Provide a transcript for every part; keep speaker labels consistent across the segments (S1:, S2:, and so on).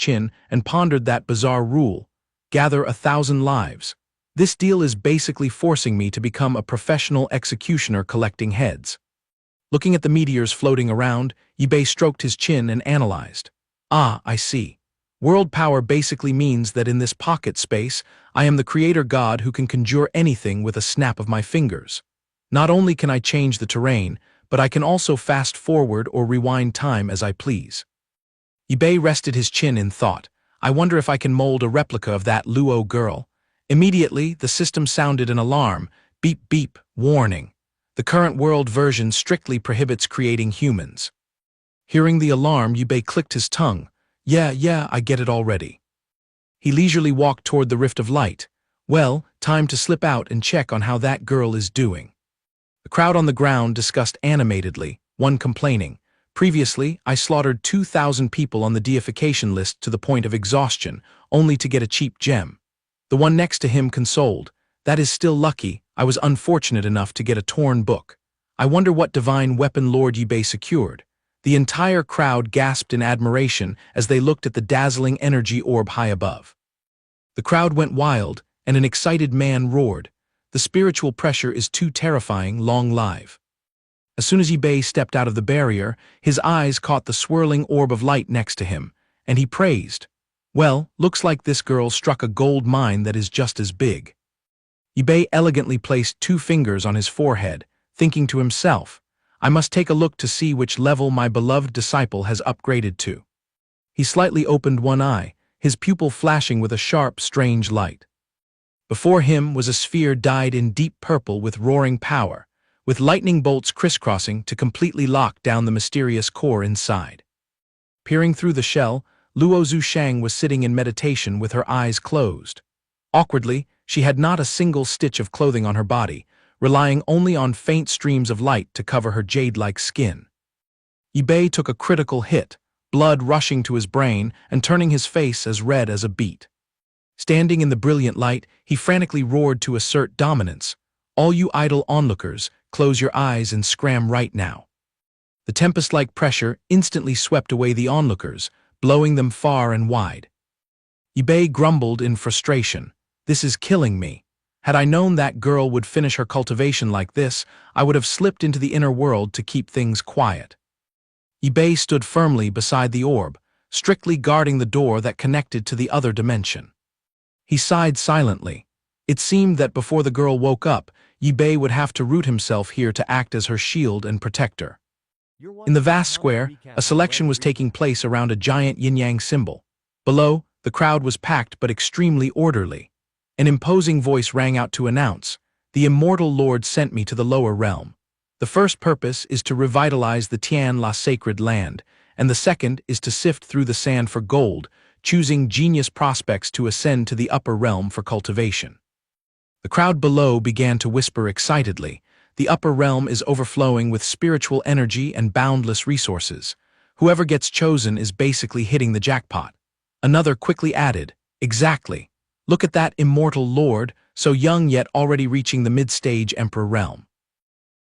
S1: chin and pondered that bizarre rule: gather 1,000 lives. This deal is basically forcing me to become a professional executioner collecting heads. Looking at the meteors floating around, Ip2 stroked his chin and analyzed. Ah, I see. World power basically means that in this pocket space, I am the creator god who can conjure anything with a snap of my fingers. Not only can I change the terrain, but I can also fast forward or rewind time as I please. Ip2 rested his chin in thought. I wonder if I can mold a replica of that Luo girl. Immediately, the system sounded an alarm. Beep beep, warning. The current world version strictly prohibits creating humans. Hearing the alarm, Ip2 clicked his tongue. Yeah, I get it already. He leisurely walked toward the rift of light. Well, time to slip out and check on how that girl is doing. The crowd on the ground discussed animatedly, one complaining. Previously, I slaughtered 2,000 people on the deification list to the point of exhaustion, only to get a cheap gem. The one next to him consoled. That is still lucky. I was unfortunate enough to get a torn book. I wonder what divine weapon Lord Ip2 secured. The entire crowd gasped in admiration as they looked at the dazzling energy orb high above. The crowd went wild, and an excited man roared. The spiritual pressure is too terrifying, long live. As soon as Ip2 stepped out of the barrier, his eyes caught the swirling orb of light next to him, and he praised. Well, looks like this girl struck a gold mine that is just as big. Ip2 elegantly placed 2 fingers on his forehead, thinking to himself, I must take a look to see which level my beloved disciple has upgraded to. He slightly opened one eye, his pupil flashing with a sharp, strange light. Before him was a sphere dyed in deep purple with roaring power, with lightning bolts crisscrossing to completely lock down the mysterious core inside. Peering through the shell, Luo Zushang was sitting in meditation with her eyes closed. Awkwardly, she had not a single stitch of clothing on her body, relying only on faint streams of light to cover her jade-like skin. Ip2 took a critical hit, blood rushing to his brain and turning his face as red as a beet. Standing in the brilliant light, he frantically roared to assert dominance. All you idle onlookers, close your eyes and scram right now. The tempest-like pressure instantly swept away the onlookers, blowing them far and wide. Ip2 grumbled in frustration. This is killing me. Had I known that girl would finish her cultivation like this, I would have slipped into the inner world to keep things quiet. Ip2 stood firmly beside the orb, strictly guarding the door that connected to the other dimension. He sighed silently. It seemed that before the girl woke up, Ip2 would have to root himself here to act as her shield and protector. In the vast square, a selection was taking place around a giant yin-yang symbol. Below, the crowd was packed but extremely orderly. An imposing voice rang out to announce, "The immortal Lord sent me to the lower realm. The first purpose is to revitalize the Tian La sacred land, and the second is to sift through the sand for gold, choosing genius prospects to ascend to the upper realm for cultivation." The crowd below began to whisper excitedly. The upper realm is overflowing with spiritual energy and boundless resources. Whoever gets chosen is basically hitting the jackpot. Another quickly added, "Exactly. Look at that immortal lord, so young yet already reaching the mid-stage emperor realm."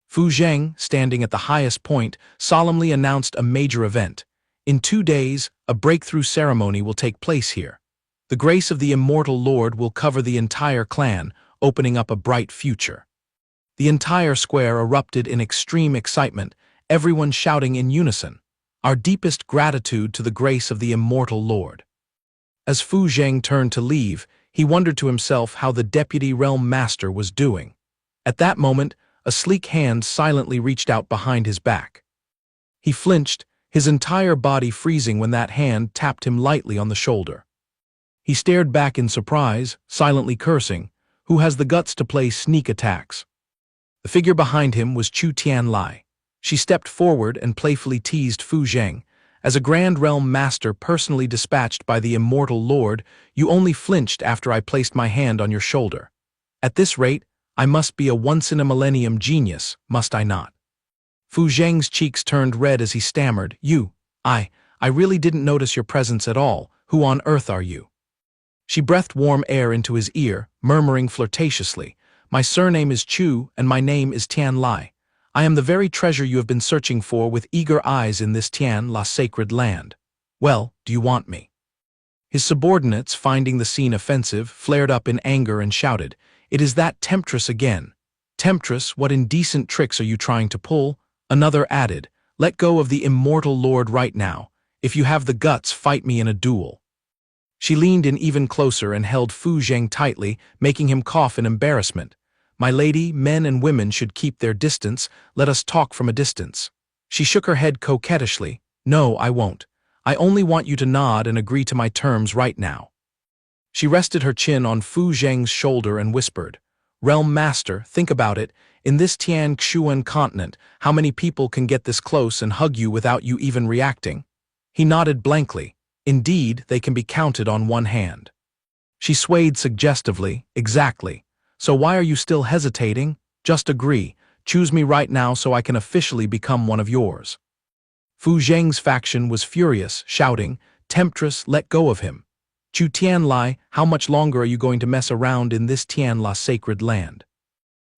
S1: Fu Zheng, standing at the highest point, solemnly announced a major event. In 2 days, a breakthrough ceremony will take place here. The grace of the immortal lord will cover the entire clan, opening up a bright future. The entire square erupted in extreme excitement, everyone shouting in unison, "Our deepest gratitude to the grace of the immortal lord." As Fu Zheng turned to leave, he wondered to himself how the deputy realm master was doing. At that moment, a sleek hand silently reached out behind his back. He flinched, his entire body freezing when that hand tapped him lightly on the shoulder. He stared back in surprise, silently cursing, "Who has the guts to play sneak attacks?" The figure behind him was Chu Tianlai. She stepped forward and playfully teased Fu Zheng. "As a Grand Realm Master personally dispatched by the Immortal Lord, you only flinched after I placed my hand on your shoulder. At this rate, I must be a once-in-a-millennium genius, must I not?" Fu Zheng's cheeks turned red as he stammered, I really didn't notice your presence at all. Who on earth are you?" She breathed warm air into his ear, murmuring flirtatiously, "My surname is Chu, and my name is Tianlai. I am the very treasure you have been searching for with eager eyes in this Tian La sacred land. Well, do you want me?" His subordinates, finding the scene offensive, flared up in anger and shouted, "It is that temptress again. Temptress, what indecent tricks are you trying to pull?" Another added, "Let go of the immortal lord right now. If you have the guts, fight me in a duel." She leaned in even closer and held Fu Zheng tightly, making him cough in embarrassment. "My lady, men and women should keep their distance. Let us talk from a distance." She shook her head coquettishly. "No, I won't. I only want you to nod and agree to my terms right now." She rested her chin on Fu Zheng's shoulder and whispered, "Realm Master, think about it. In this Tian Xuan continent, how many people can get this close and hug you without you even reacting?" He nodded blankly. "Indeed, they can be counted on one hand." She swayed suggestively. "Exactly. So why are you still hesitating? Just agree. Choose me right now so I can officially become one of yours." Fu Zheng's faction was furious, shouting, "Temptress, let go of him. Chu Tianlai, how much longer are you going to mess around in this Tianla sacred land?"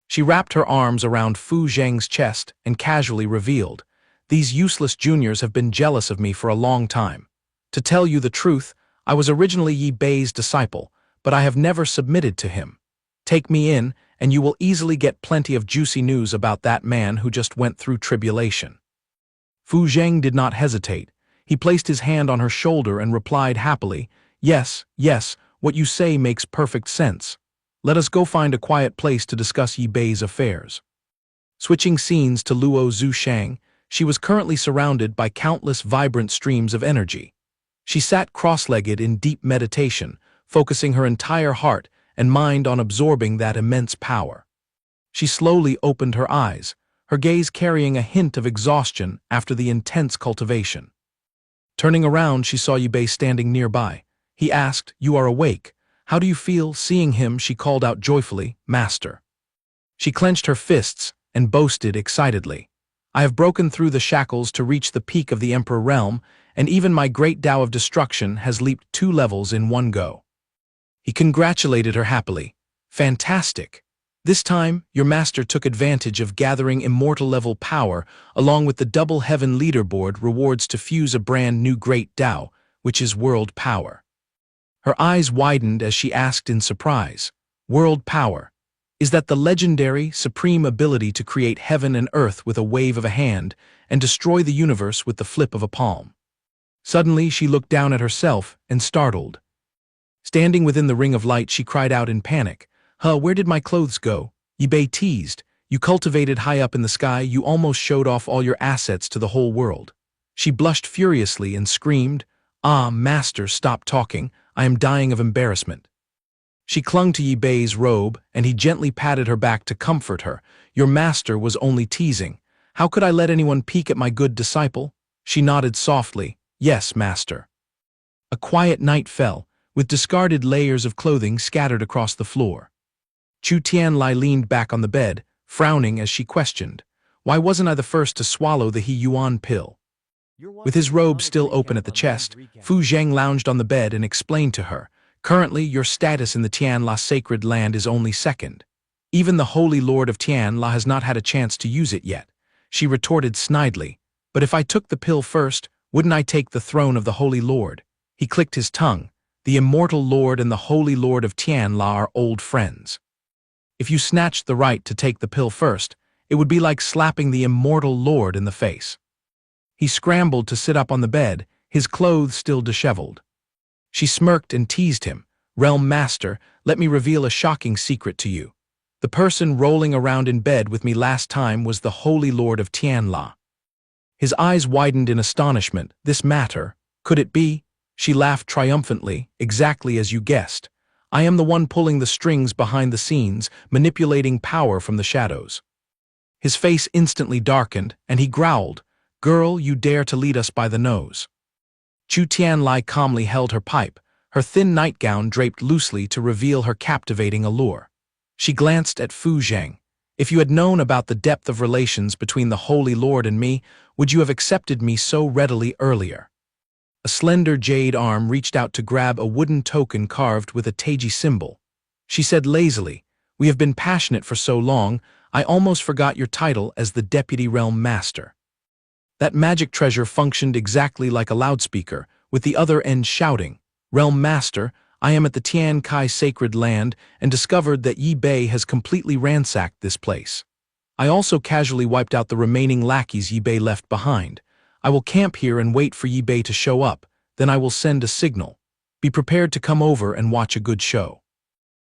S1: She wrapped her arms around Fu Zheng's chest and casually revealed, "These useless juniors have been jealous of me for a long time. To tell you the truth, I was originally Yi Bei's disciple, but I have never submitted to him. Take me in, and you will easily get plenty of juicy news about that man who just went through tribulation." Fu Zheng did not hesitate. He placed his hand on her shoulder and replied happily, "Yes, yes, what you say makes perfect sense. Let us go find a quiet place to discuss Yi Bei's affairs." Switching scenes to Luo Zhushang, she was currently surrounded by countless vibrant streams of energy. She sat cross-legged in deep meditation, focusing her entire heart and mind on absorbing that immense power. She slowly opened her eyes, her gaze carrying a hint of exhaustion after the intense cultivation. Turning around, she saw Yi Bei standing nearby. He asked, "You are awake. How do you feel?" Seeing him, she called out joyfully, "Master." She clenched her fists and boasted excitedly, "I have broken through the shackles to reach the peak of the Emperor Realm, and even my great Tao of Destruction has leaped 2 levels in one go." He congratulated her happily. "Fantastic. This time, your master took advantage of gathering immortal-level power along with the double heaven leaderboard rewards to fuse a brand new great Tao, which is world power." Her eyes widened as she asked in surprise, "World power? Is that the legendary, supreme ability to create heaven and earth with a wave of a hand and destroy the universe with the flip of a palm?" Suddenly, she looked down at herself and startled. Standing within the ring of light, she cried out in panic, Where did my clothes go?" Yi Bei teased, "You cultivated high up in the sky, you almost showed off all your assets to the whole world." She blushed furiously and screamed, "Ah, master, stop talking. I am dying of embarrassment." She clung to Yi Bei's robe, and he gently patted her back to comfort her. "Your master was only teasing. How could I let anyone peek at my good disciple?" She nodded softly, "Yes, master." A quiet night fell, with discarded layers of clothing scattered across the floor. Chu Tianlai leaned back on the bed, frowning as she questioned, "Why wasn't I the first to swallow the He Yuan pill?" With his robe still open at the chest, Fu Zheng lounged on the bed and explained to her, "Currently, your status in the Tianla sacred land is only second. Even the Holy Lord of Tianla has not had a chance to use it yet." She retorted snidely, "But if I took the pill first, wouldn't I take the throne of the Holy Lord?" He clicked his tongue. "The immortal Lord and the Holy Lord of Tianla are old friends. If you snatched the right to take the pill first, it would be like slapping the immortal Lord in the face." He scrambled to sit up on the bed, his clothes still disheveled. She smirked and teased him, "Realm Master, let me reveal a shocking secret to you. The person rolling around in bed with me last time was the Holy Lord of Tianla." His eyes widened in astonishment. "This matter? Could it be?" She laughed triumphantly, "Exactly as you guessed. I am the one pulling the strings behind the scenes, manipulating power from the shadows." His face instantly darkened, and he growled, "Girl, you dare to lead us by the nose." Chu Tianlai calmly held her pipe, her thin nightgown draped loosely to reveal her captivating allure. She glanced at Fu Zheng. "If you had known about the depth of relations between the Holy Lord and me, would you have accepted me so readily earlier?" A slender jade arm reached out to grab a wooden token carved with a Teiji symbol. She said lazily, "We have been passionate for so long, I almost forgot your title as the Deputy Realm Master." That magic treasure functioned exactly like a loudspeaker, with the other end shouting, Realm Master, I am at the Tian Kai Sacred Land and discovered that Yi Bei has completely ransacked this place. I also casually wiped out the remaining lackeys Yi Bei left behind. I will camp here and wait for Yi Bei to show up, then I will send a signal. Be prepared to come over and watch a good show.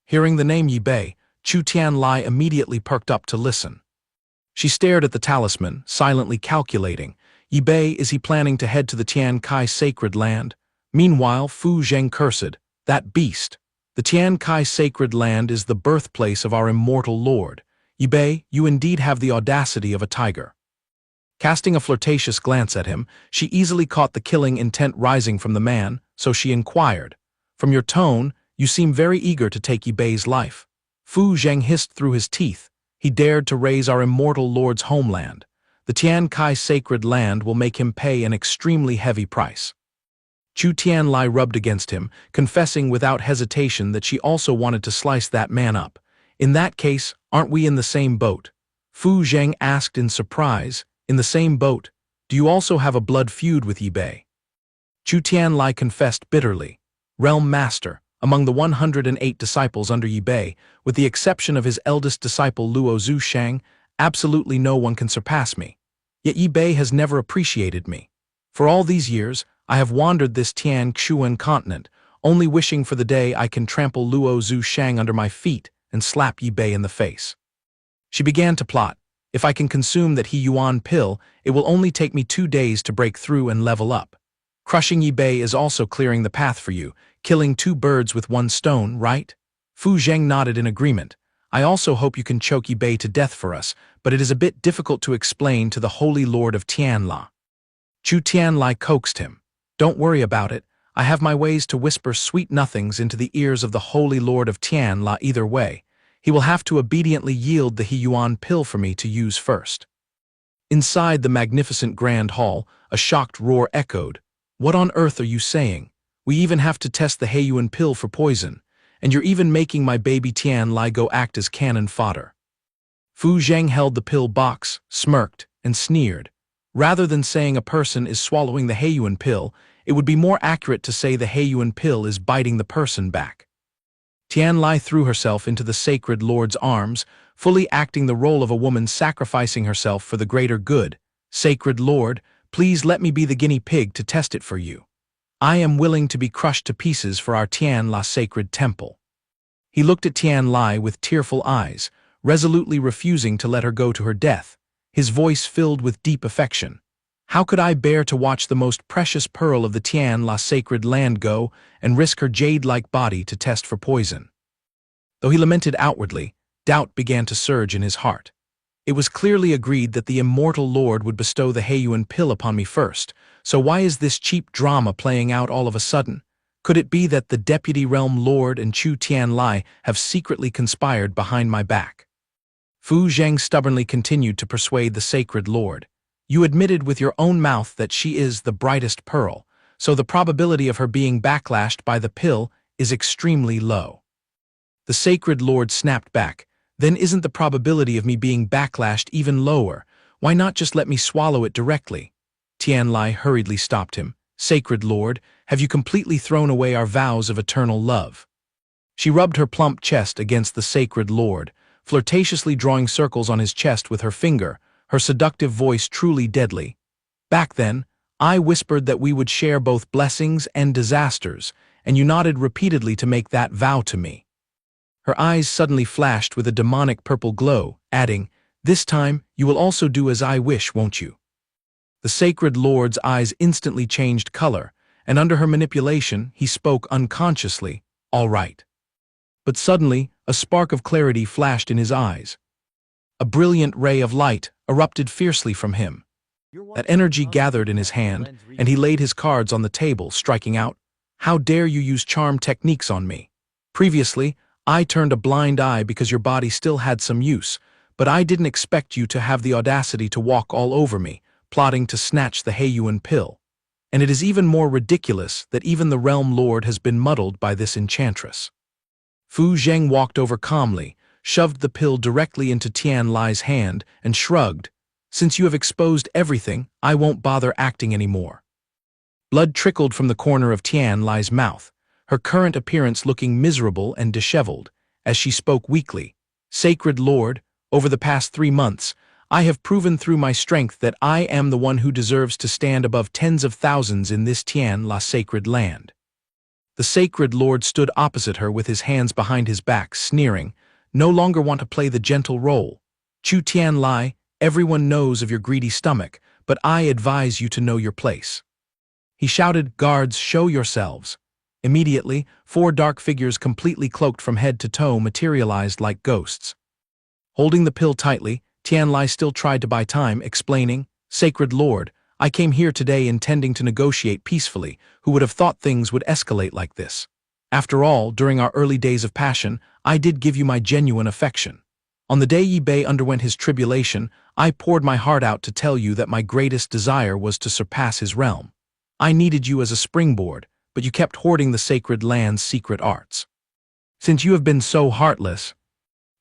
S1: Hearing the name Yi Bei, Chu Tianlai immediately perked up to listen. She stared at the talisman, silently calculating. Yi Bei, is he planning to head to the Tian Kai Sacred Land? Meanwhile, Fu Zheng cursed, that beast. The Tian Kai Sacred Land is the birthplace of our immortal lord. Yi Bei, you indeed have the audacity of a tiger. Casting a flirtatious glance at him, she easily caught the killing intent rising from the man, so she inquired. From your tone, you seem very eager to take Yi Bei's life. Fu Zheng hissed through his teeth. He dared to raise our immortal lord's homeland. The Tian Kai Sacred Land will make him pay an extremely heavy price. Chu Tianlai rubbed against him, confessing without hesitation that she also wanted to slice that man up. In that case, aren't we in the same boat? Fu Zheng asked in surprise. In the same boat? Do you also have a blood feud with Yi Bei? Chu Tianlai confessed bitterly. Realm Master, among the 108 disciples under Yi Bei, with the exception of his eldest disciple Luo Zhushang, absolutely no one can surpass me. Yet Yi Bei has never appreciated me. For all these years, I have wandered this Tian Xuan continent, only wishing for the day I can trample Luo Zhushang under my feet and slap Yi Bei in the face. She began to plot. If I can consume that He Yuan pill, it will only take me 2 days to break through and level up. Crushing Yi Bei is also clearing the path for you, killing 2 birds with 1 stone, right? Fu Zheng nodded in agreement. I also hope you can choke Yi Bei to death for us, but it is a bit difficult to explain to the Holy Lord of Tianla. Chu Tianlai coaxed him. Don't worry about it. I have my ways to whisper sweet nothings into the ears of the Holy Lord of Tianla either way. He will have to obediently yield the He Yuan pill for me to use first. Inside the magnificent grand hall, a shocked roar echoed. What on earth are you saying? We even have to test the He Yuan pill for poison, and you're even making my baby Tianlai go act as cannon fodder. Fu Zheng held the pill box, smirked, and sneered. Rather than saying a person is swallowing the He Yuan pill, it would be more accurate to say the He Yuan pill is biting the person back. Tianlai threw herself into the sacred lord's arms, fully acting the role of a woman sacrificing herself for the greater good. Sacred Lord, please let me be the guinea pig to test it for you. I am willing to be crushed to pieces for our Tianla sacred temple. He looked at Tianlai with tearful eyes, resolutely refusing to let her go to her death, his voice filled with deep affection. How could I bear to watch the most precious pearl of the Tianla sacred land go and risk her jade-like body to test for poison? Though he lamented outwardly, doubt began to surge in his heart. It was clearly agreed that the immortal lord would bestow the He Yuan pill upon me first, so why is this cheap drama playing out all of a sudden? Could it be that the deputy realm lord and Chu Tianlai have secretly conspired behind my back? Fu Zheng stubbornly continued to persuade the sacred lord. You admitted with your own mouth that she is the brightest pearl, so the probability of her being backlashed by the pill is extremely low. The sacred lord snapped back. Then isn't the probability of me being backlashed even lower? Why not just let me swallow it directly? Tianlai hurriedly stopped him. Sacred lord, have you completely thrown away our vows of eternal love? She rubbed her plump chest against the sacred lord, flirtatiously drawing circles on his chest with her finger, her seductive voice truly deadly. Back then, I whispered that we would share both blessings and disasters, and you nodded repeatedly to make that vow to me. Her eyes suddenly flashed with a demonic purple glow, adding, This time, you will also do as I wish, won't you? The sacred lord's eyes instantly changed color, and under her manipulation, he spoke unconsciously, All right. But suddenly, a spark of clarity flashed in his eyes. A brilliant ray of light erupted fiercely from him. That energy gathered in his hand, and he laid his cards on the table, striking out, How dare you use charm techniques on me? Previously, I turned a blind eye because your body still had some use, but I didn't expect you to have the audacity to walk all over me, plotting to snatch the He Yuan pill. And it is even more ridiculous that even the realm lord has been muddled by this enchantress. Fu Zheng walked over calmly, shoved the pill directly into Tianlai's hand, and shrugged. Since you have exposed everything, I won't bother acting anymore. Blood trickled from the corner of Tianlai's mouth. her current appearance looking miserable and disheveled, as she spoke weakly. "Sacred Lord, over the past 3 months, I have proven through my strength that I am the one who deserves to stand above tens of thousands in this Tian La sacred land." The Sacred Lord stood opposite her with his hands behind his back, sneering, "No longer want to play the gentle role. Chu Tian Lai, everyone knows of your greedy stomach, but I advise you to know your place." He shouted, "Guards, show yourselves." Immediately, 4 dark figures completely cloaked from head to toe materialized like ghosts. Holding the pill tightly, Tian Lai still tried to buy time, explaining, "Sacred Lord, I came here today intending to negotiate peacefully. Who would have thought things would escalate like this? After all, during our early days of passion, I did give you my genuine affection. On the day Yi Bei underwent his tribulation, I poured my heart out to tell you that my greatest desire was to surpass his realm. I needed you as a springboard, but you kept hoarding the sacred land's secret arts. Since you have been so heartless—"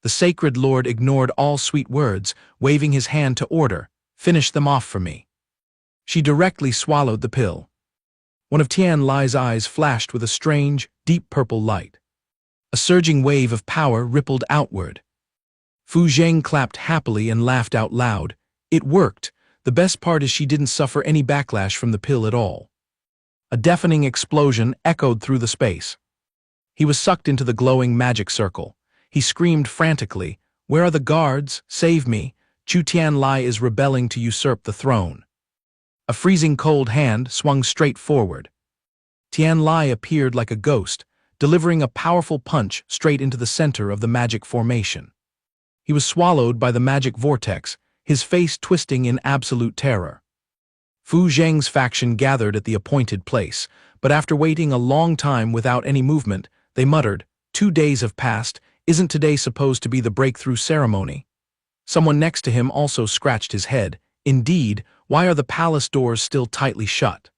S1: The Sacred Lord ignored all sweet words, waving his hand to order, "Finish them off for me." She directly swallowed the pill. One of Tian Lai's eyes flashed with a strange, deep purple light. A surging wave of power rippled outward. Fu Zheng clapped happily and laughed out loud. It worked. The best part is she didn't suffer any backlash from the pill at all. A deafening explosion echoed through the space. He was sucked into the glowing magic circle. He screamed frantically, "Where are the guards? Save me! Chu Tian Lai is rebelling to usurp the throne." A freezing cold hand swung straight forward. Tian Lai appeared like a ghost, delivering a powerful punch straight into the center of the magic formation. He was swallowed by the magic vortex, his face twisting in absolute terror. Fu Zheng's faction gathered at the appointed place, but after waiting a long time without any movement, they muttered, "2 days have passed, isn't today supposed to be the breakthrough ceremony?" Someone next to him also scratched his head. "Indeed, why are the palace doors still tightly shut?"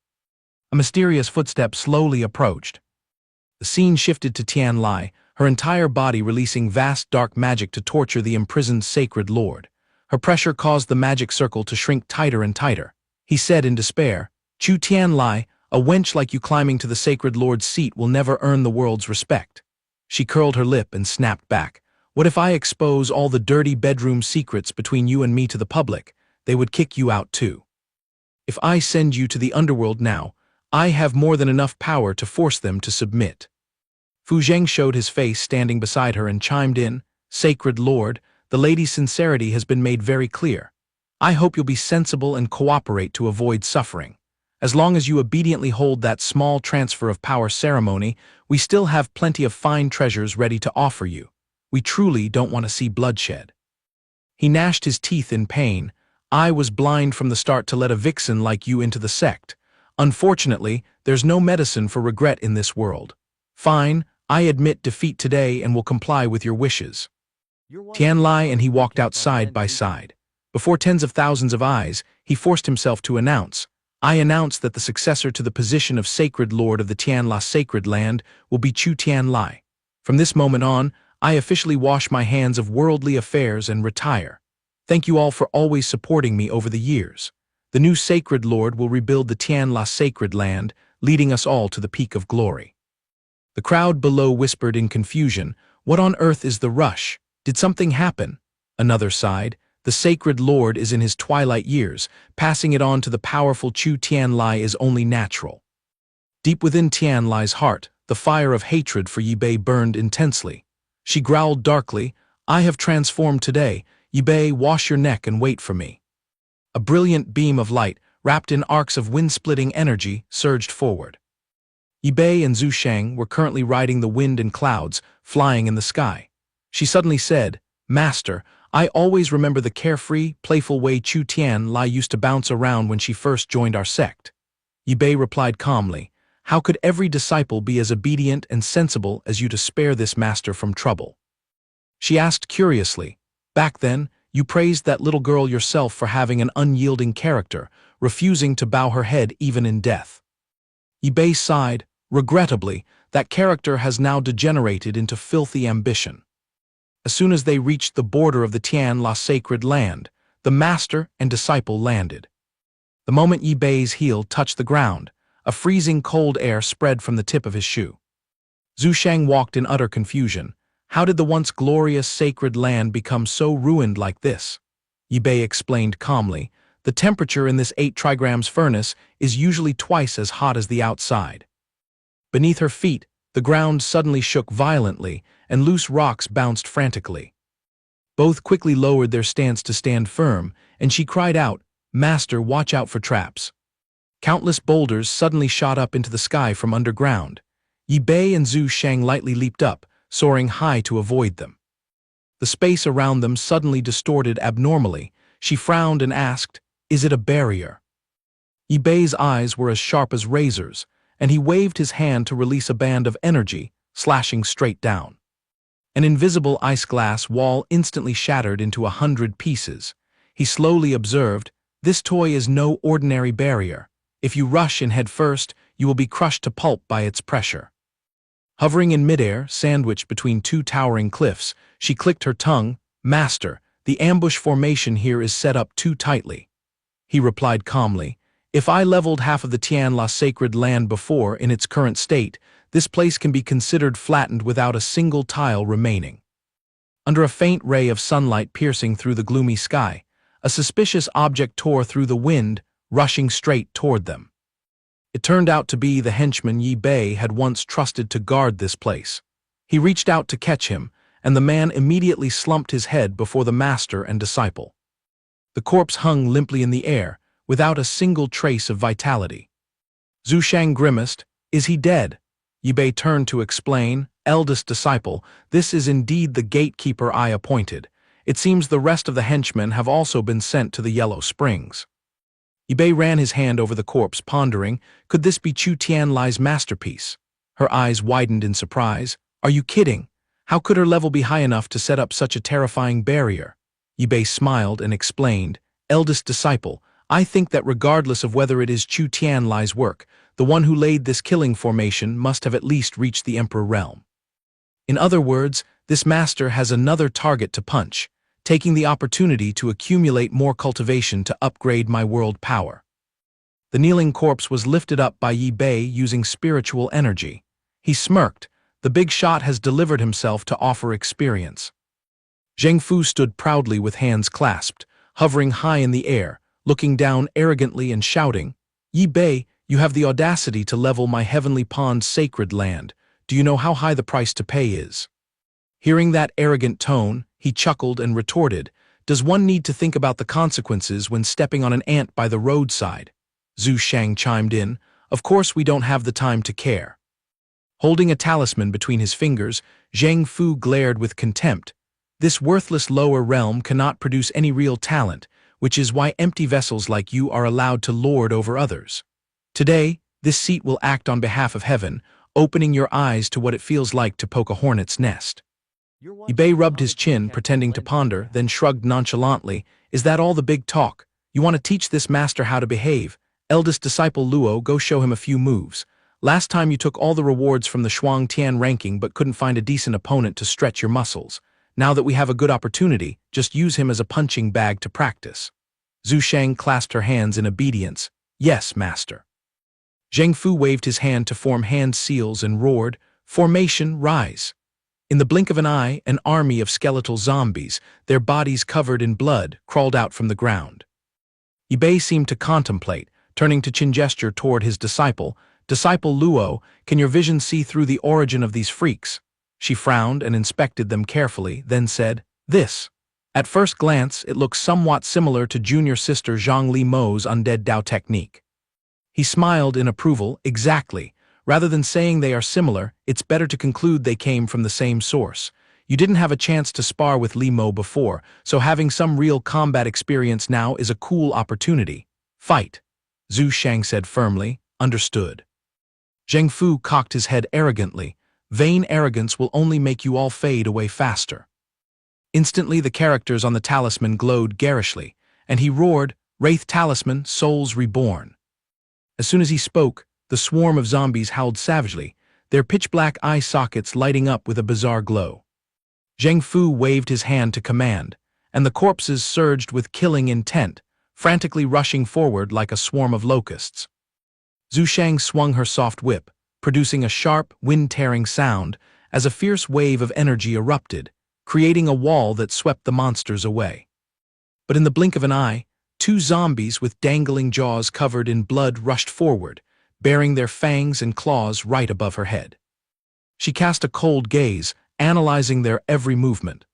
S1: A mysterious footstep slowly approached. The scene shifted to Tian Lai, her entire body releasing vast dark magic to torture the imprisoned Sacred Lord. Her pressure caused the magic circle to shrink tighter and tighter. He said in despair, "Chu Tian Lai, a wench like you climbing to the Sacred Lord's seat will never earn the world's respect." She curled her lip and snapped back. "What if I expose all the dirty bedroom secrets between you and me to the public? They would kick you out too. If I send you to the underworld now, I have more than enough power to force them to submit." Fu Zheng showed his face standing beside her and chimed in, "Sacred Lord, the lady's sincerity has been made very clear. I hope you'll be sensible and cooperate to avoid suffering. As long as you obediently hold that small transfer of power ceremony, we still have plenty of fine treasures ready to offer you. We truly don't want to see bloodshed." He gnashed his teeth in pain. "I was blind from the start to let a vixen like you into the sect. Unfortunately, there's no medicine for regret in this world. Fine, I admit defeat today and will comply with your wishes." Tian Lai and he walked out side by side. Before tens of thousands of eyes, he forced himself to announce, "I announce that the successor to the position of Sacred Lord of the Tian La sacred land will be Chu Tian Lai. From this moment on, I officially wash my hands of worldly affairs and retire. Thank you all for always supporting me over the years. The new Sacred Lord will rebuild the Tian La sacred land, leading us all to the peak of glory." The crowd below whispered in confusion, "What on earth is the rush? Did something happen?" Another sighed, "The Sacred Lord is in his twilight years. Passing it on to the powerful Chu Tian Lai is only natural." Deep within Tian Lai's heart, the fire of hatred for Yi Bei burned intensely. She growled darkly, "I have transformed today. Yi Bei, wash your neck and wait for me." A brilliant beam of light, wrapped in arcs of wind-splitting energy, surged forward. Yi Bei and Zhu Sheng were currently riding the wind and clouds, flying in the sky. She suddenly said, "Master, I always remember the carefree, playful way Chu Tian Lai used to bounce around when she first joined our sect." Yi Bei replied calmly, "How could every disciple be as obedient and sensible as you to spare this master from trouble?" She asked curiously, "Back then, you praised that little girl yourself for having an unyielding character, refusing to bow her head even in death." Yi Bei sighed, "Regrettably, that character has now degenerated into filthy ambition." As soon as they reached the border of the Tian La sacred land, the master and disciple landed. The moment Yi Bei's heel touched the ground, a freezing cold air spread from the tip of his shoe. Zhu Shang walked in utter confusion. How did the once glorious sacred land become so ruined like this? Yi Bei explained calmly. The temperature in this 8 trigrams furnace is usually twice as hot as the outside. Beneath her feet, the ground suddenly shook violently, and loose rocks bounced frantically. Both quickly lowered their stance to stand firm, and she cried out, "Master, watch out for traps." Countless boulders suddenly shot up into the sky from underground. Yi Bei and Zhu Shang lightly leaped up, soaring high to avoid them. The space around them suddenly distorted abnormally. She frowned and asked, "Is it a barrier?" Yi Bei's eyes were as sharp as razors, and he waved his hand to release a band of energy, slashing straight down. An invisible ice glass wall instantly shattered into 100 pieces. He slowly observed, "This toy is no ordinary barrier. If you rush in head first, you will be crushed to pulp by its pressure." Hovering in midair, sandwiched between 2 towering cliffs, she clicked her tongue, "Master, the ambush formation here is set up too tightly." He replied calmly, "If I leveled half of the Tianla sacred land before in its current state, this place can be considered flattened without a single tile remaining." Under a faint ray of sunlight piercing through the gloomy sky, a suspicious object tore through the wind, rushing straight toward them. It turned out to be the henchman Yi Bei had once trusted to guard this place. He reached out to catch him, and the man immediately slumped his head before the master and disciple. The corpse hung limply in the air, without a single trace of vitality. Zhu Shang grimaced. "Is he dead?" Yi Bei turned to explain, "Eldest disciple, this is indeed the gatekeeper I appointed. It seems the rest of the henchmen have also been sent to the Yellow Springs." Yi Bei ran his hand over the corpse, pondering, could this be Chu Tianlai's masterpiece? Her eyes widened in surprise. "Are you kidding? How could her level be high enough to set up such a terrifying barrier?" Yi Bei smiled and explained, "Eldest disciple, I think that regardless of whether it is Chu Tianlai's work, the one who laid this killing formation must have at least reached the Emperor realm. In other words, this master has another target to punch, taking the opportunity to accumulate more cultivation to upgrade my world power." The kneeling corpse was lifted up by Yi Bei using spiritual energy. He smirked. The big shot has delivered himself to offer experience. Zheng Fu stood proudly with hands clasped, hovering high in the air, looking down arrogantly and shouting, "Yi Bei, you have the audacity to level my heavenly pond's sacred land. Do you know how high the price to pay is?" Hearing that arrogant tone, he chuckled and retorted, "Does one need to think about the consequences when stepping on an ant by the roadside?" Zhu Shang chimed in, "Of course we don't have the time to care." Holding a talisman between his fingers, Zheng Fu glared with contempt. "This worthless lower realm cannot produce any real talent, which is why empty vessels like you are allowed to lord over others. Today, this seat will act on behalf of heaven, opening your eyes to what it feels like to poke a hornet's nest." Yi Bei rubbed his chin, pretending to ponder, then shrugged nonchalantly. "Is that all the big talk? You want to teach this master how to behave? Eldest disciple Luo, go show him a few moves. Last time you took all the rewards from the Shuang Tian ranking but couldn't find a decent opponent to stretch your muscles. Now that we have a good opportunity, just use him as a punching bag to practice." Zhu Shang clasped her hands in obedience. "Yes, master." Zheng Fu waved his hand to form hand seals and roared, "Formation, rise." In the blink of an eye, an army of skeletal zombies, their bodies covered in blood, crawled out from the ground. Yi Bei seemed to contemplate, turning to chin gesture toward his disciple. "Disciple Luo, can your vision see through the origin of these freaks?" She frowned and inspected them carefully, then said, "This. At first glance, it looks somewhat similar to junior sister Zhang Li Mo's undead Dao technique." He smiled in approval. "Exactly. Rather than saying they are similar, it's better to conclude they came from the same source. You didn't have a chance to spar with Li Mo before, so having some real combat experience now is a cool opportunity. Fight." Zhu Shang said firmly, "Understood." Zheng Fu cocked his head arrogantly. "Vain arrogance will only make you all fade away faster." Instantly the characters on the talisman glowed garishly, and he roared, "Wraith Talisman, Souls Reborn." As soon as he spoke, the swarm of zombies howled savagely, their pitch-black eye sockets lighting up with a bizarre glow. Zheng Fu waved his hand to command, and the corpses surged with killing intent, frantically rushing forward like a swarm of locusts. Zhu Shang swung her soft whip, producing a sharp, wind-tearing sound as a fierce wave of energy erupted, creating a wall that swept the monsters away. But in the blink of an eye, two zombies with dangling jaws covered in blood rushed forward, bearing their fangs and claws right above her head. She cast a cold gaze, analyzing their every movement.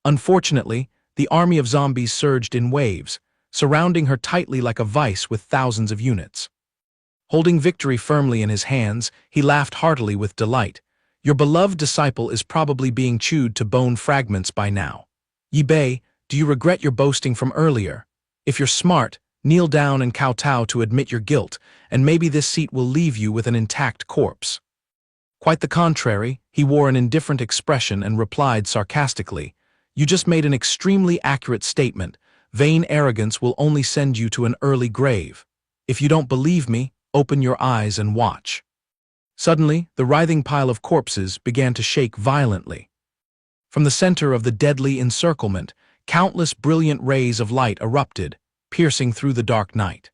S1: Unfortunately, the army of zombies surged in waves, surrounding her tightly like a vice with thousands of units. Holding victory firmly in his hands, he laughed heartily with delight. Your beloved disciple is probably being chewed to bone fragments by now. Ip2, do you regret your boasting from earlier? If you're smart, kneel down and kowtow to admit your guilt, and maybe this seat will leave you with an intact corpse. Quite the contrary, he wore an indifferent expression and replied sarcastically, You just made an extremely accurate statement. Vain arrogance will only send you to an early grave. If you don't believe me, open your eyes and watch. Suddenly, the writhing pile of corpses began to shake violently. From the center of the deadly encirclement, countless brilliant rays of light erupted, piercing through the dark night.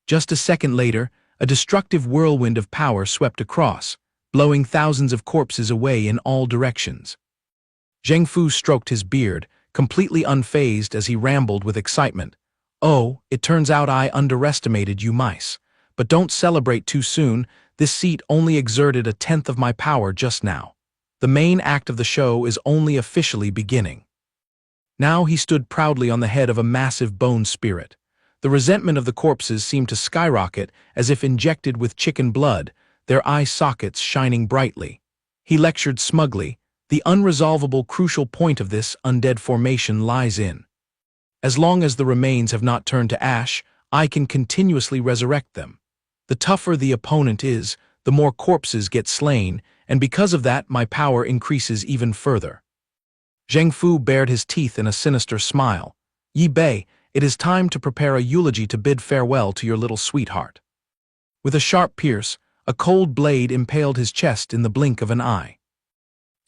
S1: Just a second later, a destructive whirlwind of power swept across, blowing thousands of corpses away in all directions. Zheng Fu stroked his beard, completely unfazed as he rambled with excitement. Oh, it turns out I underestimated you mice. But don't celebrate too soon, this seat only exerted a tenth of my power just now. The main act of the show is only officially beginning. Now he stood proudly on the head of a massive bone spirit. The resentment of the corpses seemed to skyrocket as if injected with chicken blood, their eye sockets shining brightly. He lectured smugly, the unresolvable crucial point of this undead formation lies in. As long as the remains have not turned to ash, I can continuously resurrect them. The tougher the opponent is, the more corpses get slain, and because of that my power increases even further. Zheng Fu bared his teeth in a sinister smile. Ip2, it is time to prepare a eulogy to bid farewell to your little sweetheart. With a sharp pierce, a cold blade impaled his chest in the blink of an eye.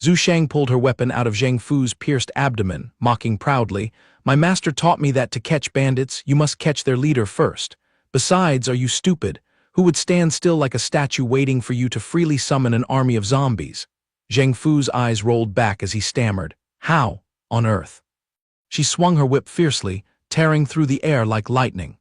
S1: Zhu Shang pulled her weapon out of Zheng Fu's pierced abdomen, mocking proudly, My master taught me that to catch bandits, you must catch their leader first. Besides, are you stupid? Who would stand still like a statue waiting for you to freely summon an army of zombies? Zheng Fu's eyes rolled back as he stammered, How on earth? She swung her whip fiercely, tearing through the air like lightning.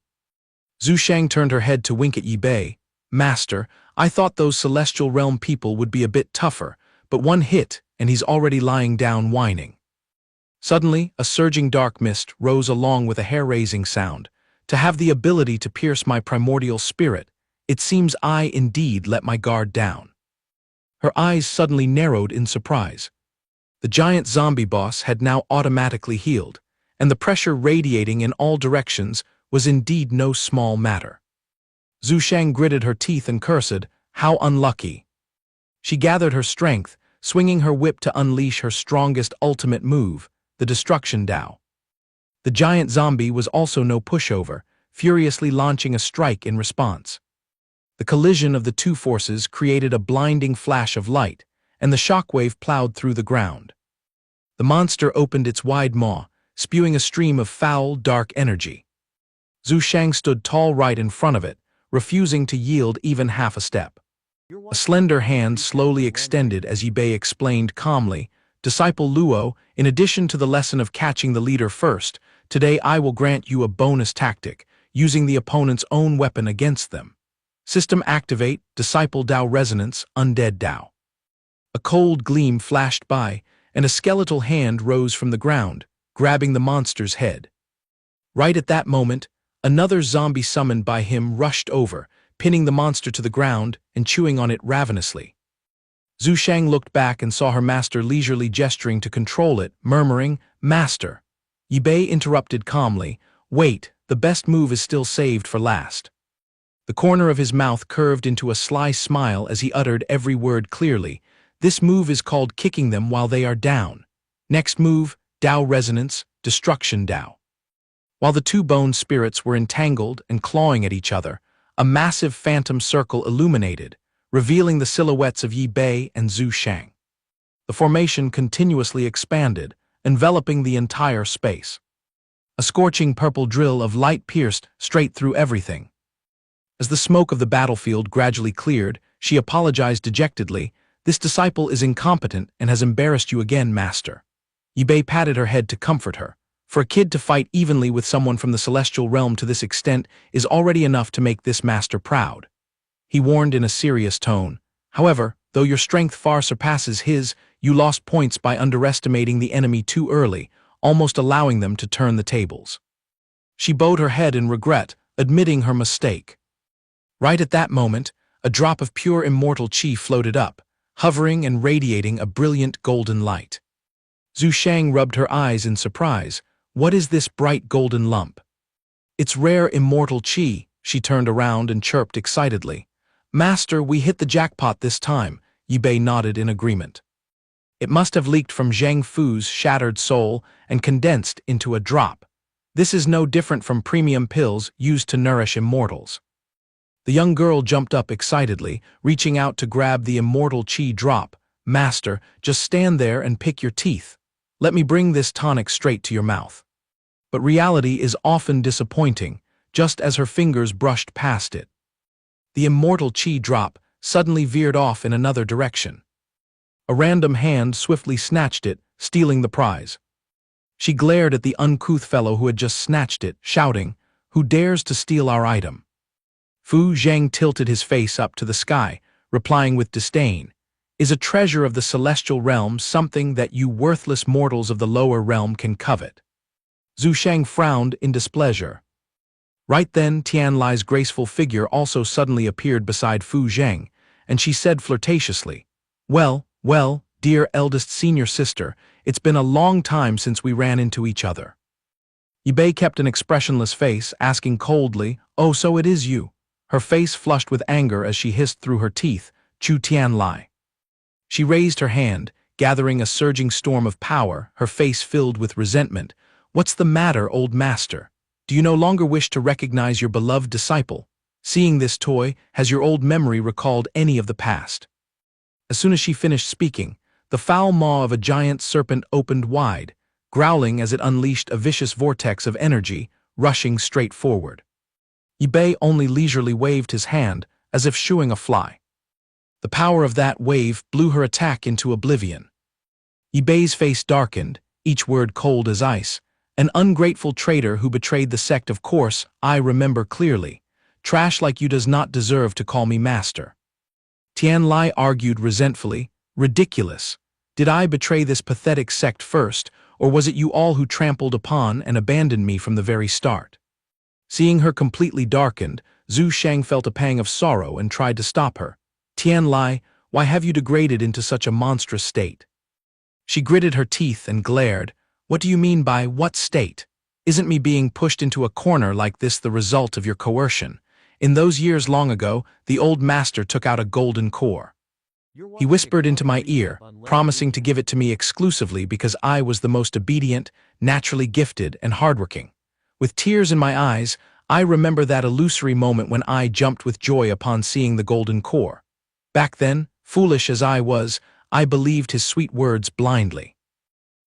S1: Zhu Shang turned her head to wink at Ip2. Master, I thought those celestial realm people would be a bit tougher, but one hit, and he's already lying down whining. Suddenly, a surging dark mist rose along with a hair-raising sound. To have the ability to pierce my primordial spirit, it seems I indeed let my guard down. Her eyes suddenly narrowed in surprise. The giant zombie boss had now automatically healed, and the pressure radiating in all directions was indeed no small matter. Zhu Shang gritted her teeth and cursed, How unlucky. She gathered her strength, swinging her whip to unleash her strongest ultimate move, the Destruction Dao. The giant zombie was also no pushover, furiously launching a strike in response. The collision of the two forces created a blinding flash of light, and the shockwave plowed through the ground. The monster opened its wide maw, spewing a stream of foul, dark energy. Zhu Shang stood tall right in front of it, refusing to yield even half a step. A slender hand slowly extended as Ip2 explained calmly, Disciple Luo, in addition to the lesson of catching the leader first, today I will grant you a bonus tactic, using the opponent's own weapon against them. System activate, Disciple Dao Resonance, Undead Dao. A cold gleam flashed by, and a skeletal hand rose from the ground, grabbing the monster's head. Right at that moment, another zombie summoned by him rushed over, pinning the monster to the ground and chewing on it ravenously. Zhu Shang looked back and saw her master leisurely gesturing to control it, murmuring, Master. Ip2 interrupted calmly, Wait, the best move is still saved for last. The corner of his mouth curved into a sly smile as he uttered every word clearly. This move is called kicking them while they are down. Next move, Dao Resonance, Destruction Dao. While the two bone spirits were entangled and clawing at each other, a massive phantom circle illuminated, revealing the silhouettes of Ip2 and Zhu Shang. The formation continuously expanded, enveloping the entire space. A scorching purple drill of light pierced straight through everything. As the smoke of the battlefield gradually cleared, She apologized dejectedly. This disciple is incompetent and has embarrassed you again, master. Yibei patted her head to comfort her. For a kid to fight evenly with someone from the celestial realm to this extent is already enough to make this master proud. He warned in a serious tone. However, though your strength far surpasses his, you lost points by underestimating the enemy too early, almost allowing them to turn the tables. She bowed her head in regret, admitting her mistake. Right at that moment, a drop of pure immortal chi floated up, hovering and radiating a brilliant golden light. Zhu Shang rubbed her eyes in surprise. What is this bright golden lump? It's rare immortal chi. She turned around and chirped excitedly. Master, we hit the jackpot this time. Yibei nodded in agreement. It must have leaked from Zhang Fu's shattered soul and condensed into a drop. This is no different from premium pills used to nourish immortals. The young girl jumped up excitedly, reaching out to grab the immortal chi drop. Master, just stand there and pick your teeth. Let me bring this tonic straight to your mouth. But reality is often disappointing, just as her fingers brushed past it. The immortal chi drop suddenly veered off in another direction. A random hand swiftly snatched it, stealing the prize. She glared at the uncouth fellow who had just snatched it, shouting, "Who dares to steal our item?" Fu Zheng tilted his face up to the sky, replying with disdain, "Is a treasure of the celestial realm something that you worthless mortals of the lower realm can covet?" Zhu Shang frowned in displeasure. Right then, Tian Lai's graceful figure also suddenly appeared beside Fu Zheng, and she said flirtatiously, Well, dear eldest senior sister, it's been a long time since we ran into each other." Yibei kept an expressionless face, asking coldly, "Oh, so it is you." Her face flushed with anger as she hissed through her teeth, "Chu Tian Lai." She raised her hand, gathering a surging storm of power, her face filled with resentment. "What's the matter, old master? Do you no longer wish to recognize your beloved disciple? Seeing this toy, has your old memory recalled any of the past?" As soon as she finished speaking, the foul maw of a giant serpent opened wide, growling as it unleashed a vicious vortex of energy, rushing straight forward. Yibei only leisurely waved his hand, as if shooing a fly. The power of that wave blew her attack into oblivion. Yibei's face darkened, each word cold as ice. "An ungrateful traitor who betrayed the sect, of course, I remember clearly. Trash like you does not deserve to call me master." Tian Lai argued resentfully, "Ridiculous. Did I betray this pathetic sect first, or was it you all who trampled upon and abandoned me from the very start?" Seeing her completely darkened, Zhu Shang felt a pang of sorrow and tried to stop her. "Tian Lai, why have you degraded into such a monstrous state?" She gritted her teeth and glared. "What do you mean by what state? Isn't me being pushed into a corner like this the result of your coercion? In those years long ago, the old master took out a golden core. He whispered into my ear, promising to give it to me exclusively because I was the most obedient, naturally gifted, and hardworking. With tears in my eyes, I remember that illusory moment when I jumped with joy upon seeing the golden core. Back then, foolish as I was, I believed his sweet words blindly."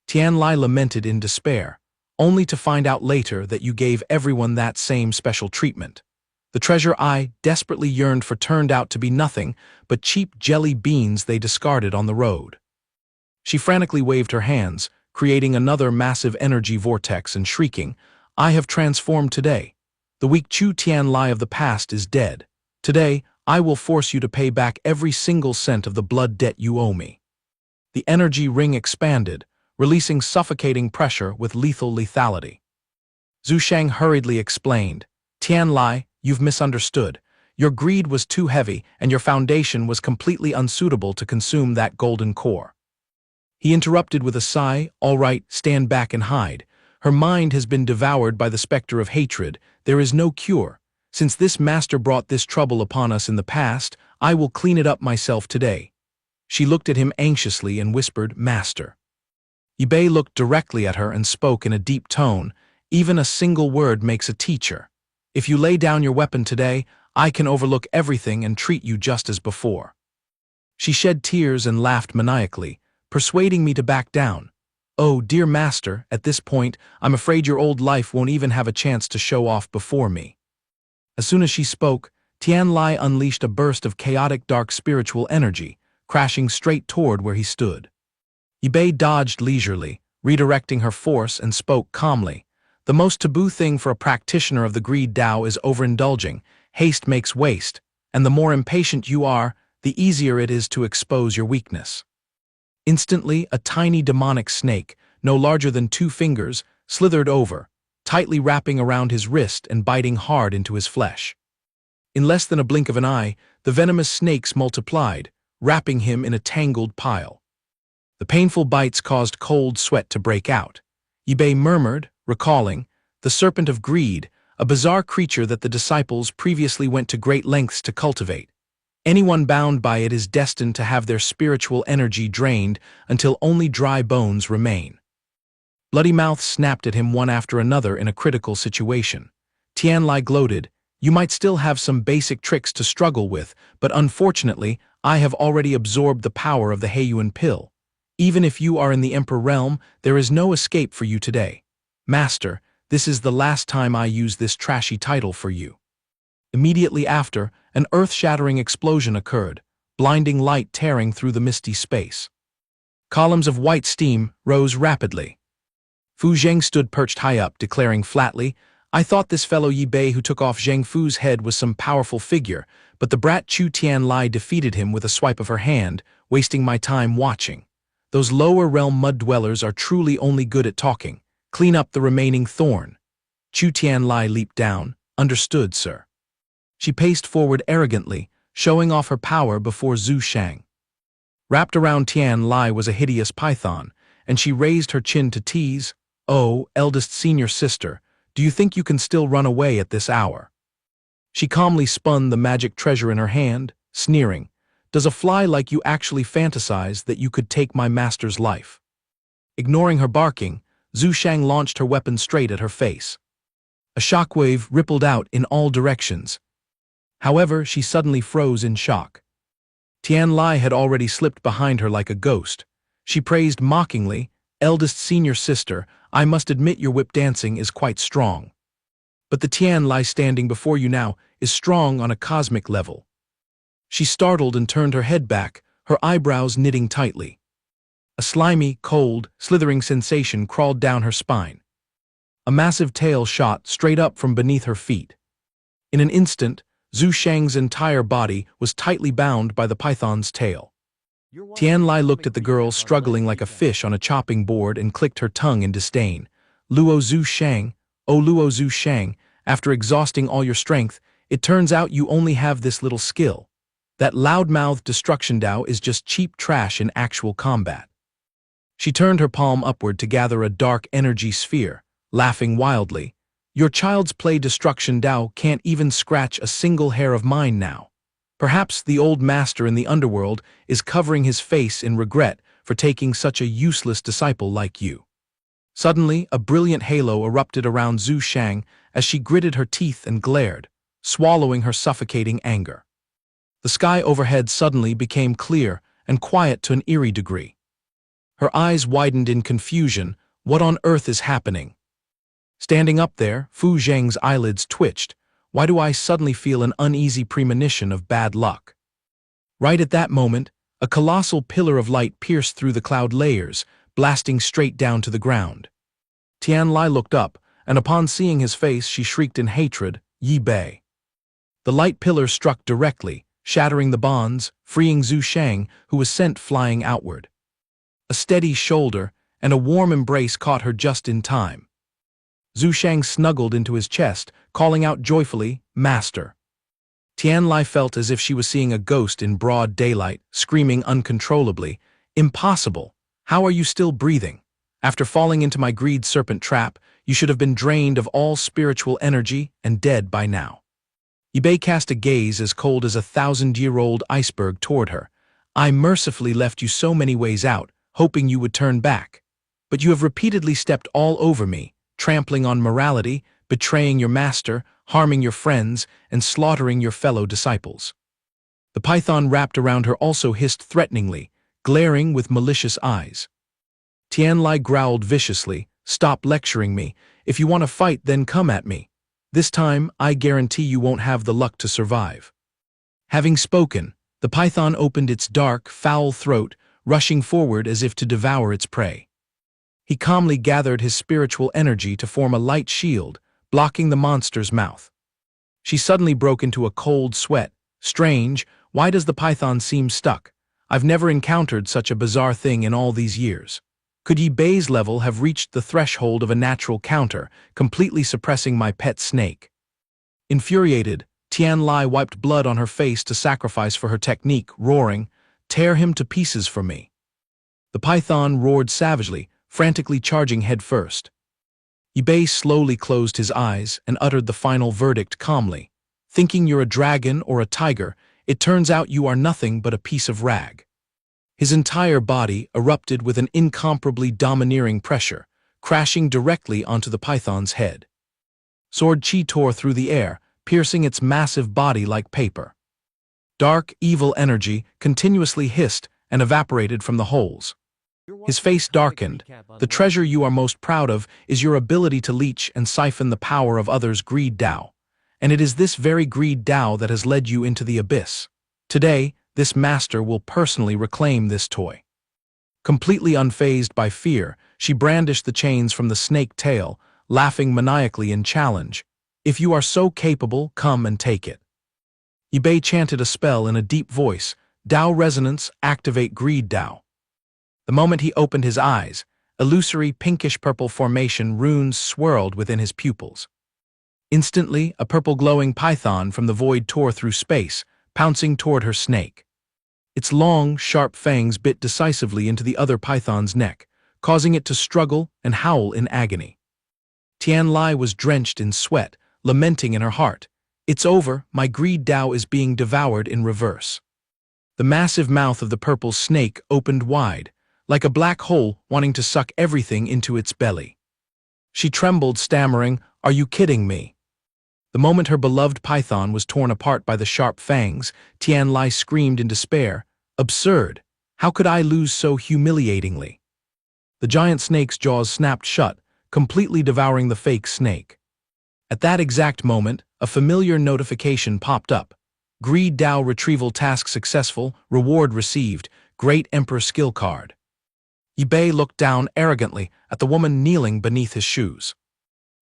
S1: Tian Lai lamented in despair, only to find out later that you gave everyone that same special treatment. The treasure I desperately yearned for turned out to be nothing but cheap jelly beans they discarded on the road. She frantically waved her hands, creating another massive energy vortex and shrieking, "I have transformed today. The weak Chu Tian Lai of the past is dead. Today, I will force you to pay back every single cent of the blood debt you owe me." The energy ring expanded, releasing suffocating pressure with lethal lethality. Zhu Shang hurriedly explained, "Tian Lai, you've misunderstood. Your greed was too heavy and your foundation was completely unsuitable to consume that golden core." He interrupted with a sigh, "All right, stand back and hide. Her mind has been devoured by the specter of hatred. There is no cure. Since this master brought this trouble upon us in the past, I will clean it up myself today." She looked at him anxiously and whispered, "Master." Yibei looked directly at her and spoke in a deep tone, "Even a single word makes a teacher. If you lay down your weapon today, I can overlook everything and treat you just as before." She shed tears and laughed maniacally, persuading me to back down. "Oh, dear master, at this point, I'm afraid your old life won't even have a chance to show off before me." As soon as she spoke, Tian Lai unleashed a burst of chaotic dark spiritual energy, crashing straight toward where he stood. Ip2 dodged leisurely, redirecting her force, and spoke calmly. The most taboo thing for a practitioner of the greed Tao is overindulging. Haste makes waste, and the more impatient you are, the easier it is to expose your weakness. Instantly, a tiny demonic snake, no larger than 2 fingers, slithered over, tightly wrapping around his wrist and biting hard into his flesh. In less than a blink of an eye, the venomous snakes multiplied, wrapping him in a tangled pile. The painful bites caused cold sweat to break out. Ip2 murmured, recalling, the serpent of greed, a bizarre creature that the disciples previously went to great lengths to cultivate. Anyone bound by it is destined to have their spiritual energy drained until only dry bones remain. Bloody mouths snapped at him one after another in a critical situation. Tian Lai gloated, "You might still have some basic tricks to struggle with, but unfortunately, I have already absorbed the power of the Heiyuan pill. Even if you are in the Emperor realm, there is no escape for you today. Master, this is the last time I use this trashy title for you." Immediately after, an earth-shattering explosion occurred, blinding light tearing through the misty space. Columns of white steam rose rapidly. Fu Zheng stood perched high up, declaring flatly, "I thought this fellow Ip2 who took off Zheng Fu's head was some powerful figure, but the brat Chu Tian Lai defeated him with a swipe of her hand, wasting my time watching. Those lower realm mud dwellers are truly only good at talking. Clean up the remaining thorn." Chu Tian Lai leaped down. "Understood, sir." She paced forward arrogantly, showing off her power before Zhu Shang. Wrapped around Tian Lai was a hideous python, and she raised her chin to tease, "Oh, eldest senior sister, do you think you can still run away at this hour?" She calmly spun the magic treasure in her hand, sneering, "Does a fly like you actually fantasize that you could take my master's life?" Ignoring her barking, Zhu Shang launched her weapon straight at her face. A shockwave rippled out in all directions. However, she suddenly froze in shock. Tian Lai had already slipped behind her like a ghost. She praised mockingly, "Eldest senior sister, I must admit your whip dancing is quite strong. But the Tian Lai standing before you now is strong on a cosmic level." She startled and turned her head back, her eyebrows knitting tightly. A slimy, cold, slithering sensation crawled down her spine. A massive tail shot straight up from beneath her feet. In an instant, Zhu Shang's entire body was tightly bound by the python's tail. Tian Lai looked at the girl struggling like a fish on a chopping board and clicked her tongue in disdain. "Luo Zhu Shang, oh Luo Zhu Shang, after exhausting all your strength, it turns out you only have this little skill. That loud-mouthed destruction Tao is just cheap trash in actual combat." She turned her palm upward to gather a dark energy sphere, laughing wildly. "Your child's play destruction Tao can't even scratch a single hair of mine now. Perhaps the old master in the underworld is covering his face in regret for taking such a useless disciple like you." Suddenly, a brilliant halo erupted around Zhu Shang as she gritted her teeth and glared, swallowing her suffocating anger. The sky overhead suddenly became clear and quiet to an eerie degree. Her eyes widened in confusion. What on earth is happening? Standing up there, Fu Zheng's eyelids twitched. Why do I suddenly feel an uneasy premonition of bad luck? Right at that moment, a colossal pillar of light pierced through the cloud layers, blasting straight down to the ground. Tian Lai looked up, and upon seeing his face she shrieked in hatred, "Ip2!" The light pillar struck directly, shattering the bonds, freeing Zhu Shang, who was sent flying outward. A steady shoulder and a warm embrace caught her just in time. Zhu Shang snuggled into his chest, calling out joyfully, "Master." Tian Lai felt as if she was seeing a ghost in broad daylight, screaming uncontrollably, "Impossible! How are you still breathing? After falling into my greed serpent trap, you should have been drained of all spiritual energy and dead by now." Ip2 cast a gaze as cold as a 1,000-year-old iceberg toward her. "I mercifully left you so many ways out, hoping you would turn back. But you have repeatedly stepped all over me, trampling on morality, betraying your master, harming your friends, and slaughtering your fellow disciples." The python wrapped around her also hissed threateningly, glaring with malicious eyes. Tian Lai growled viciously, "Stop lecturing me. If you want to fight, then come at me. This time, I guarantee you won't have the luck to survive." Having spoken, the python opened its dark, foul throat, rushing forward as if to devour its prey. He calmly gathered his spiritual energy to form a light shield, blocking the monster's mouth. She suddenly broke into a cold sweat. "Strange, why does the python seem stuck? I've never encountered such a bizarre thing in all these years. Could Yi Bei's level have reached the threshold of a natural counter, completely suppressing my pet snake?" Infuriated, Tian Lai wiped blood on her face to sacrifice for her technique, roaring, "Tear him to pieces for me." The python roared savagely, frantically charging headfirst. Yi Bei slowly closed his eyes and uttered the final verdict calmly. "Thinking you're a dragon or a tiger, it turns out you are nothing but a piece of rag." His entire body erupted with an incomparably domineering pressure, crashing directly onto the python's head. Sword Qi tore through the air, piercing its massive body like paper. Dark, evil energy continuously hissed and evaporated from the holes. His face darkened. "The treasure you are most proud of is your ability to leech and siphon the power of others' greed Dao. And it is this very greed Dao that has led you into the abyss. Today, this master will personally reclaim this toy." Completely unfazed by fear, she brandished the chains from the snake tail, laughing maniacally in challenge. "If you are so capable, come and take it." Yi Bei chanted a spell in a deep voice, "Dao Resonance, activate Greed Dao." The moment he opened his eyes, illusory pinkish-purple formation runes swirled within his pupils. Instantly, a purple glowing python from the void tore through space, pouncing toward her snake. Its long, sharp fangs bit decisively into the other python's neck, causing it to struggle and howl in agony. Tian Lai was drenched in sweat, lamenting in her heart, "It's over, my greed Dao is being devoured in reverse." The massive mouth of the purple snake opened wide, like a black hole wanting to suck everything into its belly. She trembled, stammering, "Are you kidding me?" The moment her beloved python was torn apart by the sharp fangs, Tian Lai screamed in despair, "Absurd! How could I lose so humiliatingly?" The giant snake's jaws snapped shut, completely devouring the fake snake. At that exact moment, a familiar notification popped up. "Greed Dao retrieval task successful, reward received, Great Emperor skill card." Yi Bei looked down arrogantly at the woman kneeling beneath his shoes.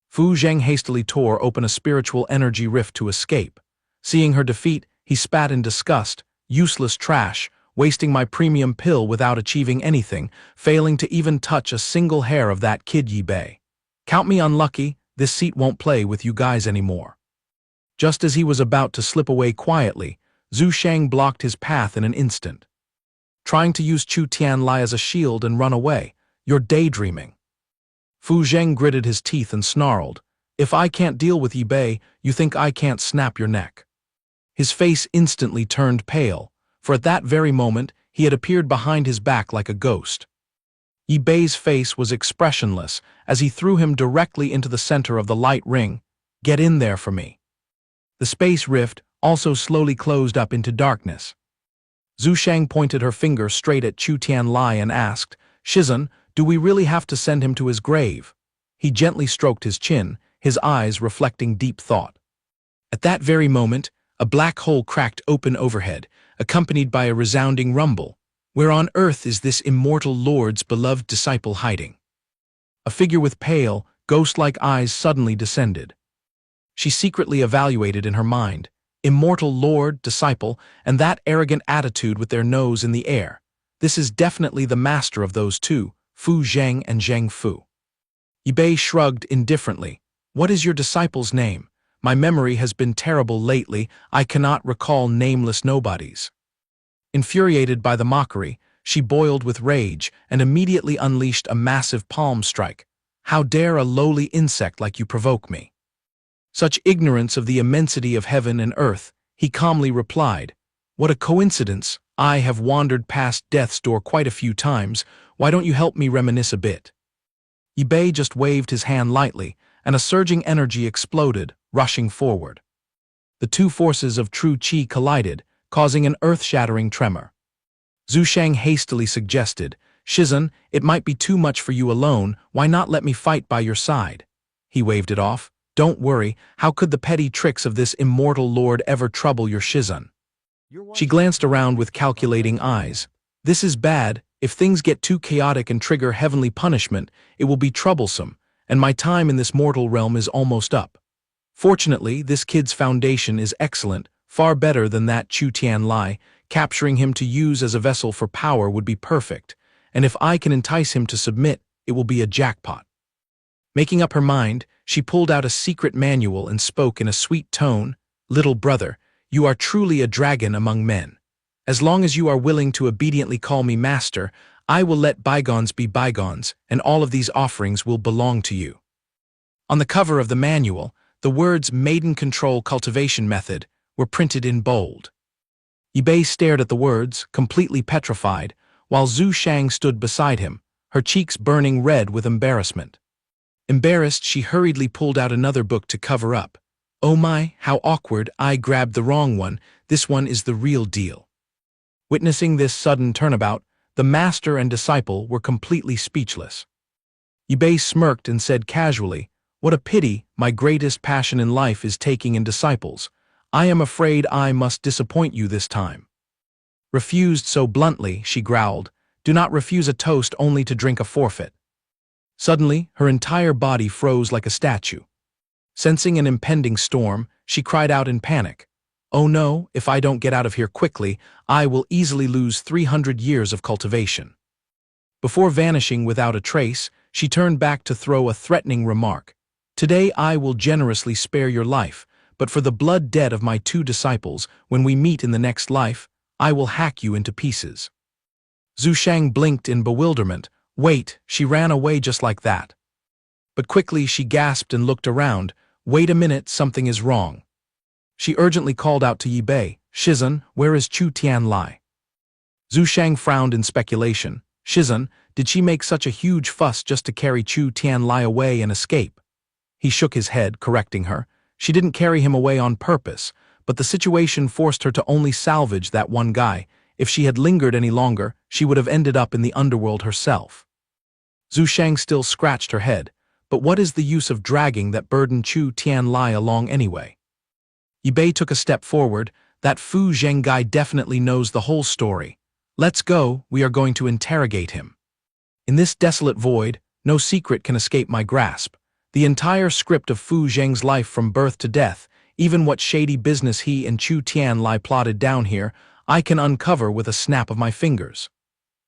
S1: Fu Zheng hastily tore open a spiritual energy rift to escape. Seeing her defeat, he spat in disgust, "Useless trash, wasting my premium pill without achieving anything, failing to even touch a single hair of that kid Yi Bei. Count me unlucky, this seat won't play with you guys anymore." Just as he was about to slip away quietly, Zhu Shang blocked his path in an instant. "Trying to use Chu Tian Lai as a shield and run away. You're daydreaming." Fu Zheng gritted his teeth and snarled, "If I can't deal with Yi Bei, you think I can't snap your neck?" His face instantly turned pale, for at that very moment he had appeared behind his back like a ghost. Yi Bei's face was expressionless as he threw him directly into the center of the light ring. "Get in there for me." The space rift also slowly closed up into darkness. Zhu Shang pointed her finger straight at Chu Tian Lai and asked, "Shizun, do we really have to send him to his grave?" He gently stroked his chin, his eyes reflecting deep thought. At that very moment, a black hole cracked open overhead, accompanied by a resounding rumble. "Where on earth is this immortal Lord's beloved disciple hiding?" A figure with pale, ghost-like eyes suddenly descended. She secretly evaluated in her mind, immortal Lord, disciple, and that arrogant attitude with their nose in the air. This is definitely the master of those two, Fu Zheng and Zheng Fu. Yi Bei shrugged indifferently. "What is your disciple's name? My memory has been terrible lately, I cannot recall nameless nobodies." Infuriated by the mockery, she boiled with rage and immediately unleashed a massive palm strike. "How dare a lowly insect like you provoke me?" Such ignorance of the immensity of heaven and earth, he calmly replied, "What a coincidence, I have wandered past death's door quite a few times, why don't you help me reminisce a bit?" Yi Bei just waved his hand lightly, and a surging energy exploded, rushing forward. The two forces of true qi collided, causing an earth-shattering tremor. Zhu Shang hastily suggested, "Shizun, it might be too much for you alone, why not let me fight by your side?" He waved it off, Don't worry, how could the petty tricks of this immortal lord ever trouble your Shizun? She glanced around with calculating eyes. This is bad. If things get too chaotic and trigger heavenly punishment, it will be troublesome, and my time in this mortal realm is almost up. Fortunately, this kid's foundation is excellent, far better than that Chu Tianlai. Capturing him to use as a vessel for power would be perfect, and if I can entice him to submit, it will be a jackpot. Making up her mind, she pulled out a secret manual and spoke in a sweet tone. Little brother, you are truly a dragon among men. As long as you are willing to obediently call me master, I will let bygones be bygones, and all of these offerings will belong to you. On the cover of the manual, the words Maiden Control Cultivation Method were printed in bold. Ip2 stared at the words, completely petrified, while Zhu Shang stood beside him, her cheeks burning red with embarrassment. Embarrassed, she hurriedly pulled out another book to cover up. Oh my, how awkward, I grabbed the wrong one, this one is the real deal. Witnessing this sudden turnabout, the master and disciple were completely speechless. Ip2 smirked and said casually, what a pity, my greatest passion in life is taking in disciples. I am afraid I must disappoint you this time. Refused so bluntly, she growled, do not refuse a toast only to drink a forfeit. Suddenly, her entire body froze like a statue. Sensing an impending storm, she cried out in panic. Oh no, if I don't get out of here quickly, I will easily lose 300 years of cultivation. Before vanishing without a trace, she turned back to throw a threatening remark. Today I will generously spare your life, but for the blood debt of my 2 disciples, when we meet in the next life, I will hack you into pieces. Zhu Shang blinked in bewilderment. Wait, she ran away just like that. But quickly she gasped and looked around. Wait a minute, something is wrong. She urgently called out to Ip2, Shizun, where is Chu Tianlai? Zhu Shang frowned in speculation. Shizun, did she make such a huge fuss just to carry Chu Tianlai away and escape? He shook his head, correcting her. She didn't carry him away on purpose, but the situation forced her to only salvage that one guy. If she had lingered any longer, she would have ended up in the underworld herself. Zhu Shang still scratched her head. But what is the use of dragging that burden Chu Tianlai along anyway? Ip2 took a step forward. That Fu Zheng guy definitely knows the whole story. Let's go, we are going to interrogate him. In this desolate void, no secret can escape my grasp. The entire script of Fu Zheng's life from birth to death, even what shady business he and Chu Tianlai plotted down here, I can uncover with a snap of my fingers.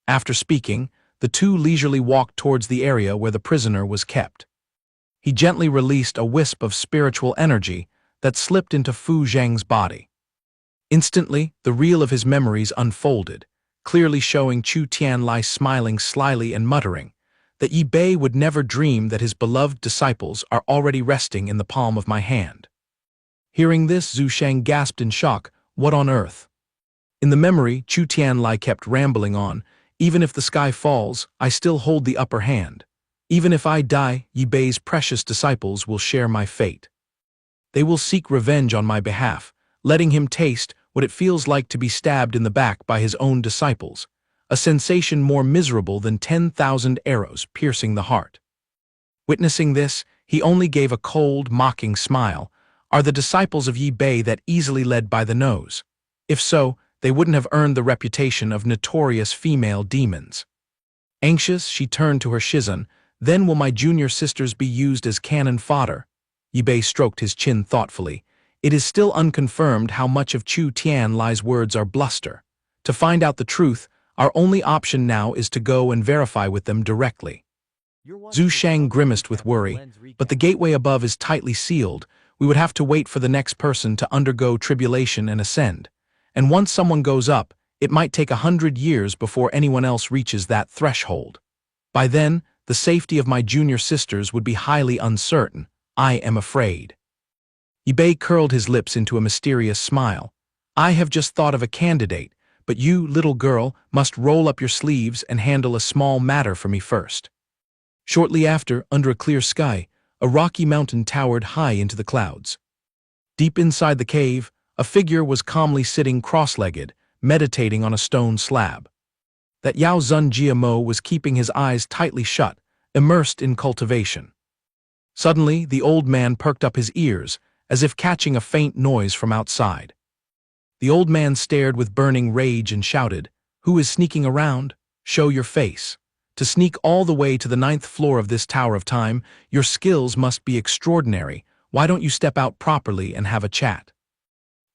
S1: After speaking, the 2 leisurely walked towards the area where the prisoner was kept. He gently released a wisp of spiritual energy that slipped into Fu Zheng's body. Instantly, the reel of his memories unfolded, clearly showing Chu Tianlai smiling slyly and muttering that Ip2 would never dream that his beloved disciples are already resting in the palm of my hand. Hearing this, Zhu Shang gasped in shock. What on earth? In the memory, Chu Tianlai kept rambling on. Even if the sky falls, I still hold the upper hand. Even if I die, Ip2's precious disciples will share my fate. They will seek revenge on my behalf, letting him taste what it feels like to be stabbed in the back by his own disciples, a sensation more miserable than 10,000 arrows piercing the heart. Witnessing this, he only gave a cold, mocking smile. Are the disciples of Ip2 that easily led by the nose? If so, they wouldn't have earned the reputation of notorious female demons. Anxious, she turned to her Shizun. Then will my junior sisters be used as cannon fodder? Ip2 stroked his chin thoughtfully. It is still unconfirmed how much of Chu Tianlai's words are bluster. To find out the truth, our only option now is to go and verify with them directly. Zhu Shang grimaced with worry, but the gateway above is tightly sealed. We would have to wait for the next person to undergo tribulation and ascend. And once someone goes up, it might take 100 years before anyone else reaches that threshold. By then, the safety of my junior sisters would be highly uncertain. I am afraid. Ip2 curled his lips into a mysterious smile. I have just thought of a candidate, but you, little girl, must roll up your sleeves and handle a small matter for me first. Shortly after, under a clear sky, a rocky mountain towered high into the clouds. Deep inside the cave, a figure was calmly sitting cross-legged, meditating on a stone slab. That Yao Zun Jiamo was keeping his eyes tightly shut, immersed in cultivation. Suddenly, the old man perked up his ears, as if catching a faint noise from outside. The old man stared with burning rage and shouted, "Who is sneaking around? Show your face. To sneak all the way to the 9th floor of this Tower of Time, your skills must be extraordinary. Why don't you step out properly and have a chat?"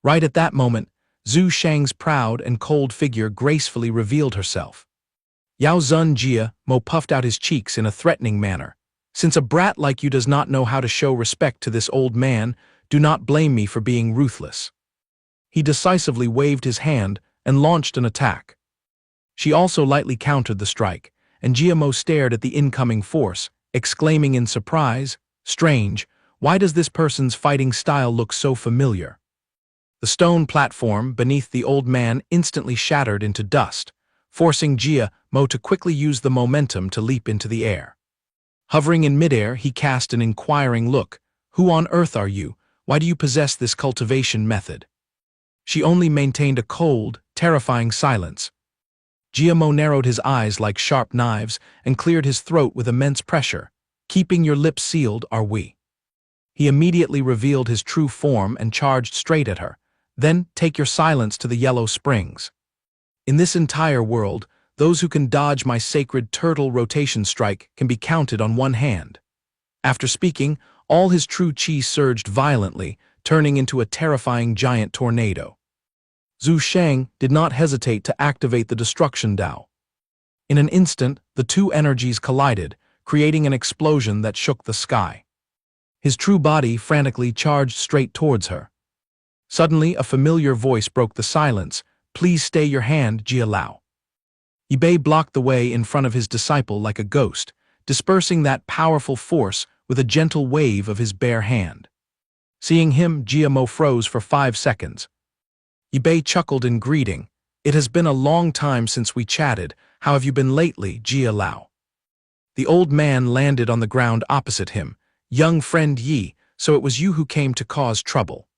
S1: Right at that moment, Zhu Shang's proud and cold figure gracefully revealed herself. Yao Zun Jia Mo puffed out his cheeks in a threatening manner. "Since a brat like you does not know how to show respect to this old man, do not blame me for being ruthless." He decisively waved his hand and launched an attack. She also lightly countered the strike, and Jia Mo stared at the incoming force, exclaiming in surprise, "Strange, why does this person's fighting style look so familiar?" The stone platform beneath the old man instantly shattered into dust, forcing Jia Mo to quickly use the momentum to leap into the air. Hovering in midair, he cast an inquiring look. "Who on earth are you? Why do you possess this cultivation method?" She only maintained a cold, terrifying silence. Jia Mo narrowed his eyes like sharp knives and cleared his throat with immense pressure. "Keeping your lips sealed, are we?" He immediately revealed his true form and charged straight at her. "Then take your silence to the Yellow Springs. In this entire world, those who can dodge my sacred turtle rotation strike can be counted on one hand." After speaking, all his true chi surged violently, turning into a terrifying giant tornado. Zhu Shang did not hesitate to activate the destruction Dao. In an instant, the two energies collided, creating an explosion that shook the sky. His true body frantically charged straight towards her. Suddenly, a familiar voice broke the silence. "Please stay your hand, Jia Lao." Ip2 blocked the way in front of his disciple like a ghost, dispersing that powerful force with a gentle wave of his bare hand. Seeing him, Jia Mo froze for 5 seconds. Ip2 chuckled in greeting. "It has been a long time since we chatted. How have you been lately, Jia Lao?" The old man landed on the ground opposite him. "Young friend Yi, so it was you who came to cause trouble."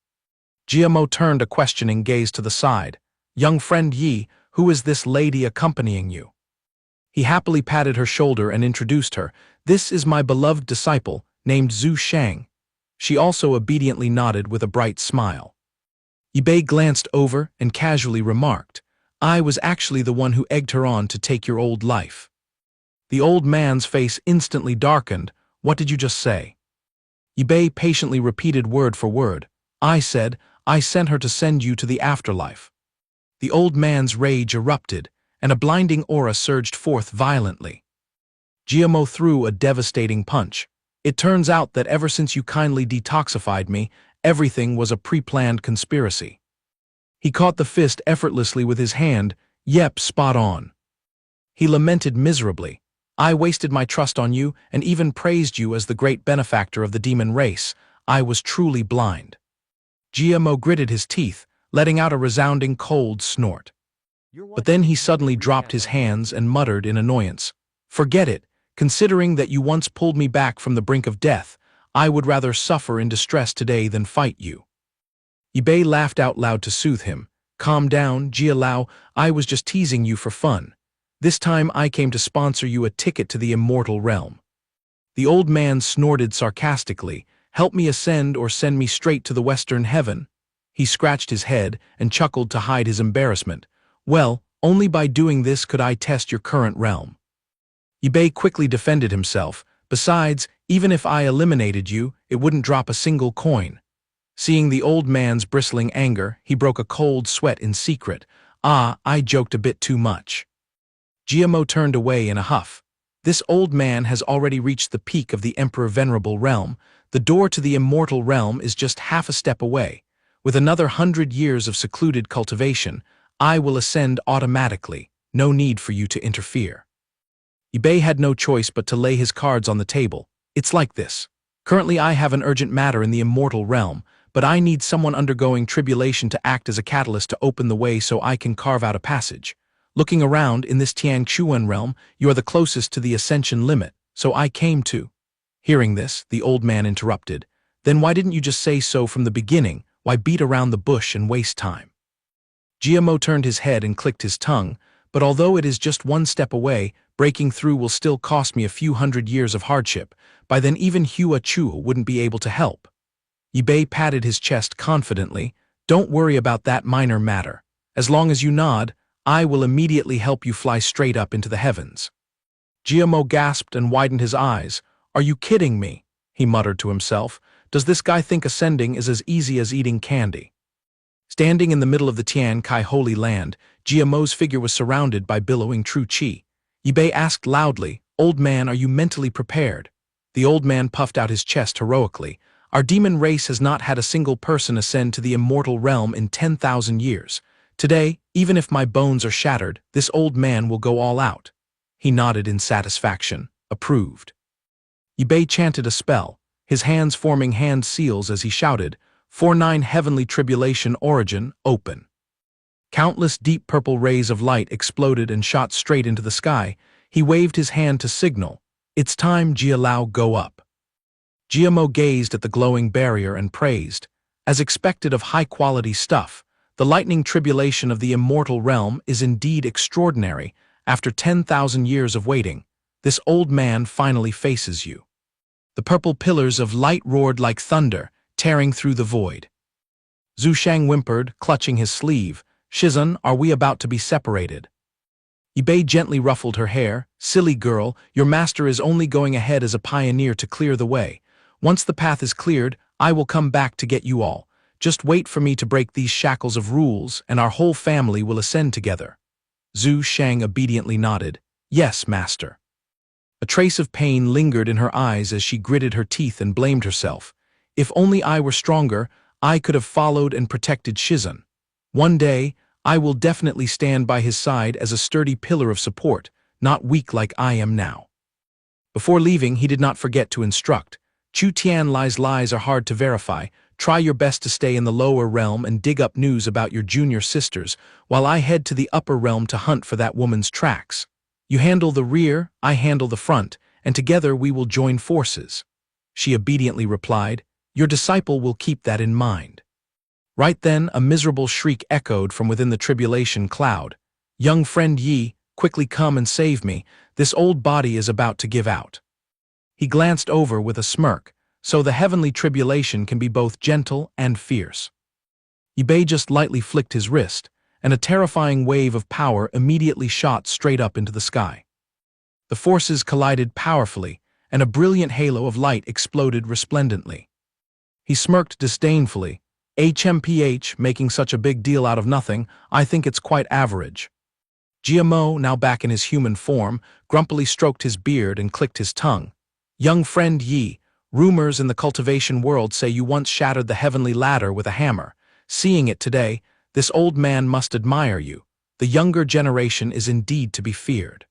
S1: Jia Mo turned a questioning gaze to the side. "Young friend Yi, who is this lady accompanying you?" He happily patted her shoulder and introduced her. "This is my beloved disciple, named Zhu Shang." She also obediently nodded with a bright smile. Ip2 glanced over and casually remarked, "I was actually the one who egged her on to take your old life." The old man's face instantly darkened. "What did you just say?" Ip2 patiently repeated word for word. "I said, I sent her to send you to the afterlife." The old man's rage erupted, and a blinding aura surged forth violently. Jia Mo threw a devastating punch. "It turns out that ever since you kindly detoxified me, everything was a pre-planned conspiracy." He caught the fist effortlessly with his hand. "Yep, spot on." He lamented miserably. "I wasted my trust on you and even praised you as the great benefactor of the demon race. I was truly blind." Jia Mo gritted his teeth, letting out a resounding cold snort. But then he suddenly dropped his hands and muttered in annoyance, "Forget it. Considering that you once pulled me back from the brink of death, I would rather suffer in distress today than fight you." Ip2 laughed out loud to soothe him. "Calm down, Jia Lao, I was just teasing you for fun. This time I came to sponsor you a ticket to the immortal realm." The old man snorted sarcastically. "Help me ascend or send me straight to the western heaven." He scratched his head and chuckled to hide his embarrassment. "Well, only by doing this could I test your current realm." Ip2 quickly defended himself. "Besides, even if I eliminated you, it wouldn't drop a single coin." Seeing the old man's bristling anger, he broke a cold sweat in secret. I joked a bit too much." Jia Mo turned away in a huff. This old man has already reached the peak of the Emperor Venerable realm. The door to the immortal realm is just half a step away. With another 100 years of secluded cultivation, I will ascend automatically. No need for you to interfere. Ip2 had no choice but to lay his cards on the table. "It's like this. Currently I have an urgent matter in the immortal realm, but I need someone undergoing tribulation to act as a catalyst to open the way so I can carve out a passage. Looking around, in this Tiangchuan realm, you are the closest to the ascension limit, so I came to." Hearing this, the old man interrupted. "Then why didn't you just say so from the beginning? Why beat around the bush and waste time?" Jia Mo turned his head and clicked his tongue. but although it is just one step away, breaking through will still cost me a few hundred years of hardship. By then even Ip2 wouldn't be able to help. Ip patted his chest confidently. Don't worry about that minor matter. As long as you nod, I will immediately help you fly straight up into the heavens. Guillermo gasped and widened his eyes. Are you kidding me? He muttered to himself. Does this guy think ascending is as easy as eating candy? Standing in the middle of the Tian Kai Holy Land, Guillermo's figure was surrounded by billowing true qi. Ip asked loudly, Old man, are you mentally prepared? The old man puffed out his chest heroically. Our demon race has not had a single person ascend to the immortal realm in 10,000 years. Today, even if my bones are shattered, this old man will go all out. He nodded in satisfaction, approved. Ip chanted a spell, his hands forming hand seals as he shouted, 4-9 heavenly tribulation origin, open. Countless deep purple rays of light exploded and shot straight into the sky. He waved his hand to signal, it's time, Jialao, go up. Guillermo gazed at the glowing barrier and praised, as expected of high-quality stuff, the lightning tribulation of the immortal realm is indeed extraordinary. After 10,000 years of waiting, this old man finally faces you. The purple pillars of light roared like thunder, tearing through the void. Zhu Shang whimpered, clutching his sleeve, Shizun, are we about to be separated? Ip gently ruffled her hair, silly girl, your master is only going ahead as a pioneer to clear the way. Once the path is cleared, I will come back to get you all. Just wait for me to break these shackles of rules, and our whole family will ascend together. Zhu Shang obediently nodded, yes, master. A trace of pain lingered in her eyes as she gritted her teeth and blamed herself. If only I were stronger, I could have followed and protected Shizun. One day, I will definitely stand by his side as a sturdy pillar of support, not weak like I am now. Before leaving, he did not forget to instruct. Chu Tianlai's lies are hard to verify. Try your best to stay in the lower realm and dig up news about your junior sisters, while I head to the upper realm to hunt for that woman's tracks. You handle the rear, I handle the front, and together we will join forces. She obediently replied, your disciple will keep that in mind. Right then, a miserable shriek echoed from within the tribulation cloud. Young friend Yi, quickly come and save me. This old body is about to give out. He glanced over with a smirk, so the heavenly tribulation can be both gentle and fierce. Ip just lightly flicked his wrist, and a terrifying wave of power immediately shot straight up into the sky. The forces collided powerfully, and a brilliant halo of light exploded resplendently. He smirked disdainfully. HMPH, making such a big deal out of nothing, I think it's quite average. Guillermo, now back in his human form, grumpily stroked his beard and clicked his tongue. Young friend Yi, rumors in the cultivation world say you once shattered the heavenly ladder with a hammer. Seeing it today, this old man must admire you. The younger generation is indeed to be feared.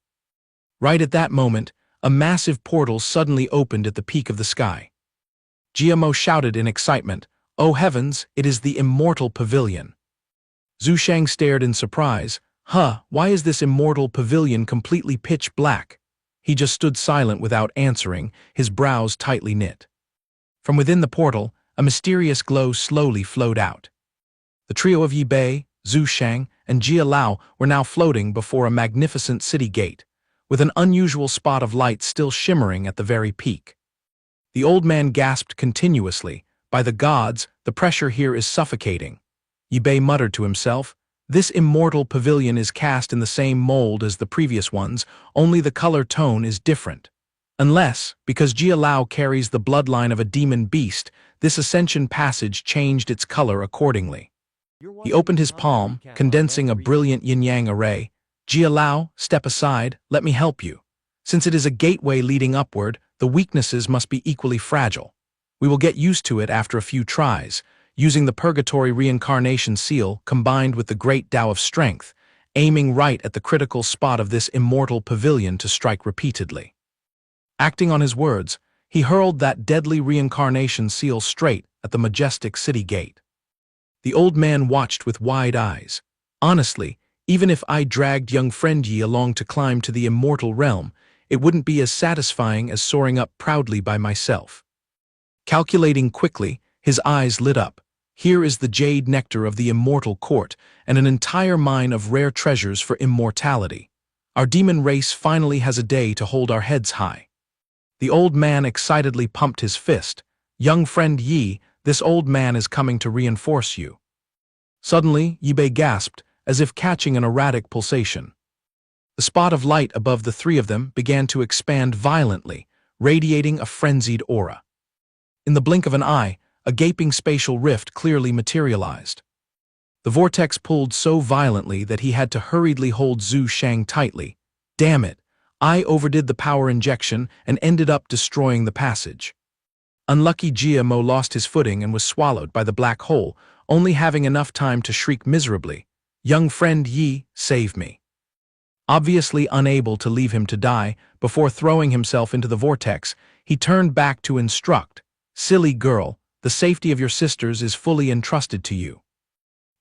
S1: Right at that moment, a massive portal suddenly opened at the peak of the sky. Guillermo shouted in excitement, oh heavens, it is the immortal pavilion. Zhu Shang stared in surprise. Why is this immortal pavilion completely pitch black? He just stood silent without answering, his brows tightly knit. From within the portal, a mysterious glow slowly flowed out. The trio of Ip, Zhu Shang, and Jialao were now floating before a magnificent city gate, with an unusual spot of light still shimmering at the very peak. The old man gasped continuously, by the gods, the pressure here is suffocating. Ip muttered to himself, this immortal pavilion is cast in the same mold as the previous ones, only the color tone is different. Unless, because Jialao carries the bloodline of a demon beast, this ascension passage changed its color accordingly. He opened his palm, condensing a brilliant yin-yang array. Jialao, step aside, let me help you. Since it is a gateway leading upward, the weaknesses must be equally fragile. We will get used to it after a few tries, using the Purgatory Reincarnation Seal combined with the Great Tao of Strength, aiming right at the critical spot of this immortal pavilion to strike repeatedly. Acting on his words, he hurled that deadly Reincarnation Seal straight at the majestic city gate. The old man watched with wide eyes. Honestly, even if I dragged young friend Yi along to climb to the immortal realm, it wouldn't be as satisfying as soaring up proudly by myself. Calculating quickly, his eyes lit up. Here is the jade nectar of the immortal court and an entire mine of rare treasures for immortality. Our demon race finally has a day to hold our heads high. The old man excitedly pumped his fist. Young friend Yi, this old man is coming to reinforce you. Suddenly, Yibei gasped, as if catching an erratic pulsation. The spot of light above the three of them began to expand violently, radiating a frenzied aura. In the blink of an eye, a gaping spatial rift clearly materialized. The vortex pulled so violently that he had to hurriedly hold Zhu Shang tightly. Damn it, I overdid the power injection and ended up destroying the passage. Unlucky Jia Mo lost his footing and was swallowed by the black hole, only having enough time to shriek miserably, "Young friend Yi, save me." Obviously unable to leave him to die, before throwing himself into the vortex, he turned back to instruct, "Silly girl, the safety of your sisters is fully entrusted to you."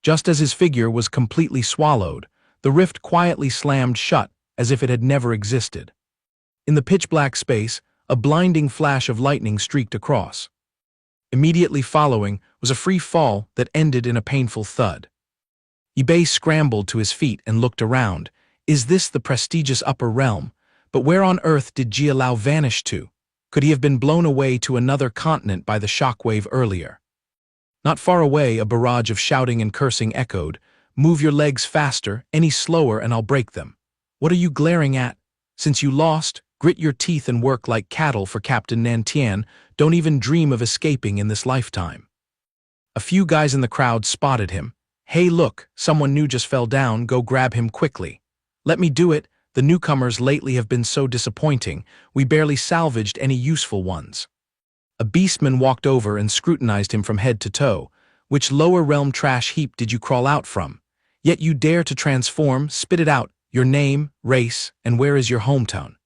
S1: Just as his figure was completely swallowed, the rift quietly slammed shut as if it had never existed. In the pitch-black space, a blinding flash of lightning streaked across. Immediately following was a free fall that ended in a painful thud. Ip2 scrambled to his feet and looked around. Is this the prestigious upper realm? But where on earth did Jia Lao vanish to? Could he have been blown away to another continent by the shockwave earlier? Not far away, a barrage of shouting and cursing echoed. "Move your legs faster, any slower and I'll break them. What are you glaring at? Since you lost, grit your teeth and work like cattle for Captain Nantian. Don't even dream of escaping in this lifetime." A few guys in the crowd spotted him. "Hey look, someone new just fell down, go grab him quickly." "Let me do it, the newcomers lately have been so disappointing, we barely salvaged any useful ones." A beastman walked over and scrutinized him from head to toe. "Which lower realm trash heap did you crawl out from? Yet you dare to transform, spit it out, your name, race, and where is your hometown?"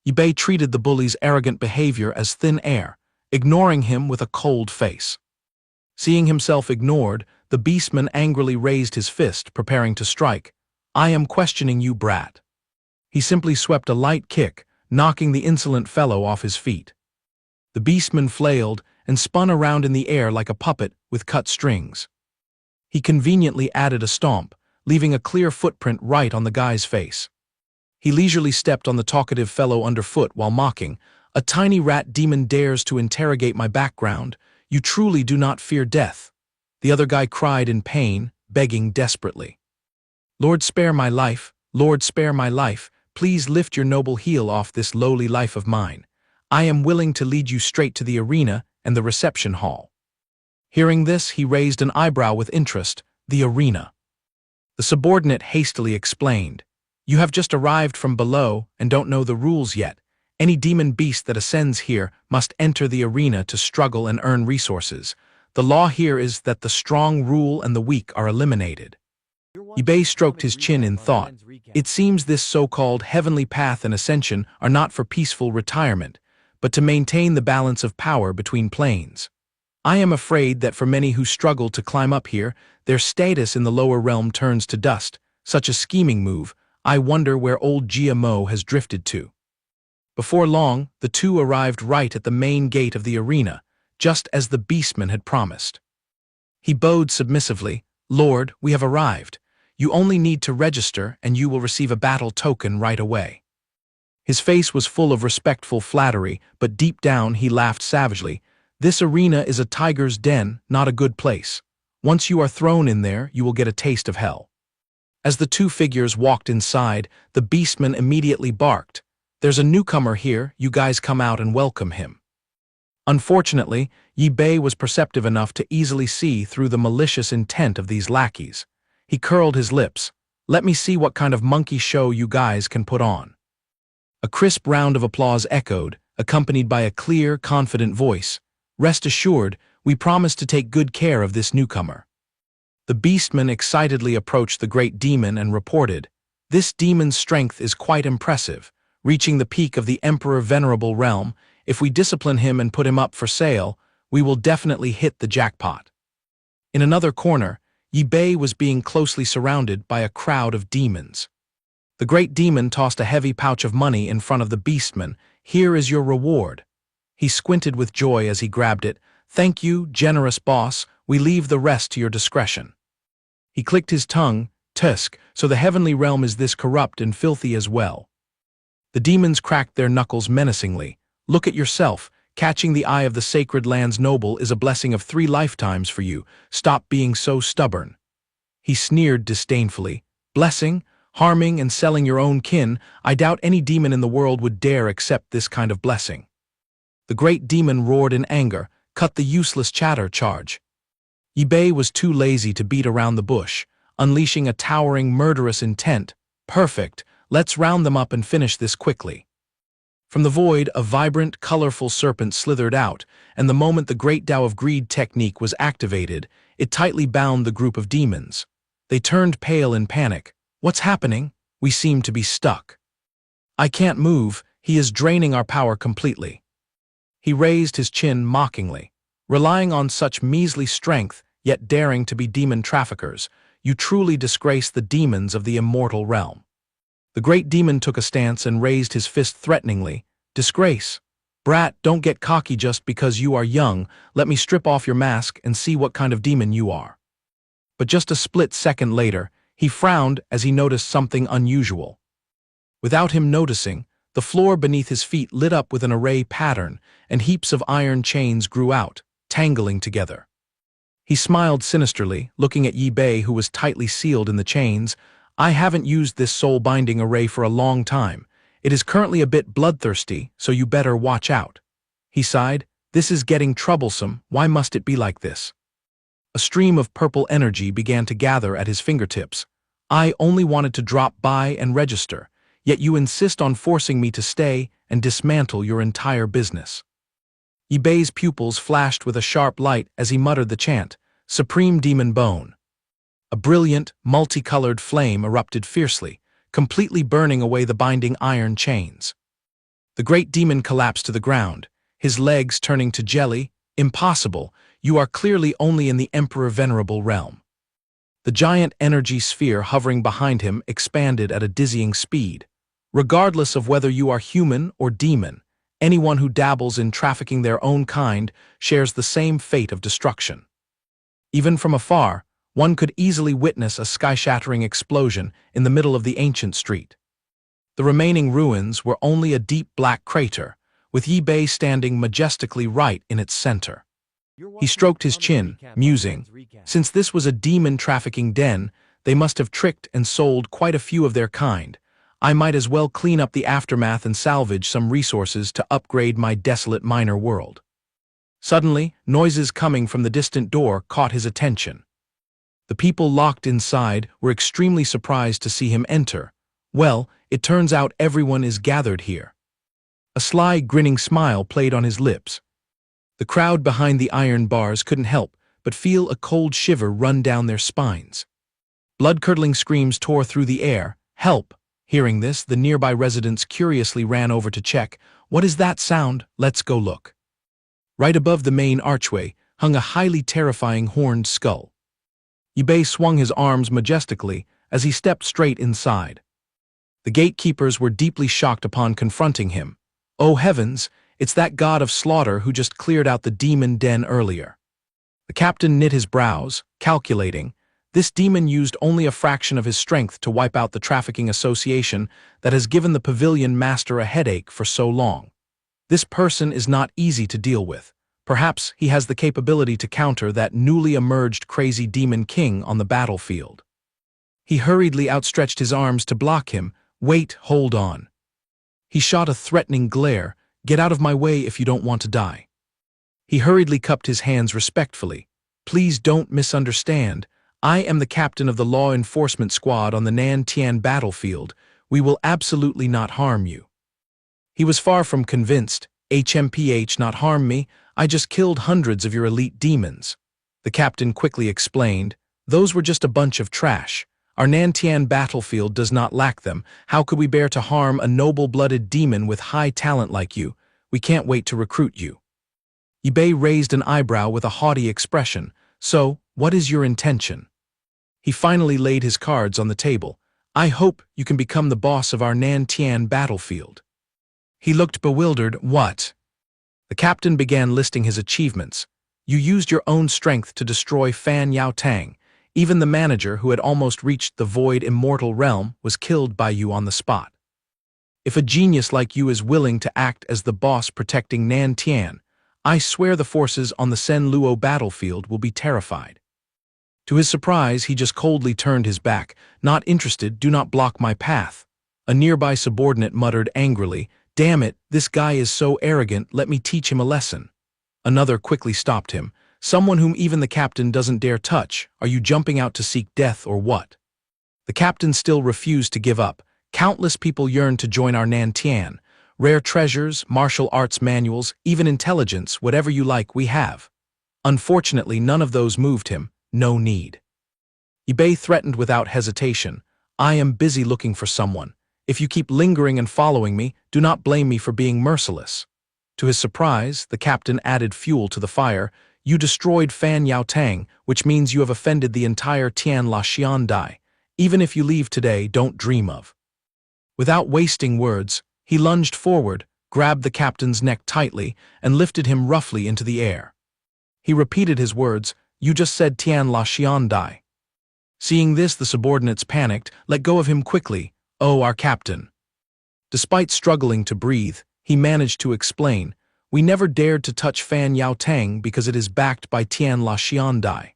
S1: Ip2 treated the bully's arrogant behavior as thin air, ignoring him with a cold face. Seeing himself ignored, the beastman angrily raised his fist, preparing to strike. "I am questioning you, brat." He simply swept a light kick, knocking the insolent fellow off his feet. The beastman flailed and spun around in the air like a puppet with cut strings. He conveniently added a stomp, leaving a clear footprint right on the guy's face. He leisurely stepped on the talkative fellow underfoot while mocking, "A tiny rat demon dares to interrogate my background. You truly do not fear death." The other guy cried in pain, begging desperately. "Lord, spare my life. Lord, spare my life. Please lift your noble heel off this lowly life of mine. I am willing to lead you straight to the arena and the reception hall." Hearing this, he raised an eyebrow with interest. "The arena." The subordinate hastily explained, "You have just arrived from below and don't know the rules yet. Any demon beast that ascends here must enter the arena to struggle and earn resources. The law here is that the strong rule and the weak are eliminated." Ip2 stroked his chin in thought. It seems this so-called heavenly path and ascension are not for peaceful retirement, but to maintain the balance of power between planes. I am afraid that for many who struggle to climb up here, their status in the lower realm turns to dust. Such a scheming move, I wonder where old Jia Mo has drifted to. Before long, the two arrived right at the main gate of the arena, just as the beastman had promised. He bowed submissively. "Lord, we have arrived. You only need to register and you will receive a battle token right away." His face was full of respectful flattery, but deep down he laughed savagely. "This arena is a tiger's den, not a good place. Once you are thrown in there, you will get a taste of hell." As the two figures walked inside, the beastman immediately barked, "There's a newcomer here, you guys come out and welcome him." Unfortunately, Ip2 was perceptive enough to easily see through the malicious intent of these lackeys. He curled his lips. "Let me see what kind of monkey show you guys can put on." A crisp round of applause echoed, accompanied by a clear, confident voice. "Rest assured, we promise to take good care of this newcomer." The beastman excitedly approached the great demon and reported, "This demon's strength is quite impressive, reaching the peak of the Emperor Venerable realm. If we discipline him and put him up for sale, we will definitely hit the jackpot." In another corner, Ip2 was being closely surrounded by a crowd of demons. The great demon tossed a heavy pouch of money in front of the beastman. "Here is your reward." He squinted with joy as he grabbed it. "Thank you, generous boss. We leave the rest to your discretion." He clicked his tongue, tusk, so the heavenly realm is this corrupt and filthy as well. The demons cracked their knuckles menacingly. "Look at yourself. Catching the eye of the sacred land's noble is a blessing of 3 lifetimes for you. Stop being so stubborn." He sneered disdainfully. "Blessing? Harming and selling your own kin? I doubt any demon in the world would dare accept this kind of blessing." The great demon roared in anger. "Cut the useless chatter charge." Ip2 was too lazy to beat around the bush, unleashing a towering, murderous intent. "Perfect. Let's round them up and finish this quickly." From the void, a vibrant, colorful serpent slithered out, and the moment the Great Tao of Greed technique was activated, it tightly bound the group of demons. They turned pale in panic. "What's happening? We seem to be stuck." "I can't move. He is draining our power completely." He raised his chin mockingly. "Relying on such measly strength, yet daring to be demon traffickers, you truly disgrace the demons of the immortal realm." The great demon took a stance and raised his fist threateningly. "Disgrace? Brat, don't get cocky just because you are young. Let me strip off your mask and see what kind of demon you are." But just a split second later, he frowned as he noticed something unusual. Without him noticing, the floor beneath his feet lit up with an array pattern, and heaps of iron chains grew out, tangling together. He smiled sinisterly, looking at Ip2, who was tightly sealed in the chains. "I haven't used this soul-binding array for a long time. It is currently a bit bloodthirsty, so you better watch out." He sighed. "This is getting troublesome. Why must it be like this?" A stream of purple energy began to gather at his fingertips. "I only wanted to drop by and register, yet you insist on forcing me to stay and dismantle your entire business." Ip2's pupils flashed with a sharp light as he muttered the chant, "Supreme Demon Bone." A brilliant, multicolored flame erupted fiercely, completely burning away the binding iron chains. The great demon collapsed to the ground, his legs turning to jelly. "Impossible. You are clearly only in the Emperor Venerable realm." The giant energy sphere hovering behind him expanded at a dizzying speed. "Regardless of whether you are human or demon, anyone who dabbles in trafficking their own kind shares the same fate of destruction." Even from afar, one could easily witness a sky-shattering explosion in the middle of the ancient street. The remaining ruins were only a deep black crater, with Ip2 standing majestically right in its center. He stroked his chin, musing. Since this was a demon trafficking den, they must have tricked and sold quite a few of their kind. I might as well clean up the aftermath and salvage some resources to upgrade my desolate minor world. Suddenly, noises coming from the distant door caught his attention. The people locked inside were extremely surprised to see him enter. "Well, it turns out everyone is gathered here." A sly, grinning smile played on his lips. The crowd behind the iron bars couldn't help but feel a cold shiver run down their spines. Blood-curdling screams tore through the air. "Help!" Hearing this, the nearby residents curiously ran over to check. "What is that sound? Let's go look." Right above the main archway hung a highly terrifying horned skull. Ip2 swung his arms majestically as he stepped straight inside. The gatekeepers were deeply shocked upon confronting him. "Oh heavens, it's that god of slaughter who just cleared out the demon den earlier." The captain knit his brows, calculating. This demon used only a fraction of his strength to wipe out the trafficking association that has given the pavilion master a headache for so long. This person is not easy to deal with. Perhaps he has the capability to counter that newly emerged crazy demon king on the battlefield. He hurriedly outstretched his arms to block him. "Wait, hold on." He shot a threatening glare. "Get out of my way if you don't want to die." He hurriedly cupped his hands respectfully. "Please don't misunderstand. I am the captain of the law enforcement squad on the Nan Tian battlefield. We will absolutely not harm you." He was far from convinced. "HMPH not harm me. I just killed hundreds of your elite demons." The captain quickly explained. "Those were just a bunch of trash. Our Nan Tian battlefield does not lack them. How could we bear to harm a noble-blooded demon with high talent like you? We can't wait to recruit you." Ip2 raised an eyebrow with a haughty expression. "So, what is your intention?" He finally laid his cards on the table. "I hope you can become the boss of our Nan Tian battlefield." He looked bewildered. "What?" The captain began listing his achievements. You used your own strength to destroy Fan Yao Tang. Even the manager, who had almost reached the void immortal realm, was killed by you on the spot. If a genius like you is willing to act as the boss protecting Nan Tian, I swear the forces on the Sen Luo battlefield will be terrified. To his surprise, he just coldly turned his back. Not interested, do not block my path. A nearby subordinate muttered angrily, damn it, this guy is so arrogant, let me teach him a lesson. Another quickly stopped him. Someone whom even the captain doesn't dare touch. Are you jumping out to seek death or what? The captain still refused to give up. Countless people yearn to join our Nan Tian. Rare treasures, martial arts manuals, even intelligence, whatever you like, we have. Unfortunately, none of those moved him. No need. Ip2 threatened without hesitation. I am busy looking for someone. If you keep lingering and following me, do not blame me for being merciless. To his surprise, the captain added fuel to the fire. You destroyed Fan Yao Tang, which means you have offended the entire Tian La Xian Dai. Even if you leave today, don't dream of. Without wasting words, he lunged forward, grabbed the captain's neck tightly, and lifted him roughly into the air. He repeated his words, you just said Tian La Xian Dai. Seeing this, the subordinates panicked. Let go of him quickly. Oh, our captain. Despite struggling to breathe, he managed to explain, we never dared to touch Fan Yao Tang because it is backed by Tian La Xian Dai.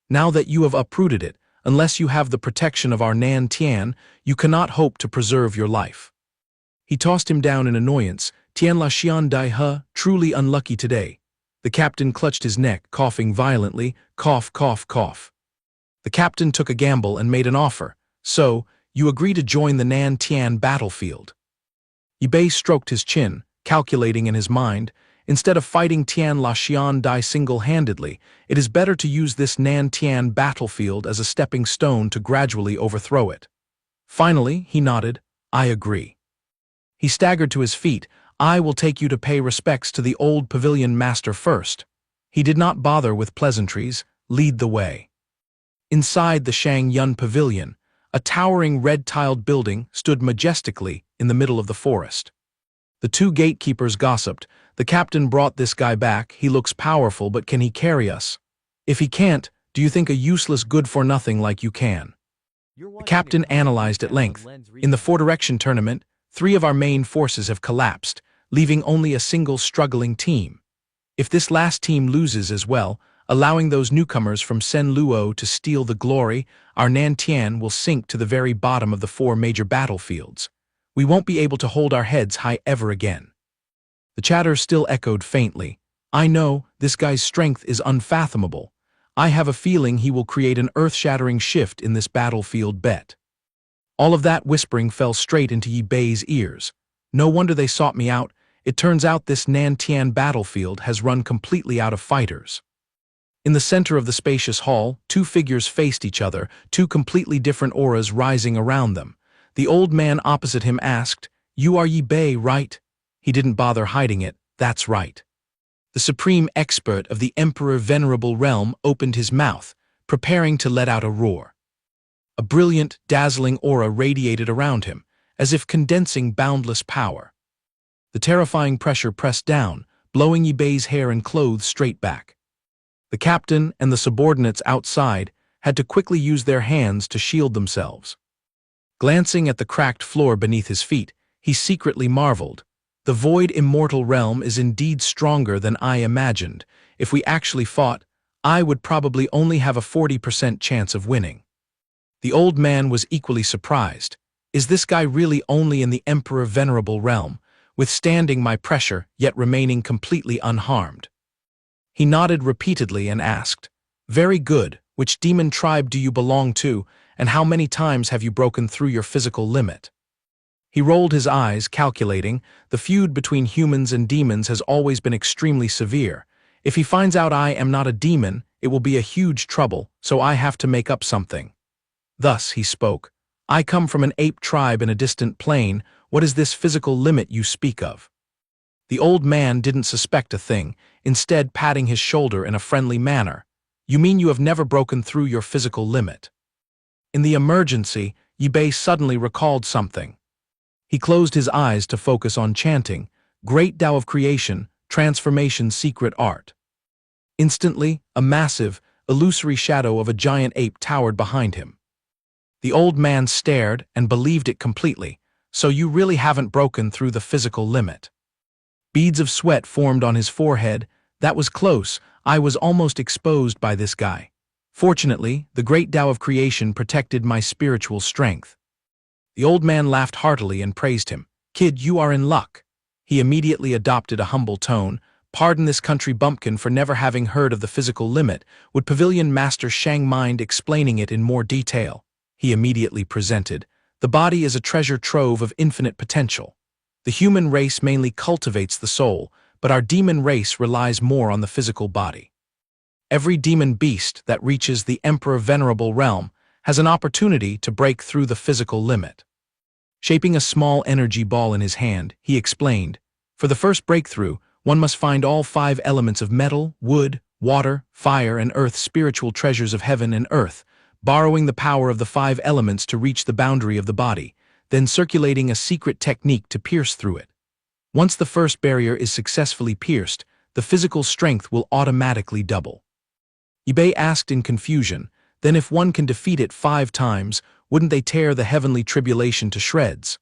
S1: Now that you have uprooted it, unless you have the protection of our Nan Tian, you cannot hope to preserve your life. He tossed him down in annoyance. Tian La Xian Dai, truly unlucky today. The captain clutched his neck, coughing violently, cough, cough, cough. The captain took a gamble and made an offer. So, you agree to join the Nan Tian battlefield. Ip2 stroked his chin, calculating in his mind, instead of fighting Tian La Xian Dai single-handedly, it is better to use this Nan Tian battlefield as a stepping stone to gradually overthrow it. Finally, he nodded, I agree. He staggered to his feet. I will take you to pay respects to the old pavilion master first. He did not bother with pleasantries, lead the way. Inside the Shang Yun pavilion, a towering red-tiled building stood majestically in the middle of the forest. The two gatekeepers gossiped. The captain brought this guy back. He looks powerful, but can he carry us? If he can't, do you think a useless good-for-nothing like you can? The captain analyzed at length. In the four-direction tournament, 3 of our main forces have collapsed, leaving only a single struggling team. If this last team loses as well, allowing those newcomers from Sen Luo to steal the glory, our Nan Tian will sink to the very bottom of the 4 major battlefields. We won't be able to hold our heads high ever again. The chatter still echoed faintly. I know, this guy's strength is unfathomable. I have a feeling he will create an earth-shattering shift in this battlefield bet. All of that whispering fell straight into Ip2's ears. No wonder they sought me out. It turns out this Nan Tian battlefield has run completely out of fighters. In the center of the spacious hall, 2 figures faced each other, 2 completely different auras rising around them. The old man opposite him asked, You are Ip2, right? He didn't bother hiding it, that's right. The supreme expert of the Emperor Venerable Realm opened his mouth, preparing to let out a roar. A brilliant, dazzling aura radiated around him, as if condensing boundless power. The terrifying pressure pressed down, blowing Ip2's hair and clothes straight back. The captain and the subordinates outside had to quickly use their hands to shield themselves. Glancing at the cracked floor beneath his feet, he secretly marveled. The void immortal realm is indeed stronger than I imagined. If we actually fought, I would probably only have a 40% chance of winning. The old man was equally surprised. Is this guy really only in the Emperor Venerable Realm, withstanding my pressure yet remaining completely unharmed? He nodded repeatedly and asked, Very good, which demon tribe do you belong to, and how many times have you broken through your physical limit? He rolled his eyes, calculating, the feud between humans and demons has always been extremely severe. If he finds out I am not a demon, it will be a huge trouble, so I have to make up something. Thus he spoke, I come from an ape tribe in a distant plane. What is this physical limit you speak of? The old man didn't suspect a thing, instead patting his shoulder in a friendly manner. You mean you have never broken through your physical limit? In the emergency, Ip2 suddenly recalled something. He closed his eyes to focus on chanting, Great Tao of Creation, Transformation Secret Art. Instantly, a massive, illusory shadow of a giant ape towered behind him. The old man stared and believed it completely. So you really haven't broken through the physical limit. Beads of sweat formed on his forehead. That was close. I was almost exposed by this guy. Fortunately, the great Tao of creation protected my spiritual strength. The old man laughed heartily and praised him. Kid, you are in luck. He immediately adopted a humble tone. Pardon this country bumpkin for never having heard of the physical limit. Would Pavilion Master Shang mind explaining it in more detail? He immediately presented. The body is a treasure trove of infinite potential. The human race mainly cultivates the soul, but our demon race relies more on the physical body. Every demon beast that reaches the Emperor Venerable realm has an opportunity to break through the physical limit. Shaping a small energy ball in his hand, he explained, for the first breakthrough, one must find all 5 elements of metal, wood, water, fire, and earth, spiritual treasures of heaven and earth, borrowing the power of the 5 elements to reach the boundary of the body, then circulating a secret technique to pierce through it. Once the first barrier is successfully pierced, the physical strength will automatically double. Ip2 asked in confusion, then if one can defeat it 5 times, wouldn't they tear the heavenly tribulation to shreds?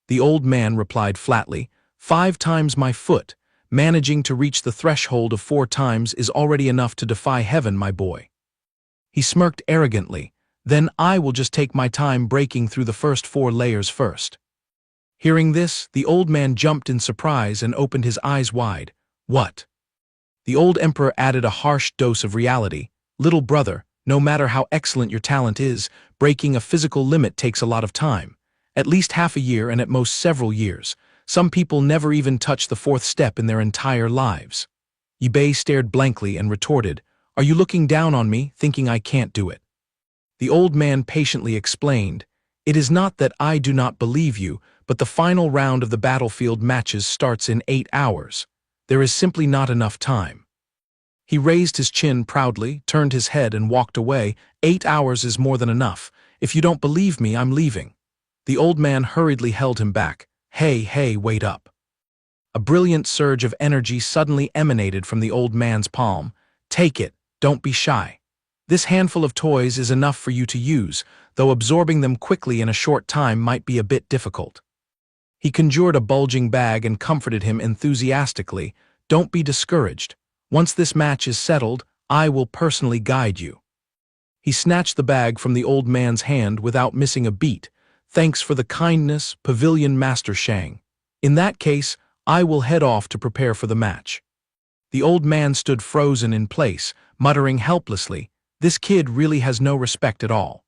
S1: The old man replied flatly, 5 times my foot, managing to reach the threshold of 4 times is already enough to defy heaven, my boy. He smirked arrogantly, then I will just take my time breaking through the first 4 layers first. Hearing this, the old man jumped in surprise and opened his eyes wide. What? The old emperor added a harsh dose of reality. Little brother, no matter how excellent your talent is, breaking a physical limit takes a lot of time. At least half a year and at most several years. Some people never even touch the 4th step in their entire lives. Ip2 stared blankly and retorted, Are you looking down on me, thinking I can't do it? The old man patiently explained, It is not that I do not believe you, but the final round of the battlefield matches starts in 8 hours. There is simply not enough time. He raised his chin proudly, turned his head and walked away. 8 hours is more than enough. If you don't believe me, I'm leaving. The old man hurriedly held him back. Hey, wait up. A brilliant surge of energy suddenly emanated from the old man's palm. Take it, don't be shy. This handful of toys is enough for you to use, though absorbing them quickly in a short time might be a bit difficult. He conjured a bulging bag and comforted him enthusiastically. Don't be discouraged. Once this match is settled, I will personally guide you. He snatched the bag from the old man's hand without missing a beat. Thanks for the kindness, Pavilion Master Shang. In that case, I will head off to prepare for the match. The old man stood frozen in place, muttering helplessly, This kid really has no respect at all.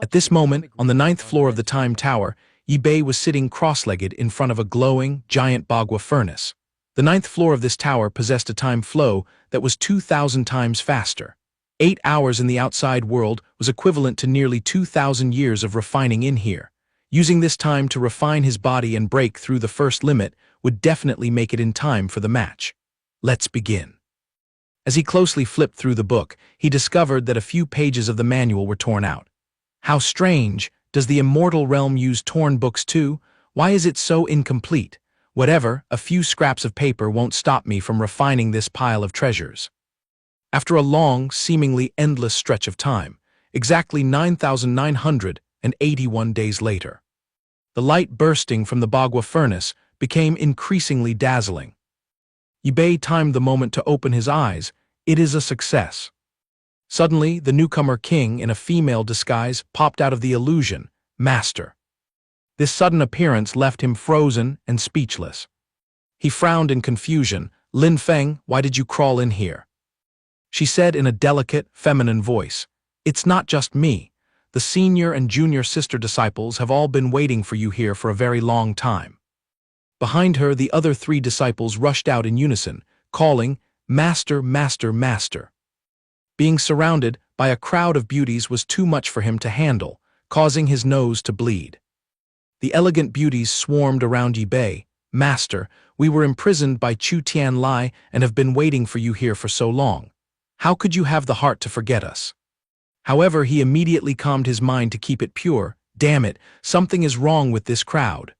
S1: At this moment, on the 9th floor of the Time Tower, Ip2 was sitting cross-legged in front of a glowing, giant bagua furnace. The 9th floor of this tower possessed a time flow that was 2,000 times faster. 8 hours in the outside world was equivalent to nearly 2,000 years of refining in here. Using this time to refine his body and break through the first limit would definitely make it in time for the match. Let's begin. As he closely flipped through the book, he discovered that a few pages of the manual were torn out. How strange! Does the immortal realm use torn books too? Why is it so incomplete? Whatever, a few scraps of paper won't stop me from refining this pile of treasures. After a long, seemingly endless stretch of time, exactly 9,981 days later, the light bursting from the bagua furnace became increasingly dazzling. Ip2 timed the moment to open his eyes. It is a success. Suddenly, the newcomer king in a female disguise popped out of the illusion, Master. This sudden appearance left him frozen and speechless. He frowned in confusion. Lin Feng, why did you crawl in here? She said in a delicate, feminine voice, It's not just me. The senior and junior sister disciples have all been waiting for you here for a very long time. Behind her, the other 3 disciples rushed out in unison, calling, Master, Master, Master. Being surrounded by a crowd of beauties was too much for him to handle, causing his nose to bleed. The elegant beauties swarmed around Ip2. Master, we were imprisoned by Chu Tian Lai and have been waiting for you here for so long. How could you have the heart to forget us? However, he immediately calmed his mind to keep it pure. Damn it, something is wrong with this crowd.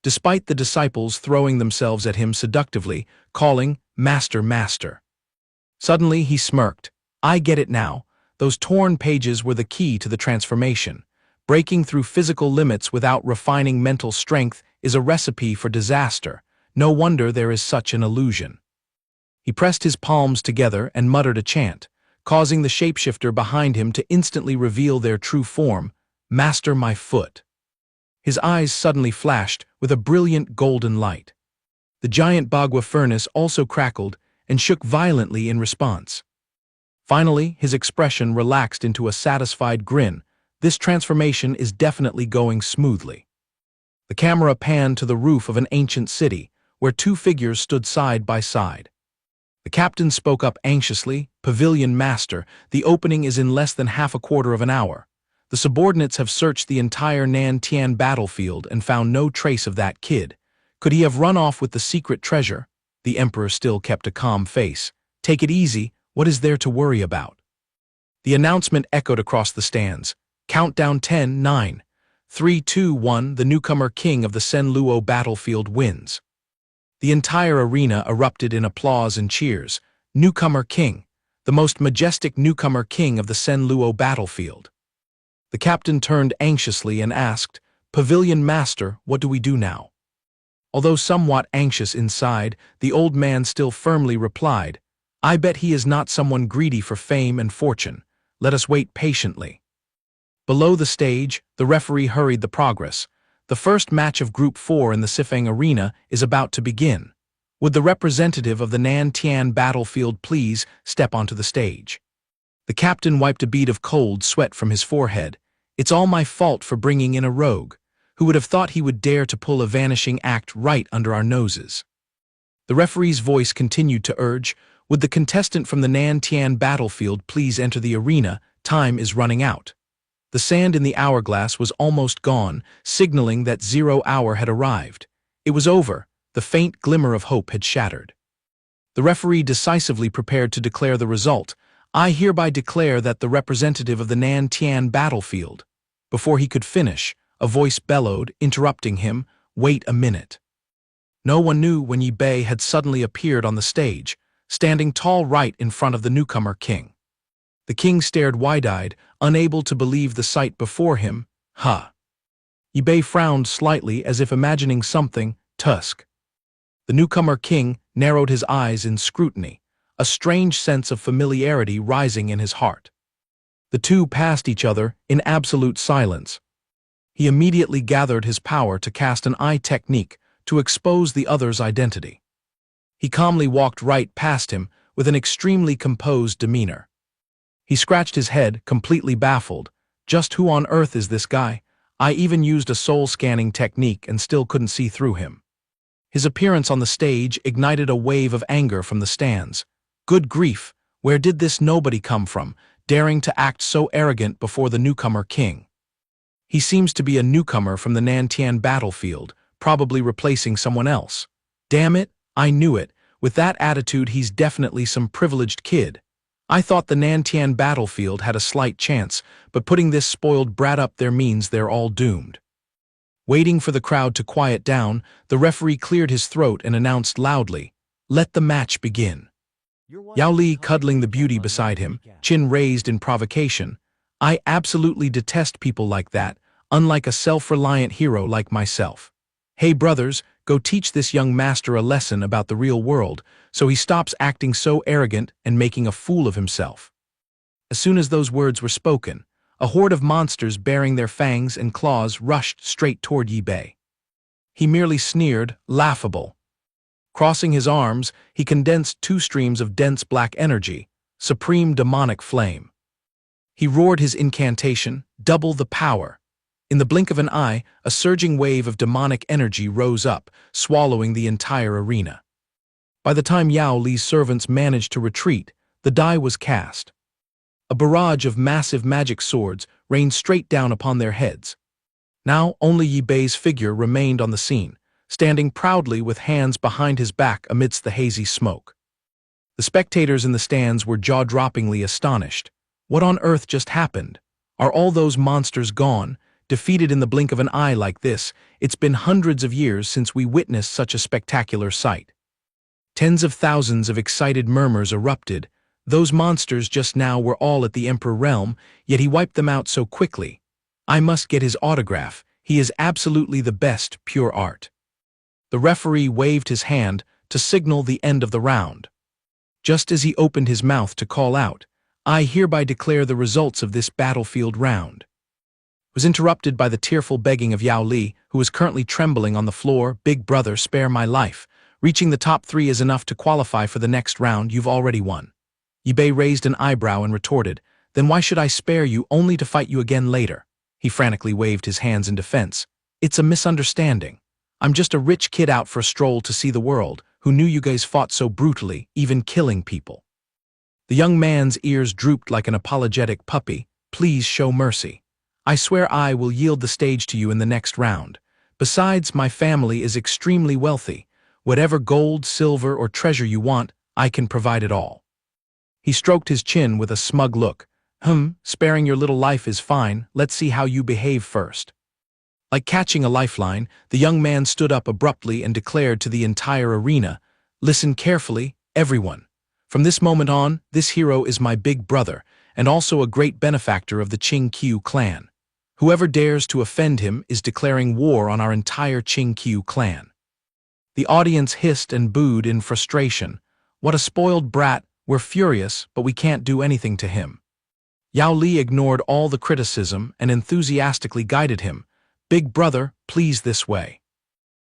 S1: Despite the disciples throwing themselves at him seductively, calling, Master, Master. Suddenly he smirked. I get it now. Those torn pages were the key to the transformation. Breaking through physical limits without refining mental strength is a recipe for disaster. No wonder there is such an illusion. He pressed his palms together and muttered a chant, causing the shapeshifter behind him to instantly reveal their true form, Master my foot. His eyes suddenly flashed with a brilliant golden light. The giant Bagua furnace also crackled and shook violently in response. Finally, his expression relaxed into a satisfied grin. This transformation is definitely going smoothly. The camera panned to the roof of an ancient city, where two figures stood side by side. The captain spoke up anxiously, Pavilion Master, the opening is in less than half a quarter of an hour. The subordinates have searched the entire Nan Tian battlefield and found no trace of that kid. Could he have run off with the secret treasure? The Emperor still kept a calm face. Take it easy, what is there to worry about? The announcement echoed across the stands. Countdown 10, 9, 3, 2, 1, the newcomer king of the Sen Luo battlefield wins. The entire arena erupted in applause and cheers. Newcomer king, the most majestic newcomer king of the Sen Luo battlefield. The captain turned anxiously and asked, Pavilion Master, what do we do now? Although somewhat anxious inside, the old man still firmly replied, I bet he is not someone greedy for fame and fortune. Let us wait patiently. Below the stage, the referee hurried the progress. The first match of Group 4 in the Sifeng Arena is about to begin. Would the representative of the Nan Tian battlefield please step onto the stage? The captain wiped a bead of cold sweat from his forehead. It's all my fault for bringing in a rogue. Who would have thought he would dare to pull a vanishing act right under our noses? The referee's voice continued to urge, would the contestant from the Nan Tian battlefield please enter the arena? Time is running out. The sand in the hourglass was almost gone, signaling that 0 hour had arrived. It was over. The faint glimmer of hope had shattered. The referee decisively prepared to declare the result. I hereby declare that the representative of the Nan Tian battlefield. Before he could finish, a voice bellowed, interrupting him, wait a minute. No one knew when Yi Bei had suddenly appeared on the stage, standing tall right in front of the newcomer king. The king stared wide-eyed, unable to believe the sight before him. Yi Bei frowned slightly as if imagining something, tusk. The newcomer king narrowed his eyes in scrutiny, a strange sense of familiarity rising in his heart. The two passed each other in absolute silence. He immediately gathered his power to cast an eye technique to expose the other's identity. He calmly walked right past him with an extremely composed demeanor. He scratched his head, completely baffled. Just who on earth is this guy? I even used a soul-scanning technique and still couldn't see through him. His appearance on the stage ignited a wave of anger from the stands. Good grief, where did this nobody come from, daring to act so arrogant before the newcomer king? He seems to be a newcomer from the Nan Tian battlefield, probably replacing someone else. Damn it, I knew it. With that attitude, he's definitely some privileged kid. I thought the Nan Tian battlefield had a slight chance, but putting this spoiled brat up there means they're all doomed. Waiting for the crowd to quiet down, the referee cleared his throat and announced loudly, let the match begin. Yao Li cuddling the beauty beside him, chin raised in provocation. I absolutely detest people like that, unlike a self-reliant hero like myself. Hey brothers, go teach this young master a lesson about the real world, so he stops acting so arrogant and making a fool of himself. As soon as those words were spoken, a horde of monsters bearing their fangs and claws rushed straight toward Yi Bei. He merely sneered, laughable. Crossing his arms, he condensed two streams of dense black energy, supreme demonic flame. He roared his incantation, double the power. In the blink of an eye, a surging wave of demonic energy rose up, swallowing the entire arena. By the time Yao Li's servants managed to retreat, the die was cast. A barrage of massive magic swords rained straight down upon their heads. Now only Yi Bei's figure remained on the scene, standing proudly with hands behind his back amidst the hazy smoke. The spectators in the stands were jaw-droppingly astonished. What on earth just happened? Are all those monsters gone, defeated in the blink of an eye like this? It's been hundreds of years since we witnessed such a spectacular sight. Tens of thousands of excited murmurs erupted. Those monsters just now were all at the Emperor realm, yet he wiped them out so quickly. I must get his autograph. He is absolutely the best pure art. The referee waved his hand to signal the end of the round. Just as he opened his mouth to call out, "I hereby declare the results of this battlefield round," was interrupted by the tearful begging of Yao Li, who was currently trembling on the floor. "Big brother, spare my life. Reaching the top 3 is enough to qualify for the next round. You've already won." Yibei raised an eyebrow and retorted, "Then why should I spare you only to fight you again later?" He frantically waved his hands in defense. "It's a misunderstanding. I'm just a rich kid out for a stroll to see the world, who knew you guys fought so brutally, even killing people." The young man's ears drooped like an apologetic puppy. "Please show mercy. I swear I will yield the stage to you in the next round. Besides, my family is extremely wealthy. Whatever gold, silver, or treasure you want, I can provide it all." He stroked his chin with a smug look. Sparing your little life is fine. Let's see how you behave first." Like catching a lifeline, the young man stood up abruptly and declared to the entire arena, "Listen carefully, everyone. From this moment on, this hero is my big brother, and also a great benefactor of the Qing-Qiu clan. Whoever dares to offend him is declaring war on our entire Qing-Qiu clan." The audience hissed and booed in frustration. "What a spoiled brat, we're furious, but we can't do anything to him." Yao Li ignored all the criticism and enthusiastically guided him. "Big brother, please this way."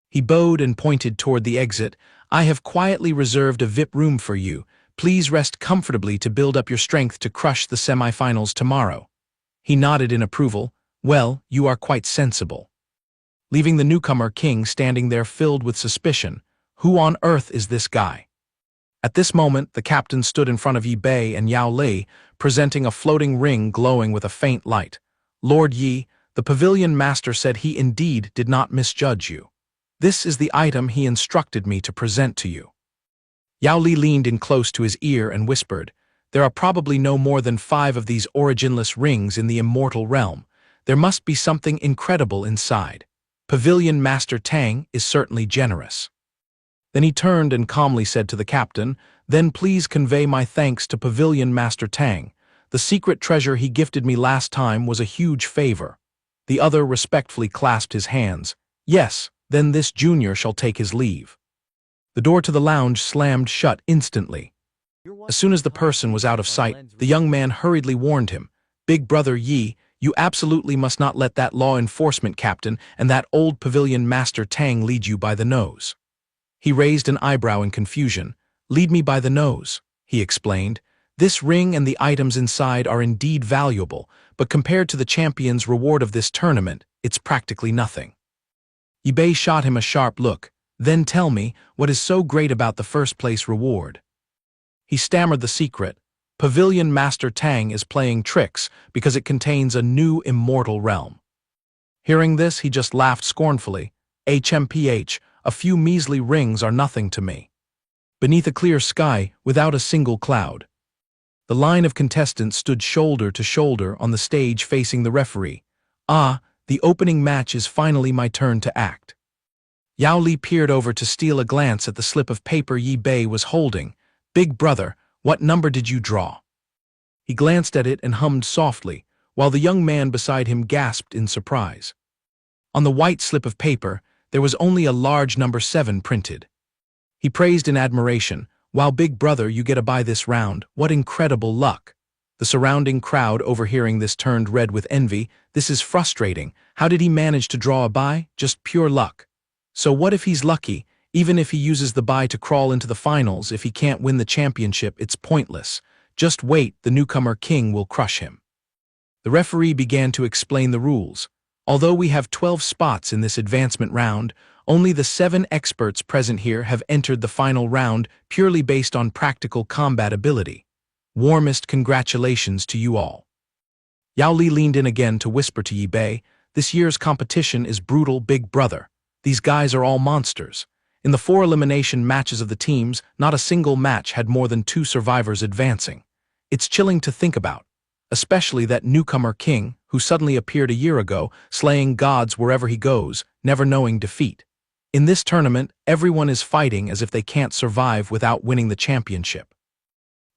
S1: He bowed and pointed toward the exit. "I have quietly reserved a VIP room for you. Please rest comfortably to build up your strength to crush the semifinals tomorrow." He nodded in approval. "Well, you are quite sensible." Leaving the newcomer king standing there filled with suspicion. Who on earth is this guy? At this moment, the captain stood in front of Yi Bei and Yao Li, presenting a floating ring glowing with a faint light. "Lord Yi, the pavilion master said he indeed did not misjudge you. This is the item he instructed me to present to you." Yao Li leaned in close to his ear and whispered, "There are probably no more than 5 of these originless rings in the immortal realm. There must be something incredible inside. Pavilion Master Tang is certainly generous." Then he turned and calmly said to the captain, "Then please convey my thanks to Pavilion Master Tang. The secret treasure he gifted me last time was a huge favor." The other respectfully clasped his hands. "Yes, then this junior shall take his leave." The door to the lounge slammed shut instantly. As soon as the person was out of sight, the young man hurriedly warned him, "Big brother Yi, you absolutely must not let that law enforcement captain and that old Pavilion Master Tang lead you by the nose." He raised an eyebrow in confusion. "Lead me by the nose," he explained. "This ring and the items inside are indeed valuable, but compared to the champion's reward of this tournament, it's practically nothing." Yi Bei shot him a sharp look. "Then tell me, what is so great about the first-place reward?" He stammered the secret. "Pavilion Master Tang is playing tricks because it contains a new immortal realm." Hearing this, he just laughed scornfully. "HMPH, a few measly rings are nothing to me." Beneath a clear sky, without a single cloud, the line of contestants stood shoulder to shoulder on the stage facing the referee. "Ah, the opening match is finally my turn to act." Yao Li peered over to steal a glance at the slip of paper Yi Bei was holding. "Big brother, what number did you draw?" He glanced at it and hummed softly, while the young man beside him gasped in surprise. On the white slip of paper, there was only a large number 7 printed. He praised in admiration, "Wow, big brother, you get a bye this round. What incredible luck." The surrounding crowd overhearing this turned red with envy. "This is frustrating. How did he manage to draw a bye? Just pure luck." "So what if he's lucky? Even if he uses the bye to crawl into the finals, if he can't win the championship, it's pointless. Just wait, the newcomer king will crush him." The referee began to explain the rules. "Although we have 12 spots in this advancement round, only the 7 experts present here have entered the final round purely based on practical combat ability. Warmest congratulations to you all." Yao Li leaned in again to whisper to Yi Bei, "This year's competition is brutal, big brother. These guys are all monsters. In the 4 elimination matches of the teams, not a single match had more than 2 survivors advancing. It's chilling to think about, especially that newcomer king who suddenly appeared a year ago, slaying gods wherever he goes, never knowing defeat. In this tournament, everyone is fighting as if they can't survive without winning the championship."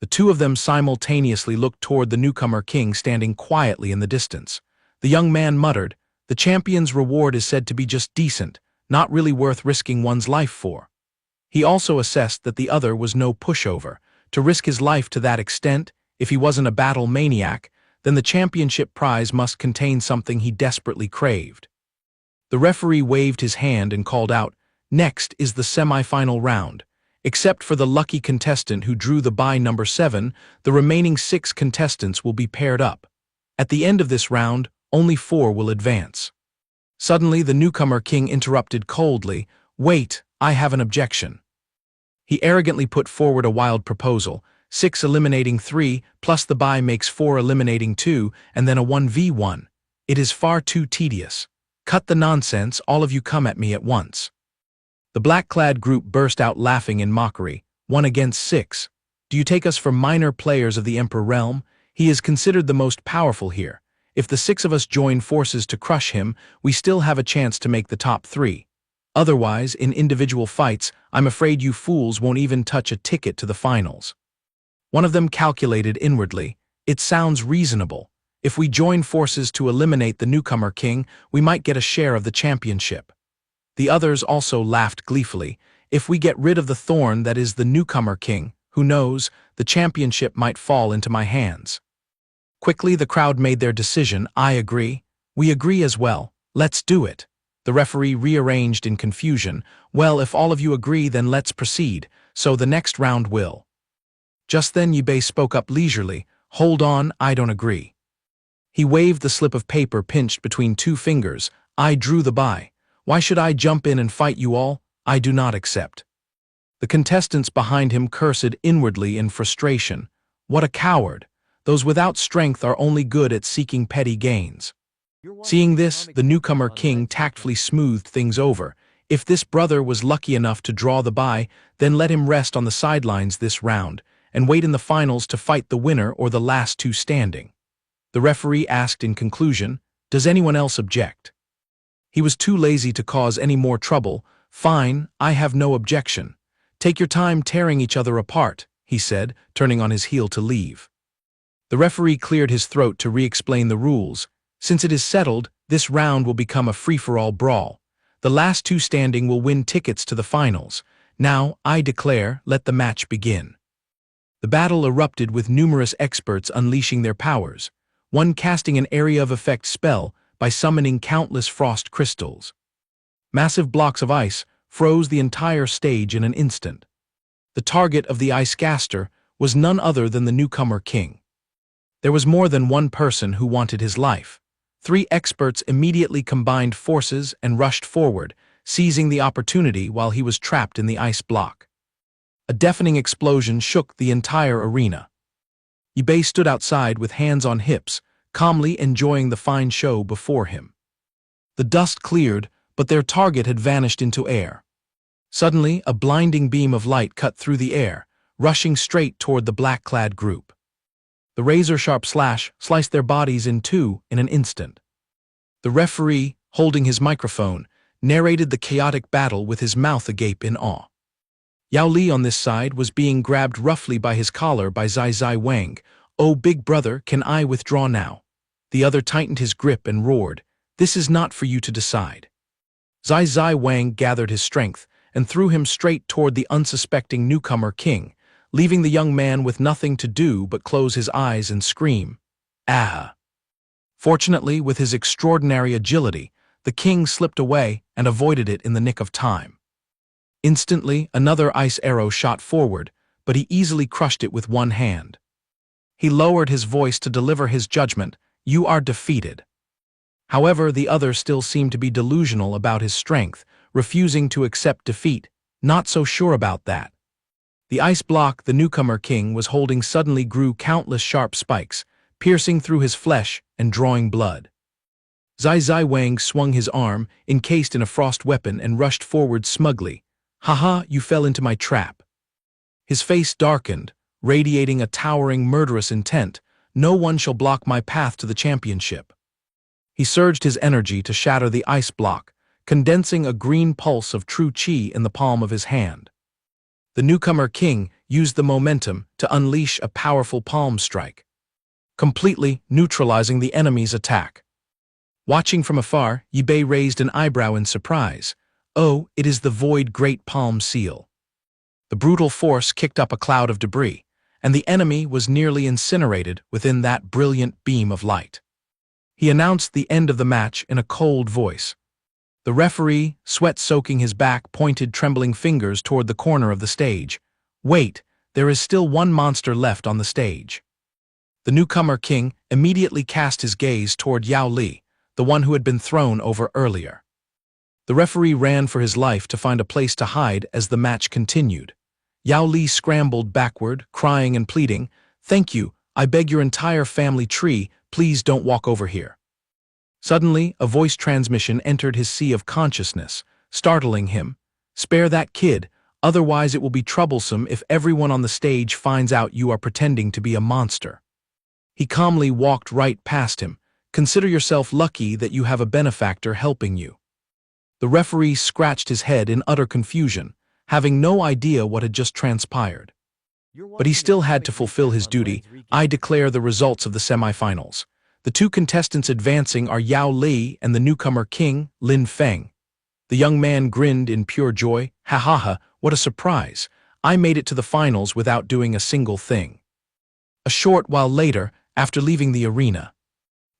S1: The two of them simultaneously looked toward the newcomer king standing quietly in the distance. The young man muttered, "The champion's reward is said to be just decent, not really worth risking one's life for." He also assessed that the other was no pushover. To risk his life to that extent, if he wasn't a battle maniac, then the championship prize must contain something he desperately craved. The referee waved his hand and called out, "Next is the semi-final round. Except for the lucky contestant who drew the bye number 7, the remaining 6 contestants will be paired up. At the end of this round, only 4 will advance." Suddenly, the newcomer king interrupted coldly, "Wait, I have an objection." He arrogantly put forward a wild proposal: 6 eliminating 3, plus the bye makes 4 eliminating 2, and then a 1v1. It is far too tedious. Cut the nonsense, all of you come at me at once. The black-clad group burst out laughing in mockery. 1 against 6. Do you take us for minor players of the Emperor realm? He is considered the most powerful here. If the 6 of us join forces to crush him, we still have a chance to make the top 3. Otherwise, in individual fights, I'm afraid you fools won't even touch a ticket to the finals. One of them calculated inwardly, "It sounds reasonable. If we join forces to eliminate the newcomer king, we might get a share of the championship." The others also laughed gleefully. "If we get rid of the thorn that is the newcomer king, who knows, the championship might fall into my hands." Quickly, the crowd made their decision. "I agree. We agree as well. Let's do it." The referee rearranged in confusion. "Well, if all of you agree, then let's proceed. So the next round will." Just then Yibei spoke up leisurely. "Hold on, I don't agree." He waved the slip of paper pinched between 2 fingers. "I drew the bye. Why should I jump in and fight you all? I do not accept." The contestants behind him cursed inwardly in frustration. What a coward! Those without strength are only good at seeking petty gains. Seeing this, the newcomer king tactfully smoothed things over. If this brother was lucky enough to draw the bye, then let him rest on the sidelines this round, and wait in the finals to fight the winner or the last 2 standing. The referee asked in conclusion, "Does anyone else object?" He was too lazy to cause any more trouble. "Fine, I have no objection. Take your time tearing each other apart," he said, turning on his heel to leave. The referee cleared his throat to re-explain the rules. "Since it is settled, this round will become a free-for-all brawl. The last 2 standing will win tickets to the finals. Now, I declare, let the match begin." The battle erupted with numerous experts unleashing their powers, one casting an area of effect spell by summoning countless frost crystals. Massive blocks of ice froze the entire stage in an instant. The target of the ice caster was none other than the newcomer king. There was more than one person who wanted his life. 3 experts immediately combined forces and rushed forward, seizing the opportunity while he was trapped in the ice block. A deafening explosion shook the entire arena. Yibei stood outside with hands on hips, calmly enjoying the fine show before him. The dust cleared, but their target had vanished into air. Suddenly, a blinding beam of light cut through the air, rushing straight toward the black-clad group. The razor-sharp slash sliced their bodies in 2 in an instant. The referee, holding his microphone, narrated the chaotic battle with his mouth agape in awe. Yao Li on this side was being grabbed roughly by his collar by Zai Wang. "Oh, big brother, can I withdraw now?" The other tightened his grip and roared, "This is not for you to decide." Zai Wang gathered his strength and threw him straight toward the unsuspecting newcomer king, leaving the young man with nothing to do but close his eyes and scream, "Ah!" Fortunately, with his extraordinary agility, the king slipped away and avoided it in the nick of time. Instantly, another ice arrow shot forward, but he easily crushed it with one hand. He lowered his voice to deliver his judgment, "You are defeated." However, the other still seemed to be delusional about his strength, refusing to accept defeat, not so sure about that. The ice block the newcomer king was holding suddenly grew countless sharp spikes, piercing through his flesh and drawing blood. Zai Wang swung his arm, encased in a frost weapon, and rushed forward smugly. "Haha, you fell into my trap." His face darkened, radiating a towering murderous intent. "No one shall block my path to the championship." He surged his energy to shatter the ice block, condensing a green pulse of true chi in the palm of his hand. The newcomer king, used the momentum to unleash a powerful palm strike, completely neutralizing the enemy's attack. Watching from afar, Ip2 raised an eyebrow in surprise. Oh, it is the Void Great Palm Seal. The brutal force kicked up a cloud of debris, and the enemy was nearly incinerated within that brilliant beam of light. He announced the end of the match in a cold voice. The referee, sweat soaking his back, pointed trembling fingers toward the corner of the stage. Wait, there is still one monster left on the stage. The newcomer king immediately cast his gaze toward Yao Li, the one who had been thrown over earlier. The referee ran for his life to find a place to hide as the match continued. Yao Li scrambled backward, crying and pleading, "Thank you, I beg your entire family tree, please don't walk over here." Suddenly, a voice transmission entered his sea of consciousness, startling him. "Spare that kid, otherwise it will be troublesome if everyone on the stage finds out you are pretending to be a monster." He calmly walked right past him. "Consider yourself lucky that you have a benefactor helping you." The referee scratched his head in utter confusion, having no idea what had just transpired. But he still had to fulfill his duty. "I declare the results of the semifinals. The two contestants advancing are Yao Li and the newcomer king, Lin Feng." The young man grinned in pure joy. "Ha ha ha, what a surprise. I made it to the finals without doing a single thing." A short while later, after leaving the arena,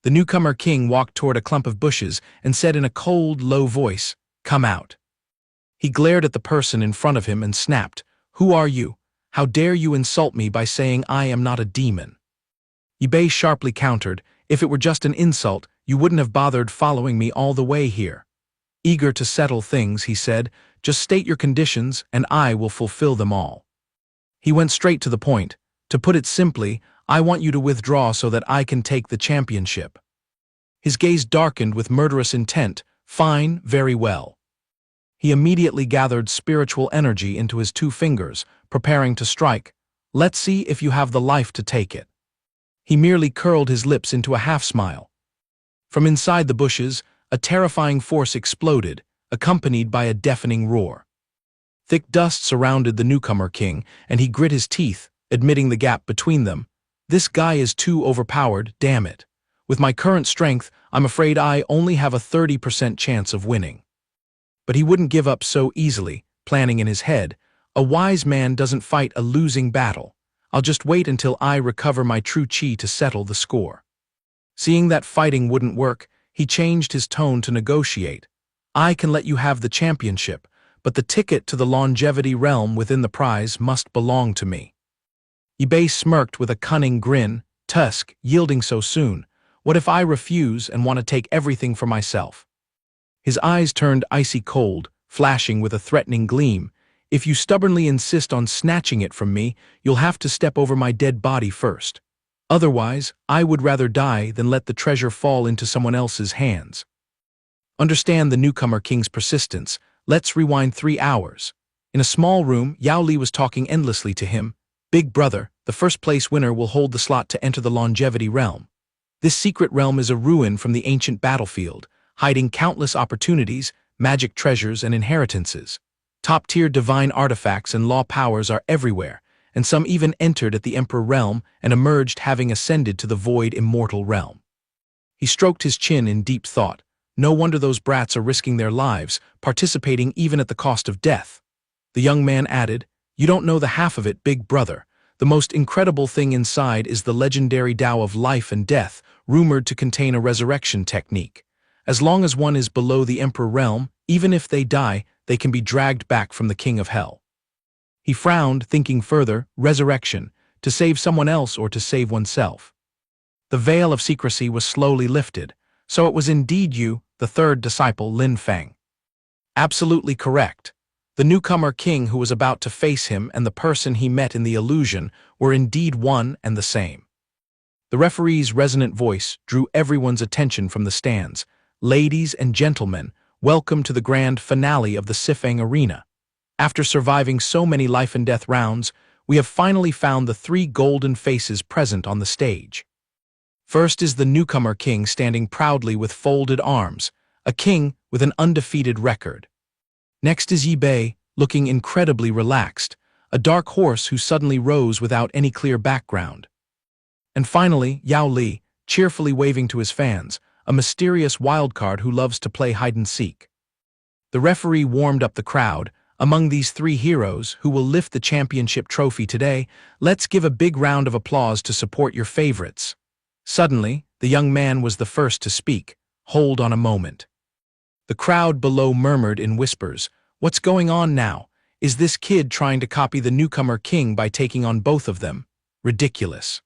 S1: the newcomer king walked toward a clump of bushes and said in a cold, low voice, "Come out." He glared at the person in front of him and snapped, "Who are you? How dare you insult me by saying I am not a demon?" Ip2 sharply countered, "If it were just an insult, you wouldn't have bothered following me all the way here." Eager to settle things, he said, "Just state your conditions and I will fulfill them all." He went straight to the point. "To put it simply, I want you to withdraw so that I can take the championship." His gaze darkened with murderous intent. "Fine, very well." He immediately gathered spiritual energy into his two fingers, preparing to strike. "Let's see if you have the life to take it." He merely curled his lips into a half-smile. From inside the bushes, a terrifying force exploded, accompanied by a deafening roar. Thick dust surrounded the newcomer king, and he grit his teeth, admitting the gap between them. "This guy is too overpowered, damn it. With my current strength, I'm afraid I only have a 30% chance of winning." But he wouldn't give up so easily, planning in his head, "A wise man doesn't fight a losing battle. I'll just wait until I recover my true chi to settle the score." Seeing that fighting wouldn't work, he changed his tone to negotiate. "I can let you have the championship, but the ticket to the longevity realm within the prize must belong to me." Ip2 smirked with a cunning grin. "Tusk, yielding so soon. What if I refuse and want to take everything for myself?" His eyes turned icy cold, flashing with a threatening gleam. "If you stubbornly insist on snatching it from me, you'll have to step over my dead body first. Otherwise, I would rather die than let the treasure fall into someone else's hands." Understand the newcomer king's persistence. Let's rewind 3 hours. In a small room, Yao Li was talking endlessly to him. "Big brother, the first place winner will hold the slot to enter the longevity realm. This secret realm is a ruin from the ancient battlefield, hiding countless opportunities, magic treasures, and inheritances. Top-tier divine artifacts and law powers are everywhere, and some even entered at the Emperor realm and emerged having ascended to the void immortal realm." He stroked his chin in deep thought. "No wonder those brats are risking their lives, participating even at the cost of death." The young man added, "You don't know the half of it, big brother. The most incredible thing inside is the legendary Tao of life and death, rumored to contain a resurrection technique. As long as one is below the Emperor realm, even if they die, they can be dragged back from the King of Hell." He frowned, thinking further. Resurrection, to save someone else or to save oneself. The veil of secrecy was slowly lifted. "So it was indeed you, the third disciple, Lin Feng." "Absolutely correct. The newcomer king who was about to face him and the person he met in the illusion were indeed one and the same." The referee's resonant voice drew everyone's attention from the stands. "Ladies and gentlemen, welcome to the grand finale of the Sifeng Arena. After surviving so many life-and-death rounds, we have finally found the 3 golden faces present on the stage. First is the newcomer king standing proudly with folded arms, a king with an undefeated record. Next is Ip2, looking incredibly relaxed, a dark horse who suddenly rose without any clear background. And finally, Yao Li, cheerfully waving to his fans, a mysterious wildcard who loves to play hide-and-seek. The referee warmed up the crowd. Among these three heroes who will lift the championship trophy today, let's give a big round of applause to support your favorites. Suddenly, the young man was the first to speak. Hold on a moment. The crowd below murmured in whispers. What's going on now? Is this kid trying to copy the newcomer king by taking on both of them? Ridiculous.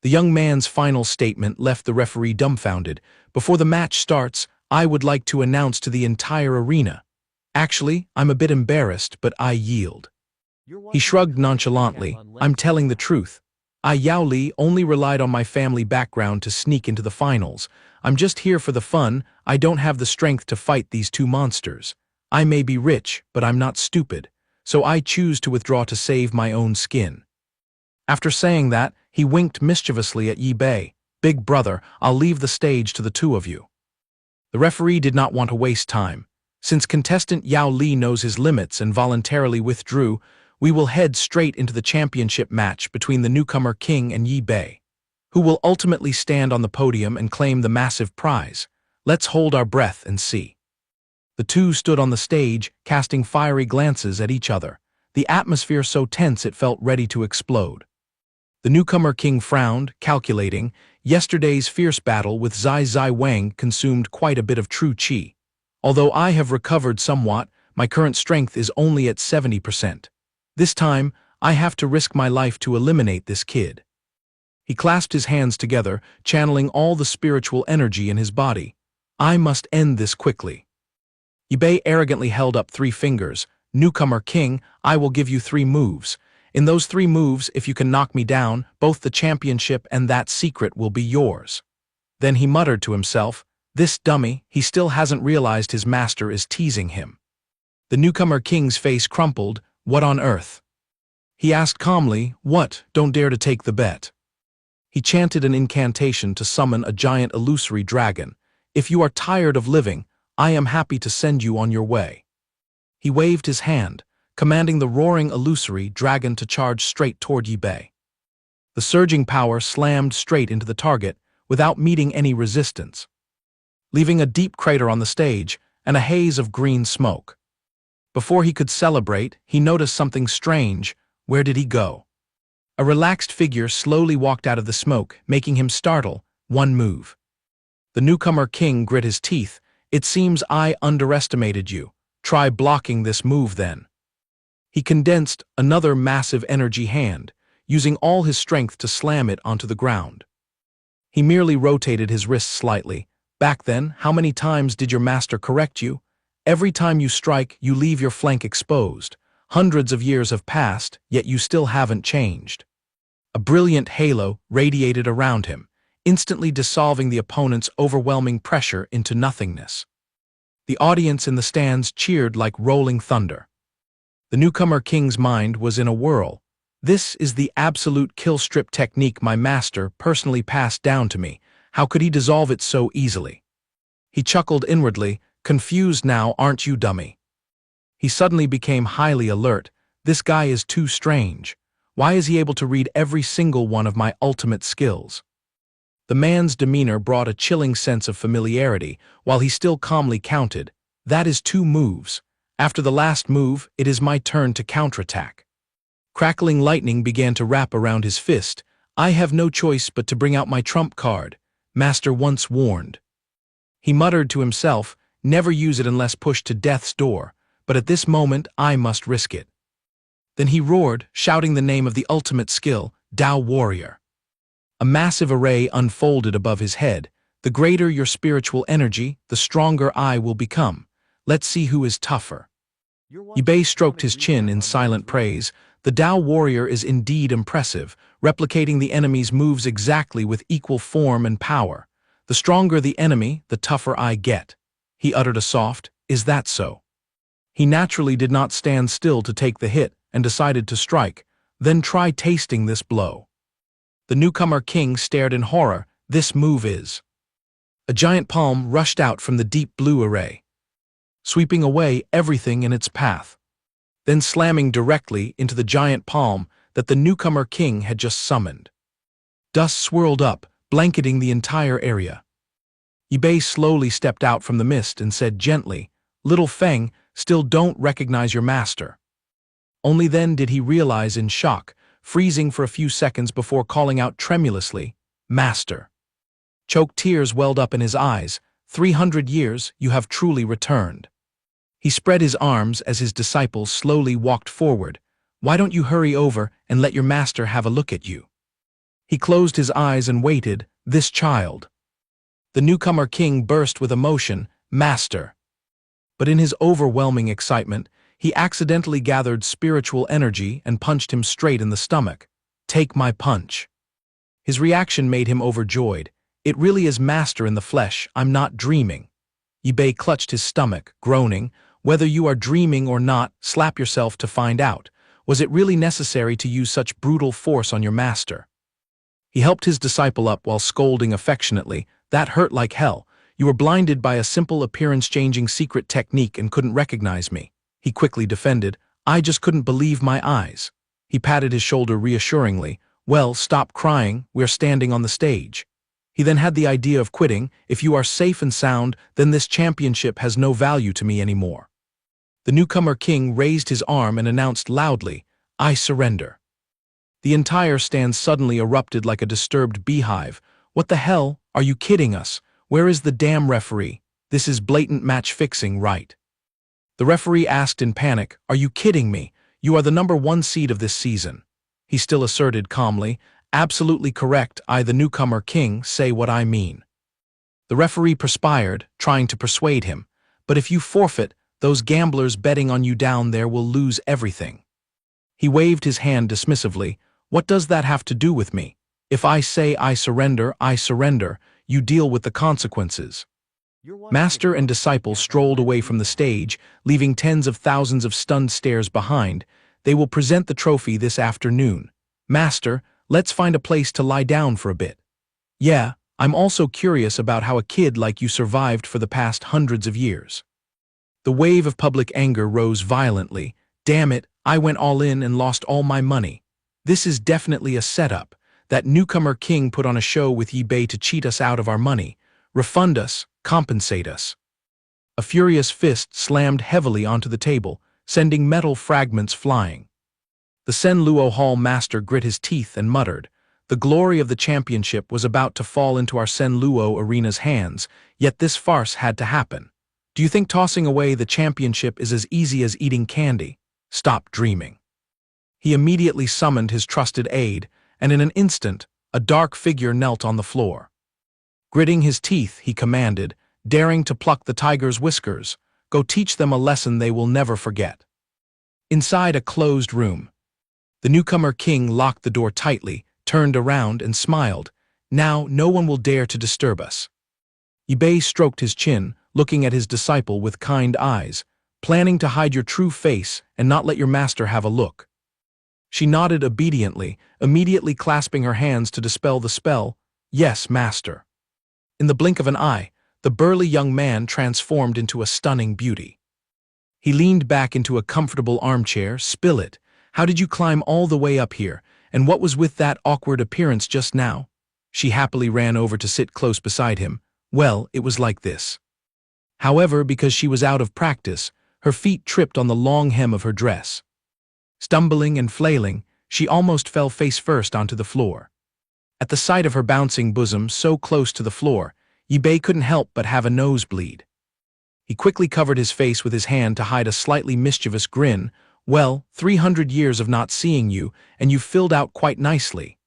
S1: The young man's final statement left the referee dumbfounded. Before the match starts, I would like to announce to the entire arena. Actually, I'm a bit embarrassed, but I yield. He shrugged nonchalantly. I'm telling the truth. Yao Li only relied on my family background to sneak into the finals. I'm just here for the fun. I don't have the strength to fight these two monsters. I may be rich, but I'm not stupid. So I choose to withdraw to save my own skin. After saying that, he winked mischievously at Ip2. Big brother, I'll leave the stage to the two of you. The referee did not want to waste time. Since contestant Yao Li knows his limits and voluntarily withdrew, we will head straight into the championship match between the newcomer king and Ip2, who will ultimately stand on the podium and claim the massive prize. Let's hold our breath and see. The two stood on the stage, casting fiery glances at each other, the atmosphere so tense it felt ready to explode. The newcomer king frowned, calculating. Yesterday's fierce battle with Zai Wang consumed quite a bit of true qi. Although I have recovered somewhat, my current strength is only at 70%. This time, I have to risk my life to eliminate this kid. He clasped his hands together, channeling all the spiritual energy in his body. I must end this quickly. Ip2 arrogantly held up 3 fingers. Newcomer king, I will give you 3 moves. In those 3 moves, if you can knock me down, both the championship and that secret will be yours. Then he muttered to himself, this dummy, he still hasn't realized his master is teasing him. The newcomer king's face crumpled. What on earth? He asked calmly, what, don't dare to take the bet. He chanted an incantation to summon a giant illusory dragon. If you are tired of living, I am happy to send you on your way. He waved his hand, commanding the roaring illusory dragon to charge straight toward Ip2. The surging power slammed straight into the target without meeting any resistance, leaving a deep crater on the stage and a haze of green smoke. Before he could celebrate, he noticed something strange. Where did he go? A relaxed figure slowly walked out of the smoke, making him startle. One move. The newcomer king grit his teeth. It seems I underestimated you. Try blocking this move then. He condensed another massive energy hand, using all his strength to slam it onto the ground. He merely rotated his wrist slightly. Back then, how many times did your master correct you? Every time you strike, you leave your flank exposed. Hundreds of years have passed, yet you still haven't changed. A brilliant halo radiated around him, instantly dissolving the opponent's overwhelming pressure into nothingness. The audience in the stands cheered like rolling thunder. The newcomer king's mind was in a whirl. This is the absolute kill strip technique my master personally passed down to me. How could he dissolve it so easily? He chuckled inwardly, confused now, aren't you, dummy? He suddenly became highly alert. This guy is too strange. Why is he able to read every single one of my ultimate skills? The man's demeanor brought a chilling sense of familiarity, while he still calmly counted. That is 2 moves. After the last move, it is my turn to counterattack. Crackling lightning began to wrap around his fist. I have no choice but to bring out my trump card. Master once warned. He muttered to himself, never use it unless pushed to death's door, but at this moment I must risk it. Then he roared, shouting the name of the ultimate skill, Tao Warrior. A massive array unfolded above his head. The greater your spiritual energy, the stronger I will become. Let's see who is tougher. Ip2 stroked his chin in silent praise. The Tao Warrior is indeed impressive, replicating the enemy's moves exactly with equal form and power. The stronger the enemy, the tougher I get. He uttered a soft, is that so? He naturally did not stand still to take the hit and decided to strike. Then try tasting this blow. The newcomer king stared in horror. This move is. A giant palm rushed out from the deep blue array, sweeping away everything in its path. then slamming directly into the giant palm that the newcomer king had just summoned. Dust swirled up, blanketing the entire area. Ip2 slowly stepped out from the mist and said gently, "Little Feng, still don't recognize your master." Only then did he realize in shock, freezing for a few seconds before calling out tremulously, "Master." Choked tears welled up in his eyes. 300 years, you have truly returned. He spread his arms as his disciples slowly walked forward. Why don't you hurry over and let your master have a look at you? He closed his eyes and waited, this child. The newcomer king burst with emotion, "Master." But in his overwhelming excitement, he accidentally gathered spiritual energy and punched him straight in the stomach. "Take my punch." His reaction made him overjoyed. "It really is Master in the flesh, I'm not dreaming." Ip2 clutched his stomach, groaning, "Whether you are dreaming or not, slap yourself to find out. Was it really necessary to use such brutal force on your master?" He helped his disciple up while scolding affectionately, "That hurt like hell. You were blinded by a simple appearance-changing secret technique and couldn't recognize me." He quickly defended, "I just couldn't believe my eyes." He patted his shoulder reassuringly, "Well, stop crying, we're standing on the stage." He then had the idea of quitting. "If you are safe and sound, then this championship has no value to me anymore." The newcomer king raised his arm and announced loudly, "I surrender." The entire stand suddenly erupted like a disturbed beehive. "What the hell? Are you kidding us? Where is the damn referee? This is blatant match fixing, right?" The referee asked in panic, "Are you kidding me? You are the #1 seed of this season." He still asserted calmly, "Absolutely correct, I the newcomer king say what I mean." The referee perspired, trying to persuade him, "But if you forfeit, those gamblers betting on you down there will lose everything." He waved his hand dismissively, "What does that have to do with me? If I say I surrender, you deal with the consequences." Master and disciple strolled away from the stage, leaving tens of thousands of stunned stares behind. "They will present the trophy this afternoon. Master, let's find a place to lie down for a bit." "Yeah, I'm also curious about how a kid like you survived for the past hundreds of years." The wave of public anger rose violently. "Damn it, I went all in and lost all my money. This is definitely a setup. That newcomer king put on a show with Ip2 to cheat us out of our money. Refund us, compensate us." A furious fist slammed heavily onto the table, sending metal fragments flying. The Sen Luo Hall master grit his teeth and muttered, "The glory of the championship was about to fall into our Sen Luo arena's hands, yet this farce had to happen. Do you think tossing away the championship is as easy as eating candy? Stop dreaming." He immediately summoned his trusted aide, and in an instant, a dark figure knelt on the floor. Gritting his teeth, he commanded, daring to pluck the tiger's whiskers, "Go teach them a lesson they will never forget." Inside a closed room, the newcomer king locked the door tightly, turned around, and smiled. "Now no one will dare to disturb us." Ip2 stroked his chin, looking at his disciple with kind eyes, "Planning to hide your true face and not let your master have a look." She nodded obediently, immediately clasping her hands to dispel the spell. "Yes, master." In the blink of an eye, the burly young man transformed into a stunning beauty. He leaned back into a comfortable armchair. "Spill it. How did you climb all the way up here, and what was with that awkward appearance just now?" She happily ran over to sit close beside him. "Well, it was like this." However, because she was out of practice, her feet tripped on the long hem of her dress. Stumbling and flailing, she almost fell face first onto the floor. At the sight of her bouncing bosom so close to the floor, Ip2 couldn't help but have a nosebleed. He quickly covered his face with his hand to hide a slightly mischievous grin. "Well, 300 years of not seeing you, and you've filled out quite nicely."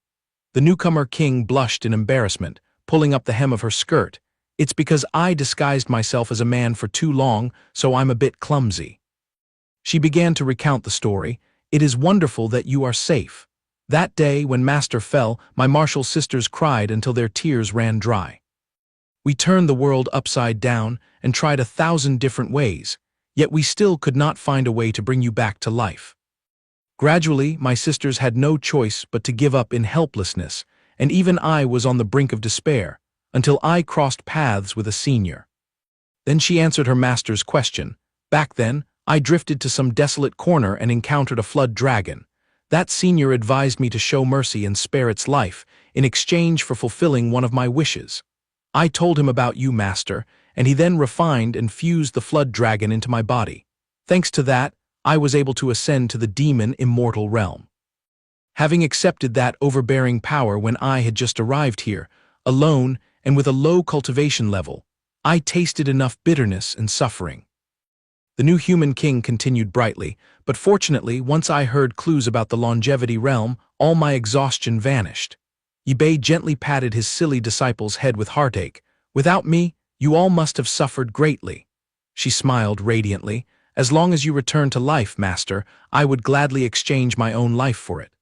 S1: The newcomer king blushed in embarrassment, pulling up the hem of her skirt. "It's because I disguised myself as a man for too long, so I'm a bit clumsy." She began to recount the story. "It is wonderful that you are safe. That day, when Master fell, my martial sisters cried until their tears ran dry. We turned the world upside down and tried 1,000 different ways, yet we still could not find a way to bring you back to life. Gradually, my sisters had no choice but to give up in helplessness, and even I was on the brink of despair, until I crossed paths with a senior." Then she answered her master's question. "Back then, I drifted to some desolate corner and encountered a flood dragon. That senior advised me to show mercy and spare its life, in exchange for fulfilling one of my wishes. I told him about you, Master, and he then refined and fused the flood dragon into my body. Thanks to that, I was able to ascend to the demon immortal realm. Having accepted that overbearing power when I had just arrived here, alone and with a low cultivation level, I tasted enough bitterness and suffering. The new human king continued brightly, but fortunately, once I heard clues about the longevity realm, all my exhaustion vanished. Ip2 gently patted his silly disciple's head with heartache. Without me, you all must have suffered greatly. She smiled radiantly. As long as you return to life, Master, I would gladly exchange my own life for it.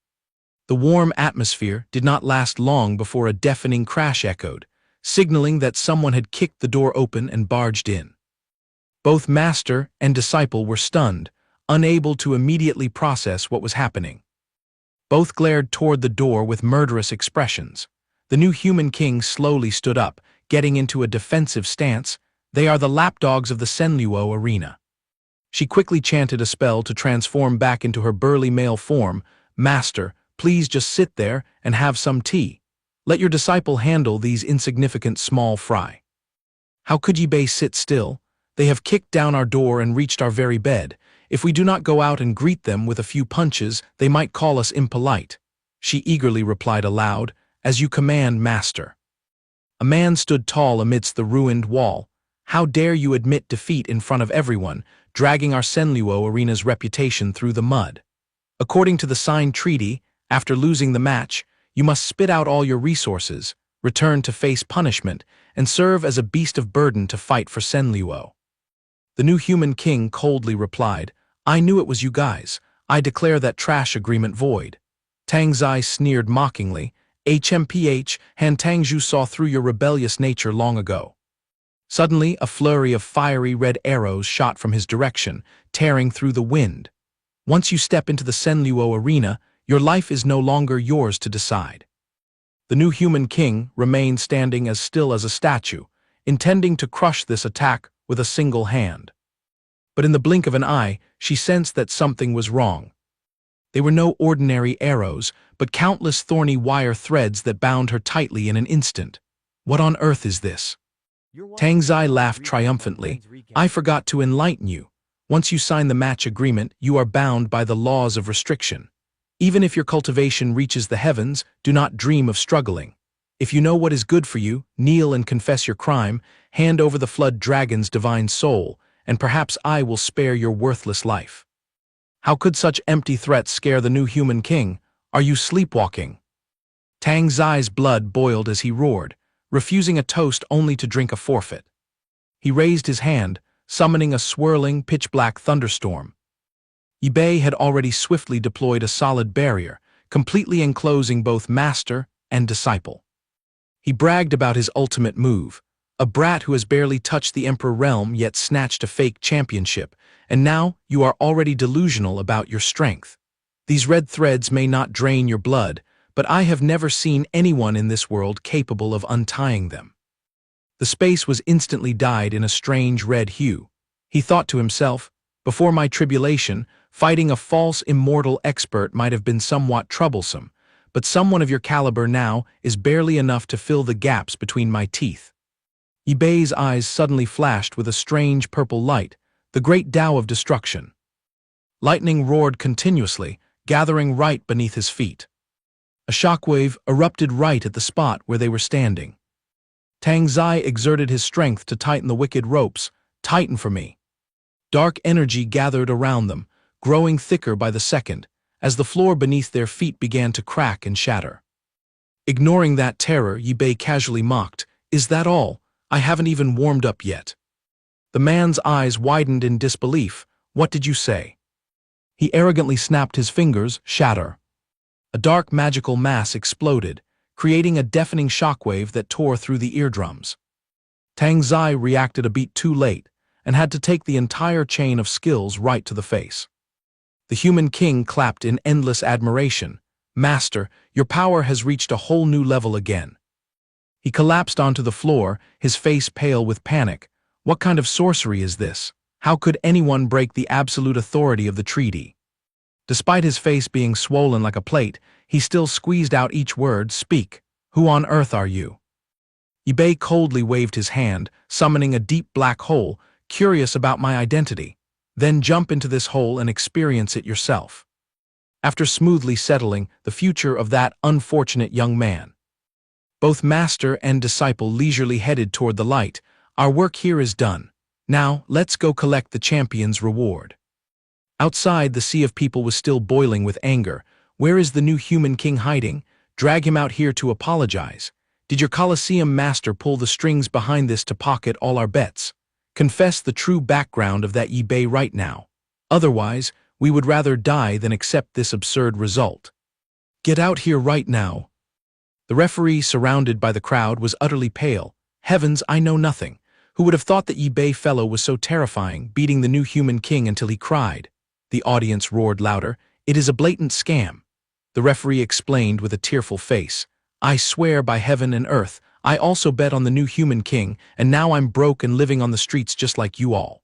S1: The warm atmosphere did not last long before a deafening crash echoed, signaling that someone had kicked the door open and barged in. Both master and disciple were stunned, unable to immediately process what was happening. Both glared toward the door with murderous expressions. The new human king slowly stood up, getting into a defensive stance. They are the lapdogs of the Senluo arena. She quickly chanted a spell to transform back into her burly male form. Master, please just sit there and have some tea. Let your disciple handle these insignificant small fry. How could Ip2 sit still? They have kicked down our door and reached our very bed. If we do not go out and greet them with a few punches, they might call us impolite. She eagerly replied aloud, As you command, Master. A man stood tall amidst the ruined wall. How dare you admit defeat in front of everyone, dragging our Senluo arena's reputation through the mud? According to the signed treaty, after losing the match, you must spit out all your resources, return to face punishment, and serve as a beast of burden to fight for Senluo. The new human king coldly replied, I knew it was you guys. I declare that trash agreement void. Tang Zai sneered mockingly, HMPH, Han Tangzhu saw through your rebellious nature long ago. Suddenly, a flurry of fiery red arrows shot from his direction, tearing through the wind. Once you step into the Senluo arena, your life is no longer yours to decide. The new human king remained standing as still as a statue, intending to crush this attack with a single hand. But in the blink of an eye, she sensed that something was wrong. They were no ordinary arrows, but countless thorny wire threads that bound her tightly in an instant. What on earth is this? Tang Zai laughed triumphantly. I forgot to enlighten you. Once you sign the match agreement, you are bound by the laws of restriction. Even if your cultivation reaches the heavens, do not dream of struggling. If you know what is good for you, kneel and confess your crime, hand over the flood dragon's divine soul, and perhaps I will spare your worthless life. How could such empty threats scare the new human king? Are you sleepwalking? Tang Zai's blood boiled as he roared, refusing a toast only to drink a forfeit. He raised his hand, summoning a swirling, pitch-black thunderstorm. Ip2 had already swiftly deployed a solid barrier, completely enclosing both master and disciple. He bragged about his ultimate move, a brat who has barely touched the Emperor realm yet snatched a fake championship, and now you are already delusional about your strength. These red threads may not drain your blood, but I have never seen anyone in this world capable of untying them. The space was instantly dyed in a strange red hue. He thought to himself, before my tribulation, fighting a false immortal expert might have been somewhat troublesome, but someone of your caliber now is barely enough to fill the gaps between my teeth. Ip2's eyes suddenly flashed with a strange purple light, the great Tao of destruction. Lightning roared continuously, gathering right beneath his feet. A shockwave erupted right at the spot where they were standing. Tang Zai exerted his strength to tighten the wicked ropes. Tighten for me. Dark energy gathered around them, growing thicker by the second, as the floor beneath their feet began to crack and shatter. Ignoring that terror, Ip2 casually mocked, Is that all? I haven't even warmed up yet. The man's eyes widened in disbelief. What did you say? He arrogantly snapped his fingers, shatter. A dark magical mass exploded, creating a deafening shockwave that tore through the eardrums. Tang Zai reacted a beat too late, and had to take the entire chain of skills right to the face. The human king clapped in endless admiration. Master, your power has reached a whole new level again. He collapsed onto the floor, his face pale with panic. What kind of sorcery is this? How could anyone break the absolute authority of the treaty? Despite his face being swollen like a plate, he still squeezed out each word. Speak. Who on earth are you? Ip coldly waved his hand, summoning a deep black hole, curious about my identity. Then jump into this hole and experience it yourself. After smoothly settling the future of that unfortunate young man, both master and disciple leisurely headed toward the light. Our work here is done. Now, let's go collect the champion's reward. Outside, the sea of people was still boiling with anger. Where is the new human king hiding? Drag him out here to apologize. Did your Colosseum master pull the strings behind this to pocket all our bets? Confess the true background of that Ip right now. Otherwise, we would rather die than accept this absurd result. Get out here right now. The referee, surrounded by the crowd, was utterly pale. Heavens, I know nothing. Who would have thought the Ip fellow was so terrifying, beating the new human king until he cried? The audience roared louder. It is a blatant scam. The referee explained with a tearful face. I swear by heaven and earth, I also bet on the new human king, and now I'm broke and living on the streets just like you all.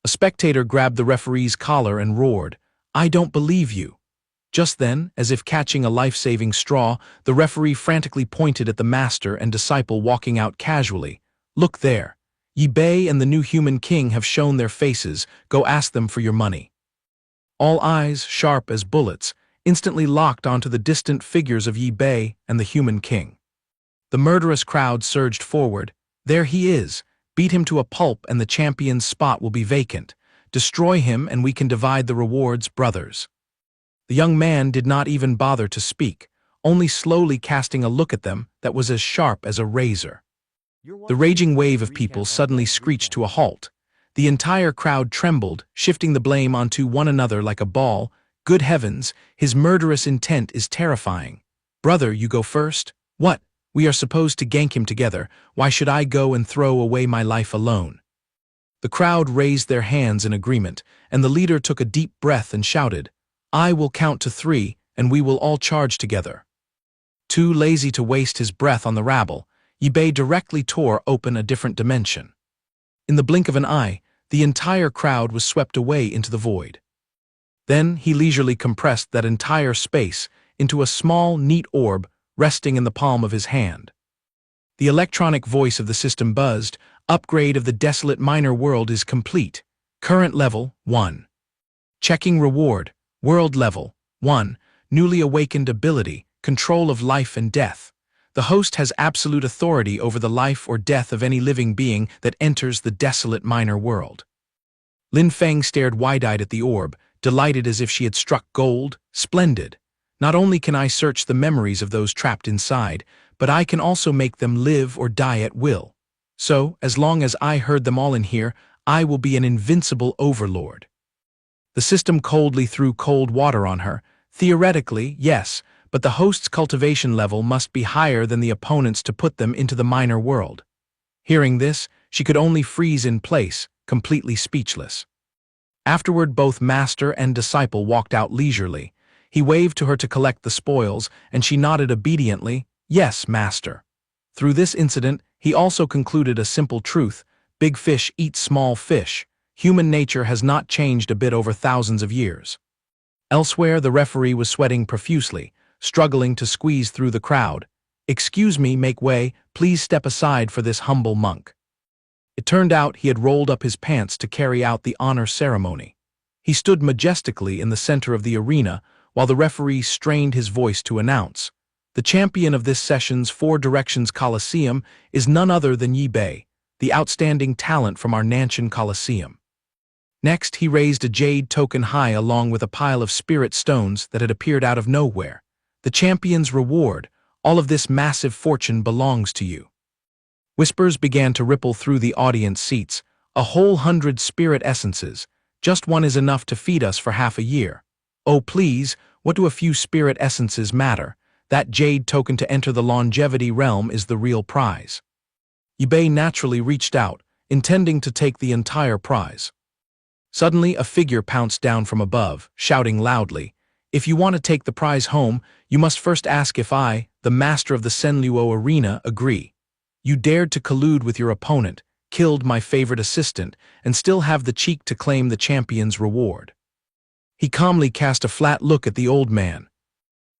S1: A spectator grabbed the referee's collar and roared, I don't believe you. Just then, as if catching a life-saving straw, the referee frantically pointed at the master and disciple walking out casually. Look there. Ip and the new human king have shown their faces. Go ask them for your money. All eyes, sharp as bullets, instantly locked onto the distant figures of Ip and the human king. The murderous crowd surged forward. There he is. Beat him to a pulp and the champion's spot will be vacant. Destroy him and we can divide the rewards, brothers. The young man did not even bother to speak, only slowly casting a look at them that was as sharp as a razor. The raging wave of people suddenly screeched to a halt. The entire crowd trembled, shifting the blame onto one another like a ball. Good heavens, his murderous intent is terrifying. Brother, you go first? What? We are supposed to gank him together. Why should I go and throw away my life alone? The crowd raised their hands in agreement, and the leader took a deep breath and shouted, I will count to 3, and we will all charge together. Too lazy to waste his breath on the rabble, Ip directly tore open a different dimension. In the blink of an eye, the entire crowd was swept away into the void. Then he leisurely compressed that entire space into a small, neat orb resting in the palm of his hand. The electronic voice of the system buzzed, Upgrade of the desolate minor world is complete. Current level, 1. Checking reward, world level, 1. Newly awakened ability, control of life and death. The host has absolute authority over the life or death of any living being that enters the desolate minor world. Lin Feng stared wide-eyed at the orb, delighted as if she had struck gold. Splendid. Not only can I search the memories of those trapped inside, but I can also make them live or die at will. So, as long as I herd them all in here, I will be an invincible overlord. The system coldly threw cold water on her. Theoretically, yes, but the host's cultivation level must be higher than the opponent's to put them into the minor world. Hearing this, she could only freeze in place, completely speechless. Afterward, both master and disciple walked out leisurely. He waved to her to collect the spoils, and she nodded obediently, Yes, master. Through this incident, he also concluded a simple truth, big fish eat small fish. Human nature has not changed a bit over thousands of years. Elsewhere, the referee was sweating profusely, struggling to squeeze through the crowd. Excuse me, make way, please step aside for this humble monk. It turned out he had rolled up his pants to carry out the honor ceremony. He stood majestically in the center of the arena while the referee strained his voice to announce, the champion of this session's Four Directions Coliseum is none other than Ip, the outstanding talent from our Nanshan Coliseum. Next, he raised a jade token high along with a pile of spirit stones that had appeared out of nowhere. The champion's reward, all of this massive fortune belongs to you. Whispers began to ripple through the audience seats. A whole 100 spirit essences. Just one is enough to feed us for half a year. Oh please, what do a few spirit essences matter? That jade token to enter the longevity realm is the real prize. Ip naturally reached out, intending to take the entire prize. Suddenly, a figure pounced down from above, shouting loudly, If you want to take the prize home, you must first ask if I, the master of the Senluo arena, agree. You dared to collude with your opponent. killed my favorite assistant, and still have the cheek to claim the champion's reward." He calmly cast a flat look at the old man.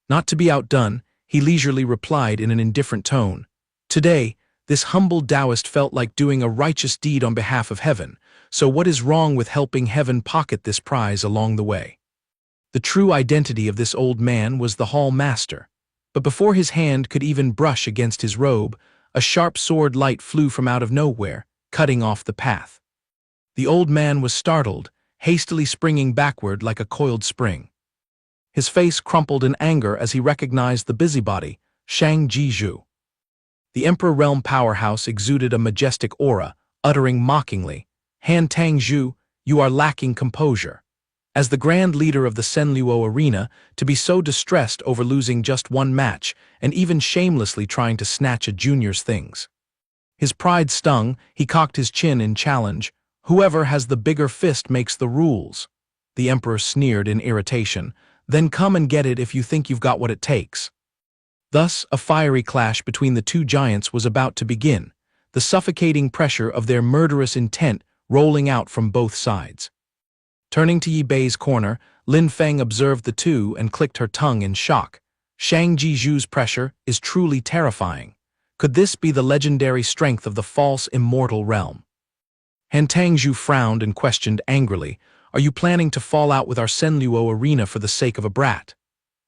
S1: Not to be outdone, he leisurely replied in an indifferent tone, "Today, this humble Taoist felt like doing a righteous deed on behalf of heaven, so what is wrong with helping heaven pocket this prize along the way?" The true identity of this old man was the hall master, but before his hand could even brush against his robe, a sharp sword light flew from out of nowhere, cutting off the path. The old man was startled, hastily springing backward like a coiled spring. His face crumpled in anger as he recognized the busybody, Shang Jizhu. The Emperor Realm powerhouse exuded a majestic aura, uttering mockingly, "Han Tangzhu, you are lacking composure. As the grand leader of the Senluo arena, to be so distressed over losing just one match, and even shamelessly trying to snatch a junior's things." His pride stung, he cocked his chin in challenge. "Whoever has the bigger fist makes the rules." The Emperor sneered in irritation. "Then come and get it if you think you've got what it takes." Thus, a fiery clash between the two giants was about to begin, the suffocating pressure of their murderous intent rolling out from both sides. Turning to Yi Bei's corner, Lin Feng observed the two and clicked her tongue in shock. Shang Jizhu's pressure is truly terrifying. Could this be the legendary strength of the false immortal realm? Han Tangzhu frowned and questioned angrily, "Are you planning to fall out with our Senluo arena for the sake of a brat?"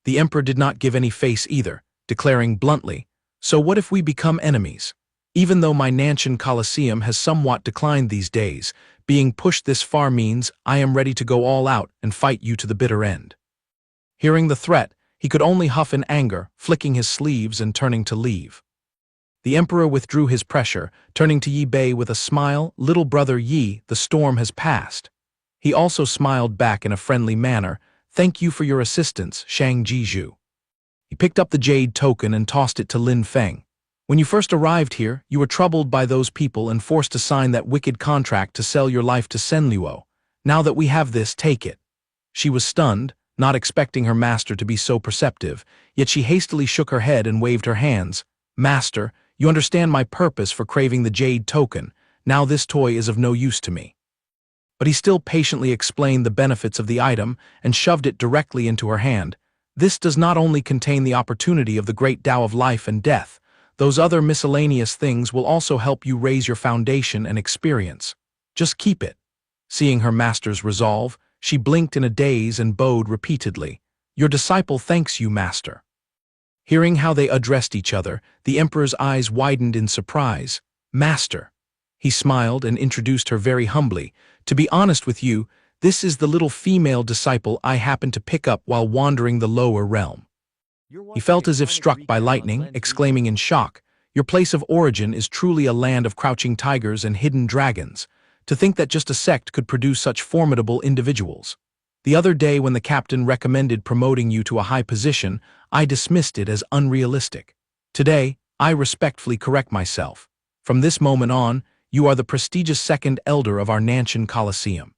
S1: The Emperor did not give any face either, declaring bluntly, "So what if we become enemies? Even though my Nanshan Colosseum has somewhat declined these days, being pushed this far means I am ready to go all out and fight you to the bitter end." Hearing the threat, he could only huff in anger, flicking his sleeves and turning to leave. The Emperor withdrew his pressure, turning to Yi Bei with a smile. "Little brother Yi, the storm has passed." He also smiled back in a friendly manner. "Thank you for your assistance, Shang Jizhu." He picked up the jade token and tossed it to Lin Feng. "When you first arrived here, you were troubled by those people and forced to sign that wicked contract to sell your life to Senluo. Now that we have this, take it." She was stunned, not expecting her master to be so perceptive, yet she hastily shook her head and waved her hands. "Master, you understand my purpose for craving the jade token. Now this toy is of no use to me." But he still patiently explained the benefits of the item and shoved it directly into her hand. "This does not only contain the opportunity of the great Tao of life and death. Those other miscellaneous things will also help you raise your foundation and experience. Just keep it." Seeing her master's resolve, she blinked in a daze and bowed repeatedly. "Your disciple thanks you, master." Hearing how they addressed each other, the Emperor's eyes widened in surprise. "Master." He smiled and introduced her very humbly. "To be honest with you, this is the little female disciple I happened to pick up while wandering the lower realm." He felt as if struck by lightning, exclaiming in shock, "Your place of origin is truly a land of crouching tigers and hidden dragons. To think that just a sect could produce such formidable individuals. The other day when the captain recommended promoting you to a high position, I dismissed it as unrealistic. Today, I respectfully correct myself. From this moment on, you are the prestigious second elder of our Nanshan Colosseum."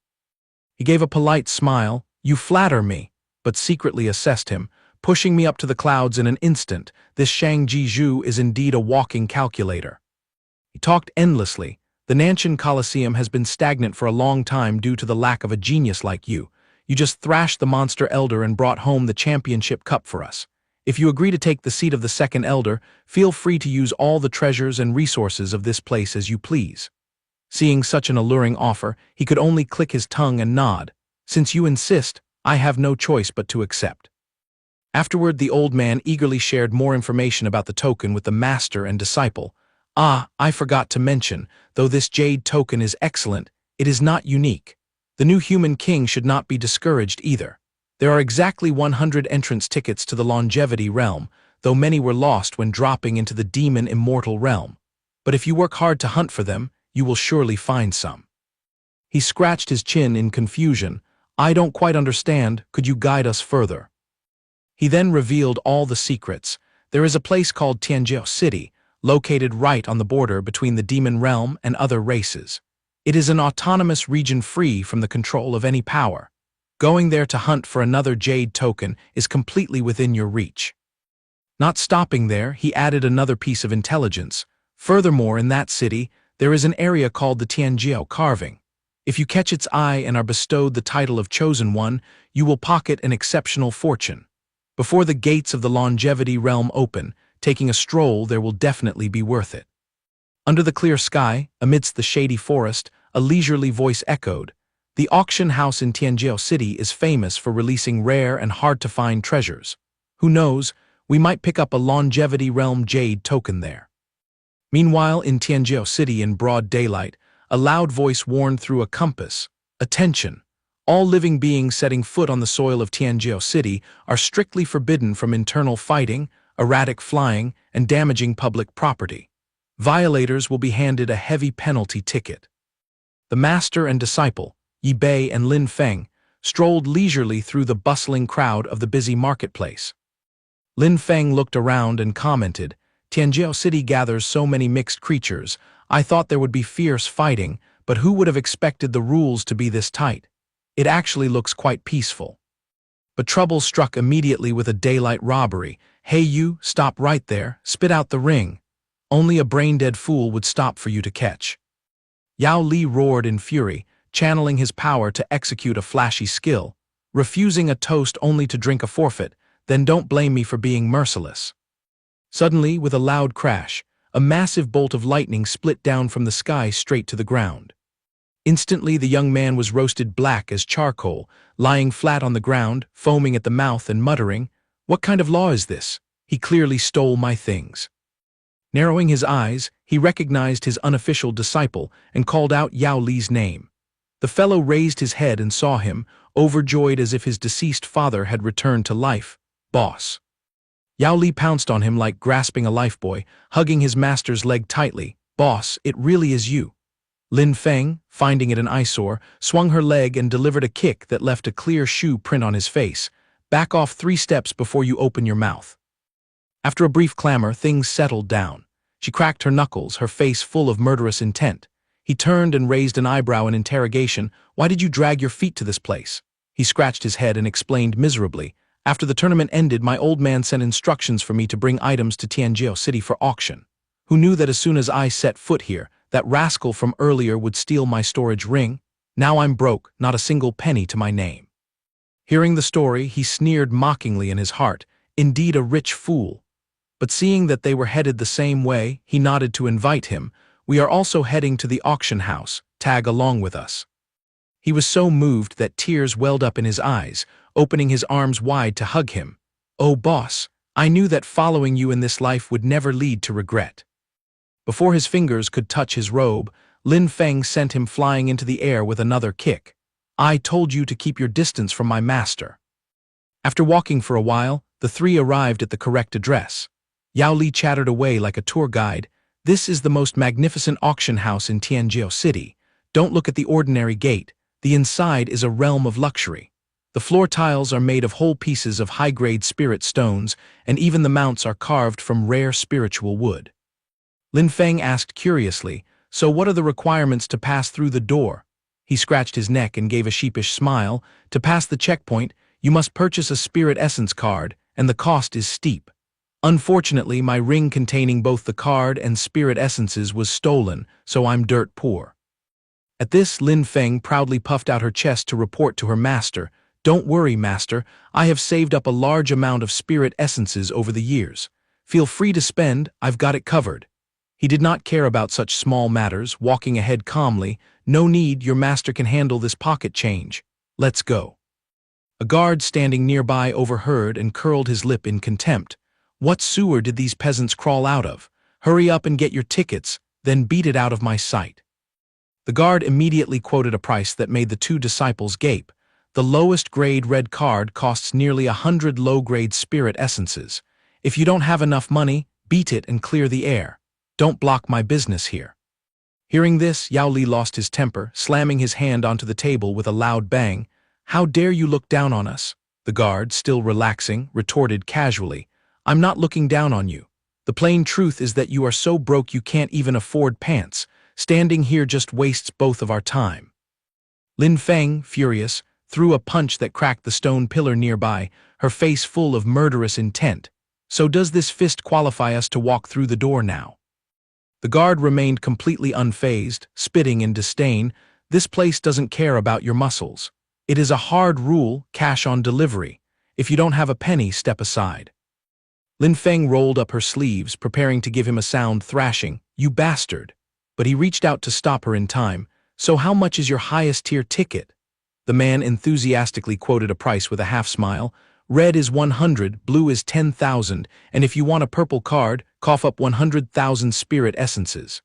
S1: He gave a polite smile. "You flatter me," but secretly assessed him. "Pushing me up to the clouds in an instant, this Shang Jizhu is indeed a walking calculator." He talked endlessly. "The Nanshan Colosseum has been stagnant for a long time due to the lack of a genius like you. You just thrashed the monster elder and brought home the championship cup for us. If you agree to take the seat of the second elder, feel free to use all the treasures and resources of this place as you please." Seeing such an alluring offer, he could only click his tongue and nod. "Since you insist, I have no choice but to accept." Afterward, the old man eagerly shared more information about the token with the master and disciple. "Ah, I forgot to mention, though this jade token is excellent, it is not unique. The new human king should not be discouraged either. There are exactly 100 entrance tickets to the longevity realm, though many were lost when dropping into the demon immortal realm. But if you work hard to hunt for them, you will surely find some." He scratched his chin in confusion. "I don't quite understand, could you guide us further?" He then revealed all the secrets. There is a place called Tianjiao City, located right on the border between the demon realm and other races. It is an autonomous region free from the control of any power. Going there to hunt for another jade token is completely within your reach. Not stopping there, he added another piece of intelligence. Furthermore, in that city, there is an area called the Tianjiao carving. If you catch its eye and are bestowed the title of Chosen One, you will pocket an exceptional fortune. Before the gates of the longevity realm open, taking a stroll there will definitely be worth it. Under the clear sky, amidst the shady forest, a leisurely voice echoed. The auction house in Tianjiao City is famous for releasing rare and hard-to-find treasures. Who knows, we might pick up a longevity realm jade token there. Meanwhile, in Tianjiao City in broad daylight, a loud voice warned through a compass. Attention! All living beings setting foot on the soil of Tianjiao City are strictly forbidden from internal fighting, erratic flying, and damaging public property. Violators will be handed a heavy penalty ticket. The master and disciple, Yi and Lin Feng, strolled leisurely through the bustling crowd of the busy marketplace. Lin Feng looked around and commented, "Tianjiao City gathers so many mixed creatures. I thought there would be fierce fighting, but who would have expected the rules to be this tight? It actually looks quite peaceful." But trouble struck immediately with a daylight robbery. "Hey you, stop right there, spit out the ring. Only a brain-dead fool would stop for you to catch." Yao Li roared in fury, channeling his power to execute a flashy skill, refusing a toast only to drink a forfeit. Then don't blame me for being merciless. Suddenly, with a loud crash, a massive bolt of lightning split down from the sky straight to the ground. Instantly, the young man was roasted black as charcoal, lying flat on the ground, foaming at the mouth and muttering, "What kind of law is this? He clearly stole my things." Narrowing his eyes, he recognized his unofficial disciple and called out Yao Li's name. The fellow raised his head and saw him, overjoyed as if his deceased father had returned to life. "Boss." Yao Li pounced on him like grasping a lifebuoy, hugging his master's leg tightly. "Boss, it really is you." Lin Feng, finding it an eyesore, swung her leg and delivered a kick that left a clear shoe print on his face. "Back off 3 steps before you open your mouth." After a brief clamor, things settled down. She cracked her knuckles, her face full of murderous intent. He turned and raised an eyebrow in interrogation. "Why did you drag your feet to this place?" He scratched his head and explained miserably, "After the tournament ended, my old man sent instructions for me to bring items to Tianjiao City for auction. Who knew that as soon as I set foot here, that rascal from earlier would steal my storage ring? Now I'm broke, not a single penny to my name." Hearing the story, he sneered mockingly in his heart, indeed a rich fool. But seeing that they were headed the same way, he nodded to invite him. "We are also heading to the auction house. Tag along with us." He was so moved that tears welled up in his eyes, opening his arms wide to hug him. "Oh boss, I knew that following you in this life would never lead to regret." Before his fingers could touch his robe, Lin Feng sent him flying into the air with another kick. "I told you to keep your distance from my master." After walking for a while, the 3 arrived at the correct address. Yao Li chattered away like a tour guide. "This is the most magnificent auction house in Tianjiao City. Don't look at the ordinary gate. The inside is a realm of luxury. The floor tiles are made of whole pieces of high-grade spirit stones, and even the mounts are carved from rare spiritual wood." Lin Feng asked curiously, "So what are the requirements to pass through the door?" He scratched his neck and gave a sheepish smile. "To pass the checkpoint, you must purchase a spirit essence card, and the cost is steep. Unfortunately, my ring containing both the card and spirit essences was stolen, so I'm dirt poor." At this, Lin Feng proudly puffed out her chest to report to her master, "Don't worry, master, I have saved up a large amount of spirit essences over the years. Feel free to spend, I've got it covered." He did not care about such small matters, walking ahead calmly. "No need, your master can handle this pocket change. Let's go." A guard standing nearby overheard and curled his lip in contempt. "What sewer did these peasants crawl out of? Hurry up and get your tickets, then beat it out of my sight." The guard immediately quoted a price that made the 2 disciples gape. "The lowest grade red card costs nearly 100 low-grade spirit essences. If you don't have enough money, beat it and clear the air. Don't block my business here." Hearing this, Yao Li lost his temper, slamming his hand onto the table with a loud bang. "How dare you look down on us?" The guard, still relaxing, retorted casually. "I'm not looking down on you. The plain truth is that you are so broke you can't even afford pants. Standing here just wastes both of our time." Lin Feng, furious, threw a punch that cracked the stone pillar nearby, her face full of murderous intent. "So does this fist qualify us to walk through the door now?" The guard remained completely unfazed, spitting in disdain. This place doesn't care about your muscles. It is a hard rule, cash on delivery. If you don't have a penny, step aside. Lin Feng rolled up her sleeves, preparing to give him a sound thrashing. You bastard. But he reached out to stop her in time. So how much is your highest tier ticket? The man enthusiastically quoted a price with a half smile. Red is 100, blue is 10,000, and if you want a purple card, cough up 100,000 spirit essences.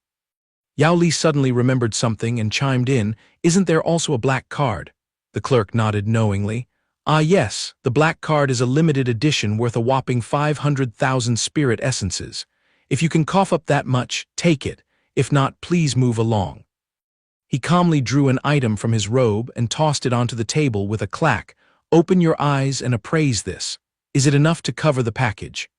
S1: Yao Li suddenly remembered something and chimed in, isn't there also a black card? The clerk nodded knowingly. Ah yes, the black card is a limited edition worth a whopping 500,000 spirit essences. If you can cough up that much, take it. If not, please move along. He calmly drew an item from his robe and tossed it onto the table with a clack. Open your eyes and appraise this. Is it enough to cover the package?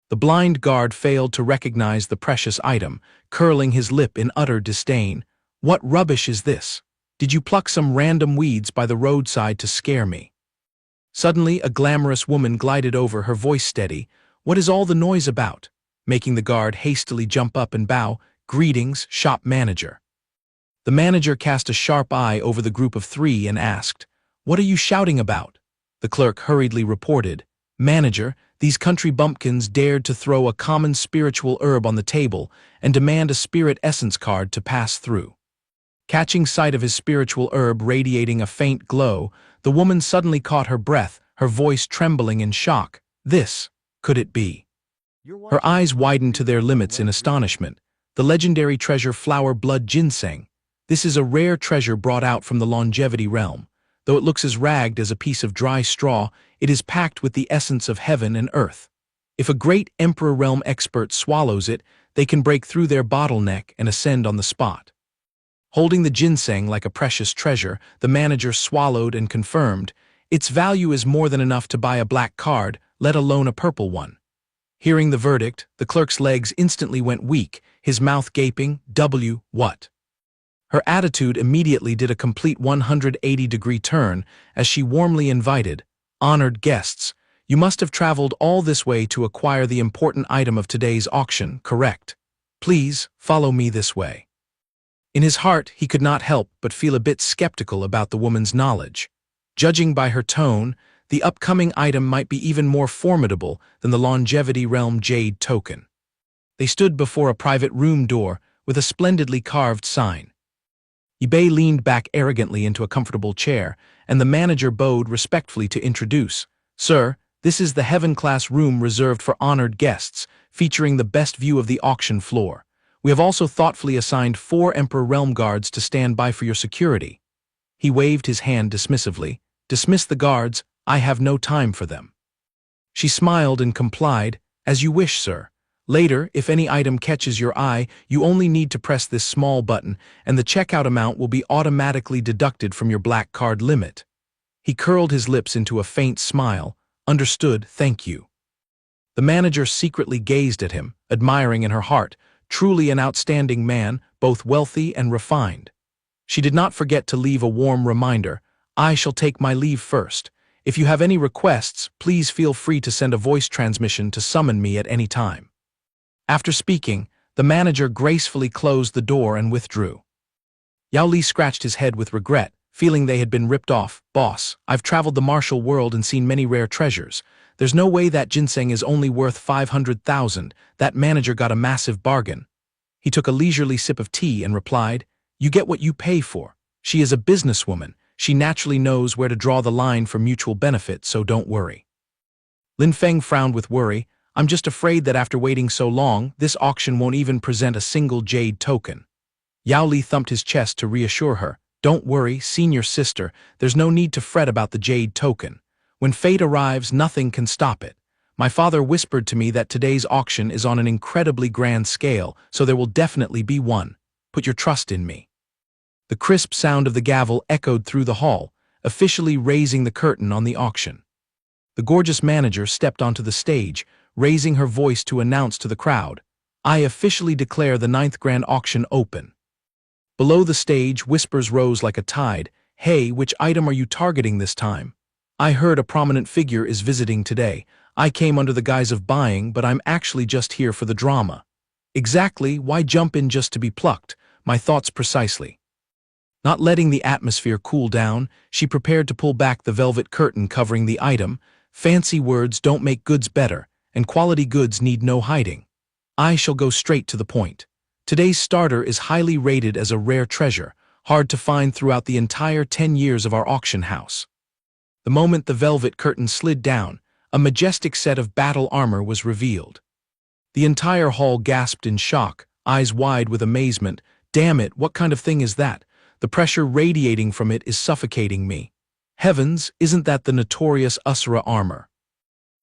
S1: The blind guard failed to recognize the precious item, curling his lip in utter disdain. What rubbish is this? Did you pluck some random weeds by the roadside to scare me? Suddenly, a glamorous woman glided over, her voice steady. What is all the noise about? Making the guard hastily jump up and bow. Greetings, shop manager. The manager cast a sharp eye over the group of three and asked, what are you shouting about? The clerk hurriedly reported, Manager, these country bumpkins dared to throw a common spiritual herb on the table and demand a spirit essence card to pass through. Catching sight of his spiritual herb radiating a faint glow, the woman suddenly caught her breath, her voice trembling in shock. This, could it be? Her eyes widened to their limits in astonishment. The legendary treasure flower blood ginseng. This is a rare treasure brought out from the longevity realm. Though it looks as ragged as a piece of dry straw, it is packed with the essence of heaven and earth. If a great Emperor Realm expert swallows it, they can break through their bottleneck and ascend on the spot. Holding the ginseng like a precious treasure, the manager swallowed and confirmed, its value is more than enough to buy a black card, let alone a purple one. Hearing the verdict, the clerk's legs instantly went weak, his mouth gaping, what? Her attitude immediately did a complete 180-degree turn as she warmly invited, honored guests, you must have traveled all this way to acquire the important item of today's auction, correct? Please, follow me this way. In his heart, he could not help but feel a bit skeptical about the woman's knowledge. Judging by her tone, the upcoming item might be even more formidable than the longevity realm jade token. They stood before a private room door with a splendidly carved sign. Ip2 leaned back arrogantly into a comfortable chair, and the manager bowed respectfully to introduce, Sir, this is the heaven-class room reserved for honored guests, featuring the best view of the auction floor. We have also thoughtfully assigned 4 Emperor Realm guards to stand by for your security. He waved his hand dismissively. Dismiss the guards, I have no time for them. She smiled and complied, as you wish, sir. Later, if any item catches your eye, you only need to press this small button, and the checkout amount will be automatically deducted from your black card limit. He curled his lips into a faint smile. Understood, thank you. The manager secretly gazed at him, admiring in her heart, truly an outstanding man, both wealthy and refined. She did not forget to leave a warm reminder, I shall take my leave first. If you have any requests, please feel free to send a voice transmission to summon me at any time. After speaking, the manager gracefully closed the door and withdrew. Yao Li scratched his head with regret, feeling they had been ripped off. Boss, I've traveled the martial world and seen many rare treasures. There's no way that ginseng is only worth 500,000. That manager got a massive bargain. He took a leisurely sip of tea and replied, You get what you pay for. She is a businesswoman. She naturally knows where to draw the line for mutual benefit, so don't worry. Lin Feng frowned with worry. I'm just afraid that after waiting so long, this auction won't even present a single jade token. Yao Li thumped his chest to reassure her. Don't worry, senior sister, there's no need to fret about the jade token. When fate arrives, nothing can stop it. My father whispered to me that today's auction is on an incredibly grand scale, so there will definitely be one. Put your trust in me. The crisp sound of the gavel echoed through the hall, officially raising the curtain on the auction. The gorgeous manager stepped onto the stage, raising her voice to announce to the crowd, I officially declare the 9th Grand Auction open. Below the stage, whispers rose like a tide. Hey, which item are you targeting this time? I heard a prominent figure is visiting today. I came under the guise of buying, but I'm actually just here for the drama. Exactly, why jump in just to be plucked? My thoughts precisely. Not letting the atmosphere cool down, she prepared to pull back the velvet curtain covering the item. Fancy words don't make goods better, and quality goods need no hiding. I shall go straight to the point. Today's starter is highly rated as a rare treasure, hard to find throughout the entire 10 years of our auction house. The moment the velvet curtain slid down, a majestic set of battle armor was revealed. The entire hall gasped in shock, eyes wide with amazement. Damn it, what kind of thing is that? The pressure radiating from it is suffocating me. Heavens, isn't that the notorious Usura armor?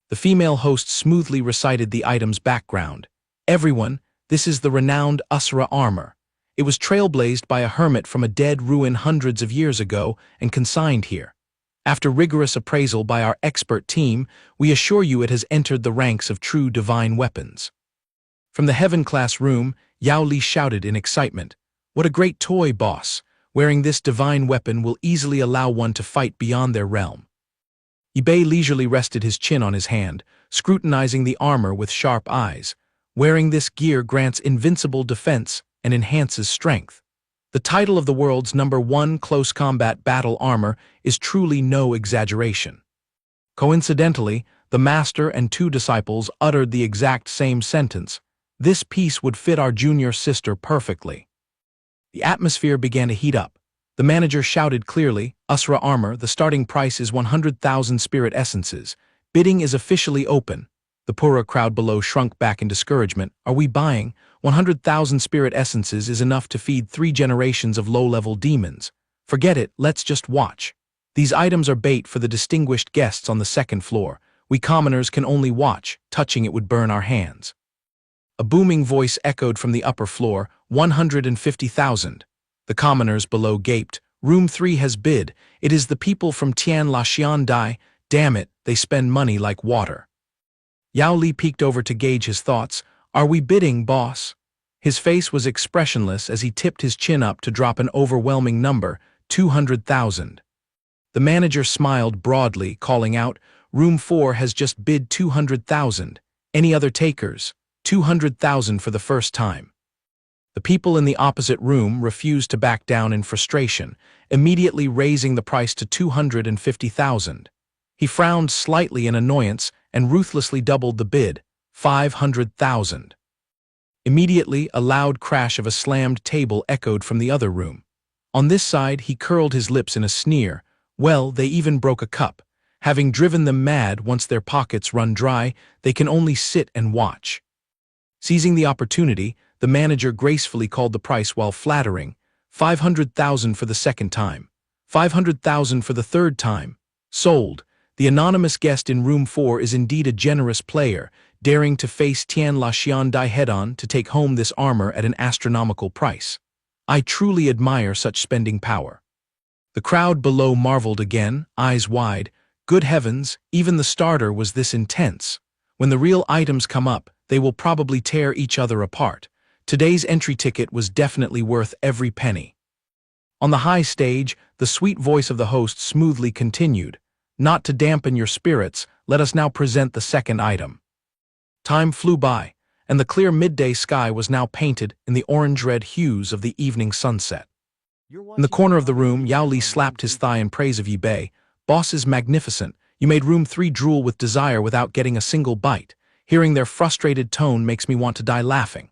S1: The female host smoothly recited the item's background. Everyone, this is the renowned Usura armor. It was trailblazed by a hermit from a dead ruin hundreds of years ago and consigned here. After rigorous appraisal by our expert team, we assure you it has entered the ranks of true divine weapons. From the heaven-class room, Yao Li shouted in excitement, "What a great toy, boss! Wearing this divine weapon will easily allow one to fight beyond their realm." Ip2 leisurely rested his chin on his hand, scrutinizing the armor with sharp eyes. Wearing this gear grants invincible defense and enhances strength. The title of the world's #1 close combat battle armor is truly no exaggeration. Coincidentally, the master and 2 disciples uttered the exact same sentence. This piece would fit our junior sister perfectly. The atmosphere began to heat up. The manager shouted clearly, "Usura armor, the starting price is 100,000 spirit essences. Bidding is officially open." The poorer crowd below shrunk back in discouragement. Are we buying? 100,000 spirit essences is enough to feed 3 generations of low-level demons. Forget it, let's just watch. These items are bait for the distinguished guests on the 2nd floor. We commoners can only watch, touching it would burn our hands. A booming voice echoed from the upper floor, 150,000. The commoners below gaped. Room 3 has bid. It is the people from Tian La Xiandai. Damn it, they spend money like water. Yao Li peeked over to gauge his thoughts. Are we bidding, boss? His face was expressionless as he tipped his chin up to drop an overwhelming number, 200,000. The manager smiled broadly, calling out, Room 4 has just bid 200,000. Any other takers? 200,000 for the first time. The people in the opposite room refused to back down in frustration, immediately raising the price to 250,000. He frowned slightly in annoyance and ruthlessly doubled the bid, 500,000. Immediately, a loud crash of a slammed table echoed from the other room. On this side, he curled his lips in a sneer. Well, they even broke a cup. Having driven them mad once their pockets run dry, they can only sit and watch. Seizing the opportunity, the manager gracefully called the price while flattering, 500,000 for the second time, 500,000 for the third time. Sold. The anonymous guest in room 4 is indeed a generous player, daring to face Tian La Xiandai head-on to take home this armor at an astronomical price. I truly admire such spending power. The crowd below marveled again, eyes wide. Good heavens, even the starter was this intense. When the real items come up, they will probably tear each other apart. Today's entry ticket was definitely worth every penny. On the high stage, the sweet voice of the host smoothly continued. Not to dampen your spirits, let us now present the second item. Time flew by, and the clear midday sky was now painted in the orange-red hues of the evening sunset. In the corner of the room, Yao Li slapped his thigh in praise of Ip2. Boss is magnificent. You made room 3 drool with desire without getting a single bite. Hearing their frustrated tone makes me want to die laughing.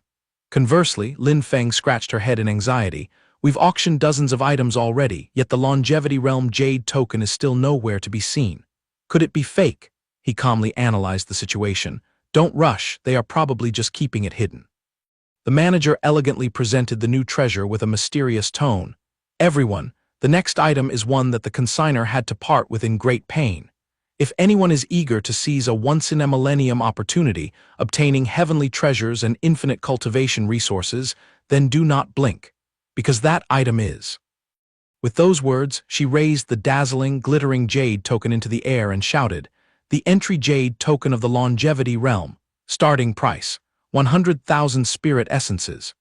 S1: Conversely, Lin Feng scratched her head in anxiety. We've auctioned dozens of items already, yet the Longevity Realm Jade token is still nowhere to be seen. Could it be fake? He calmly analyzed the situation. Don't rush, they are probably just keeping it hidden. The manager elegantly presented the new treasure with a mysterious tone. Everyone, the next item is one that the consignor had to part with in great pain. If anyone is eager to seize a once-in-a-millennium opportunity, obtaining heavenly treasures and infinite cultivation resources, then do not blink, because that item is. With those words, she raised the dazzling, glittering jade token into the air and shouted, the entry jade token of the Longevity Realm, starting price, 100,000 spirit essences.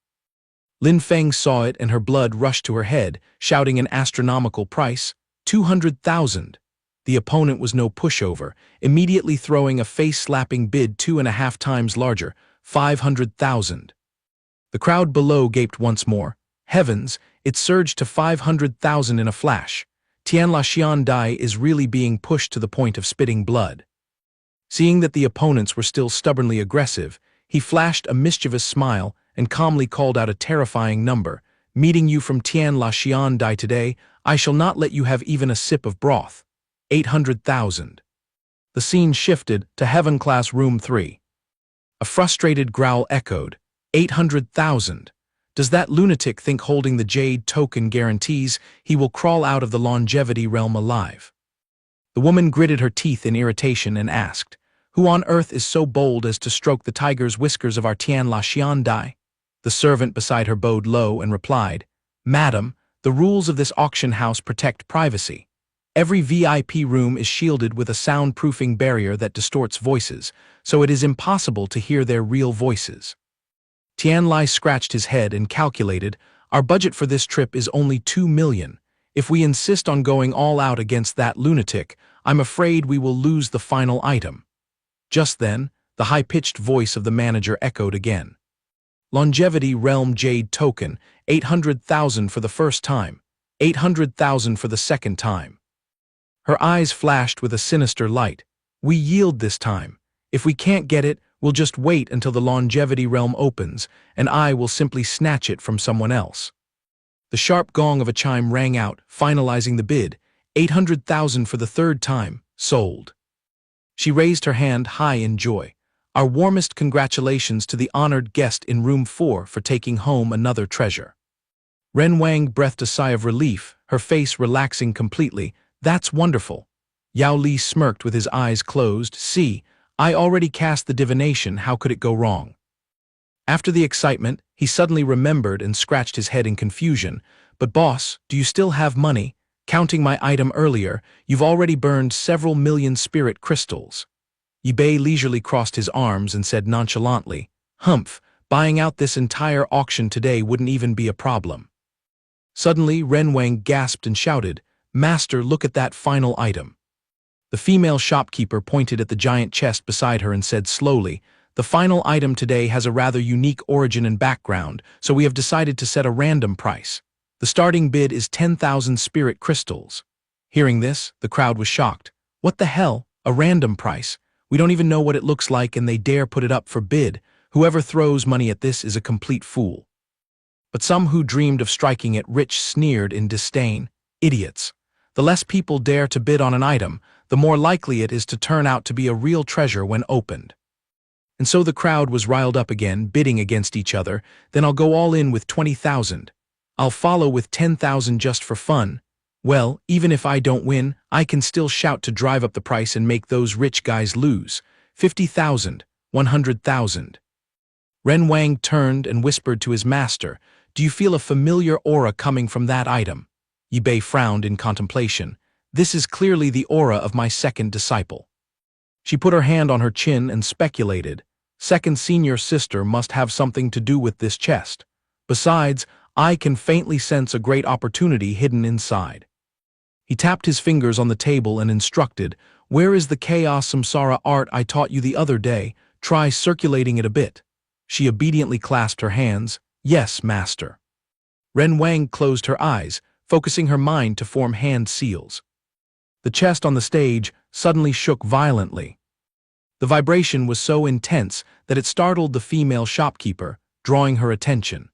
S1: Lin Feng saw it and her blood rushed to her head, shouting an astronomical price, 200,000. The opponent was no pushover, immediately throwing a face-slapping bid 2.5 times larger, 500,000. The crowd below gaped once more. Heavens, it surged to 500,000 in a flash. Tian Lashian Dai is really being pushed to the point of spitting blood. Seeing that the opponents were still stubbornly aggressive, he flashed a mischievous smile and calmly called out a terrifying number. Meeting you from Tian Lashian Dai today, I shall not let you have even a sip of broth. 800,000. The scene shifted to Heaven Class Room 3. A frustrated growl echoed. 800,000. Does that lunatic think holding the jade token guarantees he will crawl out of the longevity realm alive? The woman gritted her teeth in irritation and asked, "Who on earth is so bold as to stroke the tiger's whiskers of our Tian Lashian Dai?" The servant beside her bowed low and replied, "Madam, the rules of this auction house protect privacy. Every VIP room is shielded with a soundproofing barrier that distorts voices, so it is impossible to hear their real voices." Tian Lai scratched his head and calculated, "Our budget for this trip is only 2 million. If we insist on going all out against that lunatic, I'm afraid we will lose the final item." Just then, the high-pitched voice of the manager echoed again. "Longevity Realm Jade Token, 800,000 for the first time, 800,000 for the second time." Her eyes flashed with a sinister light. "We yield this time. If we can't get it, we'll just wait until the longevity realm opens, and I will simply snatch it from someone else." The sharp gong of a chime rang out, finalizing the bid. 800,000 for the third time, sold. She raised her hand high in joy. "Our warmest congratulations to the honored guest in room 4 for taking home another treasure." Ren Wang breathed a sigh of relief, her face relaxing completely. "That's wonderful." Yao Li smirked with his eyes closed. "See, I already cast the divination, how could it go wrong?" After the excitement, he suddenly remembered and scratched his head in confusion. "But boss, do you still have money? Counting my item earlier, you've already burned several million spirit crystals." Yibei leisurely crossed his arms and said nonchalantly, "Humph, buying out this entire auction today wouldn't even be a problem." Suddenly, Ren Wang gasped and shouted, "Master, look at that final item." The female shopkeeper pointed at the giant chest beside her and said slowly, "The final item today has a rather unique origin and background, so we have decided to set a random price. The starting bid is 10,000 spirit crystals." Hearing this, the crowd was shocked. "What the hell? A random price? We don't even know what it looks like and they dare put it up for bid. Whoever throws money at this is a complete fool." But some who dreamed of striking it rich sneered in disdain. "Idiots. The less people dare to bid on an item, the more likely it is to turn out to be a real treasure when opened." And so the crowd was riled up again, bidding against each other. "Then I'll go all in with 20,000. I'll follow with 10,000 just for fun. Well, even if I don't win, I can still shout to drive up the price and make those rich guys lose. 50,000, 100,000. Ren Wang turned and whispered to his master, "Do you feel a familiar aura coming from that item?" Yibei frowned in contemplation. "This is clearly the aura of my second disciple." She put her hand on her chin and speculated, "Second senior sister must have something to do with this chest. Besides, I can faintly sense a great opportunity hidden inside." He tapped his fingers on the table and instructed, "Where is the chaos samsara art I taught you the other day? Try circulating it a bit." She obediently clasped her hands. "Yes, master." Ren Wang closed her eyes, focusing her mind to form hand seals. The chest on the stage suddenly shook violently. The vibration was so intense that it startled the female shopkeeper, drawing her attention.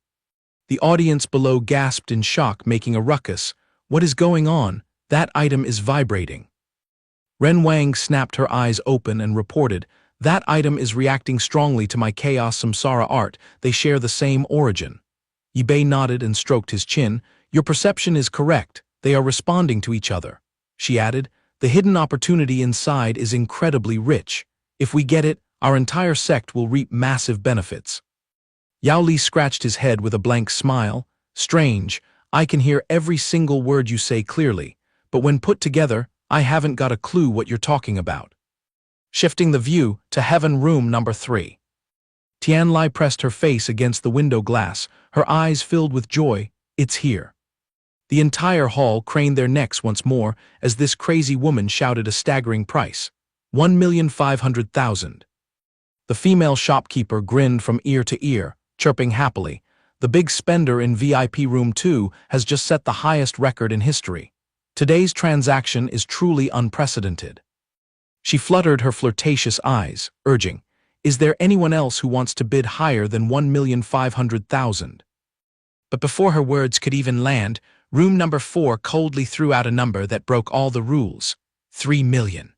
S1: The audience below gasped in shock, making a ruckus. "What is going on? That item is vibrating." Ren Wang snapped her eyes open and reported, "That item is reacting strongly to my Chaos Samsara art. They share the same origin." Yibei nodded and stroked his chin. "Your perception is correct. They are responding to each other." She added, "The hidden opportunity inside is incredibly rich. If we get it, our entire sect will reap massive benefits." Yao Li scratched his head with a blank smile. "Strange, I can hear every single word you say clearly, but when put together, I haven't got a clue what you're talking about." Shifting the view to Heaven Room number 3. Tian Lai pressed her face against the window glass, her eyes filled with joy. "It's here." The entire hall craned their necks once more as this crazy woman shouted a staggering price. 1,500,000. The female shopkeeper grinned from ear to ear, chirping happily. The big spender in VIP Room 2 has just set the highest record in history. Today's transaction is truly unprecedented. She fluttered her flirtatious eyes, urging, "Is there anyone else who wants to bid higher than 1,500,000?" But before her words could even land, room number 4 coldly threw out a number that broke all the rules: 3 million.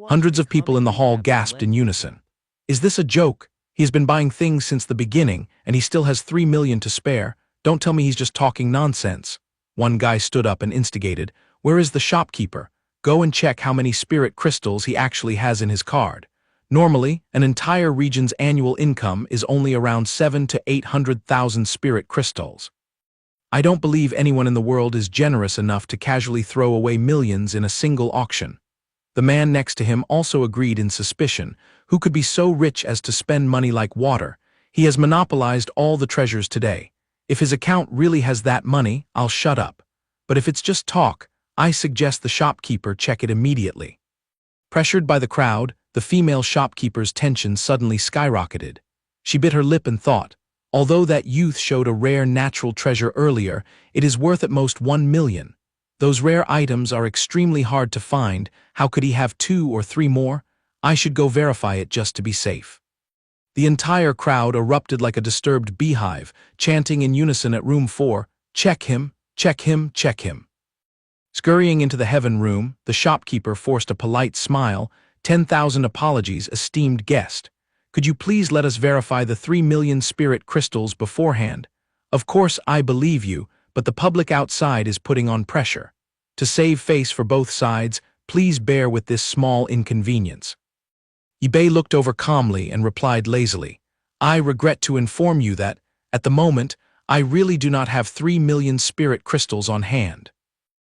S1: Hundreds of people in the hall gasped in unison. Is this a joke? He's been buying things since the beginning, and he still has 3 million to spare. Don't tell me he's just talking nonsense. One guy stood up and instigated, "Where is the shopkeeper? Go and check how many spirit crystals he actually has in his card. Normally, an entire region's annual income is only around 700 to 800,000 spirit crystals. I don't believe anyone in the world is generous enough to casually throw away millions in a single auction." The man next to him also agreed in suspicion. Who could be so rich as to spend money like water? He has monopolized all the treasures today. If his account really has that money, I'll shut up. But if it's just talk, I suggest the shopkeeper check it immediately. Pressured by the crowd, the female shopkeeper's tension suddenly skyrocketed. She bit her lip and thought, although that youth showed a rare natural treasure earlier, it is worth at most 1 million. Those rare items are extremely hard to find. How could he have 2 or 3 more? I should go verify it just to be safe. The entire crowd erupted like a disturbed beehive, chanting in unison at room 4, "Check him, check him, check him." Scurrying into the heaven room, the shopkeeper forced a polite smile. 10,000 apologies, esteemed guest. Could you please let us verify the 3 million spirit crystals beforehand? Of course I believe you, but the public outside is putting on pressure. To save face for both sides, please bear with this small inconvenience. Ip2 looked over calmly and replied lazily, "I regret to inform you that, at the moment, I really do not have 3 million spirit crystals on hand."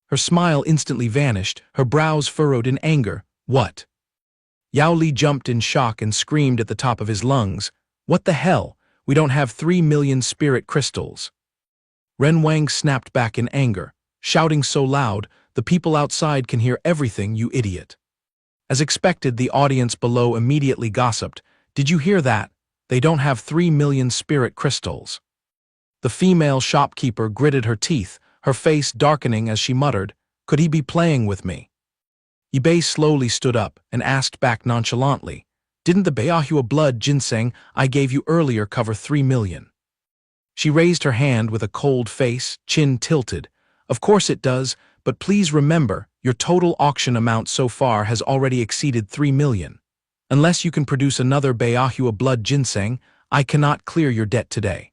S1: Her smile instantly vanished, her brows furrowed in anger. "What?" Yao Li jumped in shock and screamed at the top of his lungs, "What the hell? We don't have 3 million spirit crystals." Ren Wang snapped back in anger, shouting so loud, "The people outside can hear everything, you idiot." As expected, the audience below immediately gossiped, "Did you hear that? They don't have 3 million spirit crystals." The female shopkeeper gritted her teeth, her face darkening as she muttered, "Could he be playing with me?" Ip2 slowly stood up and asked back nonchalantly, "Didn't the Beahua blood ginseng I gave you earlier cover 3 million? She raised her hand with a cold face, chin tilted. "Of course it does, but please remember, your total auction amount so far has already exceeded 3 million. Unless you can produce another Beahua blood ginseng, I cannot clear your debt today."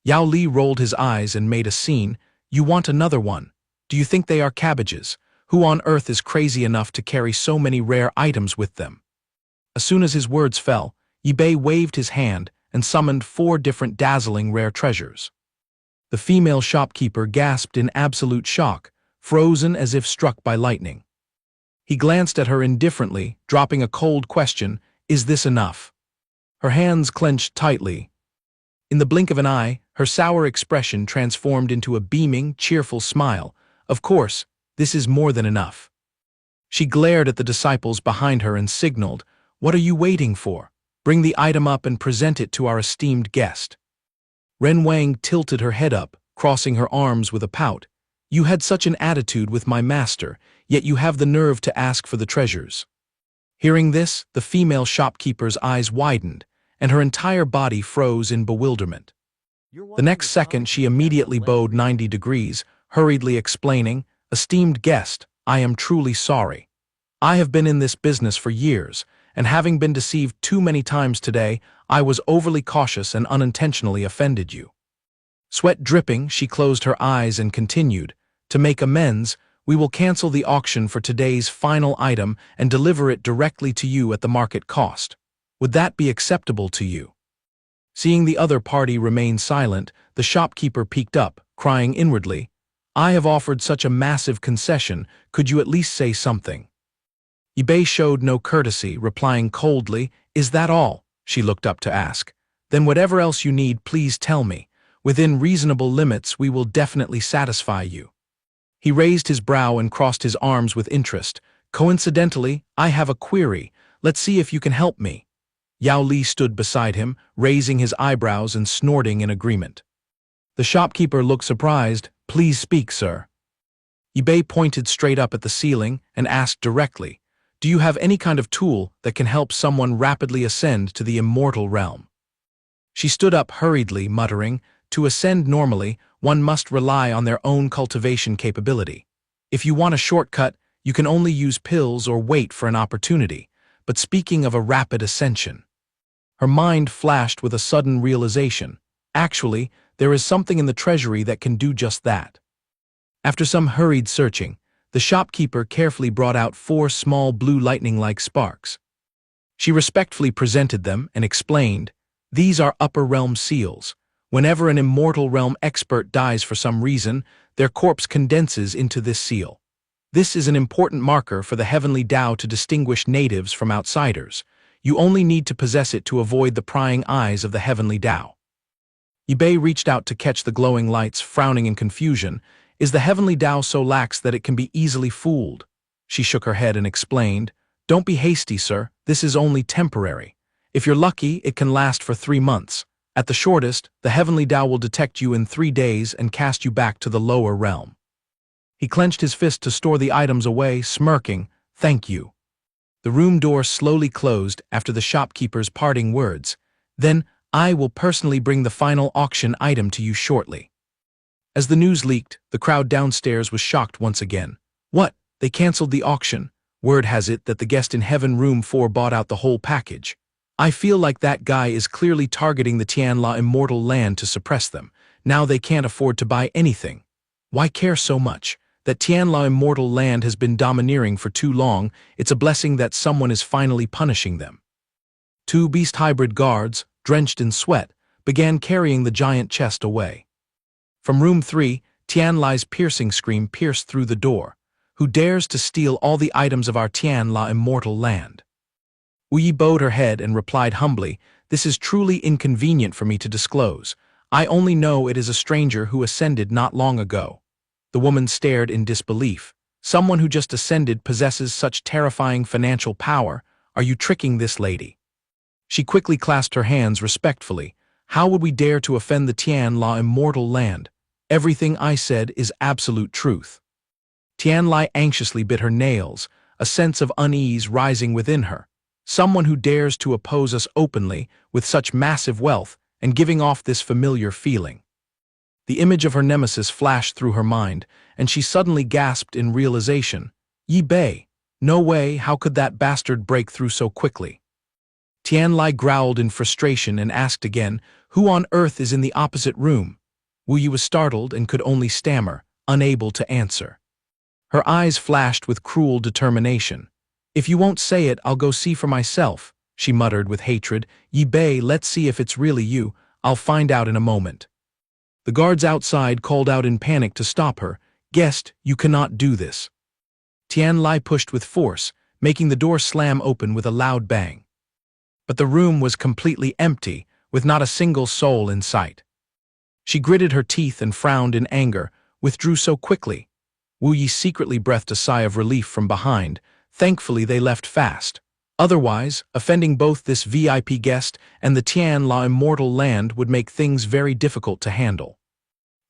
S1: Yao Li rolled his eyes and made a scene. "You want another one? Do you think they are cabbages? Who on earth is crazy enough to carry so many rare items with them?" As soon as his words fell, Ip2 waved his hand and summoned 4 different dazzling rare treasures. The female shopkeeper gasped in absolute shock, frozen as if struck by lightning. He glanced at her indifferently, dropping a cold question, "Is this enough?" Her hands clenched tightly. In the blink of an eye, her sour expression transformed into a beaming, cheerful smile. "Of course, this is more than enough." She glared at the disciples behind her and signaled, "What are you waiting for? Bring the item up and present it to our esteemed guest." Ren Wang tilted her head up, crossing her arms with a pout. "You had such an attitude with my master, yet you have the nerve to ask for the treasures." Hearing this, the female shopkeeper's eyes widened, and her entire body froze in bewilderment. The next second she immediately bowed 90 degrees, hurriedly explaining, "Esteemed guest, I am truly sorry. I have been in this business for years, and having been deceived too many times today, I was overly cautious and unintentionally offended you." Sweat dripping, she closed her eyes and continued, "To make amends, we will cancel the auction for today's final item and deliver it directly to you at the market cost. Would that be acceptable to you?" Seeing the other party remain silent, the shopkeeper peeked up, crying inwardly, "I have offered such a massive concession, could you at least say something?" Ip2 showed no courtesy, replying coldly, "Is that all?" She looked up to ask, "Then whatever else you need, please tell me. Within reasonable limits, we will definitely satisfy you." He raised his brow and crossed his arms with interest. "Coincidentally, I have a query. Let's see if you can help me." Yao Li stood beside him, raising his eyebrows and snorting in agreement. The shopkeeper looked surprised. "Please speak, sir." Ip2 pointed straight up at the ceiling and asked directly, "Do you have any kind of tool that can help someone rapidly ascend to the immortal realm?" She stood up hurriedly, muttering, "To ascend normally, one must rely on their own cultivation capability. If you want a shortcut, you can only use pills or wait for an opportunity. But speaking of a rapid ascension..." Her mind flashed with a sudden realization. Actually, there is something in the treasury that can do just that. After some hurried searching, the shopkeeper carefully brought out 4 small blue lightning-like sparks. She respectfully presented them and explained, "These are upper realm seals. Whenever an immortal realm expert dies for some reason, their corpse condenses into this seal. This is an important marker for the heavenly Tao to distinguish natives from outsiders. You only need to possess it to avoid the prying eyes of the heavenly Tao." Ip2 reached out to catch the glowing lights, frowning in confusion. "Is the heavenly Tao so lax that it can be easily fooled?" She shook her head and explained, "Don't be hasty, sir. This is only temporary. If you're lucky, it can last for 3 months. At the shortest, the heavenly Tao will detect you in 3 days and cast you back to the lower realm." He clenched his fist to store the items away, smirking, "Thank you." The room door slowly closed after the shopkeeper's parting words. "Then, I will personally bring the final auction item to you shortly." As the news leaked, the crowd downstairs was shocked once again. "What? They canceled the auction? Word has it that the guest in Heaven Room 4 bought out the whole package. I feel like that guy is clearly targeting the Tianla immortal land to suppress them. Now they can't afford to buy anything. Why care so much? That Tianla immortal land has been domineering for too long. It's a blessing that someone is finally punishing them." 2 beast hybrid guards, drenched in sweat, began carrying the giant chest away. From room 3, Tianlai's piercing scream pierced through the door. "Who dares to steal all the items of our Tianla immortal land?" Yi bowed her head and replied humbly, "This is truly inconvenient for me to disclose. I only know it is a stranger who ascended not long ago." The woman stared in disbelief. "Someone who just ascended possesses such terrifying financial power. Are you tricking this lady?" She quickly clasped her hands respectfully. "How would we dare to offend the Tianla immortal land? Everything I said is absolute truth." Tianlai anxiously bit her nails, a sense of unease rising within her. Someone who dares to oppose us openly, with such massive wealth, and giving off this familiar feeling. The image of her nemesis flashed through her mind, and she suddenly gasped in realization. "Ip2, no way, how could that bastard break through so quickly?" Tianlai growled in frustration and asked again, "Who on earth is in the opposite room?" Yi was startled and could only stammer, unable to answer. Her eyes flashed with cruel determination. "If you won't say it, I'll go see for myself," she muttered with hatred. "Ip2, let's see if it's really you. I'll find out in a moment." The guards outside called out in panic to stop her. "Guest, you cannot do this." Tianlai pushed with force, making the door slam open with a loud bang. But the room was completely empty, with not a single soul in sight. She gritted her teeth and frowned in anger, withdrew so quickly. Yi secretly breathed a sigh of relief from behind. Thankfully they left fast. Otherwise, offending both this VIP guest and the Tianla immortal land would make things very difficult to handle.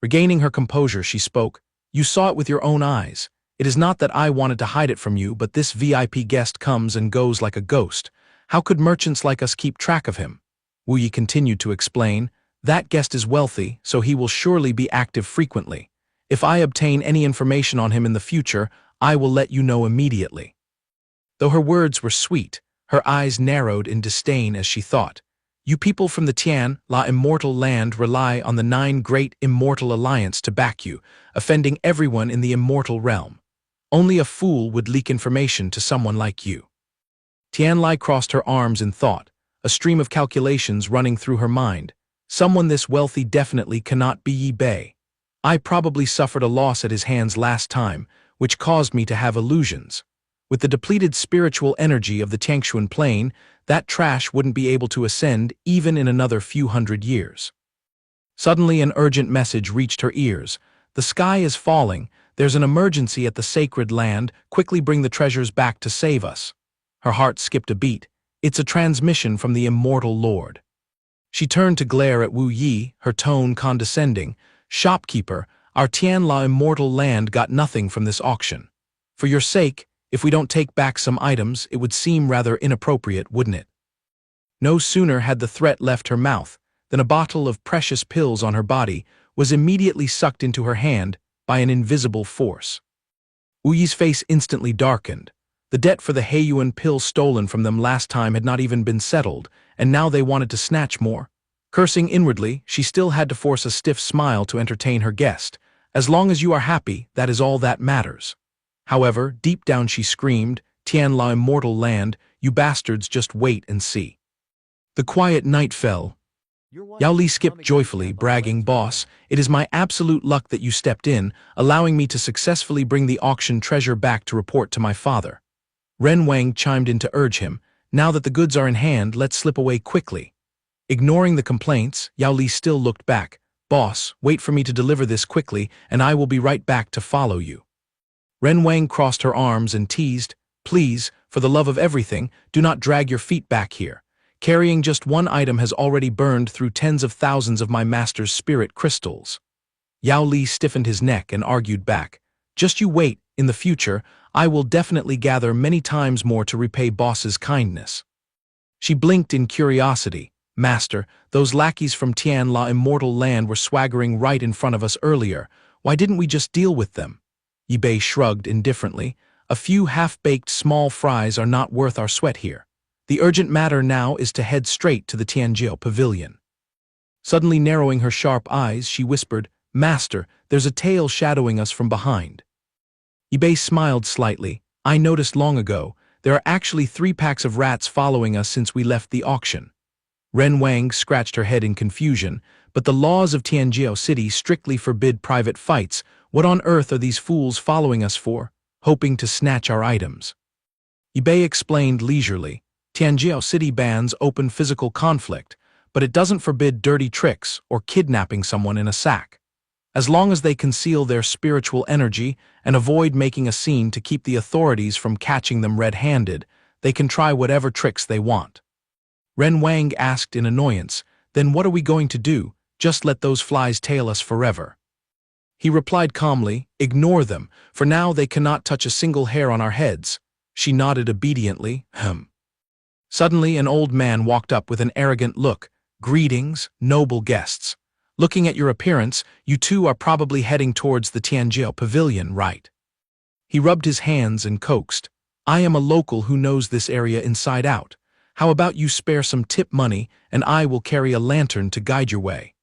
S1: Regaining her composure, she spoke, "You saw it with your own eyes. It is not that I wanted to hide it from you, but this VIP guest comes and goes like a ghost. How could merchants like us keep track of him?" Yi continued to explain, "That guest is wealthy, so he will surely be active frequently. If I obtain any information on him in the future, I will let you know immediately." Though her words were sweet, her eyes narrowed in disdain as she thought, "You people from the Tianla immortal land rely on the 9 Great Immortal Alliance to back you, offending everyone in the immortal realm. Only a fool would leak information to someone like you." Tianlai crossed her arms in thought, a stream of calculations running through her mind. Someone this wealthy definitely cannot be Ip2. I probably suffered a loss at his hands last time, which caused me to have illusions. With the depleted spiritual energy of the Tangshuan plane, that trash wouldn't be able to ascend even in another few hundred years. Suddenly an urgent message reached her ears. "The sky is falling. There's an emergency at the sacred land. Quickly bring the treasures back to save us." Her heart skipped a beat. "It's a transmission from the immortal Lord." She turned to glare at Wu Yi, her tone condescending. "Shopkeeper, our Tianla immortal land got nothing from this auction. For your sake, if we don't take back some items, it would seem rather inappropriate, wouldn't it?" No sooner had the threat left her mouth than a bottle of precious pills on her body was immediately sucked into her hand by an invisible force. Wu Yi's face instantly darkened. The debt for the Heiyuan pill stolen from them last time had not even been settled, and now they wanted to snatch more. Cursing inwardly, she still had to force a stiff smile to entertain her guest. "As long as you are happy, that is all that matters." However, deep down she screamed, "Tianla immortal land, you bastards just wait and see." The quiet night fell. Yao Li skipped joyfully, bragging, "Boss, it is my absolute luck that you stepped in, allowing me to successfully bring the auction treasure back to report to my father." Ren Wang chimed in to urge him, "Now that the goods are in hand, let's slip away quickly." Ignoring the complaints, Yao Li still looked back. "Boss, wait for me to deliver this quickly, and I will be right back to follow you." Ren Wang crossed her arms and teased, "Please, for the love of everything, do not drag your feet back here. Carrying just one item has already burned through tens of thousands of my master's spirit crystals." Yao Li stiffened his neck and argued back, "Just you wait, in the future, I will definitely gather many times more to repay boss's kindness." She blinked in curiosity. "Master, those lackeys from Tianla immortal land were swaggering right in front of us earlier. Why didn't we just deal with them?" Yi Bei shrugged indifferently. "A few half-baked small fries are not worth our sweat here. The urgent matter now is to head straight to the Tianjiao pavilion." Suddenly narrowing her sharp eyes, she whispered, "Master, there's a tail shadowing us from behind." Yi Bei smiled slightly. "I noticed long ago. There are actually 3 packs of rats following us since we left the auction." Ren Wang scratched her head in confusion. "But the laws of Tianjiao City strictly forbid private fights. What on earth are these fools following us for, hoping to snatch our items?" Yi Bei explained leisurely, "Tianjiao City bans open physical conflict, but it doesn't forbid dirty tricks or kidnapping someone in a sack. As long as they conceal their spiritual energy and avoid making a scene to keep the authorities from catching them red-handed, they can try whatever tricks they want." Ren Wang asked in annoyance, "Then what are we going to do? Just let those flies tail us forever?" He replied calmly, "Ignore them, for now they cannot touch a single hair on our heads." She nodded obediently, Suddenly an old man walked up with an arrogant look. "Greetings, noble guests. Looking at your appearance, you two are probably heading towards the Tianjiao pavilion, right?" He rubbed his hands and coaxed, "I am a local who knows this area inside out. How about you spare some tip money, and I will carry a lantern to guide your way."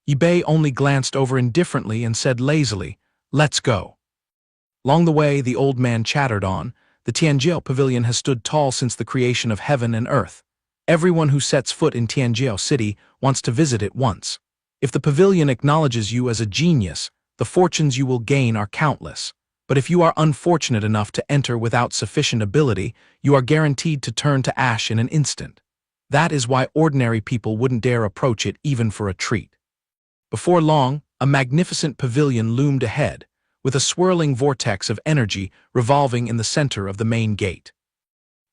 S1: Yi Bei only glanced over indifferently and said lazily, "Let's go." Along the way, the old man chattered on. "The Tianjiao pavilion has stood tall since the creation of heaven and earth. Everyone who sets foot in Tianjiao City wants to visit it once. If the pavilion acknowledges you as a genius, the fortunes you will gain are countless. But if you are unfortunate enough to enter without sufficient ability, you are guaranteed to turn to ash in an instant. That is why ordinary people wouldn't dare approach it even for a treat." Before long, a magnificent pavilion loomed ahead, with a swirling vortex of energy revolving in the center of the main gate.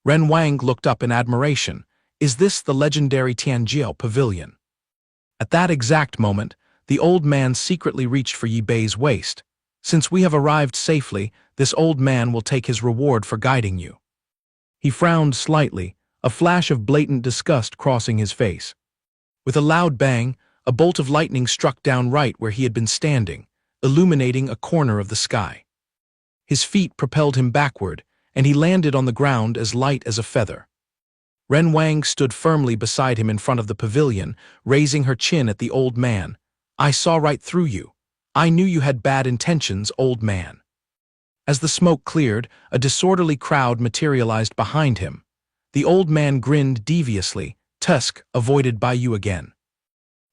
S1: Ren Wang looked up in admiration. "Is this the legendary Tianjiao pavilion?" At that exact moment, the old man secretly reached for Yi Bei's waist. "Since we have arrived safely, this old man will take his reward for guiding you." He frowned slightly, a flash of blatant disgust crossing his face. With a loud bang, a bolt of lightning struck down right where he had been standing, illuminating a corner of the sky. His feet propelled him backward, and he landed on the ground as light as a feather. Ren Wang stood firmly beside him in front of the pavilion, raising her chin at the old man. "I saw right through you. I knew you had bad intentions, old man." As the smoke cleared, a disorderly crowd materialized behind him. The old man grinned deviously. "Tusk, avoided by you again."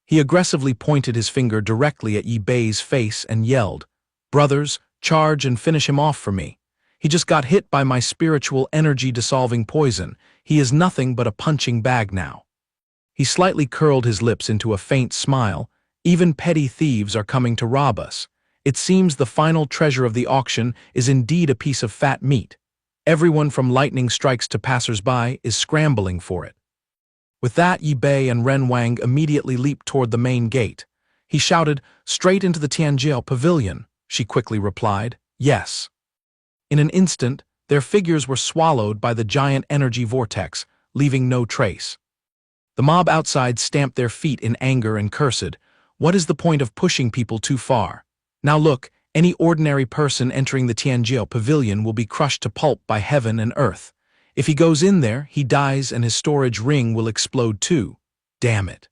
S1: He aggressively pointed his finger directly at Yi Bei's face and yelled, "Brothers, charge and finish him off for me. He just got hit by my spiritual energy-dissolving poison. He is nothing but a punching bag now." He slightly curled his lips into a faint smile. "Even petty thieves are coming to rob us. It seems the final treasure of the auction is indeed a piece of fat meat. Everyone from lightning strikes to passers-by is scrambling for it." With that, Yi Bei and Ren Wang immediately leaped toward the main gate. He shouted, "Straight into the Tianjiao pavilion," she quickly replied, "Yes." In an instant, their figures were swallowed by the giant energy vortex, leaving no trace. The mob outside stamped their feet in anger and cursed. What is the point of pushing people too far? Now look, any ordinary person entering the Tianjiao pavilion will be crushed to pulp by heaven and earth. If he goes in there, he dies and his storage ring will explode too. Damn it.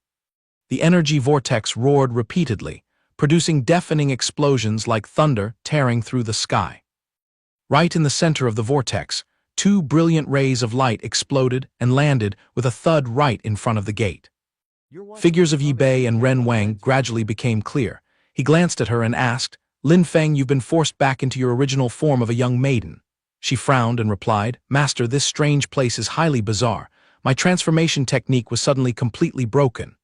S1: The energy vortex roared repeatedly, producing deafening explosions like thunder tearing through the sky. Right in the center of the vortex, two brilliant rays of light exploded and landed with a thud right in front of the gate. Figures of Yi Bei and Ren Wang gradually became clear. He glanced at her and asked, "Lin Feng, you've been forced back into your original form of a young maiden." She frowned and replied, "Master, this strange place is highly bizarre. My transformation technique was suddenly completely broken."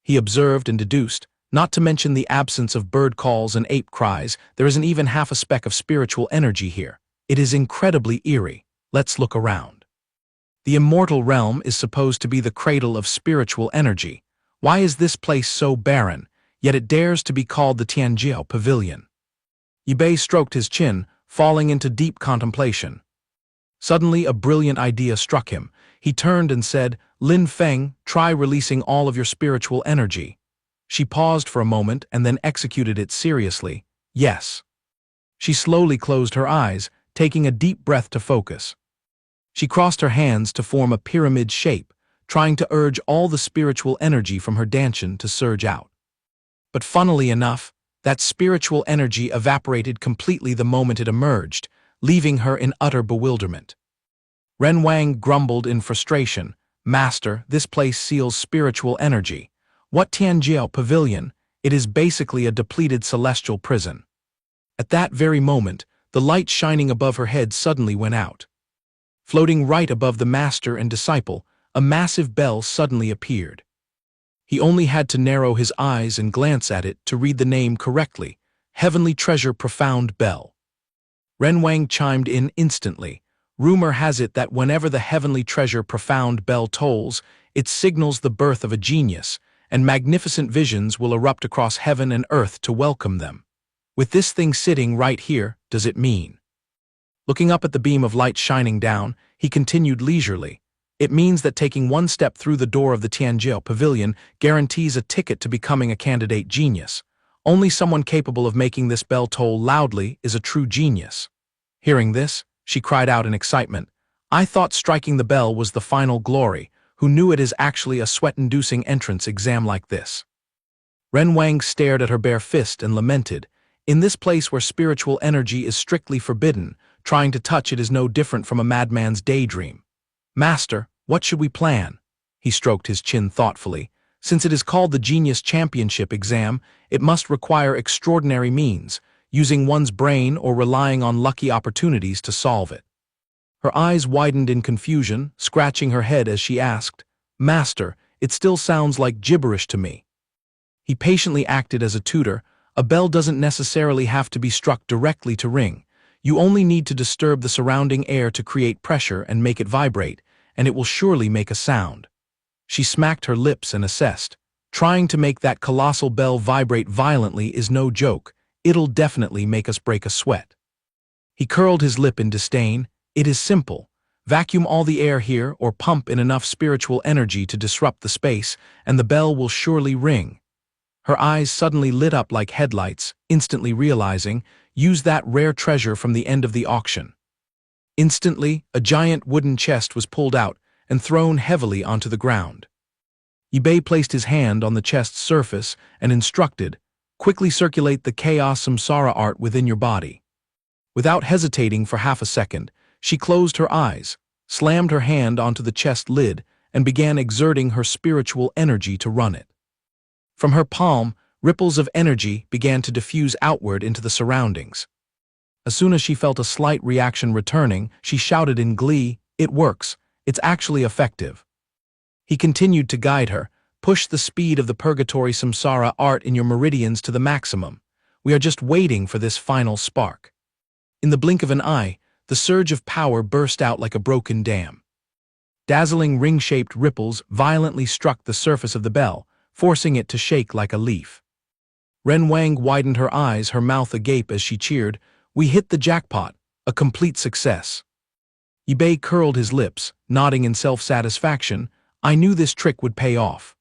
S1: He observed and deduced, not to mention the absence of bird calls and ape cries, there isn't even half a speck of spiritual energy here. It is incredibly eerie. Let's look around. The immortal realm is supposed to be the cradle of spiritual energy. Why is this place so barren, yet it dares to be called the Tianjiao Pavilion? Yi Bei stroked his chin, falling into deep contemplation. Suddenly, a brilliant idea struck him. He turned and said, "Lin Feng, try releasing all of your spiritual energy." She paused for a moment and then executed it seriously. "Yes." She slowly closed her eyes, taking a deep breath to focus. She crossed her hands to form a pyramid shape, trying to urge all the spiritual energy from her dantian to surge out. But funnily enough, that spiritual energy evaporated completely the moment it emerged, leaving her in utter bewilderment. Ren Wang grumbled in frustration, "Master, this place seals spiritual energy. What Tianjiao Pavilion? It is basically a depleted celestial prison." At that very moment, the light shining above her head suddenly went out. Floating right above the master and disciple, a massive bell suddenly appeared. He only had to narrow his eyes and glance at it to read the name correctly, Heavenly Treasure Profound Bell. Ren Wang chimed in instantly. Rumor has it that whenever the Heavenly Treasure Profound Bell tolls, it signals the birth of a genius, and magnificent visions will erupt across heaven and earth to welcome them. With this thing sitting right here, does it mean? Looking up at the beam of light shining down, he continued leisurely. It means that taking one step through the door of the Tianjiao Pavilion guarantees a ticket to becoming a candidate genius. Only someone capable of making this bell toll loudly is a true genius. Hearing this, she cried out in excitement, "I thought striking the bell was the final glory. Who knew it is actually a sweat-inducing entrance exam like this?" Ren Wang stared at her bare fist and lamented, "In this place where spiritual energy is strictly forbidden, trying to touch it is no different from a madman's daydream. Master, what should we plan?" He stroked his chin thoughtfully. "Since it is called the Genius Championship exam, it must require extraordinary means, using one's brain or relying on lucky opportunities to solve it." Her eyes widened in confusion, scratching her head as she asked, "Master, it still sounds like gibberish to me." He patiently acted as a tutor. A bell doesn't necessarily have to be struck directly to ring. You only need to disturb the surrounding air to create pressure and make it vibrate, and it will surely make a sound. She smacked her lips and assessed. Trying to make that colossal bell vibrate violently is no joke. It'll definitely make us break a sweat. He curled his lip in disdain. "It is simple. Vacuum all the air here or pump in enough spiritual energy to disrupt the space, and the bell will surely ring." Her eyes suddenly lit up like headlights, instantly realizing, use that rare treasure from the end of the auction. Instantly, a giant wooden chest was pulled out and thrown heavily onto the ground. Yi Bei placed his hand on the chest's surface and instructed, "Quickly circulate the chaos samsara art within your body." Without hesitating for half a second, she closed her eyes, slammed her hand onto the chest lid, and began exerting her spiritual energy to run it. From her palm, ripples of energy began to diffuse outward into the surroundings. As soon as she felt a slight reaction returning, she shouted in glee, "It works. It's actually effective." He continued to guide her, "Push the speed of the purgatory samsara art in your meridians to the maximum. We are just waiting for this final spark." In the blink of an eye, the surge of power burst out like a broken dam. Dazzling ring-shaped ripples violently struck the surface of the bell, forcing it to shake like a leaf. Ren Wang widened her eyes, her mouth agape as she cheered, "We hit the jackpot, a complete success." Ip2 curled his lips, nodding in self-satisfaction. "I knew this trick would pay off."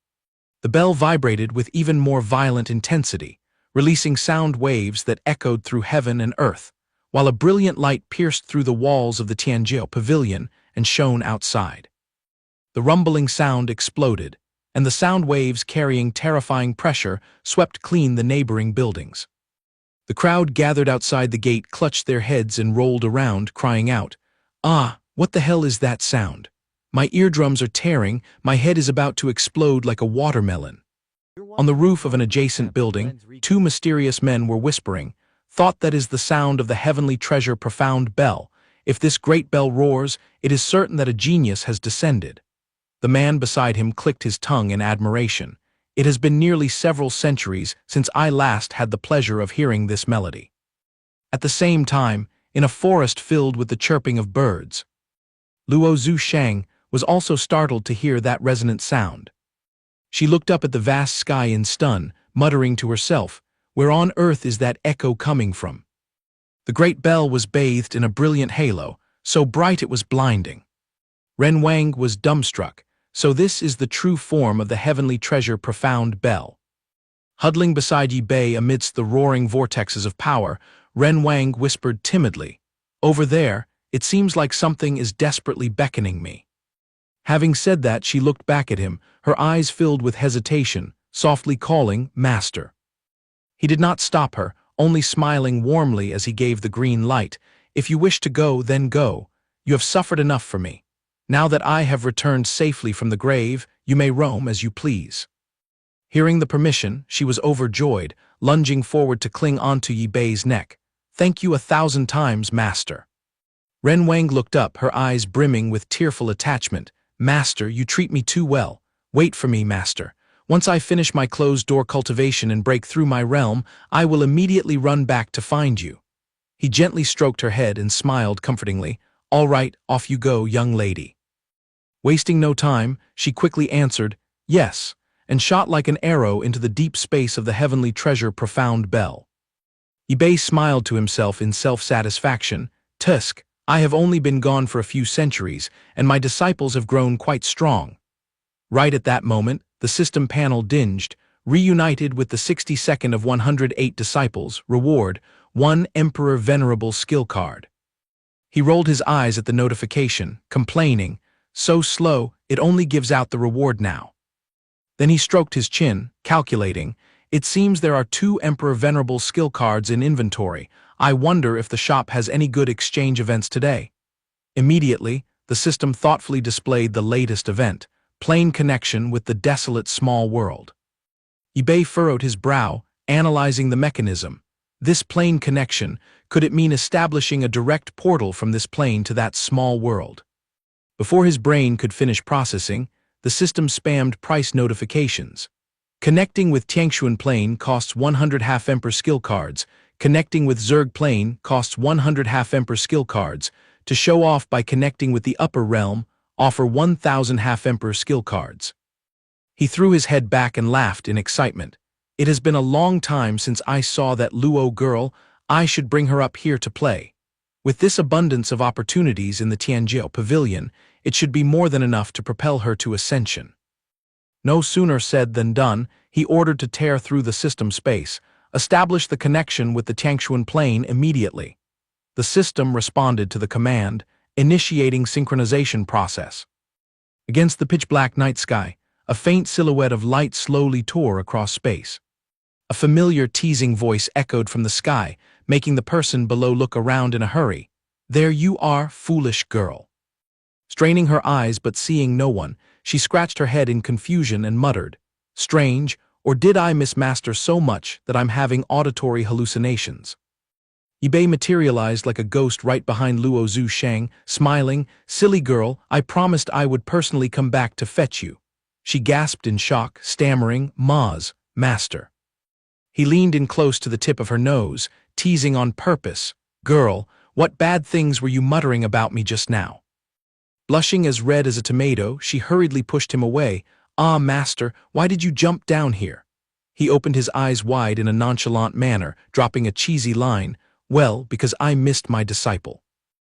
S1: The bell vibrated with even more violent intensity, releasing sound waves that echoed through heaven and earth, while a brilliant light pierced through the walls of the Tianjia pavilion and shone outside. The rumbling sound exploded, and the sound waves carrying terrifying pressure swept clean the neighboring buildings. The crowd gathered outside the gate clutched their heads and rolled around, crying out, "Ah, what the hell is that sound? My eardrums are tearing, my head is about to explode like a watermelon." On the roof of an adjacent building, two mysterious men were whispering, "Thought that is the sound of the heavenly treasure profound bell. If this great bell roars, it is certain that a genius has descended." The man beside him clicked his tongue in admiration. "It has been nearly several centuries since I last had the pleasure of hearing this melody." At the same time, in a forest filled with the chirping of birds, Luo Zhushang was also startled to hear that resonant sound. She looked up at the vast sky in stun, muttering to herself, "Where on earth is that echo coming from?" The great bell was bathed in a brilliant halo, so bright it was blinding. Ren Wang was dumbstruck. So this is the true form of the heavenly treasure profound bell. Huddling beside Ip2 amidst the roaring vortexes of power, Ren Wang whispered timidly, "Over there, it seems like something is desperately beckoning me." Having said that, she looked back at him, her eyes filled with hesitation, softly calling, "Master." He did not stop her, only smiling warmly as he gave the green light. "If you wish to go, then go. You have suffered enough for me. Now that I have returned safely from the grave, you may roam as you please." Hearing the permission, she was overjoyed, lunging forward to cling onto Ip2's neck. "Thank you 1,000 times, Master." Ren Wang looked up, her eyes brimming with tearful attachment. "Master, you treat me too well. Wait for me, Master. Once I finish my closed-door cultivation and break through my realm, I will immediately run back to find you." He gently stroked her head and smiled comfortingly. "All right, off you go, young lady." Wasting no time, she quickly answered, "Yes," and shot like an arrow into the deep space of the heavenly treasure profound bell. Ip2 smiled to himself in self-satisfaction. "Tusk, I have only been gone for a few centuries, and my disciples have grown quite strong." Right at that moment, the system panel dinged, "Reunited with the 62nd of 108 disciples, reward, 1 Emperor Venerable skill card." He rolled his eyes at the notification, complaining, "So slow, it only gives out the reward now." Then he stroked his chin, calculating, "It seems there are 2 Emperor Venerable skill cards in inventory. I wonder if the shop has any good exchange events today." Immediately, the system thoughtfully displayed the latest event, plane connection with the desolate small world. Ip2 furrowed his brow, analyzing the mechanism. This plane connection, could it mean establishing a direct portal from this plane to that small world? Before his brain could finish processing, the system spammed price notifications. Connecting with Tiangshuan Plane costs 100 half-emperor skill cards. Connecting with Zerg Plane costs 100 half-emperor skill cards. To show off by connecting with the upper realm, offer 1,000 half-emperor skill cards. He threw his head back and laughed in excitement. "It has been a long time since I saw that Luo girl. I should bring her up here to play." With this abundance of opportunities in the Tianjia pavilion, it should be more than enough to propel her to ascension. No sooner said than done, he ordered to tear through the system space, establish the connection with the Tiangshuan plane immediately. The system responded to the command, initiating synchronization process. Against the pitch-black night sky, a faint silhouette of light slowly tore across space. A familiar teasing voice echoed from the sky, making the person below look around in a hurry. "There you are, foolish girl." Straining her eyes but seeing no one, she scratched her head in confusion and muttered, "Strange, or did I miss Master so much that I'm having auditory hallucinations?" Ip2 materialized like a ghost right behind Luo Zhushang, smiling, "Silly girl, I promised I would personally come back to fetch you." She gasped in shock, stammering, Master." He leaned in close to the tip of her nose, teasing on purpose, "Girl, what bad things were you muttering about me just now?" Blushing as red as a tomato, she hurriedly pushed him away. "Ah, master, why did you jump down here?" He opened his eyes wide in a nonchalant manner, dropping a cheesy line, "Well, because I missed my disciple."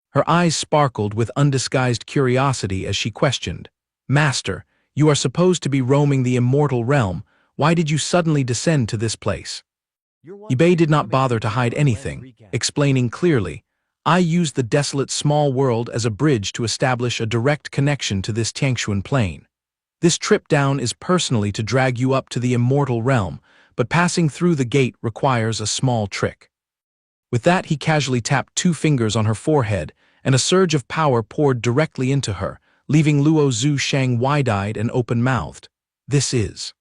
S1: Her eyes sparkled with undisguised curiosity as she questioned, "Master, you are supposed to be roaming the immortal realm. Why did you suddenly descend to this place?" Ip2 did not bother to hide anything, explaining clearly, "I used the desolate small world as a bridge to establish a direct connection to this Tiangshuan plane. This trip down is personally to drag you up to the immortal realm, but passing through the gate requires a small trick." With that, he casually tapped 2 fingers on her forehead, and a surge of power poured directly into her, leaving Luo Zhu Shang wide-eyed and open-mouthed. "This is..."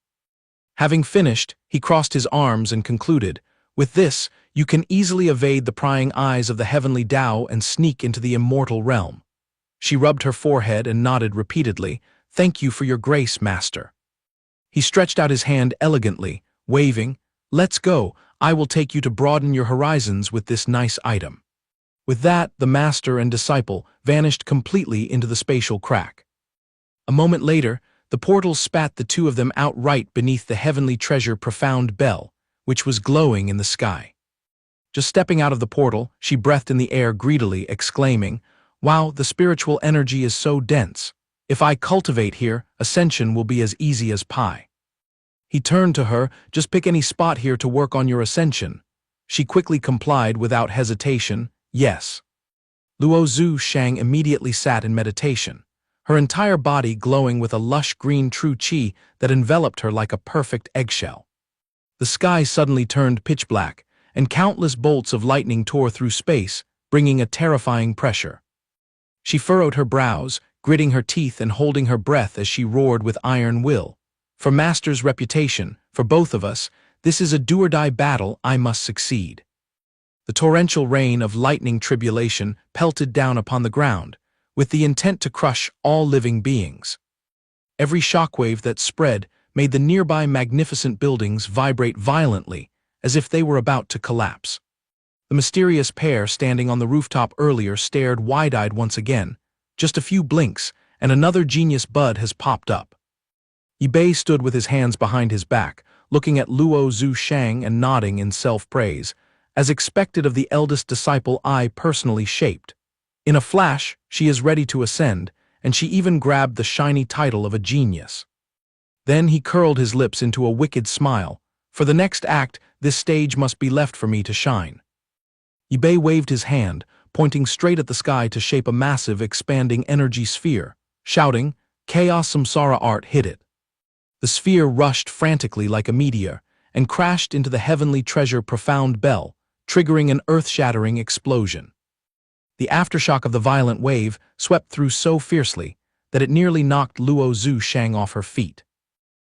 S1: Having finished, he crossed his arms and concluded, "With this, you can easily evade the prying eyes of the heavenly Tao and sneak into the immortal realm." She rubbed her forehead and nodded repeatedly, "Thank you for your grace, master." He stretched out his hand elegantly, waving, "Let's go, I will take you to broaden your horizons with this nice item." With that, the master and disciple vanished completely into the spatial crack. A moment later, the portal spat the 2 of them outright beneath the heavenly treasure profound bell, which was glowing in the sky. Just stepping out of the portal, she breathed in the air greedily, exclaiming, "Wow, the spiritual energy is so dense. If I cultivate here, ascension will be as easy as pie." He turned to her, "Just pick any spot here to work on your ascension." She quickly complied without hesitation, "Yes." Luo Zhu Shang immediately sat in meditation, her entire body glowing with a lush green true qi that enveloped her like a perfect eggshell. The sky suddenly turned pitch black, and countless bolts of lightning tore through space, bringing a terrifying pressure. She furrowed her brows, gritting her teeth and holding her breath as she roared with iron will. "For Master's reputation, for both of us, this is a do-or-die battle. I must succeed." The torrential rain of lightning tribulation pelted down upon the ground, with the intent to crush all living beings. Every shockwave that spread made the nearby magnificent buildings vibrate violently, as if they were about to collapse. The mysterious pair standing on the rooftop earlier stared wide-eyed once again. Just a few blinks, and another genius bud has popped up. Ip2 stood with his hands behind his back, looking at Luo Zhu Shang and nodding in self-praise, as expected of the eldest disciple I personally shaped. In a flash, she is ready to ascend, and she even grabbed the shiny title of a genius. Then he curled his lips into a wicked smile. "For the next act, this stage must be left for me to shine." Ip2 waved his hand, pointing straight at the sky to shape a massive, expanding energy sphere, shouting, "Chaos Samsara art, hit it." The sphere rushed frantically like a meteor and crashed into the heavenly treasure profound bell, triggering an earth-shattering explosion. The aftershock of the violent wave swept through so fiercely that it nearly knocked Luo Zhu Shang off her feet.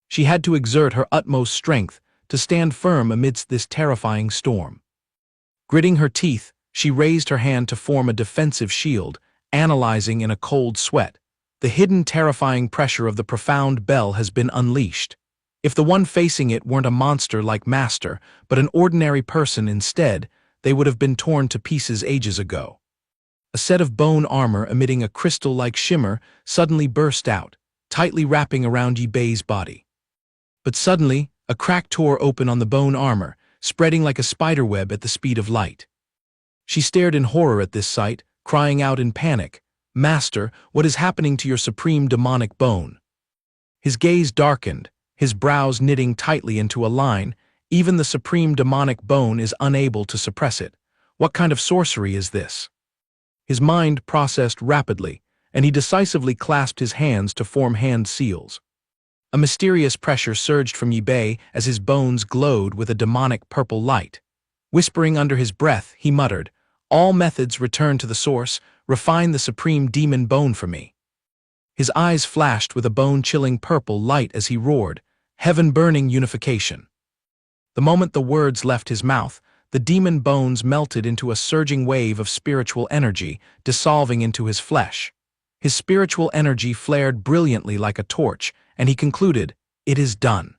S1: She had to exert her utmost strength to stand firm amidst this terrifying storm. Gritting her teeth, she raised her hand to form a defensive shield, analyzing in a cold sweat. The hidden terrifying pressure of the profound bell has been unleashed. If the one facing it weren't a monster like Master, but an ordinary person instead, they would have been torn to pieces ages ago. A set of bone armor emitting a crystal-like shimmer suddenly burst out, tightly wrapping around Ip2's body. But suddenly, a crack tore open on the bone armor, spreading like a spiderweb at the speed of light. She stared in horror at this sight, crying out in panic, "Master, what is happening to your supreme demonic bone?" His gaze darkened, his brows knitting tightly into a line. Even the supreme demonic bone is unable to suppress it. What kind of sorcery is this? His mind processed rapidly, and he decisively clasped his hands to form hand seals. A mysterious pressure surged from Ip2 as his bones glowed with a demonic purple light. Whispering under his breath, he muttered, "All methods return to the source, refine the supreme demon bone for me." His eyes flashed with a bone-chilling purple light as he roared, "Heaven-burning unification." The moment the words left his mouth, the demon bones melted into a surging wave of spiritual energy, dissolving into his flesh. His spiritual energy flared brilliantly like a torch, and he concluded, "It is done."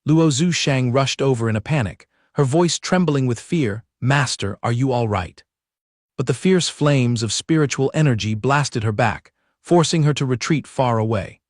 S1: Luo Zhu Shang rushed over in a panic, her voice trembling with fear, "Master, are you all right?" But the fierce flames of spiritual energy blasted her back, forcing her to retreat far away.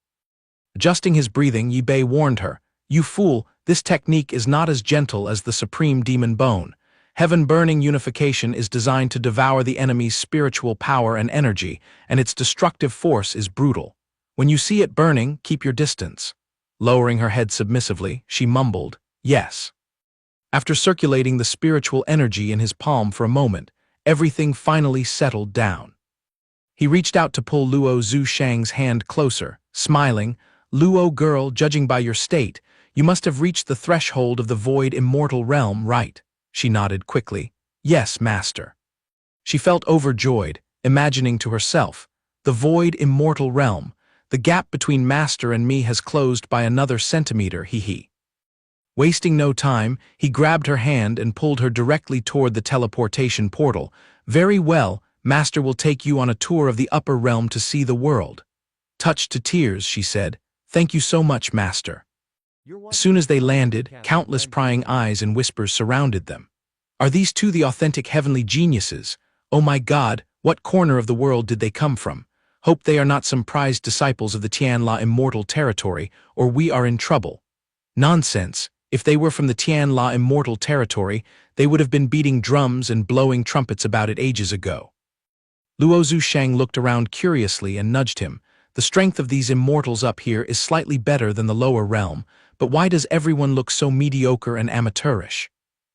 S1: Adjusting his breathing, Yi Bei warned her, "You fool, this technique is not as gentle as the supreme demon bone. Heaven-burning unification is designed to devour the enemy's spiritual power and energy, and its destructive force is brutal. When you see it burning, keep your distance." Lowering her head submissively, she mumbled, "Yes." After circulating the spiritual energy in his palm for a moment, everything finally settled down. He reached out to pull Luo Zhushang's hand closer, smiling, "Luo girl, judging by your state, you must have reached the threshold of the void immortal realm, right?" She nodded quickly. "Yes, master." She felt overjoyed, imagining to herself, "The void immortal realm. The gap between master and me has closed by another centimeter, hee." Wasting no time, he grabbed her hand and pulled her directly toward the teleportation portal. "Very well, master will take you on a tour of the upper realm to see the world." Touched to tears, she said, "Thank you so much, master." As soon as they landed, countless prying eyes and whispers surrounded them. "Are these two the authentic heavenly geniuses? Oh my God, what corner of the world did they come from? Hope they are not some prized disciples of the Tianla immortal territory, or we are in trouble." Nonsense. If they were from the Tianla immortal territory, they would have been beating drums and blowing trumpets about it ages ago. Luo Zhushang looked around curiously and nudged him. "The strength of these immortals up here is slightly better than the lower realm, but why does everyone look so mediocre and amateurish?"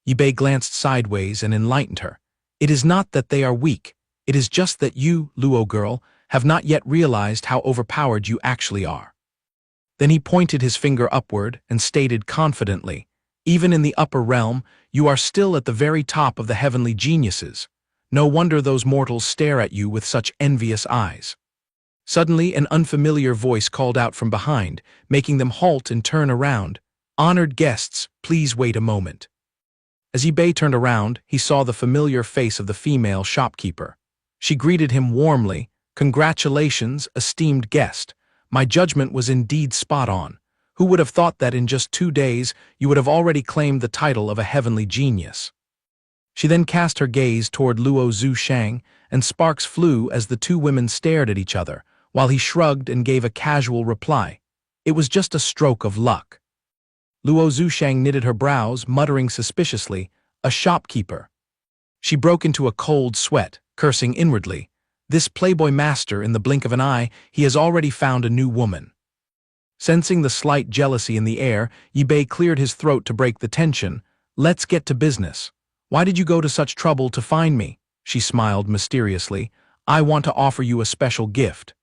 S1: Yi Bei glanced sideways and enlightened her. "It is not that they are weak. It is just that you, Luo girl, have not yet realized how overpowered you actually are." Then he pointed his finger upward and stated confidently, "Even in the upper realm, you are still at the very top of the heavenly geniuses. No wonder those mortals stare at you with such envious eyes." Suddenly, an unfamiliar voice called out from behind, making them halt and turn around. "Honored guests, please wait a moment." As Yi Bei turned around, he saw the familiar face of the female shopkeeper. She greeted him warmly, "Congratulations, esteemed guest. My judgment was indeed spot on. Who would have thought that in just 2 days you would have already claimed the title of a heavenly genius?" She then cast her gaze toward Luo Zhushang, and sparks flew as the two women stared at each other, while he shrugged and gave a casual reply. "It was just a stroke of luck." Luo Zhushang knitted her brows, muttering suspiciously, "A shopkeeper." She broke into a cold sweat, cursing inwardly. This playboy master, in the blink of an eye, he has already found a new woman. Sensing the slight jealousy in the air, Yi Bei cleared his throat to break the tension. "Let's get to business. Why did you go to such trouble to find me?" She smiled mysteriously. "I want to offer you a special gift."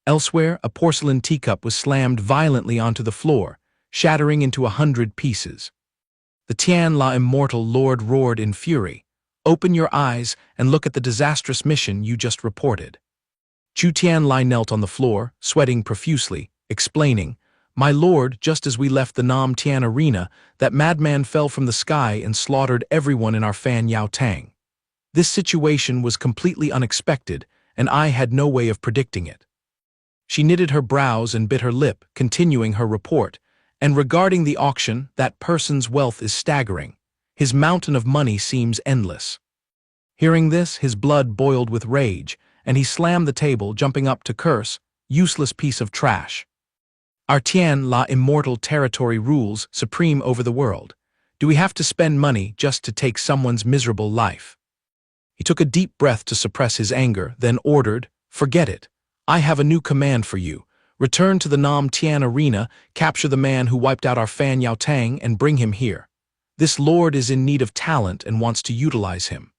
S1: Elsewhere, a porcelain teacup was slammed violently onto the floor, shattering into 100 pieces. The Tianla immortal lord roared in fury. "Open your eyes and look at the disastrous mission you just reported." Chu Tianlai knelt on the floor, sweating profusely, explaining, "My lord, just as we left the Nam Tian arena, that madman fell from the sky and slaughtered everyone in our Fan Yao Tang. This situation was completely unexpected, and I had no way of predicting it." She knitted her brows and bit her lip, continuing her report. "And regarding the auction, that person's wealth is staggering. His mountain of money seems endless." Hearing this, his blood boiled with rage, and he slammed the table, jumping up to curse, "Useless piece of trash. Our Tian-La immortal territory rules supreme over the world. Do we have to spend money just to take someone's miserable life?" He took a deep breath to suppress his anger, then ordered, "Forget it. I have a new command for you. Return to the Nam Tian arena, capture the man who wiped out our Fan Yao Tang, and bring him here. This lord is in need of talent and wants to utilize him."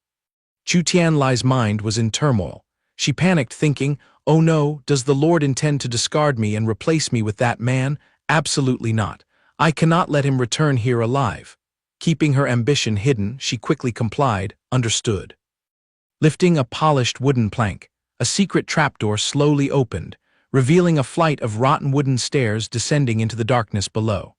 S1: Chu Tianlai's mind was in turmoil. She panicked, thinking, "Oh no, does the lord intend to discard me and replace me with that man? Absolutely not. I cannot let him return here alive." Keeping her ambition hidden, she quickly complied, "Understood." Lifting a polished wooden plank, a secret trapdoor slowly opened, revealing a flight of rotten wooden stairs descending into the darkness below.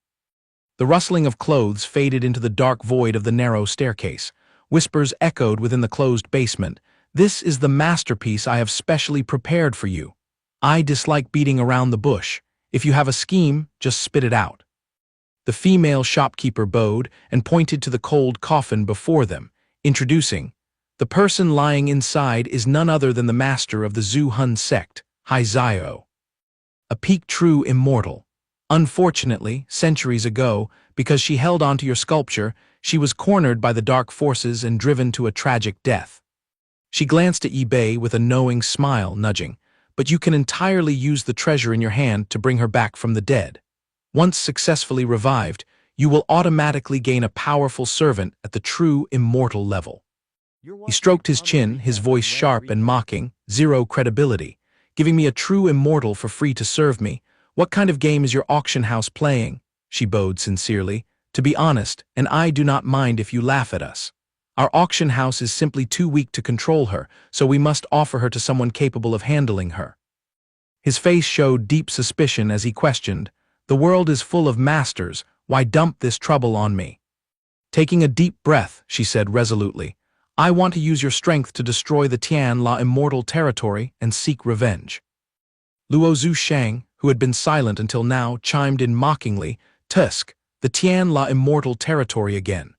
S1: The rustling of clothes faded into the dark void of the narrow staircase. Whispers echoed within the closed basement. "This is the masterpiece I have specially prepared for you. I dislike beating around the bush. If you have a scheme, just spit it out." The female shopkeeper bowed and pointed to the cold coffin before them, introducing, "The person lying inside is none other than the master of the Zhu Hun sect, Ip2, a peak true immortal. Unfortunately, centuries ago, because she held onto your sculpture, she was cornered by the dark forces and driven to a tragic death. She glanced at Ip2 with a knowing smile, nudging, but you can entirely use the treasure in your hand to bring her back from the dead. Once successfully revived, you will automatically gain a powerful servant at the true immortal level. He stroked his chin, his voice sharp and mocking, zero credibility. Giving me a true immortal for free to serve me. What kind of game is your auction house playing? She bowed sincerely. To be honest, and I do not mind if you laugh at us. Our auction house is simply too weak to control her, so we must offer her to someone capable of handling her. His face showed deep suspicion as he questioned, "The world is full of masters, why dump this trouble on me?" Taking a deep breath, she said resolutely, "I want to use your strength to destroy the Tian La immortal territory and seek revenge." Luo Zhushang, who had been silent until now, chimed in mockingly, "Tusk, the Tian La immortal territory again."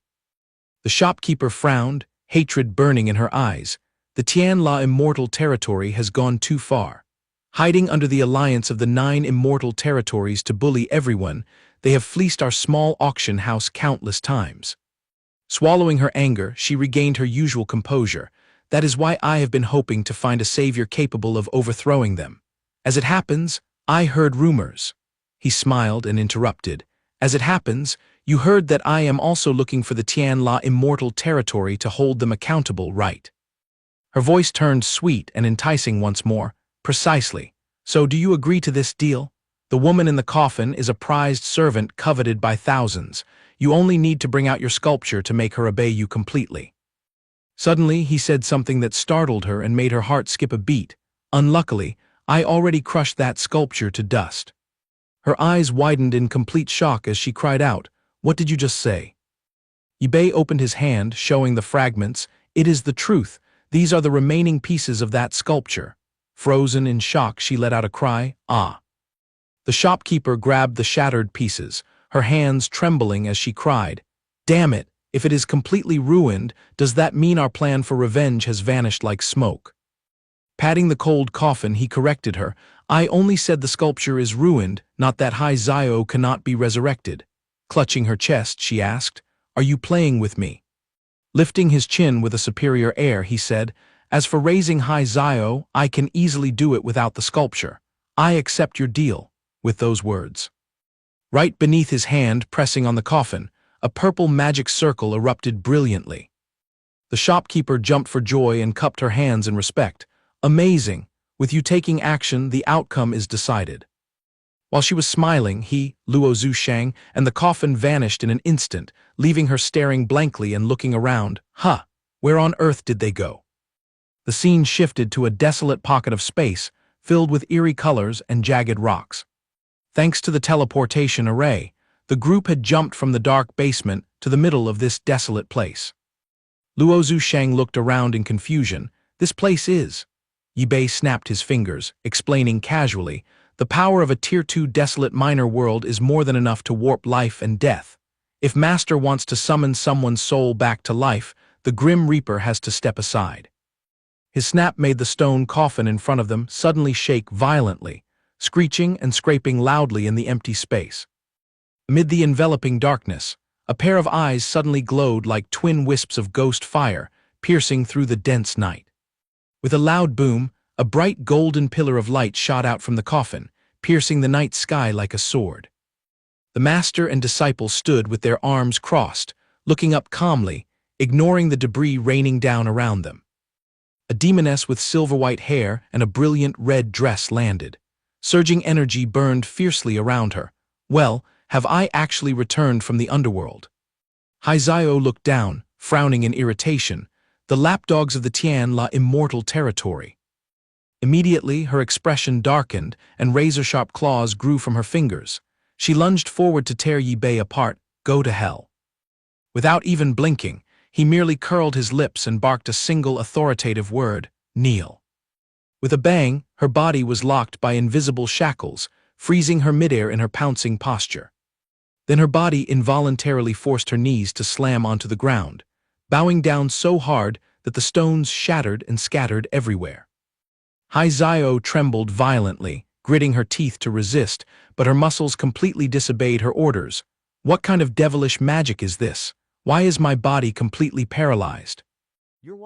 S1: The shopkeeper frowned, hatred burning in her eyes. The Tian La immortal territory has gone too far. Hiding under the alliance of the 9 immortal territories to bully everyone, they have fleeced our small auction house countless times. Swallowing her anger, she regained her usual composure. "That is why I have been hoping to find a savior capable of overthrowing them. As it happens, I heard rumors." He smiled and interrupted. "As it happens, you heard that I am also looking for the Tian La immortal territory to hold them accountable, right?" Her voice turned sweet and enticing once more. "Precisely. So do you agree to this deal? The woman in the coffin is a prized servant coveted by thousands. You only need to bring out your sculpture to make her obey you completely." Suddenly, he said something that startled her and made her heart skip a beat. "Unluckily, I already crushed that sculpture to dust." Her eyes widened in complete shock as she cried out, "What did you just say?" Ip2 opened his hand, showing the fragments. "It is the truth. These are the remaining pieces of that sculpture." Frozen in shock, she let out a cry, "Ah!" The shopkeeper grabbed the shattered pieces, her hands trembling as she cried, "Damn it, if it is completely ruined, does that mean our plan for revenge has vanished like smoke?" Patting the cold coffin, he corrected her, "I only said the sculpture is ruined, not that Ip2 cannot be resurrected." Clutching her chest, she asked, "Are you playing with me?" Lifting his chin with a superior air, he said, "As for raising Ip2, I can easily do it without the sculpture. I accept your deal." With those words, right beneath his hand pressing on the coffin, a purple magic circle erupted brilliantly. The shopkeeper jumped for joy and cupped her hands in respect. "Amazing! With you taking action, the outcome is decided." While she was smiling, Luo Zhushang, and the coffin vanished in an instant, leaving her staring blankly and looking around. Where on earth did they go? The scene shifted to a desolate pocket of space, filled with eerie colors and jagged rocks. Thanks to the teleportation array, the group had jumped from the dark basement to the middle of this desolate place. Luo Zhushang looked around in confusion. "This place is..." Ip2 snapped his fingers, explaining casually, "The power of a Tier 2 desolate minor world is more than enough to warp life and death. If Master wants to summon someone's soul back to life, the Grim Reaper has to step aside." His snap made the stone coffin in front of them suddenly shake violently, screeching and scraping loudly in the empty space. Amid the enveloping darkness, a pair of eyes suddenly glowed like twin wisps of ghost fire, piercing through the dense night. With a loud boom, a bright golden pillar of light shot out from the coffin, piercing the night sky like a sword. The master and disciple stood with their arms crossed, looking up calmly, ignoring the debris raining down around them. A demoness with silver-white hair and a brilliant red dress landed. Surging energy burned fiercely around her. "Well, have I actually returned from the underworld?" Ip2 looked down, frowning in irritation. "The lapdogs of the Tian La immortal territory." Immediately, her expression darkened, and razor-sharp claws grew from her fingers. She lunged forward to tear Ip2 apart. "Go to hell." Without even blinking, he merely curled his lips and barked a single authoritative word, "Kneel." With a bang, her body was locked by invisible shackles, freezing her midair in her pouncing posture. Then her body involuntarily forced her knees to slam onto the ground, bowing down so hard that the stones shattered and scattered everywhere. Zio trembled violently, gritting her teeth to resist, but her muscles completely disobeyed her orders. What kind of devilish magic is this? Why is my body completely paralyzed?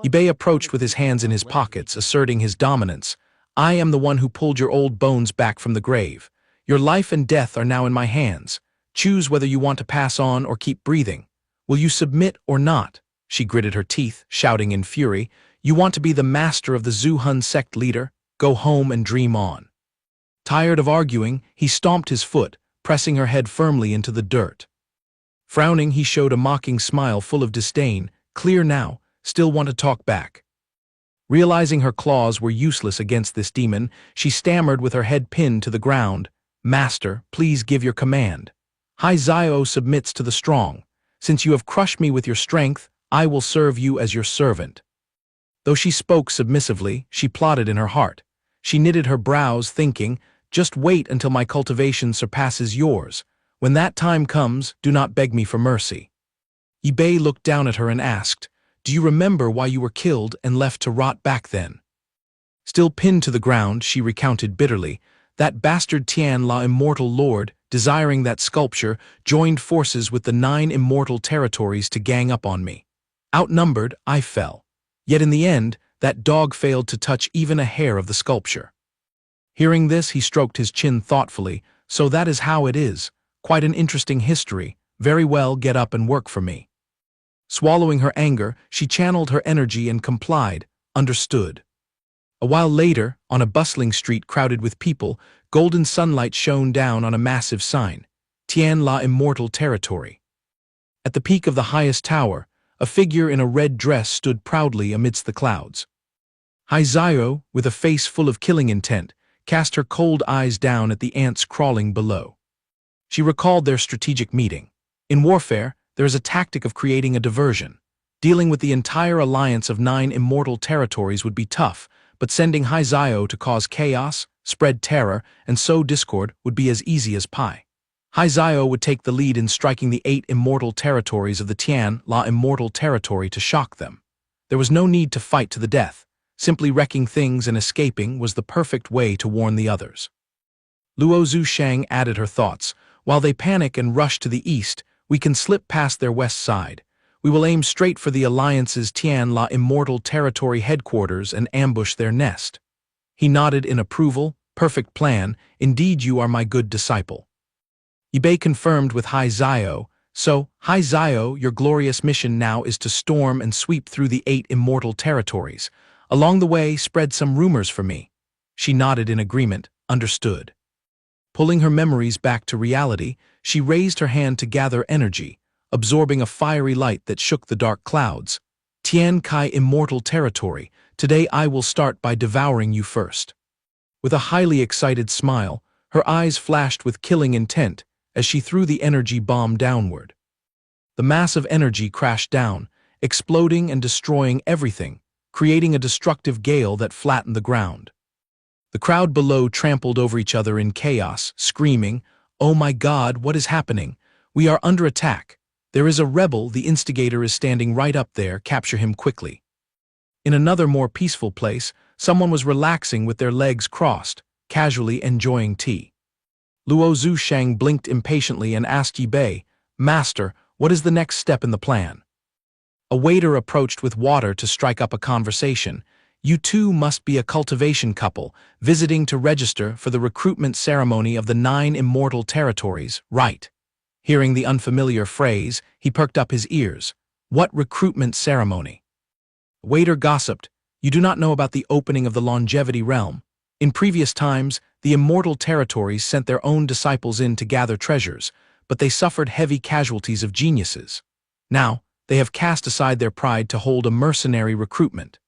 S1: Ip approached with his hands in his pockets, asserting his dominance. I am the one who pulled your old bones back from the grave. Your life and death are now in my hands. Choose whether you want to pass on or keep breathing. Will you submit or not? She gritted her teeth, shouting in fury. You want to be the master of the Zuhun sect leader? Go home and dream on. Tired of arguing, he stomped his foot, pressing her head firmly into the dirt. Frowning, he showed a mocking smile full of disdain. Clear now, still want to talk back. Realizing her claws were useless against this demon, she stammered with her head pinned to the ground. Master, please give your command. Zio submits to the strong. Since you have crushed me with your strength, I will serve you as your servant. Though she spoke submissively, she plotted in her heart. She knitted her brows, thinking, just wait until my cultivation surpasses yours. When that time comes, do not beg me for mercy. Ip looked down at her and asked, do you remember why you were killed and left to rot back then? Still pinned to the ground, she recounted bitterly, that bastard Tian La Immortal Lord, desiring that sculpture, joined forces with the 9 immortal territories to gang up on me. Outnumbered, I fell. Yet in the end, that dog failed to touch even a hair of the sculpture. Hearing this, he stroked his chin thoughtfully. So that is how it is. Quite an interesting history. Very well, get up and work for me. Swallowing her anger, she channeled her energy and complied. Understood. A while later, on a bustling street crowded with people, golden sunlight shone down on a massive sign. Tian La Immortal Territory. At the peak of the highest tower, a figure in a red dress stood proudly amidst the clouds. Zio, with a face full of killing intent, cast her cold eyes down at the ants crawling below. She recalled their strategic meeting. In warfare, there is a tactic of creating a diversion. Dealing with the entire alliance of 9 immortal territories would be tough, but sending Zio to cause chaos, spread terror, and sow discord would be as easy as pie. Zio would take the lead in striking the 8 immortal territories of the Tian La Immortal Territory to shock them. There was no need to fight to the death. Simply wrecking things and escaping was the perfect way to warn the others. Luo Zhushang added her thoughts. While they panic and rush to the east, we can slip past their west side. We will aim straight for the Alliance's Tian La Immortal Territory headquarters and ambush their nest. He nodded in approval. Perfect plan. Indeed, you are my good disciple. Ip confirmed with Zio. So, Zio, your glorious mission now is to storm and sweep through the 8 immortal territories. Along the way, spread some rumors for me. She nodded in agreement. Understood. Pulling her memories back to reality, she raised her hand to gather energy, absorbing a fiery light that shook the dark clouds. Tian Kai Immortal Territory, today I will start by devouring you first. With a highly excited smile, her eyes flashed with killing intent as she threw the energy bomb downward. The mass of energy crashed down, exploding and destroying everything, creating a destructive gale that flattened the ground. The crowd below trampled over each other in chaos, screaming, "Oh my God, what is happening? We are under attack. There is a rebel, the instigator is standing right up there, capture him quickly." In another more peaceful place, someone was relaxing with their legs crossed, casually enjoying tea. Luo Zhushang blinked impatiently and asked Ip, "Master, what is the next step in the plan?" A waiter approached with water to strike up a conversation. "You two must be a cultivation couple, visiting to register for the recruitment ceremony of the 9 immortal territories, right?" Hearing the unfamiliar phrase, he perked up his ears. What recruitment ceremony? Waiter gossiped, "You do not know about the opening of the longevity realm. In previous times, the immortal territories sent their own disciples in to gather treasures, but they suffered heavy casualties of geniuses. Now, they have cast aside their pride to hold a mercenary recruitment.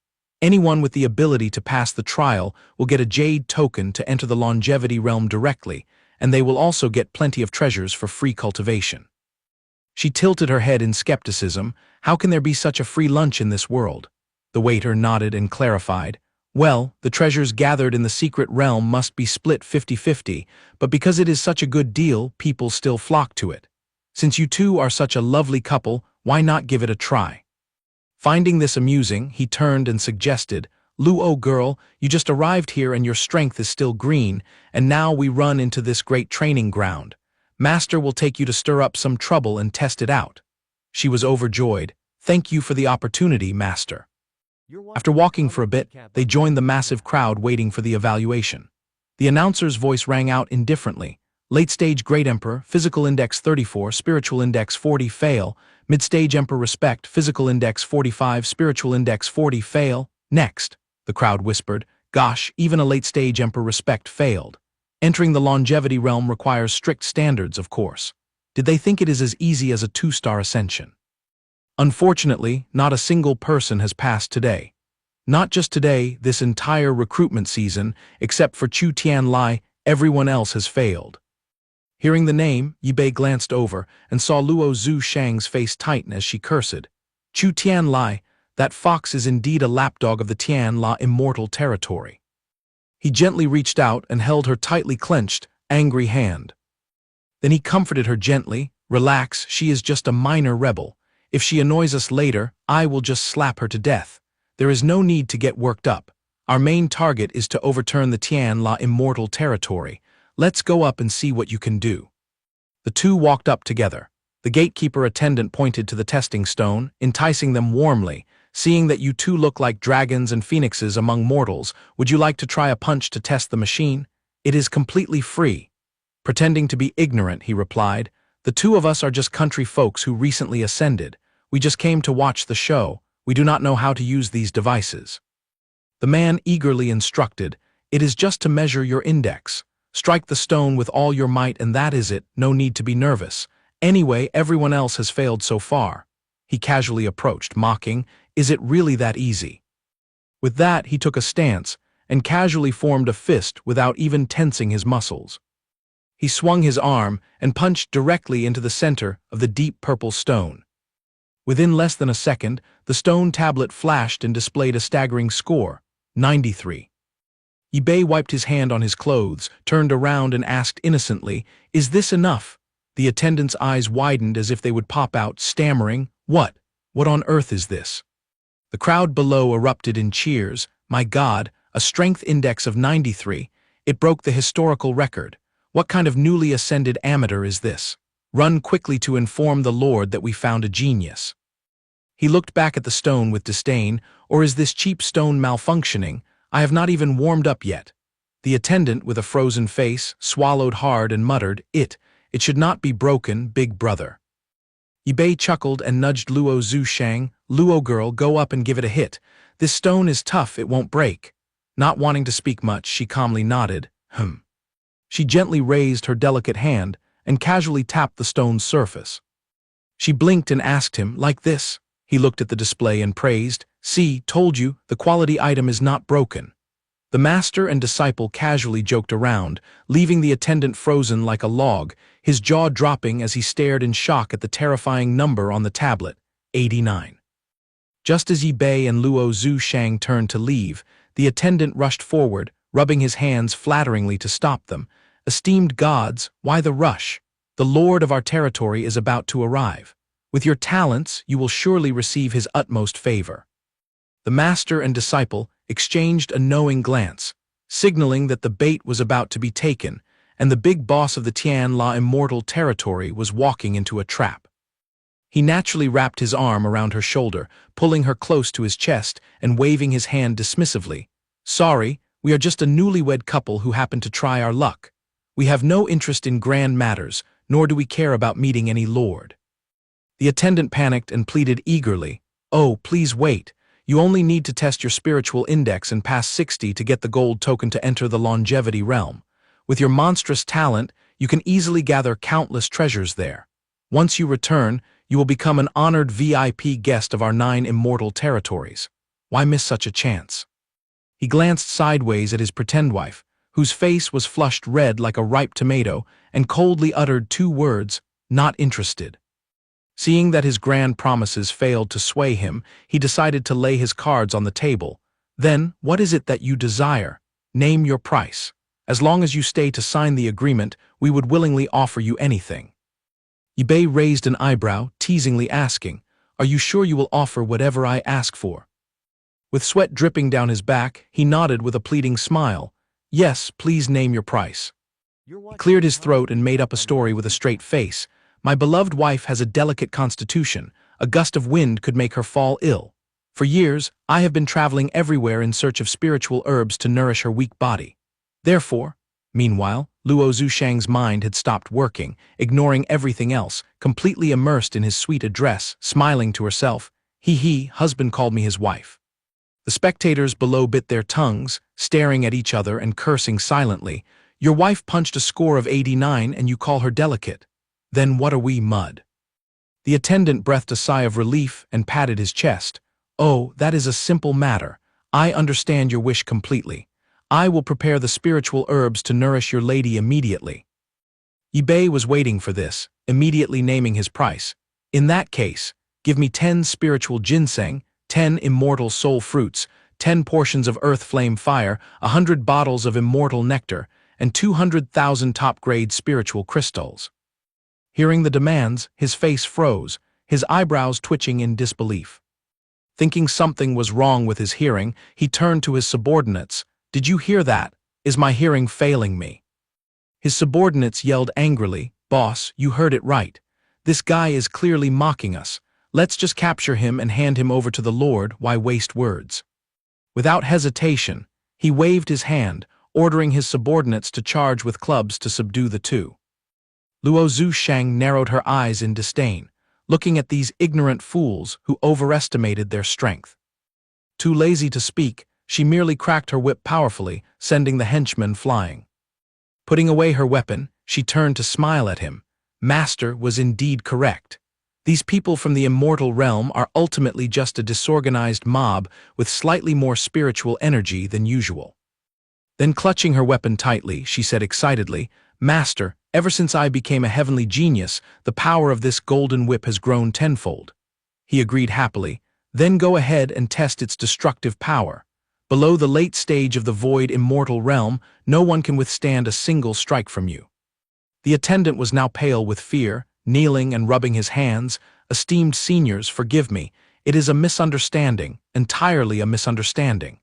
S1: Anyone with the ability to pass the trial will get a jade token to enter the longevity realm directly, and they will also get plenty of treasures for free cultivation." She tilted her head in skepticism. How can there be such a free lunch in this world? The waiter nodded and clarified. "Well, the treasures gathered in the secret realm must be split 50-50, but because it is such a good deal, people still flock to it. Since you two are such a lovely couple, why not give it a try?" Finding this amusing, he turned and suggested, Luo girl, you just arrived here and your strength is still green, and now we run into this great training ground. Master will take you to stir up some trouble and test it out." She was overjoyed. "Thank you for the opportunity, Master." After walking for a bit, they joined the massive crowd waiting for the evaluation. The announcer's voice rang out indifferently. Late stage Great Emperor, Physical Index 34, Spiritual Index 40, fail. Mid-stage Emperor Respect, Physical Index 45, Spiritual Index 40, fail. Next, the crowd whispered. Gosh, even a late-stage Emperor Respect failed. Entering the longevity realm requires strict standards, of course. Did they think it is as easy as a 2-star ascension? Unfortunately, not a single person has passed today. Not just today, this entire recruitment season, except for Chu Tianlai, everyone else has failed. Hearing the name, Yibei glanced over and saw Luo Zhu Shang's face tighten as she cursed. Chu Tianlai, that fox is indeed a lapdog of the Tianla immortal territory. He gently reached out and held her tightly clenched, angry hand. Then he comforted her gently. Relax, she is just a minor rebel. If she annoys us later, I will just slap her to death. There is no need to get worked up. Our main target is to overturn the Tianla immortal territory. Let's go up and see what you can do. The two walked up together. The gatekeeper attendant pointed to the testing stone, enticing them warmly. Seeing that you two look like dragons and phoenixes among mortals, would you like to try a punch to test the machine? It is completely free. Pretending to be ignorant, he replied. The two of us are just country folks who recently ascended. We just came to watch the show. We do not know how to use these devices. The man eagerly instructed, It is just to measure your index. Strike the stone with all your might and that is it, no need to be nervous. Anyway, everyone else has failed so far. He casually approached, mocking, Is it really that easy? With that, he took a stance and casually formed a fist without even tensing his muscles. He swung his arm and punched directly into the center of the deep purple stone. Within less than a second, the stone tablet flashed and displayed a staggering score, 93. Yibei wiped his hand on his clothes, turned around and asked innocently, Is this enough? The attendant's eyes widened as if they would pop out, stammering, What? What on earth is this? The crowd below erupted in cheers. My God, a strength index of 93. It broke the historical record. What kind of newly ascended amateur is this? Run quickly to inform the Lord that we found a genius. He looked back at the stone with disdain. Or is this cheap stone malfunctioning? I have not even warmed up yet. The attendant, with a frozen face, swallowed hard and muttered, It should not be broken, big brother. Yibei chuckled and nudged Luo Zhu Shang. Luo girl, go up and give it a hit. This stone is tough, it won't break. Not wanting to speak much, she calmly nodded. She gently raised her delicate hand and casually tapped the stone's surface. She blinked and asked him, Like this? He looked at the display and praised, See, told you, the quality item is not broken. The master and disciple casually joked around, leaving the attendant frozen like a log, his jaw dropping as he stared in shock at the terrifying number on the tablet, 89. Just as Yibei and Luo Zhu Shang turned to leave, the attendant rushed forward, rubbing his hands flatteringly to stop them. Esteemed gods, why the rush? The lord of our territory is about to arrive. With your talents, you will surely receive his utmost favor. The master and disciple exchanged a knowing glance, signaling that the bait was about to be taken, and the big boss of the Tianla immortal territory was walking into a trap. He naturally wrapped his arm around her shoulder, pulling her close to his chest and waving his hand dismissively. Sorry, we are just a newlywed couple who happen to try our luck. We have no interest in grand matters, nor do we care about meeting any lord. The attendant panicked and pleaded eagerly, Oh, please wait. You only need to test your spiritual index and pass 60 to get the gold token to enter the longevity realm. With your monstrous talent, you can easily gather countless treasures there. Once you return, you will become an honored VIP guest of our 9 immortal territories. Why miss such a chance? He glanced sideways at his pretend wife, whose face was flushed red like a ripe tomato, and coldly uttered 2 words, Not interested. Seeing that his grand promises failed to sway him, he decided to lay his cards on the table. Then, what is it that you desire? Name your price. As long as you stay to sign the agreement, we would willingly offer you anything. Yibei raised an eyebrow, teasingly asking, Are you sure you will offer whatever I ask for? With sweat dripping down his back, he nodded with a pleading smile. Yes, please name your price. He cleared his throat and made up a story with a straight face. My beloved wife has a delicate constitution. A gust of wind could make her fall ill. For years, I have been traveling everywhere in search of spiritual herbs to nourish her weak body. Therefore, meanwhile, Luo Zhushang's mind had stopped working, ignoring everything else, completely immersed in his sweet address, smiling to herself. Husband called me his wife. The spectators below bit their tongues, staring at each other and cursing silently. Your wife punched a score of 89 and you call her delicate. Then what are we, mud? The attendant breathed a sigh of relief and patted his chest. Oh, that is a simple matter. I understand your wish completely. I will prepare the spiritual herbs to nourish your lady immediately. Ip2 was waiting for this, immediately naming his price. In that case, give me 10 spiritual ginseng, 10 immortal soul fruits, 10 portions of earth flame fire, 100 bottles of immortal nectar, and 200,000 top-grade spiritual crystals. Hearing the demands, his face froze, his eyebrows twitching in disbelief. Thinking something was wrong with his hearing, he turned to his subordinates. Did you hear that? Is my hearing failing me? His subordinates yelled angrily, Boss, you heard it right. This guy is clearly mocking us. Let's just capture him and hand him over to the Lord. Why waste words? Without hesitation, he waved his hand, ordering his subordinates to charge with clubs to subdue the two. Luo Zhushang narrowed her eyes in disdain, looking at these ignorant fools who overestimated their strength. Too lazy to speak, she merely cracked her whip powerfully, sending the henchmen flying. Putting away her weapon, she turned to smile at him. Master was indeed correct. These people from the immortal realm are ultimately just a disorganized mob with slightly more spiritual energy than usual. Then clutching her weapon tightly, she said excitedly, Master, ever since I became a heavenly genius, the power of this golden whip has grown tenfold. He agreed happily. Then go ahead and test its destructive power. Below the late stage of the void immortal realm, no one can withstand a single strike from you. The attendant was now pale with fear, kneeling and rubbing his hands. Esteemed seniors, forgive me. It is a misunderstanding, entirely a misunderstanding.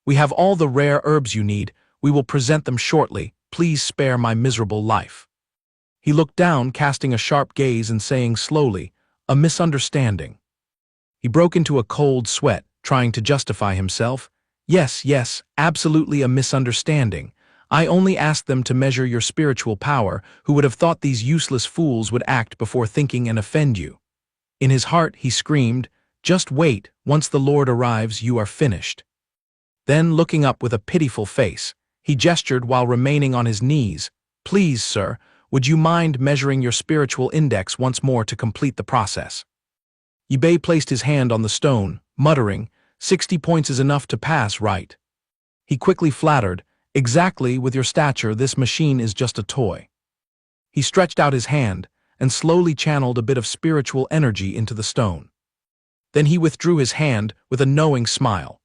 S1: We have all the rare herbs you need. We will present them shortly. Please spare my miserable life. He looked down, casting a sharp gaze and saying slowly, a misunderstanding. He broke into a cold sweat, trying to justify himself. Yes, absolutely a misunderstanding. I only asked them to measure your spiritual power. Who would have thought these useless fools would act before thinking and offend you? In his heart, he screamed, just wait, once the Lord arrives, you are finished. Then, looking up with a pitiful face, he gestured while remaining on his knees. Please, sir, would you mind measuring your spiritual index once more to complete the process? Ip2 placed his hand on the stone, muttering, 60 points is enough to pass, right? He quickly flattered, exactly, with your stature, this machine is just a toy. He stretched out his hand and slowly channeled a bit of spiritual energy into the stone. Then he withdrew his hand with a knowing smile.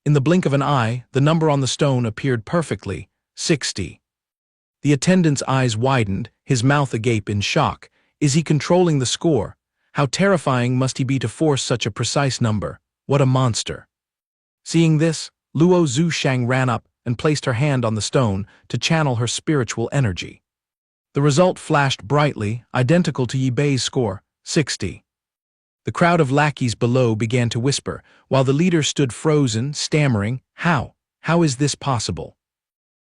S1: In the blink of an eye, the number on the stone appeared perfectly, 60. The attendant's eyes widened, his mouth agape in shock. Is he controlling the score? How terrifying must he be to force such a precise number? What a monster. Seeing this, Luo Zhushang ran up and placed her hand on the stone to channel her spiritual energy. The result flashed brightly, identical to Ip2's score, 60. The crowd of lackeys below began to whisper, while the leader stood frozen, stammering, How is this possible?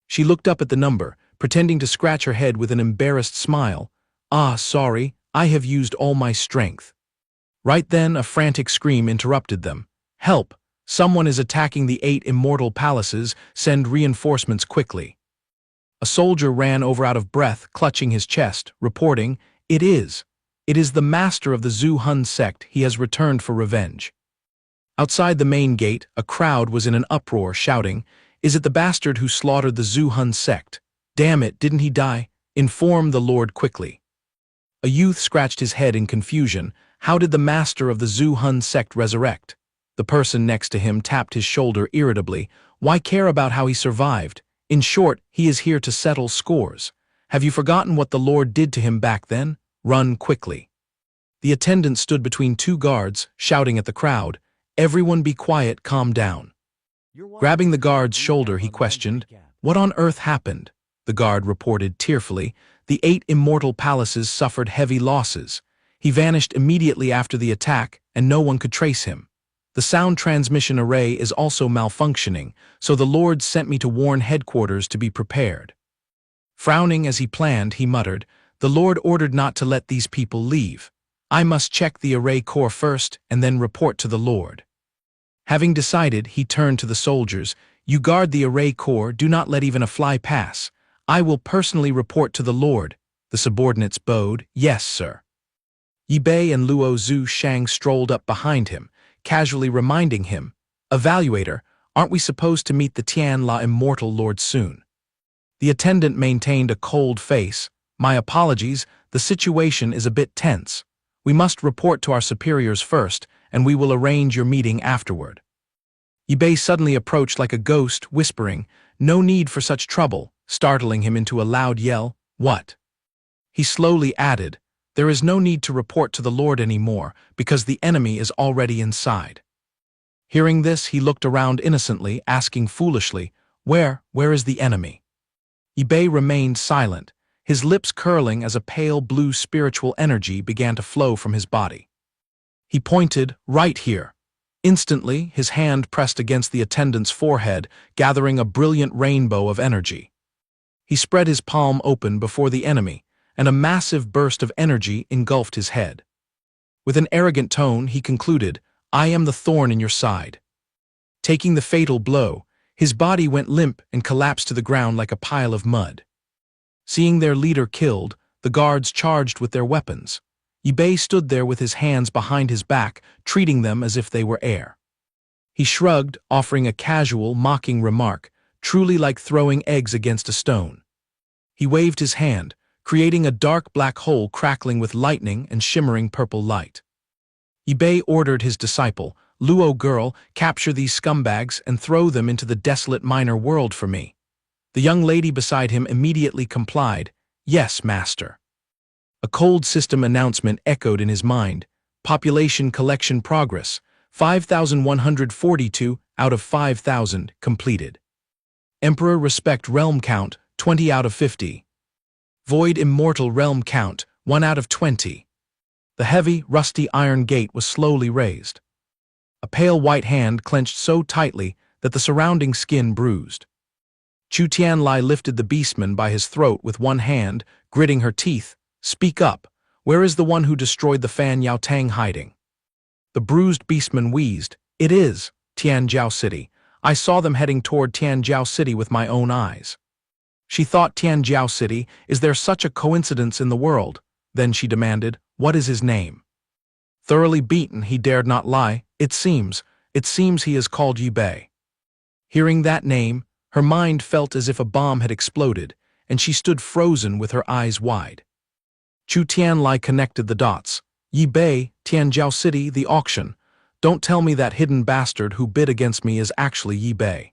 S1: She looked up at the number, pretending to scratch her head with an embarrassed smile. Sorry, I have used all my strength. Right then, a frantic scream interrupted them. Help! Someone is attacking the 8 immortal palaces, send reinforcements quickly. A soldier ran over out of breath, clutching his chest, reporting, It is the master of the Zhu Hun sect. He has returned for revenge. Outside the main gate, a crowd was in an uproar, shouting, Is it the bastard who slaughtered the Zhu Hun sect? Damn it, didn't he die? Inform the Lord quickly. A youth scratched his head in confusion. How did the master of the Zhu Hun sect resurrect? The person next to him tapped his shoulder irritably. Why care about how he survived? In short, he is here to settle scores. Have you forgotten what the Lord did to him back then? Run quickly. The attendant stood between 2 guards, shouting at the crowd. Everyone be quiet, calm down. Grabbing the guard's shoulder, he questioned, "What on earth happened?" The guard reported tearfully, "The 8 immortal palaces suffered heavy losses. He vanished immediately after the attack, and no one could trace him. The sound transmission array is also malfunctioning, so the Lord sent me to warn headquarters to be prepared." Frowning as he planned, he muttered, "The Lord ordered not to let these people leave. I must check the array core first and then report to the Lord." Having decided, he turned to the soldiers, "You guard the array core, do not let even a fly pass. I will personally report to the Lord." The subordinates bowed, "Yes, sir." Yibei and Luo Zhu Shang strolled up behind him, casually reminding him, "Evaluator, aren't we supposed to meet the Tianla Immortal Lord soon?" The attendant maintained a cold face. "My apologies, the situation is a bit tense. We must report to our superiors first, and we will arrange your meeting afterward." Yibei suddenly approached like a ghost, whispering, "No need for such trouble," startling him into a loud yell, "What?" He slowly added, "There is no need to report to the Lord anymore, because the enemy is already inside." Hearing this, he looked around innocently, asking foolishly, Where is the enemy?" Yibei remained silent, his lips curling as a pale blue spiritual energy began to flow from his body. He pointed, "Right here." Instantly, his hand pressed against the attendant's forehead, gathering a brilliant rainbow of energy. He spread his palm open before the enemy, and a massive burst of energy engulfed his head. With an arrogant tone, he concluded, "I am the thorn in your side." Taking the fatal blow, his body went limp and collapsed to the ground like a pile of mud. Seeing their leader killed, the guards charged with their weapons. Yibei stood there with his hands behind his back, treating them as if they were air. He shrugged, offering a casual, mocking remark, truly like throwing eggs against a stone. He waved his hand, creating a dark black hole crackling with lightning and shimmering purple light. Yibei ordered his disciple, "Luo girl, capture these scumbags and throw them into the desolate minor world for me." The young lady beside him immediately complied, "Yes, master." A cold system announcement echoed in his mind, "Population collection progress, 5,142 out of 5,000 completed. Emperor respect realm count, 20 out of 50. Void immortal realm count, 1 out of 20. The heavy, rusty iron gate was slowly raised. A pale white hand clenched so tightly that the surrounding skin bruised. Chu Tianlai lifted the beastman by his throat with one hand, gritting her teeth. "Speak up. Where is the one who destroyed the Fan Yao Tang hiding?" The bruised beastman wheezed, "It is Tianjiao City. I saw them heading toward Tianjiao City with my own eyes." She thought, "Tianjiao City, is there such a coincidence in the world?" Then she demanded, "What is his name?" Thoroughly beaten, he dared not lie. It seems he is called Yibei." Hearing that name, her mind felt as if a bomb had exploded, and she stood frozen with her eyes wide. Chu Tianlai connected the dots. "Yibei, Tianjiao City, the auction. Don't tell me that hidden bastard who bid against me is actually Yibei."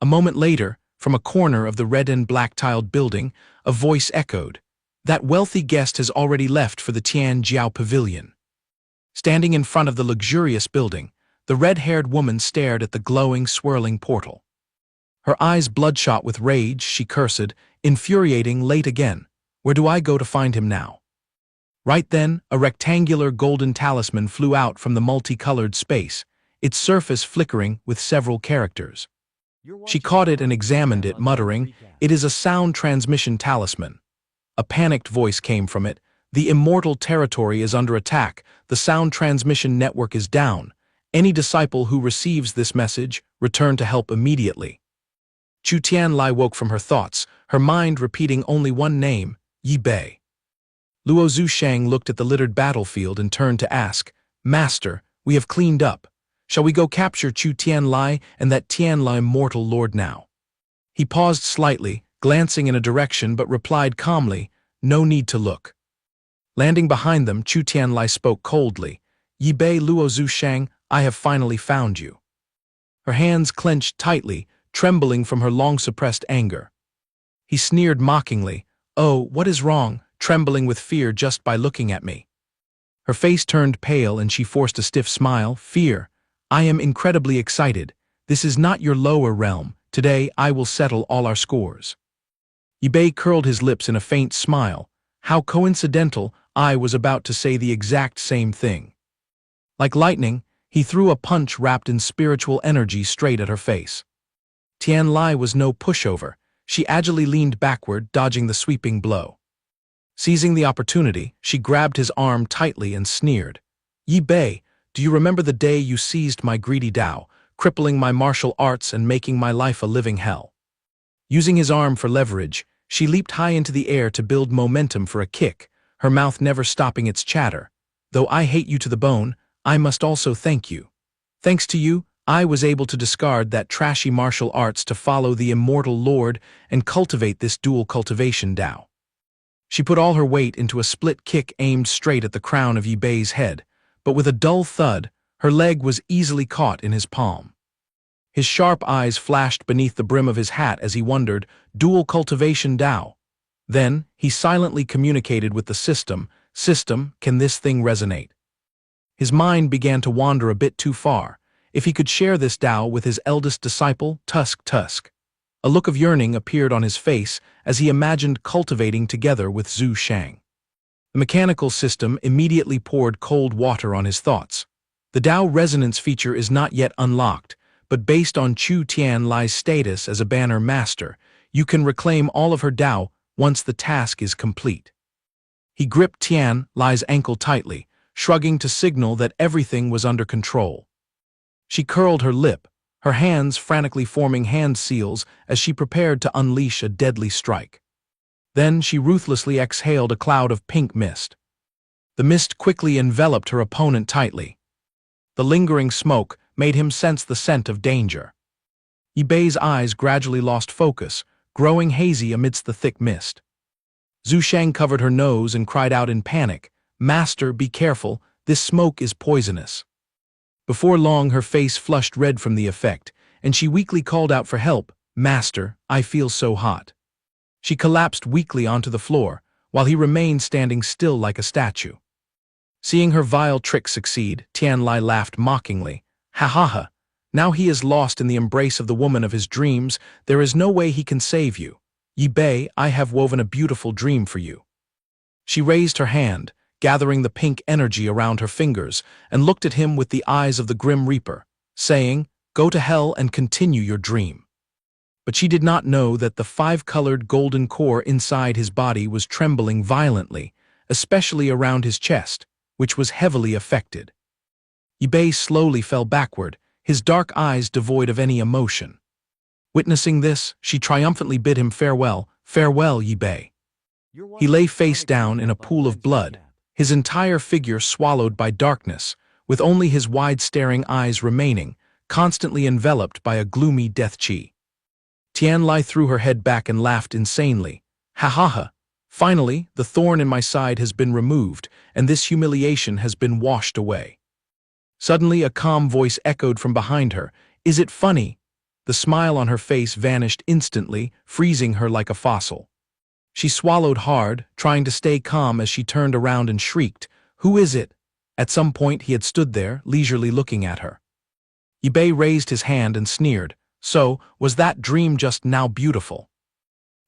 S1: A moment later, from a corner of the red and black-tiled building, a voice echoed, "That wealthy guest has already left for the Tianjiao Pavilion." Standing in front of the luxurious building, the red-haired woman stared at the glowing, swirling portal. Her eyes bloodshot with rage, she cursed, "Infuriating, late again. Where do I go to find him now?" Right then, a rectangular golden talisman flew out from the multicolored space, its surface flickering with several characters. She caught it and examined it, muttering, "It is a sound transmission talisman." A panicked voice came from it, "The immortal territory is under attack. The sound transmission network is down. Any disciple who receives this message, return to help immediately." Chu Tianlai woke from her thoughts, her mind repeating only one name, Yibei. Luo Zhushang looked at the littered battlefield and turned to ask, "Master, we have cleaned up. Shall we go capture Chu Tianlai and that Tianlai immortal lord now?" He paused slightly, glancing in a direction, but replied calmly, "No need to look." Landing behind them, Chu Tianlai spoke coldly, "Yibei Luo Zhushang, I have finally found you." Her hands clenched tightly, trembling from her long-suppressed anger. He sneered mockingly, "Oh, what is wrong, trembling with fear just by looking at me?" Her face turned pale and she forced a stiff smile. "Fear? I am incredibly excited. This is not your lower realm. Today I will settle all our scores. Ip curled his lips in a faint smile. How coincidental, I was about to say the exact same thing. Like lightning, he threw a punch wrapped in spiritual energy straight at her face. Tian Lai was no pushover. She agilely leaned backward, dodging the sweeping blow. Seizing the opportunity, she grabbed his arm tightly and sneered. Yi Bei, do you remember the day you seized my greedy Tao, crippling my martial arts and making my life a living hell? Using his arm for leverage, she leaped high into the air to build momentum for a kick, her mouth never stopping its chatter. Though I hate you to the bone, I must also thank you. Thanks to you, I was able to discard that trashy martial arts to follow the immortal Lord and cultivate this dual cultivation Tao. She put all her weight into a split kick aimed straight at the crown of Yi Bei's head, but with a dull thud, her leg was easily caught in his palm. His sharp eyes flashed beneath the brim of his hat as he wondered, dual cultivation Tao. Then, he silently communicated with the system, "System, can this thing resonate?" His mind began to wander a bit too far. If he could share this Tao with his eldest disciple, Tusk. A look of yearning appeared on his face as he imagined cultivating together with Zhu Shang. The mechanical system immediately poured cold water on his thoughts. The Tao resonance feature is not yet unlocked, but based on Chu Tian Lai's status as a banner master, you can reclaim all of her Tao once the task is complete. He gripped Tian Lai's ankle tightly, shrugging to signal that everything was under control. She curled her lip, her hands frantically forming hand seals as she prepared to unleash a deadly strike. Then she ruthlessly exhaled a cloud of pink mist. The mist quickly enveloped her opponent tightly. The lingering smoke made him sense the scent of danger. Yi Bei's eyes gradually lost focus, growing hazy amidst the thick mist. Zhu Shang covered her nose and cried out in panic, "Master, be careful, this smoke is poisonous." Before long her face flushed red from the effect, and she weakly called out for help, "Master, I feel so hot." She collapsed weakly onto the floor, while he remained standing still like a statue. Seeing her vile trick succeed, Tian Lai laughed mockingly. "Ha ha ha! Now he is lost in the embrace of the woman of his dreams, there is no way he can save you. Yi Bei, I have woven a beautiful dream for you." She raised her hand, gathering the pink energy around her fingers, and looked at him with the eyes of the Grim Reaper, saying, "Go to hell and continue your dream." But she did not know that the five-colored golden core inside his body was trembling violently, especially around his chest, which was heavily affected. Yi Bei slowly fell backward, his dark eyes devoid of any emotion. Witnessing this, she triumphantly bid him farewell, "Farewell, Yi Bei." He lay face down in a pool of blood, his entire figure swallowed by darkness, with only his wide-staring eyes remaining, constantly enveloped by a gloomy death chi. Tian Lai threw her head back and laughed insanely. "Ha ha ha! Finally, the thorn in my side has been removed, and this humiliation has been washed away." Suddenly a calm voice echoed from behind her, "Is it funny?" The smile on her face vanished instantly, freezing her like a fossil. She swallowed hard, trying to stay calm as she turned around and shrieked, "Who is it?" At some point he had stood there, leisurely looking at her. Yi Bei raised his hand and sneered, "So, was that dream just now beautiful?"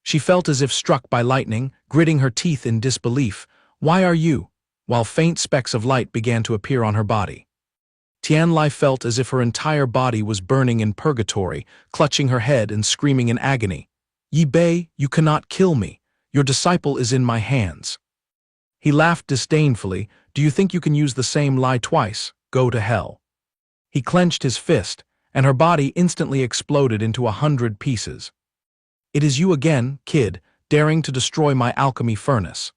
S1: She felt as if struck by lightning, gritting her teeth in disbelief. "Why are you?" While faint specks of light began to appear on her body. Tian Lai felt as if her entire body was burning in purgatory, clutching her head and screaming in agony. "Yi Bei, you cannot kill me. Your disciple is in my hands." He laughed disdainfully. "Do you think you can use the same lie twice? Go to hell." He clenched his fist, and her body instantly exploded into 100 pieces. "It is you again, kid, daring to destroy my alchemy furnace."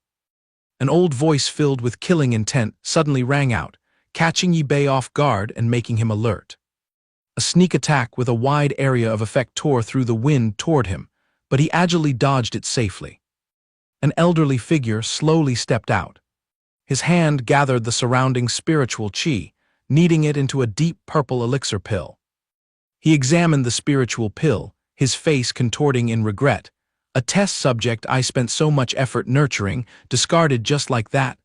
S1: An old voice filled with killing intent suddenly rang out, catching Yi Bei off guard and making him alert. A sneak attack with a wide area of effect tore through the wind toward him, but he agilely dodged it safely. An elderly figure slowly stepped out. His hand gathered the surrounding spiritual chi, kneading it into a deep purple elixir pill. He examined the spiritual pill, his face contorting in regret. "A test subject I spent so much effort nurturing, discarded just like that."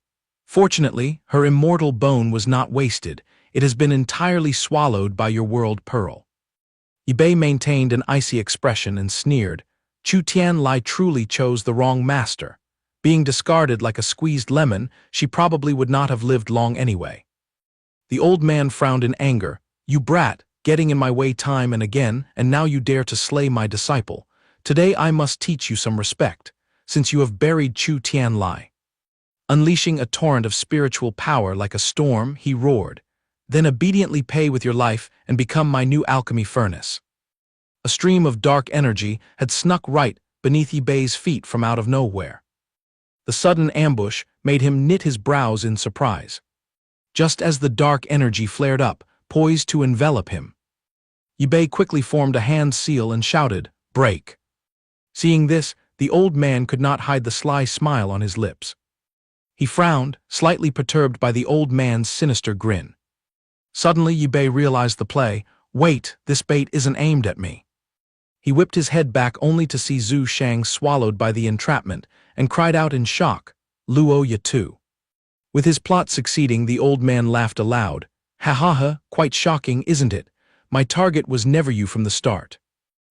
S1: Fortunately, her immortal bone was not wasted. It has been entirely swallowed by your world pearl." Ip2 maintained an icy expression and sneered. Chu Tianlai truly chose the wrong master. Being discarded like a squeezed lemon, she probably would not have lived long anyway. The old man frowned in anger. "You brat, getting in my way time and again, and now you dare to slay my disciple. Today I must teach you some respect, since you have buried Chu Tianlai." Unleashing a torrent of spiritual power like a storm, he roared, "Then obediently pay with your life and become my new alchemy furnace." A stream of dark energy had snuck right beneath Ip2's feet from out of nowhere. The sudden ambush made him knit his brows in surprise. Just as the dark energy flared up, poised to envelop him, Ip2 quickly formed a hand seal and shouted, "Break!" Seeing this, the old man could not hide the sly smile on his lips. He frowned, slightly perturbed by the old man's sinister grin. Suddenly Ip2 realized the play. "Wait, this bait isn't aimed at me." He whipped his head back only to see Zhu Shang swallowed by the entrapment and cried out in shock, "Luo Ip2." With his plot succeeding, the old man laughed aloud. "Ha ha ha, quite shocking, isn't it? My target was never you from the start."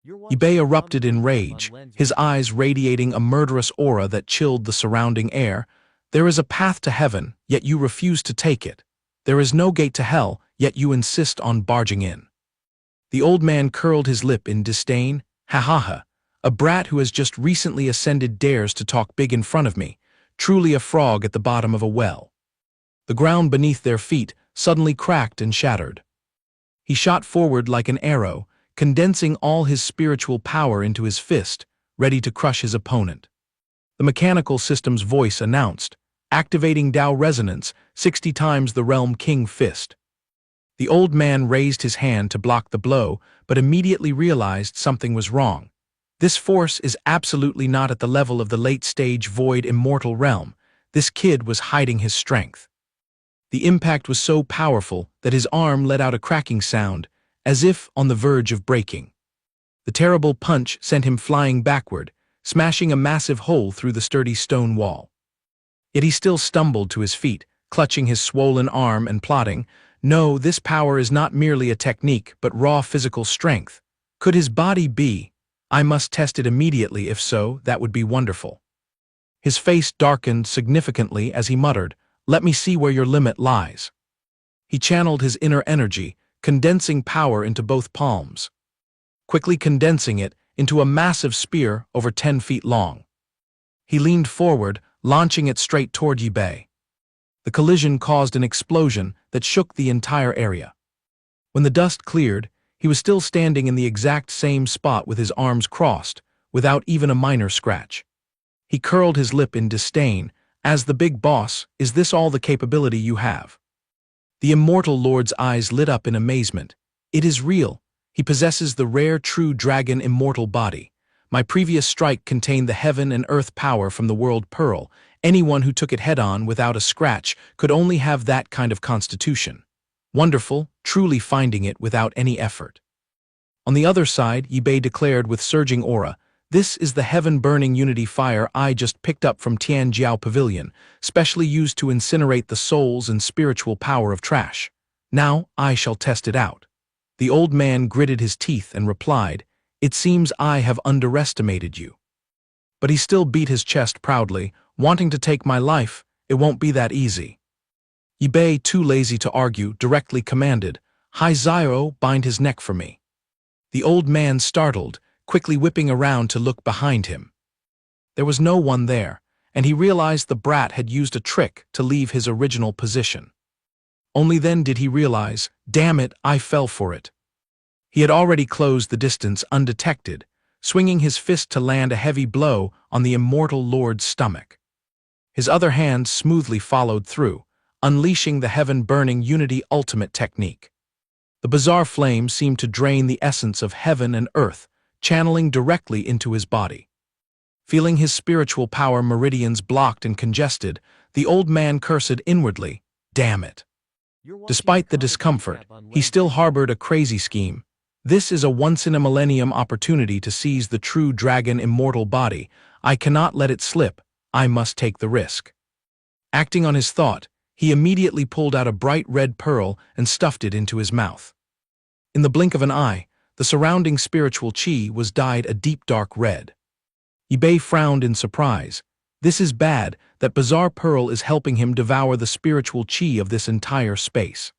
S1: Ip2 erupted in rage, his eyes radiating a murderous aura that chilled the surrounding air. "There is a path to heaven, yet you refuse to take it. There is no gate to hell, yet you insist on barging in." The old man curled his lip in disdain. "Ha ha ha, a brat who has just recently ascended dares to talk big in front of me, truly a frog at the bottom of a well." The ground beneath their feet suddenly cracked and shattered. He shot forward like an arrow, condensing all his spiritual power into his fist, ready to crush his opponent. The mechanical system's voice announced, "Activating Tao resonance, 60 times the Realm King fist." The old man raised his hand to block the blow, but immediately realized something was wrong. This force is absolutely not at the level of the late-stage void immortal realm. This kid was hiding his strength. The impact was so powerful that his arm let out a cracking sound, as if on the verge of breaking. The terrible punch sent him flying backward, smashing a massive hole through the sturdy stone wall. Yet he still stumbled to his feet, clutching his swollen arm and plotting, "No, this power is not merely a technique, but raw physical strength. Could his body be? I must test it immediately, if so, that would be wonderful." His face darkened significantly as he muttered, "Let me see where your limit lies." He channeled his inner energy, condensing power into both palms, quickly condensing it into a massive spear over 10 feet long. He leaned forward, launching it straight toward Ip2. The collision caused an explosion that shook the entire area. When the dust cleared, he was still standing in the exact same spot with his arms crossed, without even a minor scratch. He curled his lip in disdain. "As the big boss, is this all the capability you have?" The immortal lord's eyes lit up in amazement. "It is real. He possesses the rare true dragon immortal body. My previous strike contained the heaven and earth power from the world pearl. Anyone who took it head-on without a scratch could only have that kind of constitution. Wonderful, truly finding it without any effort." On the other side, Ip2 declared with surging aura, "This is the heaven-burning unity fire I just picked up from Tianjiao Pavilion, specially used to incinerate the souls and spiritual power of trash. Now I shall test it out." The old man gritted his teeth and replied, "It seems I have underestimated you." But he still beat his chest proudly, "Wanting to take my life, it won't be that easy." Ip2, too lazy to argue, directly commanded, "Hai Zio, bind his neck for me." The old man startled, quickly whipping around to look behind him. There was no one there, and he realized the brat had used a trick to leave his original position. Only then did he realize, damn it, I fell for it. He had already closed the distance undetected, swinging his fist to land a heavy blow on the immortal lord's stomach. His other hand smoothly followed through, unleashing the heaven-burning unity ultimate technique. The bizarre flame seemed to drain the essence of heaven and earth, channeling directly into his body. Feeling his spiritual power meridians blocked and congested, the old man cursed inwardly, "Damn it." Despite the discomfort, he still harbored a crazy scheme. "This is a once-in-a-millennium opportunity to seize the true dragon immortal body. I cannot let it slip. I must take the risk." Acting on his thought, He immediately pulled out a bright red pearl and stuffed it into his mouth. In the blink of an eye, the surrounding spiritual chi was dyed a deep dark red. Ip2 frowned in surprise. This is bad, that bizarre pearl is helping him devour the spiritual chi of this entire space.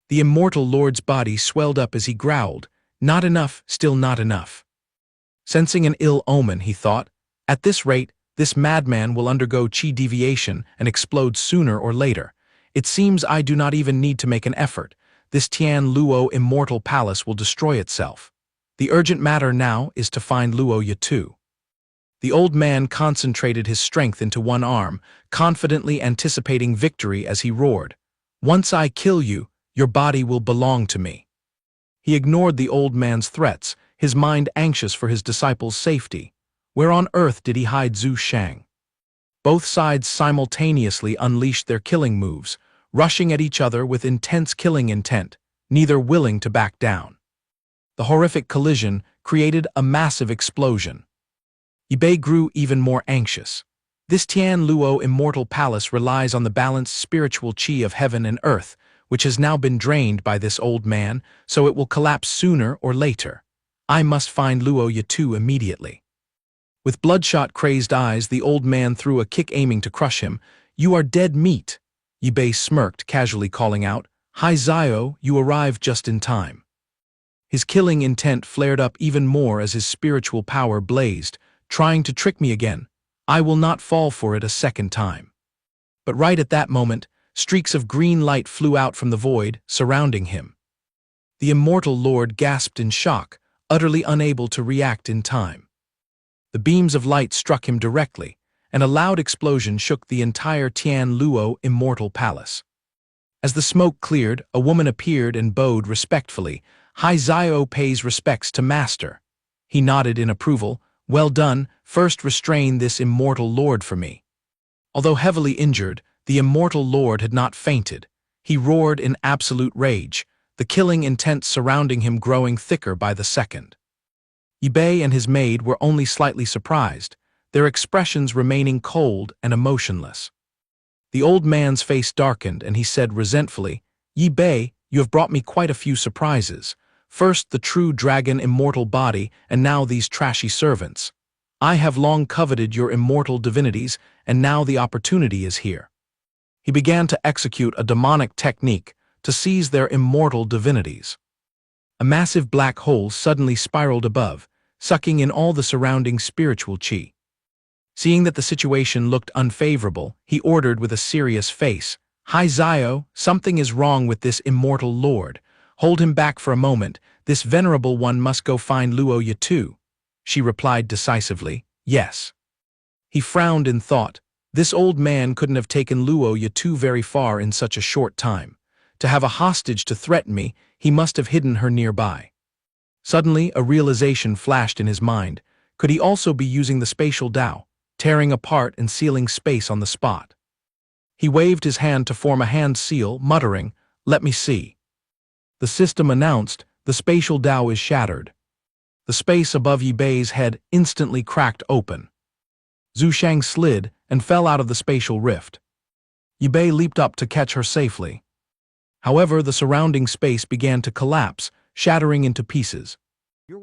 S1: The immortal lord's body swelled up as he growled, "Not enough, still not enough." Sensing an ill omen, he thought, "At this rate, this madman will undergo chi deviation and explode sooner or later. It seems I do not even need to make an effort. This Tian Luo immortal palace will destroy itself. The urgent matter now is to find Luo Ip2." The old man concentrated his strength into one arm, confidently anticipating victory as he roared, "Once I kill you, your body will belong to me." He ignored the old man's threats, his mind anxious for his disciple's safety. Where on earth did he hide Zhu Shang? Both sides simultaneously unleashed their killing moves, rushing at each other with intense killing intent, neither willing to back down. The horrific collision created a massive explosion. Ip2 grew even more anxious. This Tian Luo immortal palace relies on the balanced spiritual chi of heaven and earth, which has now been drained by this old man, so it will collapse sooner or later. I must find Luo Ip2 immediately. With bloodshot, crazed eyes, the old man threw a kick aiming to crush him. "You are dead meat." Ip2 smirked, casually calling out, "Hi Zio, you arrived just in time." His killing intent flared up even more as his spiritual power blazed, trying to trick me again. I will not fall for it a second time. But right at that moment, streaks of green light flew out from the void, surrounding him. The immortal lord gasped in shock, utterly unable to react in time. The beams of light struck him directly, and a loud explosion shook the entire Tian Luo immortal palace. As the smoke cleared, a woman appeared and bowed respectfully. "Hai Zio pays respects to master." He nodded in approval. "Well done, first restrain this immortal lord for me." Although heavily injured, the immortal lord had not fainted. He roared in absolute rage, the killing intent surrounding him growing thicker by the second. Ip2 and his maid were only slightly surprised, their expressions remaining cold and emotionless. The old man's face darkened and he said resentfully, "Ip2, you have brought me quite a few surprises. First the true dragon immortal body, and now these trashy servants. I have long coveted your immortal divinities, and now the opportunity is here." He began to execute a demonic technique to seize their immortal divinities. A massive black hole suddenly spiraled above, sucking in all the surrounding spiritual chi. Seeing that the situation looked unfavorable, he ordered with a serious face, "Hai Zio, something is wrong with this immortal lord. Hold him back for a moment. This venerable one must go find Luo Ip2." She replied decisively, "Yes." He frowned in thought. This old man couldn't have taken Luo Ip2 very far in such a short time. To have a hostage to threaten me, he must have hidden her nearby. Suddenly, a realization flashed in his mind. Could he also be using the spatial Tao, tearing apart and sealing space on the spot? He waved his hand to form a hand seal, muttering, "Let me see." The system announced, "The spatial Tao is shattered." The space above Ip2's head instantly cracked open. Zhu Shang slid and fell out of the spatial rift. Ip2 leaped up to catch her safely. However, the surrounding space began to collapse, shattering into pieces.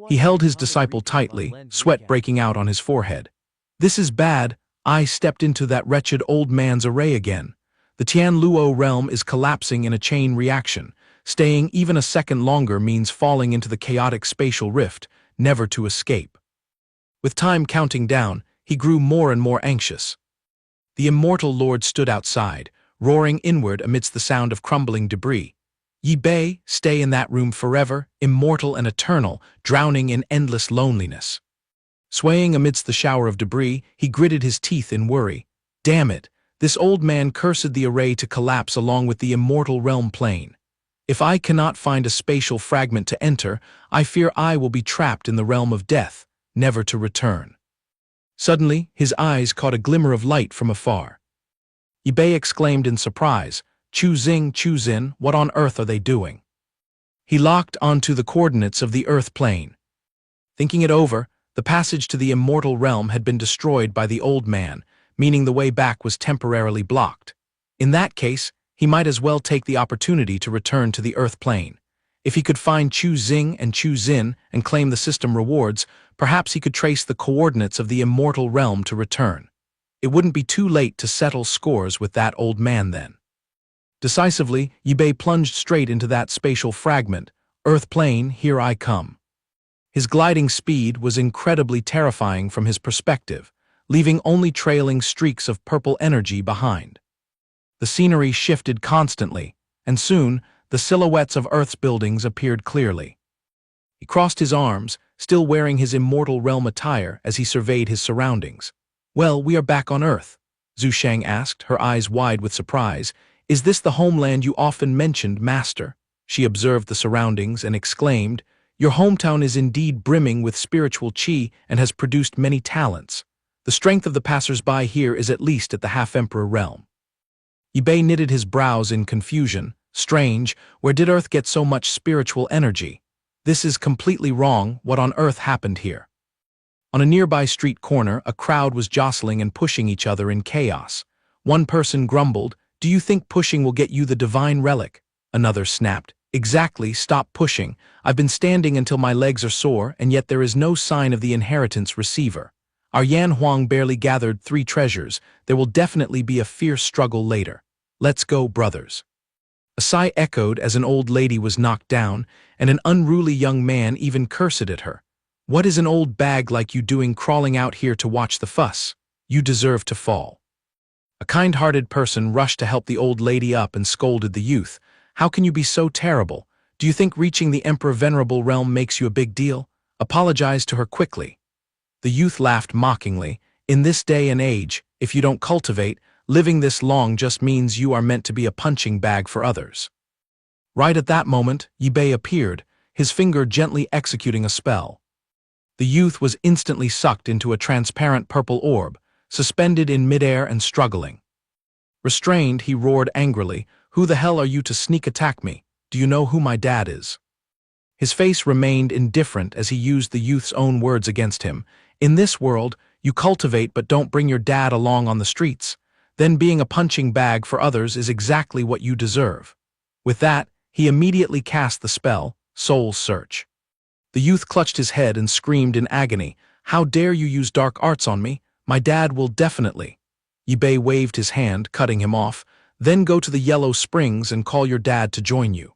S1: He held his disciple tightly, sweat breaking out on his forehead. "This is bad. I stepped into that wretched old man's array again. The Tian Luo realm is collapsing in a chain reaction. Staying even a second longer means falling into the chaotic spatial rift, never to escape." With time counting down, he grew more and more anxious. The immortal lord stood outside, roaring inward amidst the sound of crumbling debris. "Ip2, stay in that room forever, immortal and eternal, drowning in endless loneliness." Swaying amidst the shower of debris, he gritted his teeth in worry. Damn it, this old man cursed the array to collapse along with the immortal realm plane. If I cannot find a spatial fragment to enter, I fear I will be trapped in the realm of death, never to return. Suddenly, his eyes caught a glimmer of light from afar. Ip2 exclaimed in surprise, Chu Zin, what on earth are they doing?" He locked onto the coordinates of the earth plane. Thinking it over, the passage to the immortal realm had been destroyed by the old man, meaning the way back was temporarily blocked. In that case, he might as well take the opportunity to return to the Earth plane. If he could find Chu Xing and Chu Xin and claim the system rewards, perhaps he could trace the coordinates of the immortal realm to return. It wouldn't be too late to settle scores with that old man then. Decisively, Yibei plunged straight into that spatial fragment. Earth plane, here I come. His gliding speed was incredibly terrifying from his perspective, leaving only trailing streaks of purple energy behind. The scenery shifted constantly, and soon, the silhouettes of Earth's buildings appeared clearly. He crossed his arms, still wearing his immortal realm attire as he surveyed his surroundings. "Well, we are back on Earth," Zhu Shang asked, her eyes wide with surprise. "Is this the homeland you often mentioned, Master?" She observed the surroundings and exclaimed, "Your hometown is indeed brimming with spiritual qi and has produced many talents. The strength of the passers-by here is at least at the half-emperor realm." Yibei knitted his brows in confusion. Strange, where did Earth get so much spiritual energy? This is completely wrong. What on earth happened here? On a nearby street corner, a crowd was jostling and pushing each other in chaos. One person grumbled, "Do you think pushing will get you the divine relic?" Another snapped, "Exactly, stop pushing. I've been standing until my legs are sore, and yet there is no sign of the inheritance receiver. Our Yan Huang barely gathered 3 treasures. There will definitely be a fierce struggle later. Let's go, brothers." A sigh echoed as an old lady was knocked down, and an unruly young man even cursed at her. "What is an old bag like you doing crawling out here to watch the fuss? You deserve to fall." A kind-hearted person rushed to help the old lady up and scolded the youth. "How can you be so terrible? Do you think reaching the Emperor Venerable realm makes you a big deal? Apologize to her quickly." The youth laughed mockingly. "In this day and age, if you don't cultivate, living this long just means you are meant to be a punching bag for others." Right at that moment, Yibei appeared, his finger gently executing a spell. The youth was instantly sucked into a transparent purple orb, suspended in midair and struggling. Restrained, he roared angrily, "Who the hell are you to sneak attack me? Do you know who my dad is?" His face remained indifferent as he used the youth's own words against him. "In this world, you cultivate but don't bring your dad along on the streets. Then being a punching bag for others is exactly what you deserve." With that, he immediately cast the spell, Soul Search. The youth clutched his head and screamed in agony, "How dare you use dark arts on me? My dad will definitely—" Yibei waved his hand, cutting him off. "Then go to the Yellow Springs and call your dad to join you."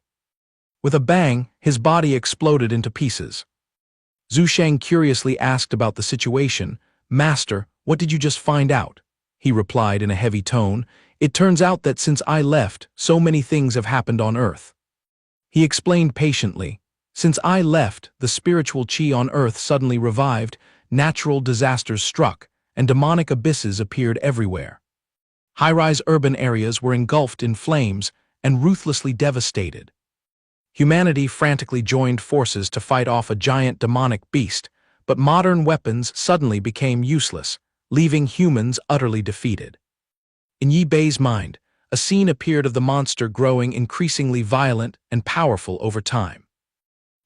S1: With a bang, his body exploded into pieces. Zhu Shang curiously asked about the situation. "Master, what did you just find out?" He replied in a heavy tone, "It turns out that since I left, so many things have happened on Earth." He explained patiently, "Since I left, the spiritual qi on Earth suddenly revived, natural disasters struck, and demonic abysses appeared everywhere. High-rise urban areas were engulfed in flames and ruthlessly devastated. Humanity frantically joined forces to fight off a giant demonic beast, but modern weapons suddenly became useless, leaving humans utterly defeated." In Yibei's mind, a scene appeared of the monster growing increasingly violent and powerful over time.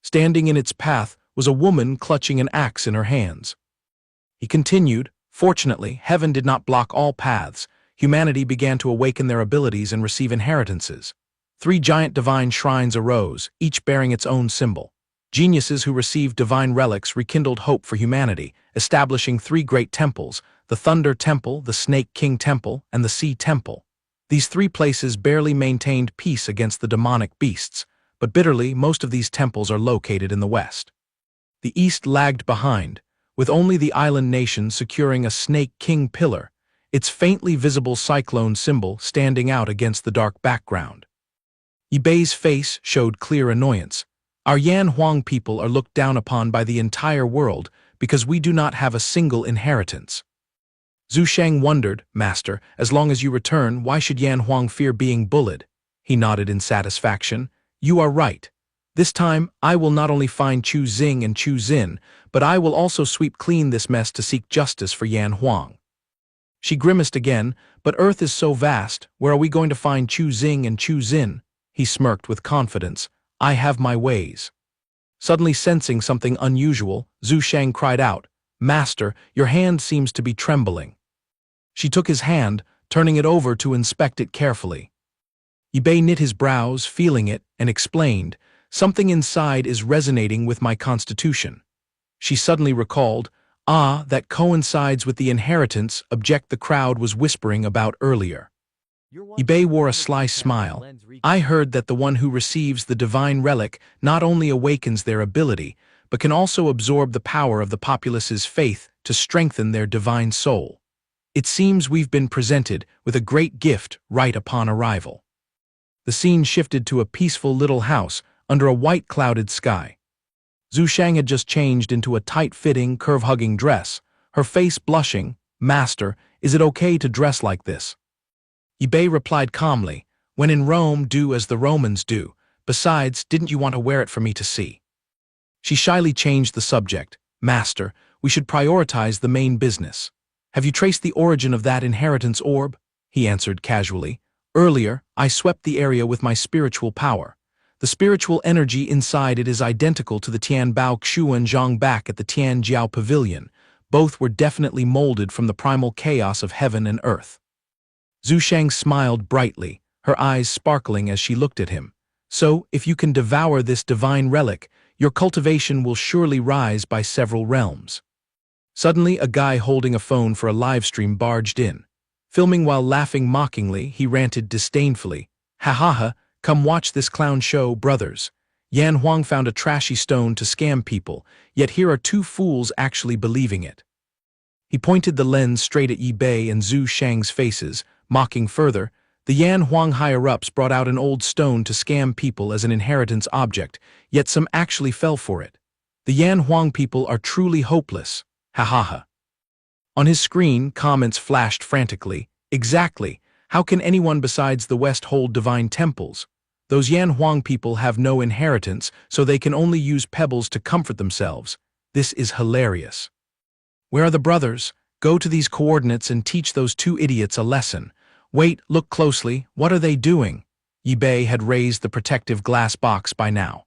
S1: Standing in its path was a woman clutching an axe in her hands. He continued, "Fortunately, heaven did not block all paths. Humanity began to awaken their abilities and receive inheritances. 3 giant divine shrines arose, each bearing its own symbol. Geniuses who received divine relics rekindled hope for humanity, establishing 3 great temples, the Thunder Temple, the Snake King Temple, and the Sea Temple. These 3 places barely maintained peace against the demonic beasts, but bitterly, most of these temples are located in the west. The east lagged behind, with only the island nation securing a Snake King pillar, its faintly visible cyclone symbol standing out against the dark background." Yibei's face showed clear annoyance. "Our Yan Huang people are looked down upon by the entire world because we do not have a single inheritance." Zhu Shang wondered, "Master, as long as you return, why should Yan Huang fear being bullied?" He nodded in satisfaction. "You are right. This time, I will not only find Chu Xing and Chu Xin, but I will also sweep clean this mess to seek justice for Yan Huang." She grimaced again, "But Earth is so vast, where are we going to find Chu Xing and Chu Xin?" He smirked with confidence. "I have my ways." Suddenly sensing something unusual, Zhu Shang cried out, "Master, your hand seems to be trembling." She took his hand, turning it over to inspect it carefully. Ibei knit his brows, feeling it, and explained, "Something inside is resonating with my constitution." She suddenly recalled, "Ah, that coincides with the inheritance object the crowd was whispering about earlier." Ibei wore a sly smile. "I heard that the one who receives the divine relic not only awakens their ability, but can also absorb the power of the populace's faith to strengthen their divine soul. It seems we've been presented with a great gift right upon arrival." The scene shifted to a peaceful little house under a white clouded sky. Zhu Shang had just changed into a tight-fitting, curve-hugging dress, her face blushing. "Master, is it okay to dress like this?" Ibei replied calmly, "When in Rome, do as the Romans do. Besides, didn't you want to wear it for me to see?" She shyly changed the subject. "Master, we should prioritize the main business. Have you traced the origin of that inheritance orb?" He answered casually. "Earlier, I swept the area with my spiritual power. The spiritual energy inside it is identical to the Tian Bao Xuan Zhang back at the Tian Jiao Pavilion. Both were definitely molded from the primal chaos of heaven and earth." Zhu Shang smiled brightly, her eyes sparkling as she looked at him. "So, if you can devour this divine relic, your cultivation will surely rise by several realms." Suddenly, a guy holding a phone for a live stream barged in. Filming while laughing mockingly, he ranted disdainfully, "Ha ha ha, come watch this clown show, brothers. Yan Huang found a trashy stone to scam people, yet here are two fools actually believing it." He pointed the lens straight at Ibei and Zhu Shang's faces, mocking further, "The Yan Huang higher-ups brought out an old stone to scam people as an inheritance object, yet some actually fell for it. The Yan Huang people are truly hopeless. Ha ha ha." On his screen, comments flashed frantically. "Exactly. How can anyone besides the West hold divine temples? Those Yan Huang people have no inheritance, so they can only use pebbles to comfort themselves. This is hilarious. Where are the brothers? Go to these coordinates and teach those two idiots a lesson. Wait, look closely. What are they doing?" Ibei had raised the protective glass box by now.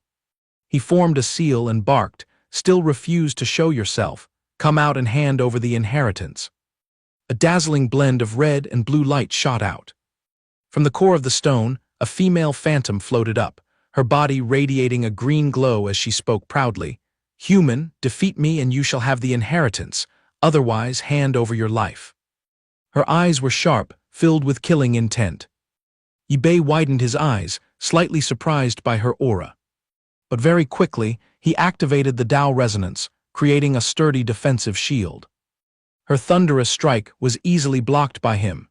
S1: He formed a seal and barked, "Still refuse to show yourself. Come out and hand over the inheritance." A dazzling blend of red and blue light shot out. From the core of the stone, a female phantom floated up, her body radiating a green glow as she spoke proudly. "Human, defeat me and you shall have the inheritance. Otherwise, hand over your life." Her eyes were sharp, filled with killing intent. Ibei widened his eyes, slightly surprised by her aura. But very quickly, he activated the Tao resonance, creating a sturdy defensive shield. Her thunderous strike was easily blocked by him.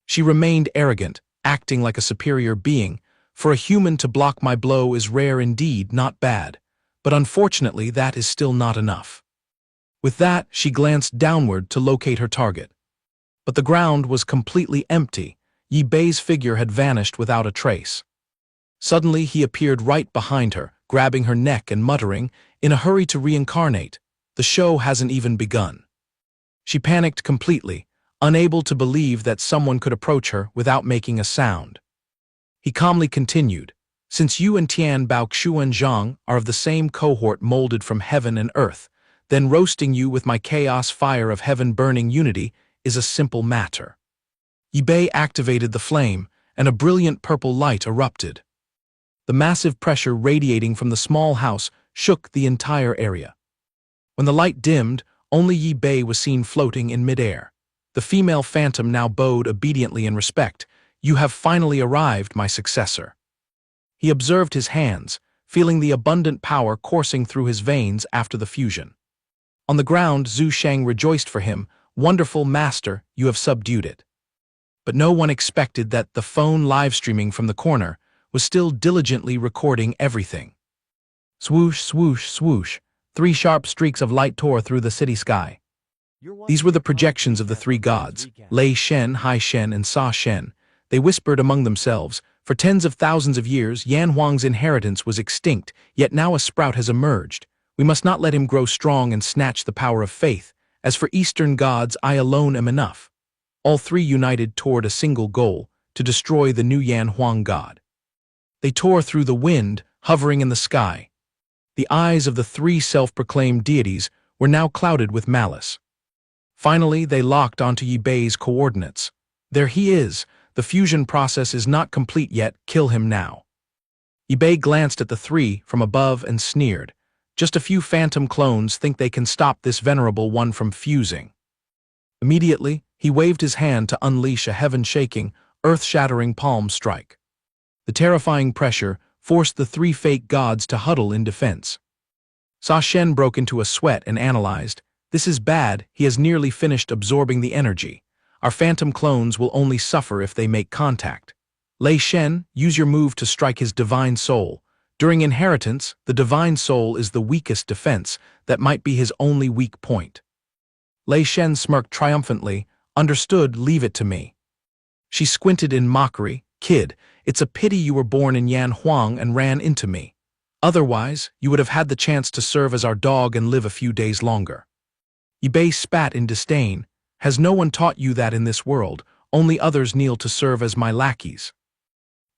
S1: She remained arrogant, acting like a superior being. "For a human to block my blow is rare indeed, not bad. But unfortunately, that is still not enough." With that, she glanced downward to locate her target. But the ground was completely empty. Yi Bei's figure had vanished without a trace. Suddenly, he appeared right behind her, grabbing her neck and muttering, "In a hurry to reincarnate. The show hasn't even begun." She panicked completely, unable to believe that someone could approach her without making a sound. He calmly continued, "Since you and Tian Bao Xuan Zhang are of the same cohort molded from heaven and earth, then roasting you with my chaos fire of heaven-burning unity is a simple matter." Ibei activated the flame, and a brilliant purple light erupted. The massive pressure radiating from the small house shook the entire area. When the light dimmed, only Yi Bei was seen floating in midair. The female phantom now bowed obediently in respect. "You have finally arrived, my successor." He observed his hands, feeling the abundant power coursing through his veins after the fusion. On the ground, Zhu Shang rejoiced for him. "Wonderful master, you have subdued it." But no one expected that the phone live streaming from the corner was still diligently recording everything. Swoosh, swoosh, swoosh. 3 sharp streaks of light tore through the city sky. These were the projections of the 3 gods, Lei Shen, Hai Shen, and Sa Shen. They whispered among themselves, "For tens of thousands of years, Yan Huang's inheritance was extinct, yet now a sprout has emerged. We must not let him grow strong and snatch the power of faith. As for Eastern gods, I alone am enough." All 3 united toward a single goal, to destroy the new Yan Huang god. They tore through the wind, hovering in the sky. The eyes of the 3 self-proclaimed deities were now clouded with malice. Finally, they locked onto Yi Bei's coordinates. "There he is, The fusion process is not complete yet, kill him now. Ip2 glanced at the three from above and sneered. Just a few phantom clones think they can stop this venerable one from fusing. Immediately, he waved his hand to unleash a heaven-shaking, earth-shattering palm strike. The terrifying pressure forced the three fake gods to huddle in defense. Sa Shen broke into a sweat and analyzed. This is bad, he has nearly finished absorbing the energy. Our phantom clones will only suffer if they make contact. Lei Shen, use your move to strike his divine soul. During inheritance, the divine soul is the weakest defense, that might be his only weak point. Lei Shen smirked triumphantly. Understood, leave it to me. She squinted in mockery. Kid, it's a pity you were born in Yan Huang and ran into me. Otherwise, you would have had the chance to serve as our dog and live a few days longer. Ip2 spat in disdain. Has no one taught you that in this world? Only others kneel to serve as my lackeys.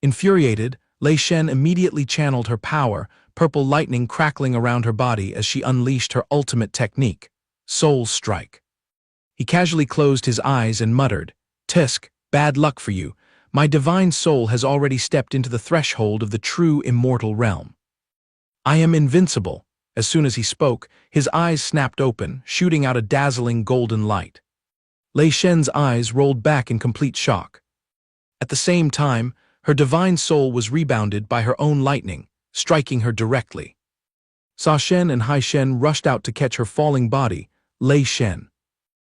S1: Infuriated, Lei Shen immediately channeled her power, purple lightning crackling around her body as she unleashed her ultimate technique, Soul Strike. He casually closed his eyes and muttered, Tisk, bad luck for you. My divine soul has already stepped into the threshold of the true immortal realm. I am invincible. As soon as he spoke, his eyes snapped open, shooting out a dazzling golden light. Lei Shen's eyes rolled back in complete shock. At the same time, her divine soul was rebounded by her own lightning, striking her directly. Sa Shen and Hai Shen rushed out to catch her falling body, Lei Shen.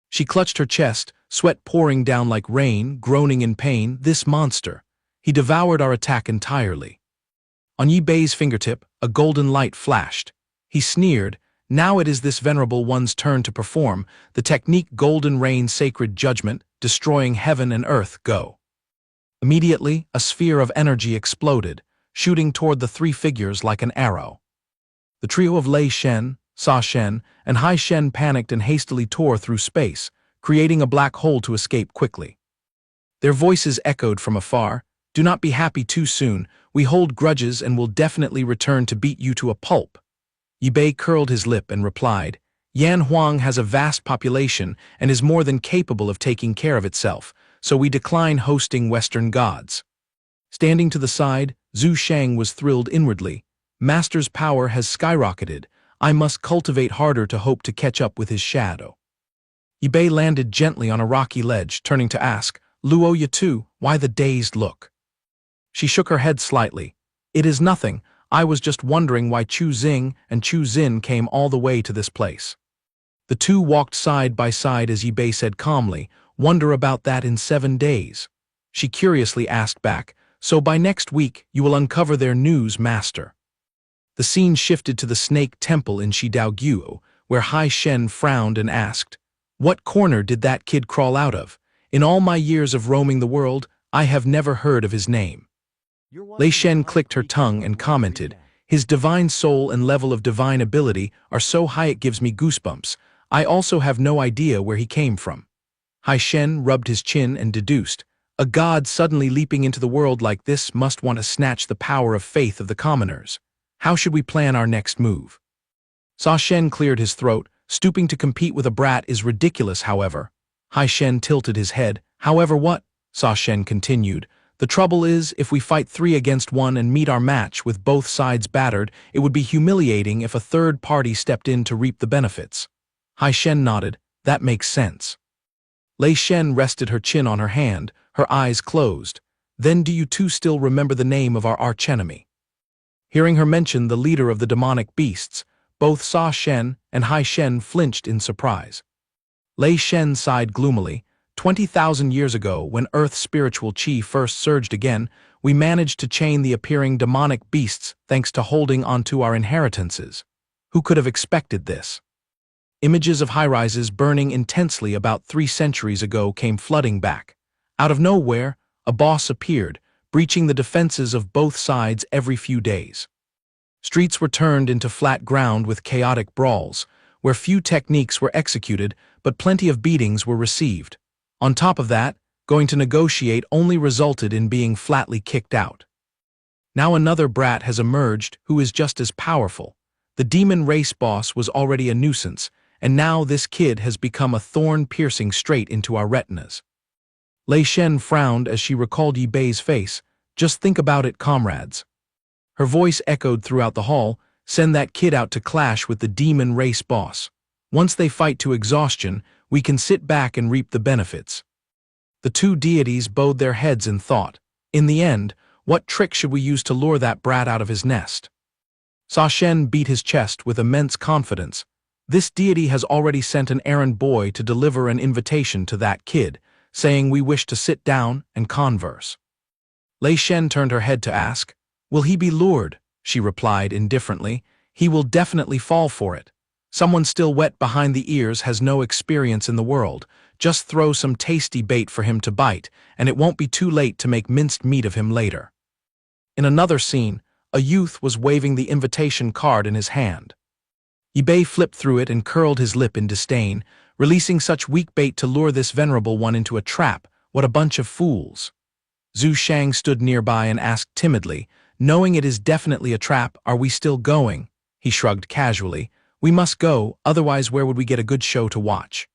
S1: She clutched her chest, sweat pouring down like rain, groaning in pain. This monster. He devoured our attack entirely. On Ip2's fingertip, a golden light flashed. He sneered, now it is this venerable one's turn to perform, the technique Golden Rain Sacred Judgment, destroying heaven and earth, go. Immediately, a sphere of energy exploded, shooting toward the three figures like an arrow. The trio of Lei Shen, Sa Shen, and Hai Shen panicked and hastily tore through space, creating a black hole to escape quickly. Their voices echoed from afar, do not be happy too soon, we hold grudges and will definitely return to beat you to a pulp. Ip2 curled his lip and replied, Yan Huang has a vast population and is more than capable of taking care of itself, so we decline hosting Western gods. Standing to the side, Zhu Shang was thrilled inwardly. Master's power has skyrocketed. I must cultivate harder to hope to catch up with his shadow. Ip2 landed gently on a rocky ledge, turning to ask, Luo Ip2, why the dazed look? She shook her head slightly. It is nothing. I was just wondering why Chu Xing and Chu Xin came all the way to this place. The two walked side by side as Ip2 said calmly, wonder about that in 7 days. She curiously asked back, so by next week you will uncover their news, master. The scene shifted to the Snake Temple in Shidaoguo, where Hai Shen frowned and asked, what corner did that kid crawl out of? In all my years of roaming the world, I have never heard of his name. Lei Shen clicked her tongue and commented, his divine soul and level of divine ability are so high it gives me goosebumps. I also have no idea where he came from. Hai Shen rubbed his chin and deduced, a god suddenly leaping into the world like this must want to snatch the power of faith of the commoners. How should we plan our next move? Sa Shen cleared his throat. Stooping to compete with a brat is ridiculous, however. Hai Shen tilted his head. However what? Sa Shen continued. The trouble is, if we fight 3 against 1 and meet our match with both sides battered, it would be humiliating if a third party stepped in to reap the benefits. Hai Shen nodded. That makes sense. Lei Shen rested her chin on her hand, her eyes closed. Then do you two still remember the name of our archenemy? Hearing her mention the leader of the demonic beasts, both Sa Shen and Hai Shen flinched in surprise. Lei Shen sighed gloomily. 20,000 years ago, when Earth's spiritual chi first surged again, we managed to chain the appearing demonic beasts thanks to holding onto our inheritances. Who could have expected this? Images of high-rises burning intensely about 3 centuries ago came flooding back. Out of nowhere, a boss appeared, breaching the defenses of both sides every few days. Streets were turned into flat ground with chaotic brawls, where few techniques were executed, but plenty of beatings were received. On top of that, going to negotiate only resulted in being flatly kicked out. Now another brat has emerged who is just as powerful. The demon race boss was already a nuisance, and now this kid has become a thorn piercing straight into our retinas. Lei Shen frowned as she recalled Yi Bei's face. Just think about it, comrades. Her voice echoed throughout the hall. Send that kid out to clash with the demon race boss. Once they fight to exhaustion, we can sit back and reap the benefits. The two deities bowed their heads in thought. In the end, what trick should we use to lure that brat out of his nest? Sa Shen beat his chest with immense confidence. This deity has already sent an errand boy to deliver an invitation to that kid, saying we wish to sit down and converse. Lei Shen turned her head to ask, "Will he be lured?" She replied indifferently, "He will definitely fall for it. Someone still wet behind the ears has no experience in the world. Just throw some tasty bait for him to bite, and it won't be too late to make minced meat of him later." In another scene, a youth was waving the invitation card in his hand. Yi Bei flipped through it and curled his lip in disdain, releasing such weak bait to lure this venerable one into a trap. What a bunch of fools. Zhu Shang stood nearby and asked timidly, "Knowing it is definitely a trap, are we still going?" He shrugged casually. "We must go, otherwise where would we get a good show to watch?"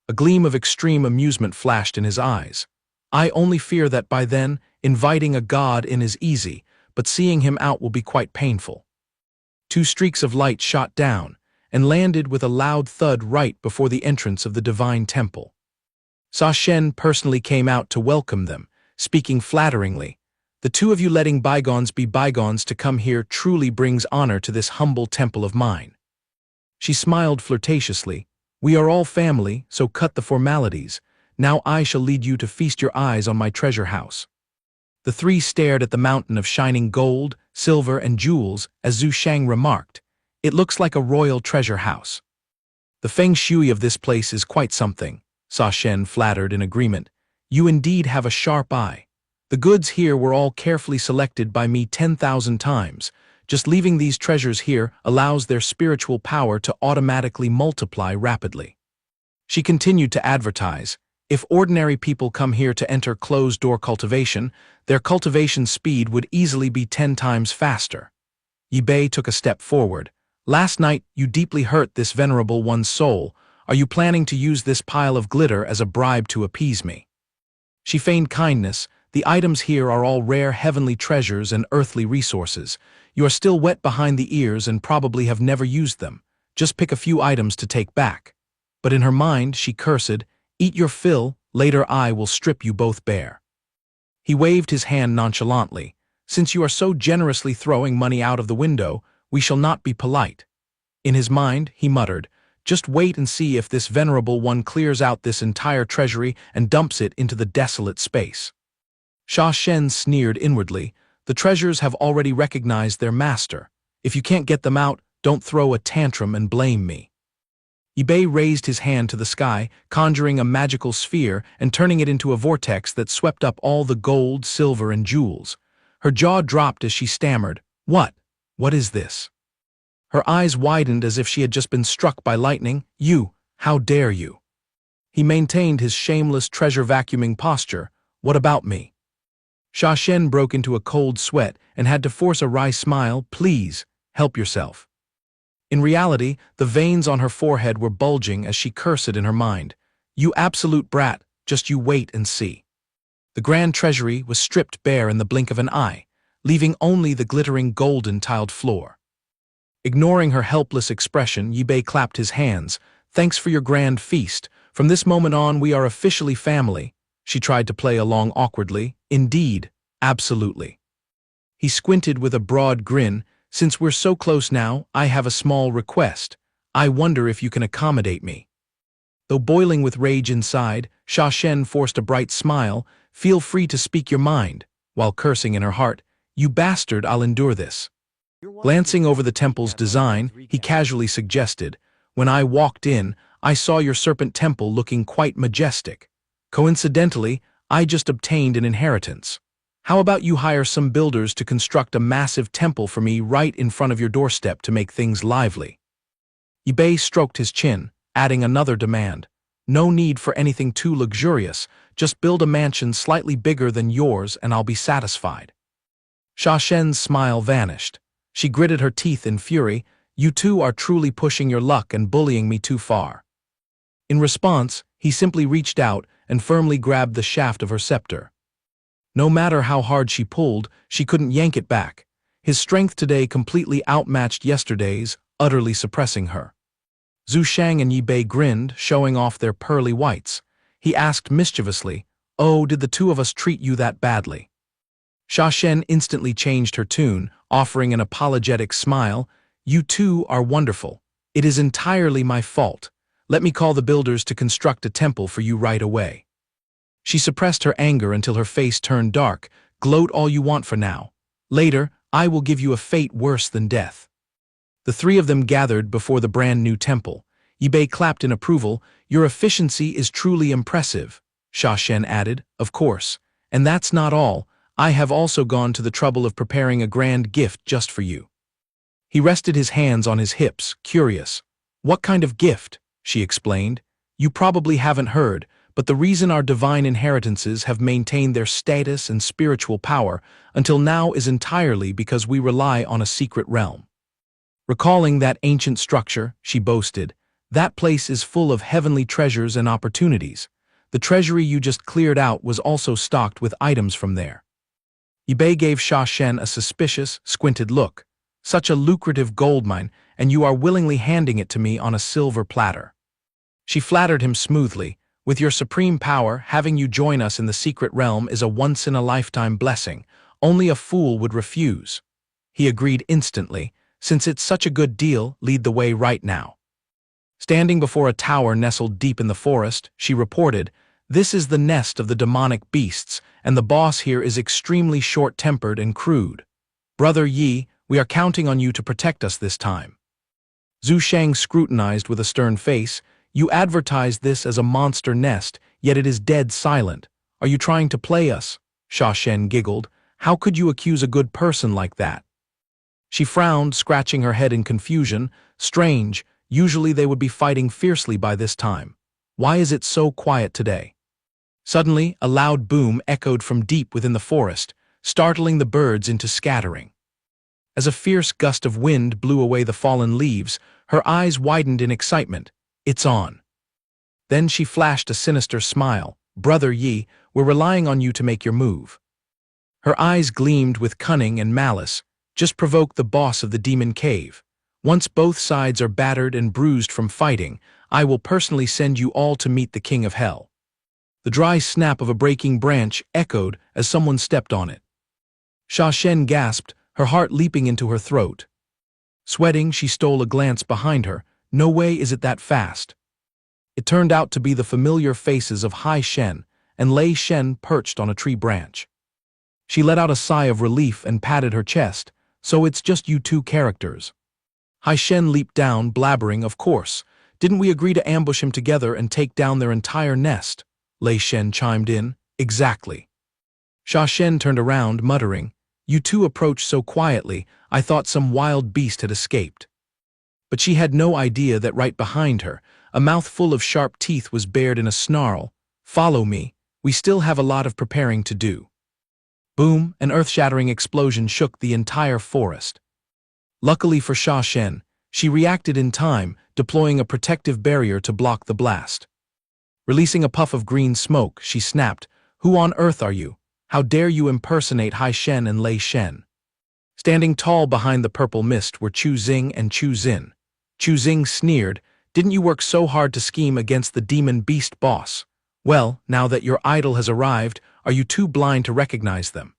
S1: A gleam of extreme amusement flashed in his eyes. "I only fear that by then, inviting a god in is easy, but seeing him out will be quite painful." Two streaks of light shot down and landed with a loud thud right before the entrance of the divine temple. Sa Shen personally came out to welcome them, speaking flatteringly. "The two of you letting bygones be bygones to come here truly brings honor to this humble temple of mine." She smiled flirtatiously. "We are all family, so cut the formalities. Now I shall lead you to feast your eyes on my treasure house." The three stared at the mountain of shining gold, silver, and jewels as Zhu Shang remarked, "It looks like a royal treasure house." "The feng shui of this place is quite something," Sa Shen flattered in agreement. "You indeed have a sharp eye. The goods here were all carefully selected by me 10,000 times. Just leaving these treasures here allows their spiritual power to automatically multiply rapidly." She continued to advertise, "If ordinary people come here to enter closed-door cultivation, their cultivation speed would easily be 10 times faster." Yi Bei took a step forward. "Last night you deeply hurt this venerable one's soul. Are you planning to use this pile of glitter as a bribe to appease me?" She feigned kindness. "The items here are all rare heavenly treasures and earthly resources. You are still wet behind the ears and probably have never used them. Just pick a few items to take back." But in her mind she cursed, "Eat your fill, later I will strip you both bare." He waved his hand nonchalantly. "Since you are so generously throwing money out of the window, we shall not be polite." In his mind, he muttered, "Just wait and see if this venerable one clears out this entire treasury and dumps it into the desolate space." Sa Shen sneered inwardly. "The treasures have already recognized their master. If you can't get them out, don't throw a tantrum and blame me." Yi Bei raised his hand to the sky, conjuring a magical sphere and turning it into a vortex that swept up all the gold, silver, and jewels. Her jaw dropped as she stammered, "What? What is this?" Her eyes widened as if she had just been struck by lightning. "You, how dare you?" He maintained his shameless treasure vacuuming posture. "What about me?" Sa Shen broke into a cold sweat and had to force a wry smile. "Please, help yourself." In reality, the veins on her forehead were bulging as she cursed in her mind. "You absolute brat, just you wait and see." The grand treasury was stripped bare in the blink of an eye, leaving only the glittering golden tiled floor. Ignoring her helpless expression, Yi Bei clapped his hands. "Thanks for your grand feast. From this moment on we are officially family." She tried to play along awkwardly. "Indeed, absolutely." He squinted with a broad grin. "Since we're so close now, I have a small request. I wonder if you can accommodate me." Though boiling with rage inside, Sa Shen forced a bright smile. "Feel free to speak your mind," while cursing in her heart. "You bastard, I'll endure this." Glancing over the temple's design, he casually suggested, "When I walked in, I saw your serpent temple looking quite majestic. Coincidentally, I just obtained an inheritance. How about you hire some builders to construct a massive temple for me right in front of your doorstep to make things lively?" Yi Bei stroked his chin, adding another demand. "No need for anything too luxurious. Just build a mansion slightly bigger than yours and I'll be satisfied." Sa Shen's smile vanished. She gritted her teeth in fury. "You two are truly pushing your luck and bullying me too far." In response, He simply reached out and firmly grabbed the shaft of her scepter. No matter how hard she pulled, she couldn't yank it back. His strength today completely outmatched yesterday's, utterly suppressing her. Zhu Shang and Yi Bei grinned, showing off their pearly whites. He asked mischievously, "Oh, did the two of us treat you that badly?" Xia Shen instantly changed her tune, offering an apologetic smile. "You two are wonderful. It is entirely my fault. Let me call the builders to construct a temple for you right away." She suppressed her anger until her face turned dark. "Gloat all you want for now. Later, I will give you a fate worse than death." The three of them gathered before the brand new temple. Yi Bei clapped in approval. "Your efficiency is truly impressive," Xia Shen added. "Of course. And that's not all. I have also gone to the trouble of preparing a grand gift just for you." He rested his hands on his hips, curious. "What kind of gift?" she explained. "You probably haven't heard, but the reason our divine inheritances have maintained their status and spiritual power until now is entirely because we rely on a secret realm." Recalling that ancient structure, she boasted, "That place is full of heavenly treasures and opportunities. The treasury you just cleared out was also stocked with items from there." Yi Bei gave Xia Shen a suspicious, squinted look. "Such a lucrative gold mine, and you are willingly handing it to me on a silver platter." She flattered him smoothly. "With your supreme power, having you join us in the secret realm is a once-in-a-lifetime blessing. Only a fool would refuse." He agreed instantly. "Since it's such a good deal, lead the way right now." Standing before a tower nestled deep in the forest, she reported, "This is the nest of the demonic beasts, and the boss here is extremely short-tempered and crude. Brother Yi, we are counting on you to protect us this time." Zhu Shang scrutinized with a stern face. "You advertised this as a monster nest, yet it is dead silent. Are you trying to play us?" Xia Shen giggled. "How could you accuse a good person like that?" She frowned, scratching her head in confusion. "Strange, usually they would be fighting fiercely by this time. Why is it so quiet today?" Suddenly, a loud boom echoed from deep within the forest, startling the birds into scattering. As a fierce gust of wind blew away the fallen leaves, her eyes widened in excitement. "It's on." Then she flashed a sinister smile. "Brother Yi, we're relying on you to make your move." Her eyes gleamed with cunning and malice. "Just provoke the boss of the demon cave. Once both sides are battered and bruised from fighting, I will personally send you all to meet the king of hell." The dry snap of a breaking branch echoed as someone stepped on it. Xia Shen gasped, her heart leaping into her throat. Sweating, she stole a glance behind her. No way is it that fast. It turned out to be the familiar faces of Hai Shen and Lei Shen perched on a tree branch. She let out a sigh of relief and patted her chest. "So it's just you two characters." Hai Shen leaped down, blabbering, "Of course. Didn't we agree to ambush him together and take down their entire nest?" Lei Shen chimed in. "Exactly." Xia Shen turned around, muttering, "You two approached so quietly, I thought some wild beast had escaped." But she had no idea that right behind her, a mouth full of sharp teeth was bared in a snarl. "Follow me. We still have a lot of preparing to do." Boom, an earth-shattering explosion shook the entire forest. Luckily for Xia Shen, she reacted in time, deploying a protective barrier to block the blast. Releasing a puff of green smoke, she snapped, "Who on earth are you? How dare you impersonate Hai Shen and Lei Shen?" Standing tall behind the purple mist were Chu Xing and Chu Xin. Chu Xing sneered, "Didn't you work so hard to scheme against the demon beast boss? Well, now that your idol has arrived, are you too blind to recognize them?"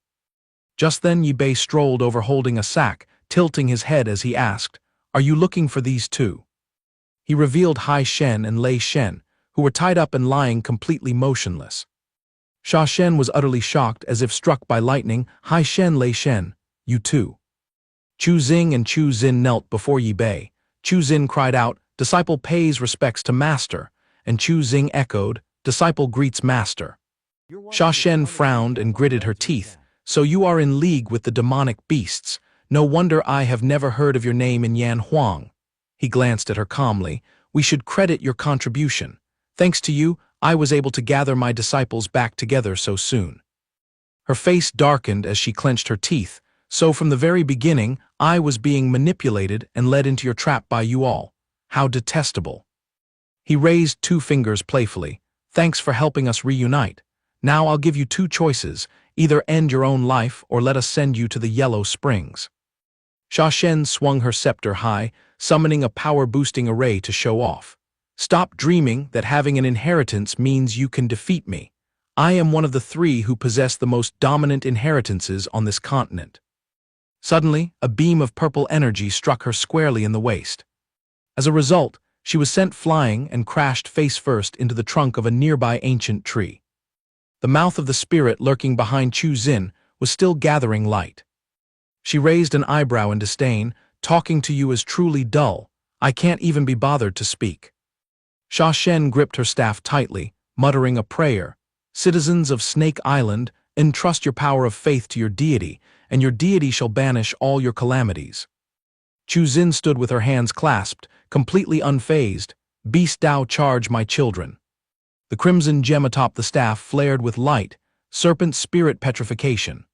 S1: Just then Yi Bei strolled over holding a sack, tilting his head as he asked, "Are you looking for these two?" He revealed Hai Shen and Lei Shen, who were tied up and lying completely motionless. Xia Shen was utterly shocked, as if struck by lightning. "Hai Shen, Lei Shen, you too." Chu Xing and Chu Xin knelt before Yi Bei. Chu Xin cried out, "Disciple pays respects to master," and Chu Xing echoed, "Disciple greets master." Xia Shen frowned and gritted her teeth. "So you are in league with the demonic beasts. No wonder I have never heard of your name in Yan Huang." He glanced at her calmly. "We should credit your contribution. Thanks to you, I was able to gather my disciples back together so soon." Her face darkened as she clenched her teeth. "So from the very beginning, I was being manipulated and led into your trap by you all. How detestable." He raised two fingers playfully. Thanks for helping us reunite. Now I'll give you two choices, either end your own life or let us send you to the Yellow Springs. Sha Shen swung her scepter high, summoning a power-boosting array to show off. Stop dreaming that having an inheritance means you can defeat me. I am one of the three who possess the most dominant inheritances on this continent. Suddenly, a beam of purple energy struck her squarely in the waist. As a result, she was sent flying and crashed face-first into the trunk of a nearby ancient tree. The mouth of the spirit lurking behind Chu Xin was still gathering light. She raised an eyebrow in disdain. Talking to you is truly dull. I can't even be bothered to speak. Sha Shen gripped her staff tightly, muttering a prayer. Citizens of Snake Island, entrust your power of faith to your deity, and your deity shall banish all your calamities. Chu Xin stood with her hands clasped, completely unfazed. Beast Tao, charge my children. The crimson gem atop the staff flared with light, serpent spirit petrification.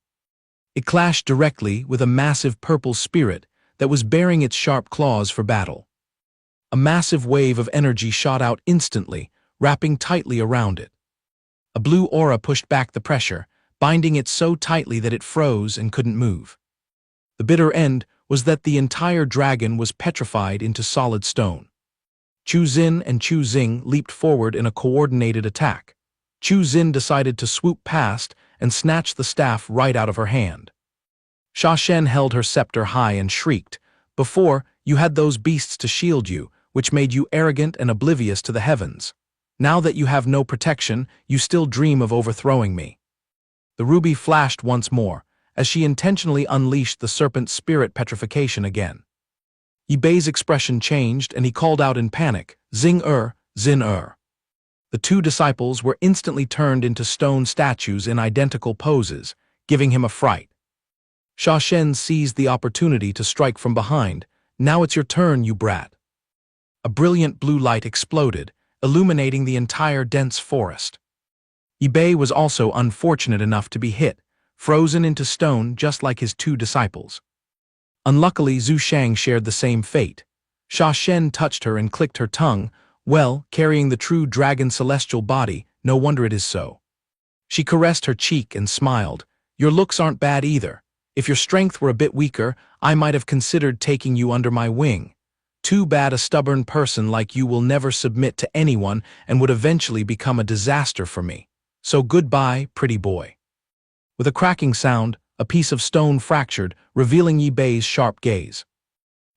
S1: It clashed directly with a massive purple spirit that was baring its sharp claws for battle. A massive wave of energy shot out instantly, wrapping tightly around it. A blue aura pushed back the pressure, binding it so tightly that it froze and couldn't move. The bitter end was that the entire dragon was petrified into solid stone. Chu Xin and Chu Xing leaped forward in a coordinated attack. Chu Xin decided to swoop past and snatch the staff right out of her hand. Sha Shen held her scepter high and shrieked, "Before, you had those beasts to shield you, which made you arrogant and oblivious to the heavens. Now that you have no protection, you still dream of overthrowing me." The ruby flashed once more, as she intentionally unleashed the serpent spirit petrification again. Yibei's expression changed and he called out in panic, "Xing Xin." The two disciples were instantly turned into stone statues in identical poses, giving him a fright. Sha Shen seized the opportunity to strike from behind. "Now it's your turn, you brat." A brilliant blue light exploded, illuminating the entire dense forest. Yibei was also unfortunate enough to be hit, frozen into stone just like his two disciples. Unluckily, Zhu Shang shared the same fate. Sha Shen touched her and clicked her tongue. "Well, carrying the true dragon celestial body, no wonder it is so." She caressed her cheek and smiled. "Your looks aren't bad either. If your strength were a bit weaker, I might have considered taking you under my wing. Too bad a stubborn person like you will never submit to anyone and would eventually become a disaster for me. So goodbye, pretty boy." With a cracking sound, a piece of stone fractured, revealing Yibei's sharp gaze.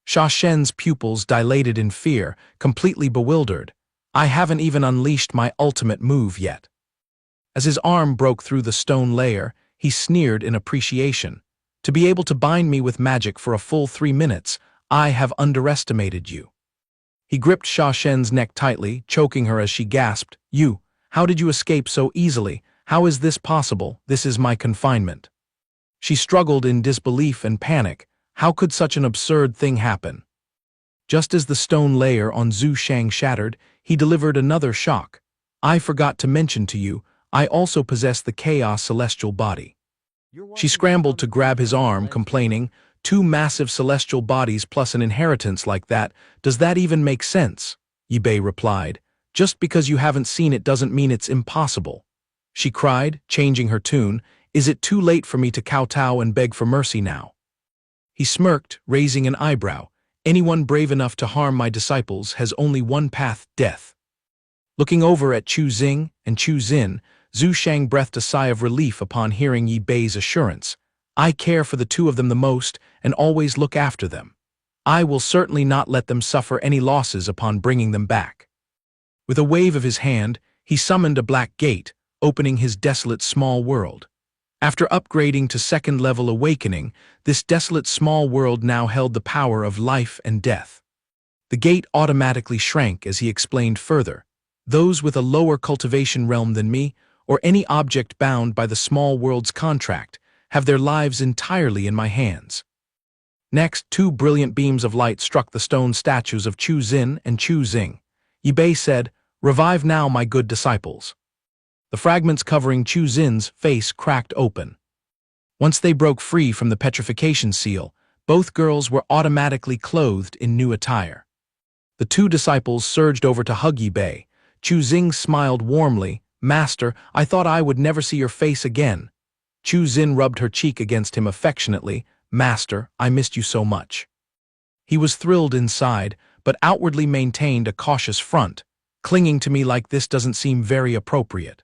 S1: Sha Shen's pupils dilated in fear, completely bewildered. "I haven't even unleashed my ultimate move yet." As his arm broke through the stone layer, he sneered in appreciation. "To be able to bind me with magic for a full 3 minutes, I have underestimated you." He gripped Sha Shen's neck tightly, choking her as she gasped, How did you escape so easily? How is this possible? This is my confinement." She struggled in disbelief and panic. How could such an absurd thing happen? Just as the stone layer on Zhu Shang shattered, he delivered another shock. "I forgot to mention to you, I also possess the Chaos Celestial Body." She scrambled to grab his arm, complaining, "Two massive celestial bodies plus an inheritance like that, does that even make sense?" Yibei replied, "Just because you haven't seen it doesn't mean it's impossible." She cried, changing her tune, "Is it too late for me to kowtow and beg for mercy now?" He smirked, raising an eyebrow. "Anyone brave enough to harm my disciples has only one path, death." Looking over at Chu Xing and Chu Xin, Zhu Shang breathed a sigh of relief upon hearing Yibei's assurance. "I care for the two of them the most and always look after them. I will certainly not let them suffer any losses upon bringing them back." With a wave of his hand, he summoned a black gate, opening his desolate small world. After upgrading to second-level awakening, this desolate small world now held the power of life and death. The gate automatically shrank as he explained further. "Those with a lower cultivation realm than me, or any object bound by the small world's contract, have their lives entirely in my hands." Next, two brilliant beams of light struck the stone statues of Chu Xin and Chu Xing. Yibei said, "Revive now, my good disciples." The fragments covering Chu Xin's face cracked open. Once they broke free from the petrification seal, both girls were automatically clothed in new attire. The two disciples surged over to hug Yibei. Chu Xing smiled warmly. Master, I thought I would never see your face again. Chu Xin rubbed her cheek against him affectionately. Master, I missed you so much. He was thrilled inside, but outwardly maintained a cautious front. Clinging to me like this doesn't seem very appropriate.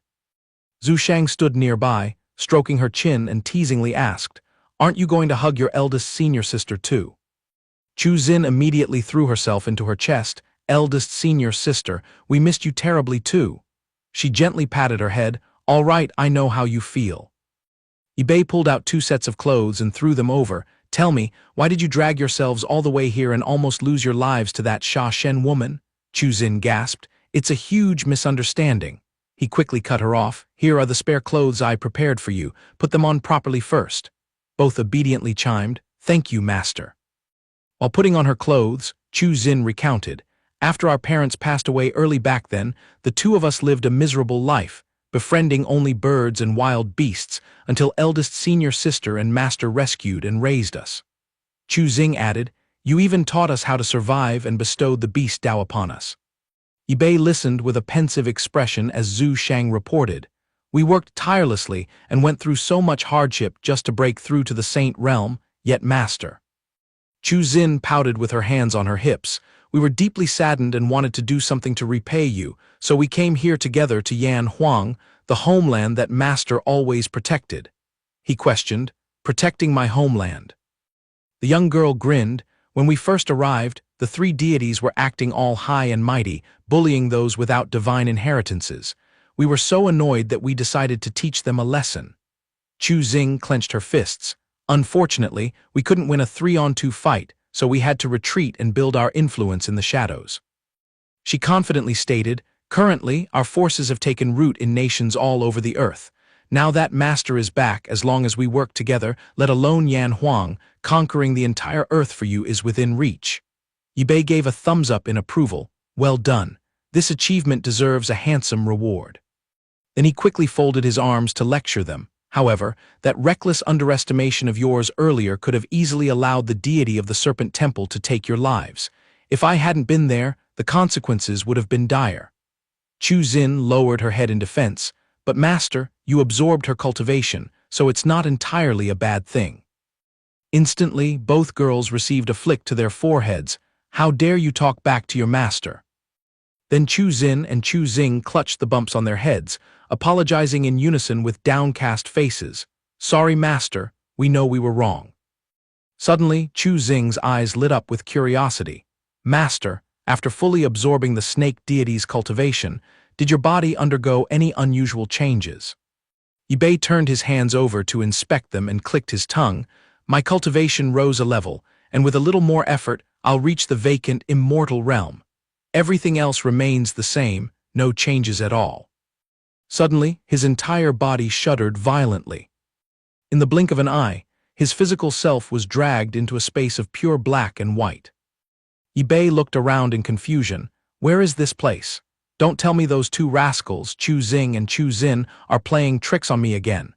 S1: Zhu Shang stood nearby, stroking her chin and teasingly asked, Aren't you going to hug your eldest senior sister too? Chu Xin immediately threw herself into her chest. Eldest senior sister, we missed you terribly too. She gently patted her head. All right, I know how you feel. Ip2 pulled out 2 sets of clothes and threw them over. Tell me, why did you drag yourselves all the way here and almost lose your lives to that Sha Shen woman? Chu Xin gasped. It's a huge misunderstanding. He quickly cut her off. Here are the spare clothes I prepared for you. Put them on properly first. Both obediently chimed, Thank you, master. While putting on her clothes, Chu Xin recounted, After our parents passed away early back then, the 2 of us lived a miserable life, befriending only birds and wild beasts, until eldest senior sister and master rescued and raised us. Chu Xing added, You even taught us how to survive and bestowed the beast Dao upon us. Ip2 listened with a pensive expression as Zhu Shang reported, We worked tirelessly and went through so much hardship just to break through to the Saint Realm, yet master. Chu Xin pouted with her hands on her hips. We were deeply saddened and wanted to do something to repay you, so we came here together to Yan Huang, the homeland that master always protected. He questioned, Protecting my homeland. The young girl grinned. When we first arrived, the 3 deities were acting all high and mighty, bullying those without divine inheritances. We were so annoyed that we decided to teach them a lesson. Chu Xing clenched her fists. Unfortunately, we couldn't win a 3-on-2 fight, so we had to retreat and build our influence in the shadows. She confidently stated, Currently, our forces have taken root in nations all over the earth. Now that master is back, as long as we work together, let alone Yan Huang, conquering the entire earth for you is within reach. Ip2 gave a thumbs up in approval. Well done. This achievement deserves a handsome reward. Then he quickly folded his arms to lecture them. However, that reckless underestimation of yours earlier could have easily allowed the deity of the Serpent Temple to take your lives. If I hadn't been there, the consequences would have been dire. Chu Xin lowered her head in defense. But master, you absorbed her cultivation, so it's not entirely a bad thing. Instantly, both girls received a flick to their foreheads. How dare you talk back to your master? Then Chu Xin and Chu Xing clutched the bumps on their heads, apologizing in unison with downcast faces. Sorry, master, we know we were wrong. Suddenly, Chu Xing's eyes lit up with curiosity. Master, after fully absorbing the snake deity's cultivation, did your body undergo any unusual changes? Ip2 turned his hands over to inspect them and clicked his tongue. My cultivation rose a level, and with a little more effort, I'll reach the vacant, immortal realm. Everything else remains the same, no changes at all. Suddenly, his entire body shuddered violently. In the blink of an eye, his physical self was dragged into a space of pure black and white. Ip2 looked around in confusion. Where is this place? Don't tell me those 2 rascals, Chu Xing and Chu Xin, are playing tricks on me again.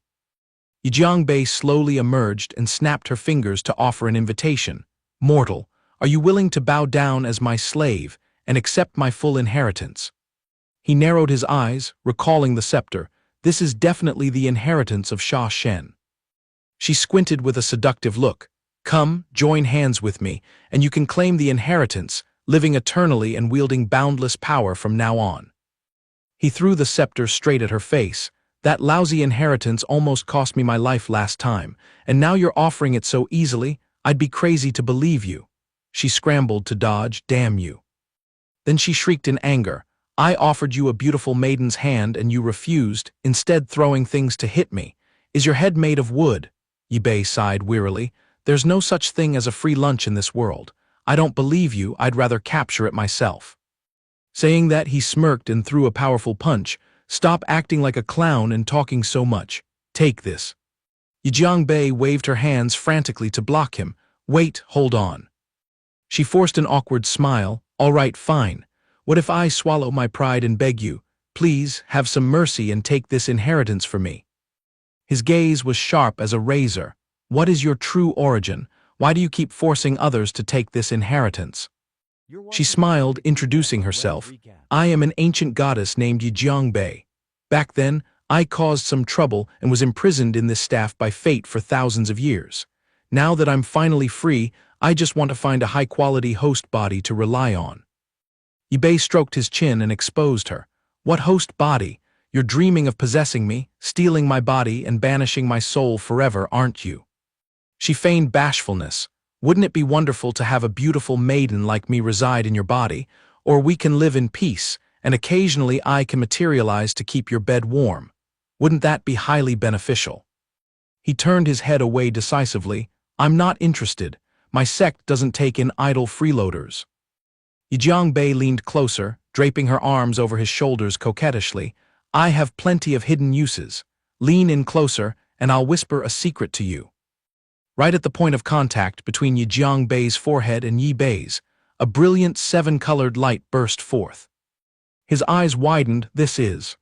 S1: Yijiangbei slowly emerged and snapped her fingers to offer an invitation. Mortal, are you willing to bow down as my slave and accept my full inheritance? He narrowed his eyes, recalling the scepter. This is definitely the inheritance of Sha Shen. She squinted with a seductive look. Come, join hands with me, and you can claim the inheritance, living eternally and wielding boundless power from now on. He threw the scepter straight at her face. That lousy inheritance almost cost me my life last time, and now you're offering it so easily, I'd be crazy to believe you. She scrambled to dodge, Damn you. Then she shrieked in anger. I offered you a beautiful maiden's hand and you refused, instead throwing things to hit me. Is your head made of wood? Ip2 sighed wearily. There's no such thing as a free lunch in this world. I don't believe you, I'd rather capture it myself. Saying that, he smirked and threw a powerful punch. Stop acting like a clown and talking so much. Take this. Yijiangbei waved her hands frantically to block him. Wait, hold on. She forced an awkward smile. All right, fine. What if I swallow my pride and beg you, please, have some mercy and take this inheritance for me? His gaze was sharp as a razor. What is your true origin? Why do you keep forcing others to take this inheritance? She smiled, introducing herself. I am an ancient goddess named Yjiangbei. Back then, I caused some trouble and was imprisoned in this staff by fate for thousands of years. Now that I'm finally free, I just want to find a high-quality host body to rely on. Yibei stroked his chin and exposed her. What host body? You're dreaming of possessing me, stealing my body and banishing my soul forever, aren't you? She feigned bashfulness. Wouldn't it be wonderful to have a beautiful maiden like me reside in your body, or we can live in peace, and occasionally I can materialize to keep your bed warm? Wouldn't that be highly beneficial? He turned his head away decisively. I'm not interested. My sect doesn't take in idle freeloaders. Yjiangbei leaned closer, draping her arms over his shoulders coquettishly. I have plenty of hidden uses. Lean in closer, and I'll whisper a secret to you. Right at the point of contact between Yjiangbei's forehead and Yibei's, a brilliant seven-colored light burst forth. His eyes widened. This is.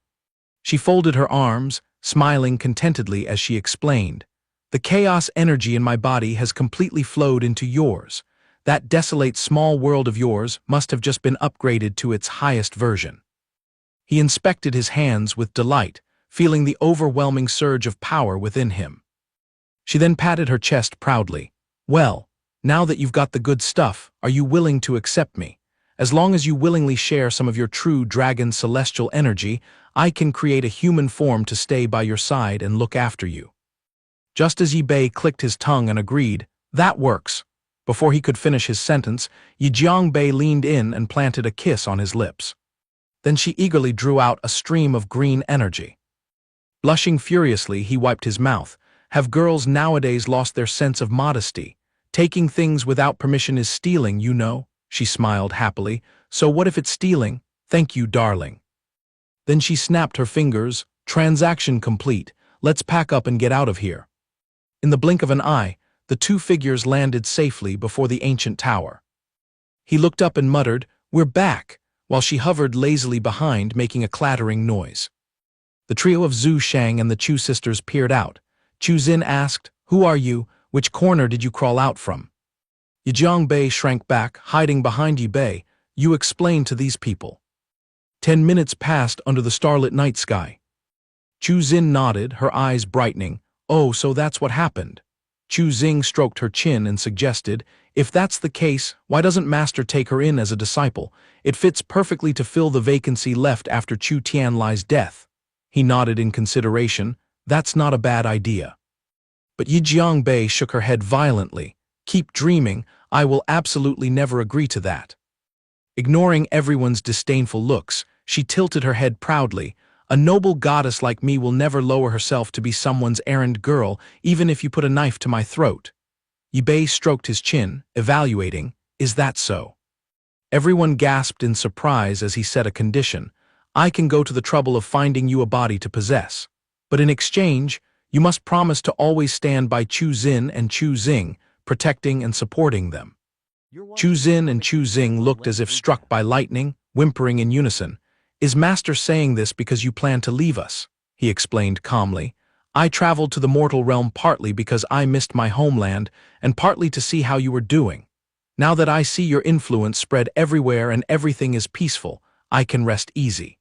S1: She folded her arms, smiling contentedly as she explained. The chaos energy in my body has completely flowed into yours. That desolate small world of yours must have just been upgraded to its highest version. He inspected his hands with delight, feeling the overwhelming surge of power within him. She then patted her chest proudly. Well, now that you've got the good stuff, are you willing to accept me? As long as you willingly share some of your true dragon celestial energy, I can create a human form to stay by your side and look after you. Just as Yibei clicked his tongue and agreed, that works. Before he could finish his sentence, Yjiangbei leaned in and planted a kiss on his lips. Then she eagerly drew out a stream of green energy. Blushing furiously, he wiped his mouth. Have girls nowadays lost their sense of modesty? Taking things without permission is stealing, you know, she smiled happily. So what if it's stealing? Thank you, darling. Then she snapped her fingers. Transaction complete. Let's pack up and get out of here. In the blink of an eye, the two figures landed safely before the ancient tower. He looked up and muttered, We're back, while she hovered lazily behind, making a clattering noise. The trio of Zhu Shang and the Chu sisters peered out. Chu Xin asked, Who are you? Which corner did you crawl out from? Yjiangbei shrank back, hiding behind Yibei. You explain to these people. 10 minutes passed under the starlit night sky. Chu Xin nodded, her eyes brightening. Oh, so that's what happened. Chu Xing stroked her chin and suggested, If that's the case, why doesn't Master take her in as a disciple? It fits perfectly to fill the vacancy left after Chu Tianlai's death. He nodded in consideration. That's not a bad idea. But Yjiangbei shook her head violently. Keep dreaming, I will absolutely never agree to that. Ignoring everyone's disdainful looks, she tilted her head proudly. A noble goddess like me will never lower herself to be someone's errand girl, even if you put a knife to my throat. Yibei stroked his chin, evaluating, Is that so? Everyone gasped in surprise as he set a condition. I can go to the trouble of finding you a body to possess. But in exchange, you must promise to always stand by Chu Xin and Chu Xing, protecting and supporting them. Chu Xin and Chu Xing looked as if struck by lightning, whimpering in unison. Is Master saying this because you plan to leave us? He explained calmly. I traveled to the mortal realm partly because I missed my homeland and partly to see how you were doing. Now that I see your influence spread everywhere and everything is peaceful, I can rest easy.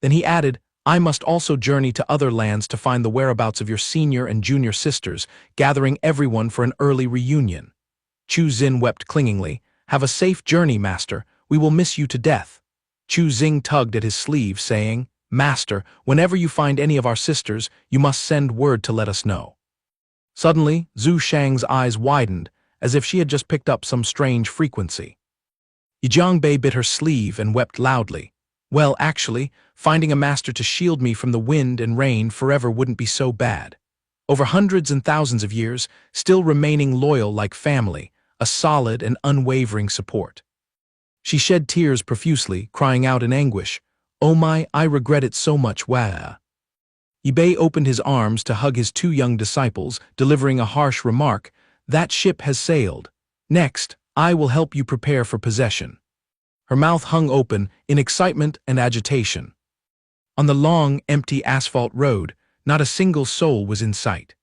S1: Then he added, I must also journey to other lands to find the whereabouts of your senior and junior sisters, gathering everyone for an early reunion. Chu Xin wept clingingly. Have a safe journey, Master. We will miss you to death. Chu Xing tugged at his sleeve, saying, Master, whenever you find any of our sisters, you must send word to let us know. Suddenly, Zhu Shang's eyes widened, as if she had just picked up some strange frequency. Yjiangbei bit her sleeve and wept loudly. Well, actually, finding a master to shield me from the wind and rain forever wouldn't be so bad. Over hundreds and thousands of years, still remaining loyal like family, a solid and unwavering support. She shed tears profusely, crying out in anguish, Oh my, I regret it so much, wah. Yibei opened his arms to hug his two young disciples, delivering a harsh remark, That ship has sailed. Next, I will help you prepare for possession. Her mouth hung open in excitement and agitation. On the long, empty asphalt road, not a single soul was in sight.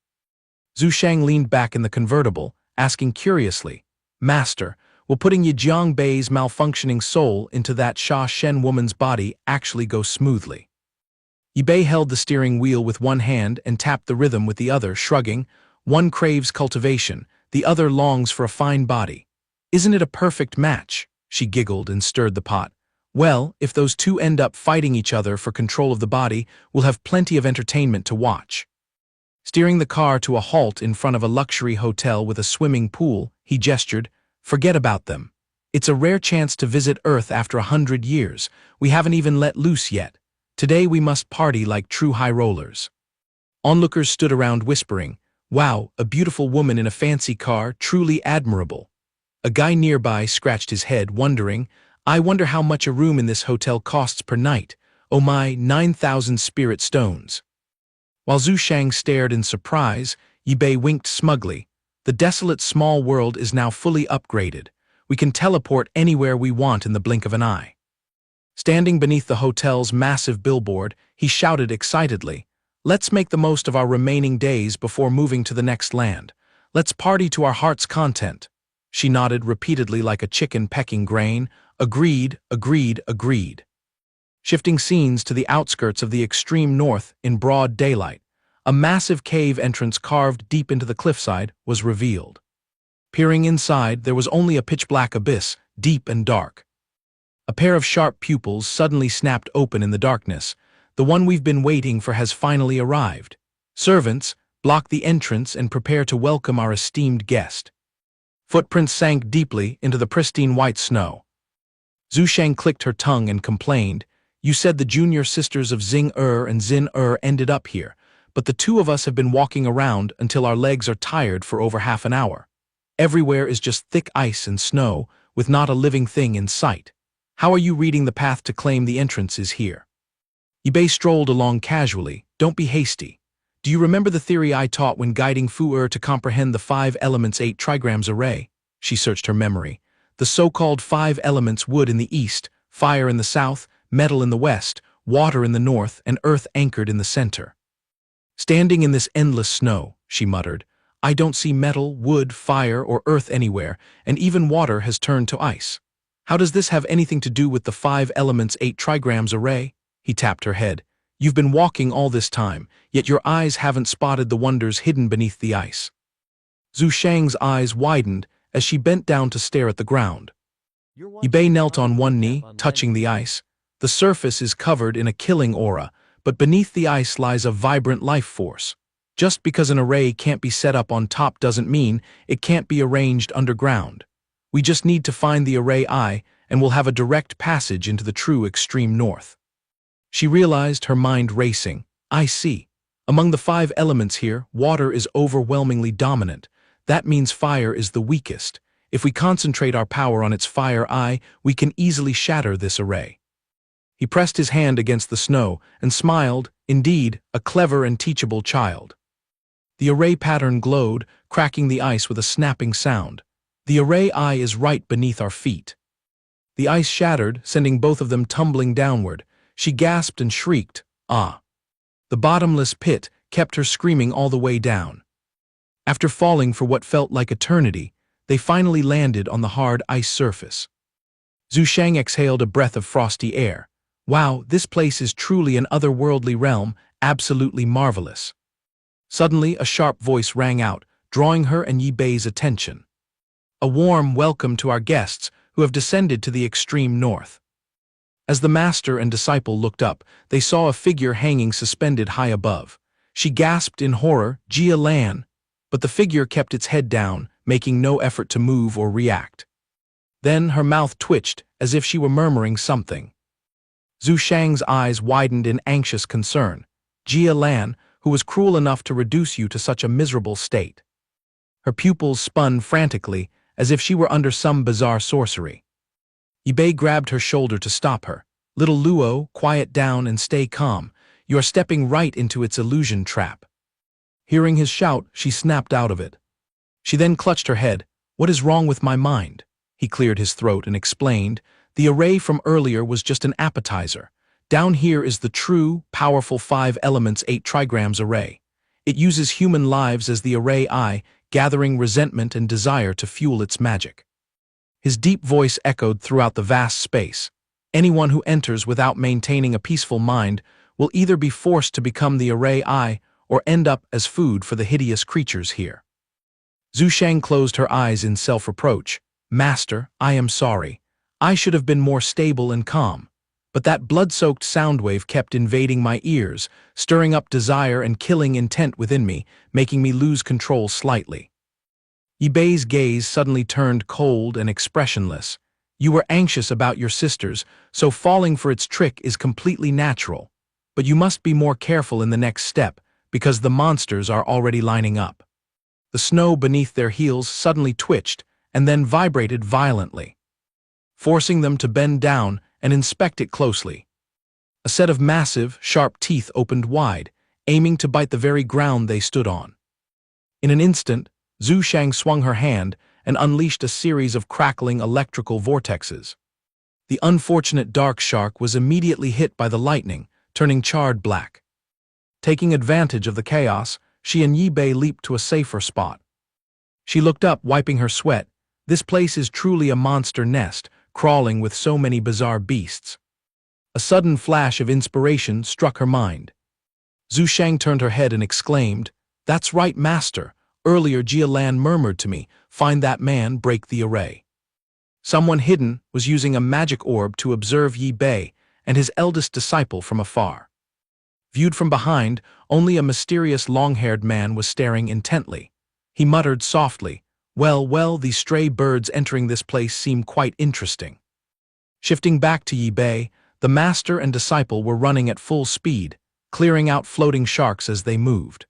S1: Zhu Shang leaned back in the convertible, asking curiously, Master, Will putting Yijiang Bei's malfunctioning soul into that Sha Shen woman's body actually go smoothly? Yi Bei held the steering wheel with one hand and tapped the rhythm with the other, shrugging. One craves cultivation, the other longs for a fine body. Isn't it a perfect match? She giggled and stirred the pot. Well, if those two end up fighting each other for control of the body, we'll have plenty of entertainment to watch. Steering the car to a halt in front of a luxury hotel with a swimming pool, he gestured, "Forget about them. It's a rare chance to visit Earth after 100 years. We haven't even let loose yet. Today we must party like true high rollers." Onlookers stood around whispering, "Wow, a beautiful woman in a fancy car, truly admirable." A guy nearby scratched his head, wondering, "I wonder how much a room in this hotel costs per night. Oh my, 9,000 spirit stones." While Zhu Shang stared in surprise, Yi Bei winked smugly. "The desolate small world is now fully upgraded. We can teleport anywhere we want in the blink of an eye." Standing beneath the hotel's massive billboard, he shouted excitedly, "Let's make the most of our remaining days before moving to the next land. Let's party to our heart's content." She nodded repeatedly like a chicken pecking grain. "Agreed, agreed, agreed." Shifting scenes to the outskirts of the extreme north in broad daylight, a massive cave entrance carved deep into the cliffside was revealed. Peering inside, there was only a pitch-black abyss, deep and dark. A pair of sharp pupils suddenly snapped open in the darkness. "The one we've been waiting for has finally arrived. Servants, block the entrance and prepare to welcome our esteemed guest." Footprints sank deeply into the pristine white snow. Zhu Shang clicked her tongue and complained, "You said the junior sisters of Xing and Xin ended up here, but the two of us have been walking around until our legs are tired for over half an hour. Everywhere is just thick ice and snow, with not a living thing in sight. How are you reading the path to claim the entrance is here?" Yi Bei strolled along casually. "Don't be hasty. Do you remember the theory I taught when guiding Fu to comprehend the 5 elements 8 trigrams array?" She searched her memory. "The so-called 5 elements: wood in the east, fire in the south, metal in the west, water in the north, and earth anchored in the center. Standing in this endless snow," she muttered, "I don't see metal, wood, fire, or earth anywhere, and even water has turned to ice. How does this have anything to do with the 5 elements 8 trigrams array?" He tapped her head. "You've been walking all this time, yet your eyes haven't spotted the wonders hidden beneath the ice." Zhu Shang's eyes widened as she bent down to stare at the ground. Yi Bei knelt on one knee, touching the ice. The surface is covered in a killing aura, but beneath the ice lies a vibrant life force. Just because an array can't be set up on top doesn't mean it can't be arranged underground. We just need to find the array eye, and we'll have a direct passage into the true extreme north. She realized, her mind racing. "I see. Among the 5 elements here, water is overwhelmingly dominant. That means fire is the weakest. If we concentrate our power on its fire eye, we can easily shatter this array." He pressed his hand against the snow and smiled, indeed, a clever and teachable child. The array pattern glowed, cracking the ice with a snapping sound. "The array eye is right beneath our feet." The ice shattered, sending both of them tumbling downward. She gasped and shrieked, "Ah!" The bottomless pit kept her screaming all the way down. After falling for what felt like eternity, they finally landed on the hard ice surface. Zhu Shang exhaled a breath of frosty air. "Wow, this place is truly an otherworldly realm, absolutely marvelous." Suddenly, a sharp voice rang out, drawing her and Yi Bei's attention. "A warm welcome to our guests who have descended to the extreme north." As the master and disciple looked up, they saw a figure hanging suspended high above. She gasped in horror, "Jia Lan!" But the figure kept its head down, making no effort to move or react. Then her mouth twitched, as if she were murmuring something. Zhu Shang's eyes widened in anxious concern. "Jia Lan, who was cruel enough to reduce you to such a miserable state." Her pupils spun frantically, as if she were under some bizarre sorcery. Yi Bei grabbed her shoulder to stop her. "Little Luo, quiet down and stay calm. You are stepping right into its illusion trap." Hearing his shout, she snapped out of it. She then clutched her head. "What is wrong with my mind?" He cleared his throat and explained, "The array from earlier was just an appetizer. Down here is the true, powerful 5 elements 8 trigrams array. It uses human lives as the array eye, gathering resentment and desire to fuel its magic." His deep voice echoed throughout the vast space. Anyone who enters without maintaining a peaceful mind will either be forced to become the array I or end up as food for the hideous creatures here. Zhu Shang closed her eyes in self-reproach. Master, I am sorry. I should have been more stable and calm. But that blood-soaked sound wave kept invading my ears, stirring up desire and killing intent within me, making me lose control slightly. Yibei's gaze suddenly turned cold and expressionless. You were anxious about your sisters, so falling for its trick is completely natural. But you must be more careful in the next step, because the monsters are already lining up. The snow beneath their heels suddenly twitched and then vibrated violently, forcing them to bend down and inspect it closely. A set of massive, sharp teeth opened wide, aiming to bite the very ground they stood on. In an instant, Zhu Shang swung her hand and unleashed a series of crackling electrical vortexes. The unfortunate dark shark was immediately hit by the lightning, turning charred black. Taking advantage of the chaos, she and Yibei leaped to a safer spot. She looked up, wiping her sweat. This place is truly a monster nest, crawling with so many bizarre beasts. A sudden flash of inspiration struck her mind. Zhu Shang turned her head and exclaimed, "That's right, Master. Earlier Jia Lan murmured to me, 'Find that man, break the array.'" Someone hidden was using a magic orb to observe Yi Bei and his eldest disciple from afar. Viewed from behind, only a mysterious long-haired man was staring intently. He muttered softly, well, these stray birds entering this place seem quite interesting." Shifting back to Yi Bei, the master and disciple were running at full speed, clearing out floating sharks as they moved.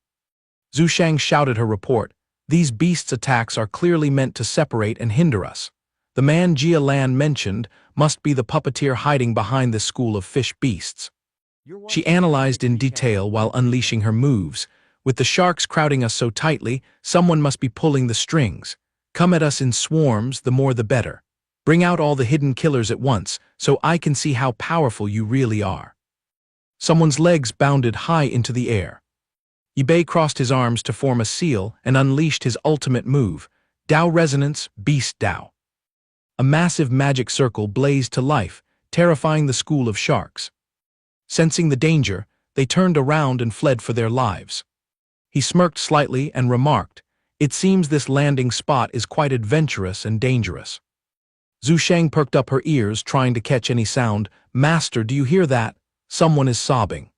S1: Zhu Shang shouted her report. "These beasts' attacks are clearly meant to separate and hinder us. The man Jia Lan mentioned must be the puppeteer hiding behind this school of fish beasts." She analyzed in detail while unleashing her moves. "With the sharks crowding us so tightly, someone must be pulling the strings. Come at us in swarms, the more the better. Bring out all the hidden killers at once, so I can see how powerful you really are." Someone's legs bounded high into the air. Yibei crossed his arms to form a seal and unleashed his ultimate move, Dao Resonance, Beast Dao. A massive magic circle blazed to life, terrifying the school of sharks. Sensing the danger, they turned around and fled for their lives. He smirked slightly and remarked, "It seems this landing spot is quite adventurous and dangerous." Zhu Shang perked up her ears, trying to catch any sound. "Master, do you hear that? Someone is sobbing."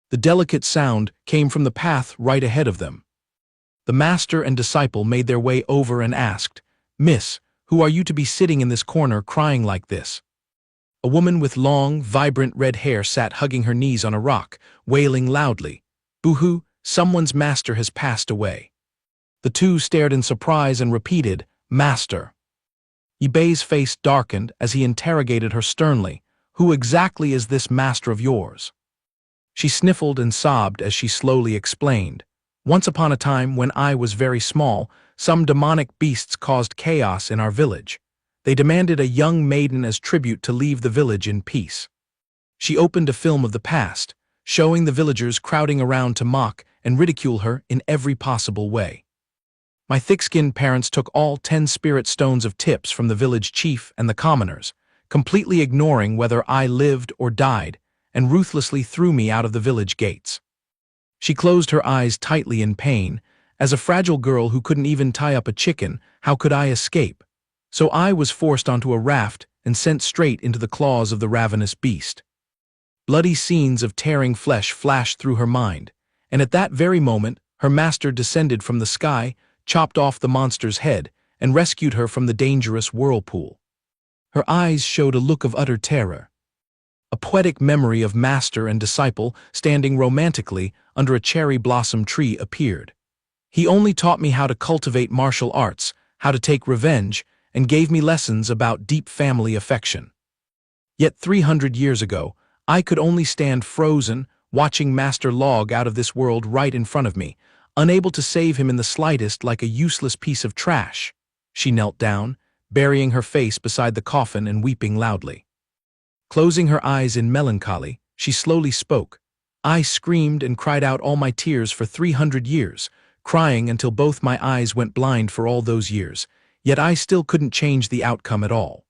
S1: The delicate sound came from the path right ahead of them. The master and disciple made their way over and asked, "Miss, who are you to be sitting in this corner crying like this?" A woman with long, vibrant red hair sat hugging her knees on a rock, wailing loudly, "Boo-hoo, someone's master has passed away." The two stared in surprise and repeated, "Master." Yibei's face darkened as he interrogated her sternly, "Who exactly is this master of yours?" She sniffled and sobbed as she slowly explained, "Once upon a time, when I was very small, some demonic beasts caused chaos in our village. They demanded a young maiden as tribute to leave the village in peace." She opened a film of the past, showing the villagers crowding around to mock and ridicule her in every possible way. "My thick-skinned parents took all 10 spirit stones of tips from the village chief and the commoners, completely ignoring whether I lived or died, and ruthlessly threw me out of the village gates." She closed her eyes tightly in pain. "As a fragile girl who couldn't even tie up a chicken, how could I escape? So I was forced onto a raft and sent straight into the claws of the ravenous beast." Bloody scenes of tearing flesh flashed through her mind, and at that very moment, her master descended from the sky, chopped off the monster's head, and rescued her from the dangerous whirlpool. Her eyes showed a look of utter terror. A poetic memory of master and disciple standing romantically under a cherry blossom tree appeared. "He only taught me how to cultivate martial arts, how to take revenge, and gave me lessons about deep family affection. Yet 300 years ago, I could only stand frozen, watching Master log out of this world right in front of me, unable to save him in the slightest, like a useless piece of trash." She knelt down, burying her face beside the coffin and weeping loudly. Closing her eyes in melancholy, she slowly spoke. "I screamed and cried out all my tears for 300 years, crying until both my eyes went blind for all those years. Yet I still couldn't change the outcome at all.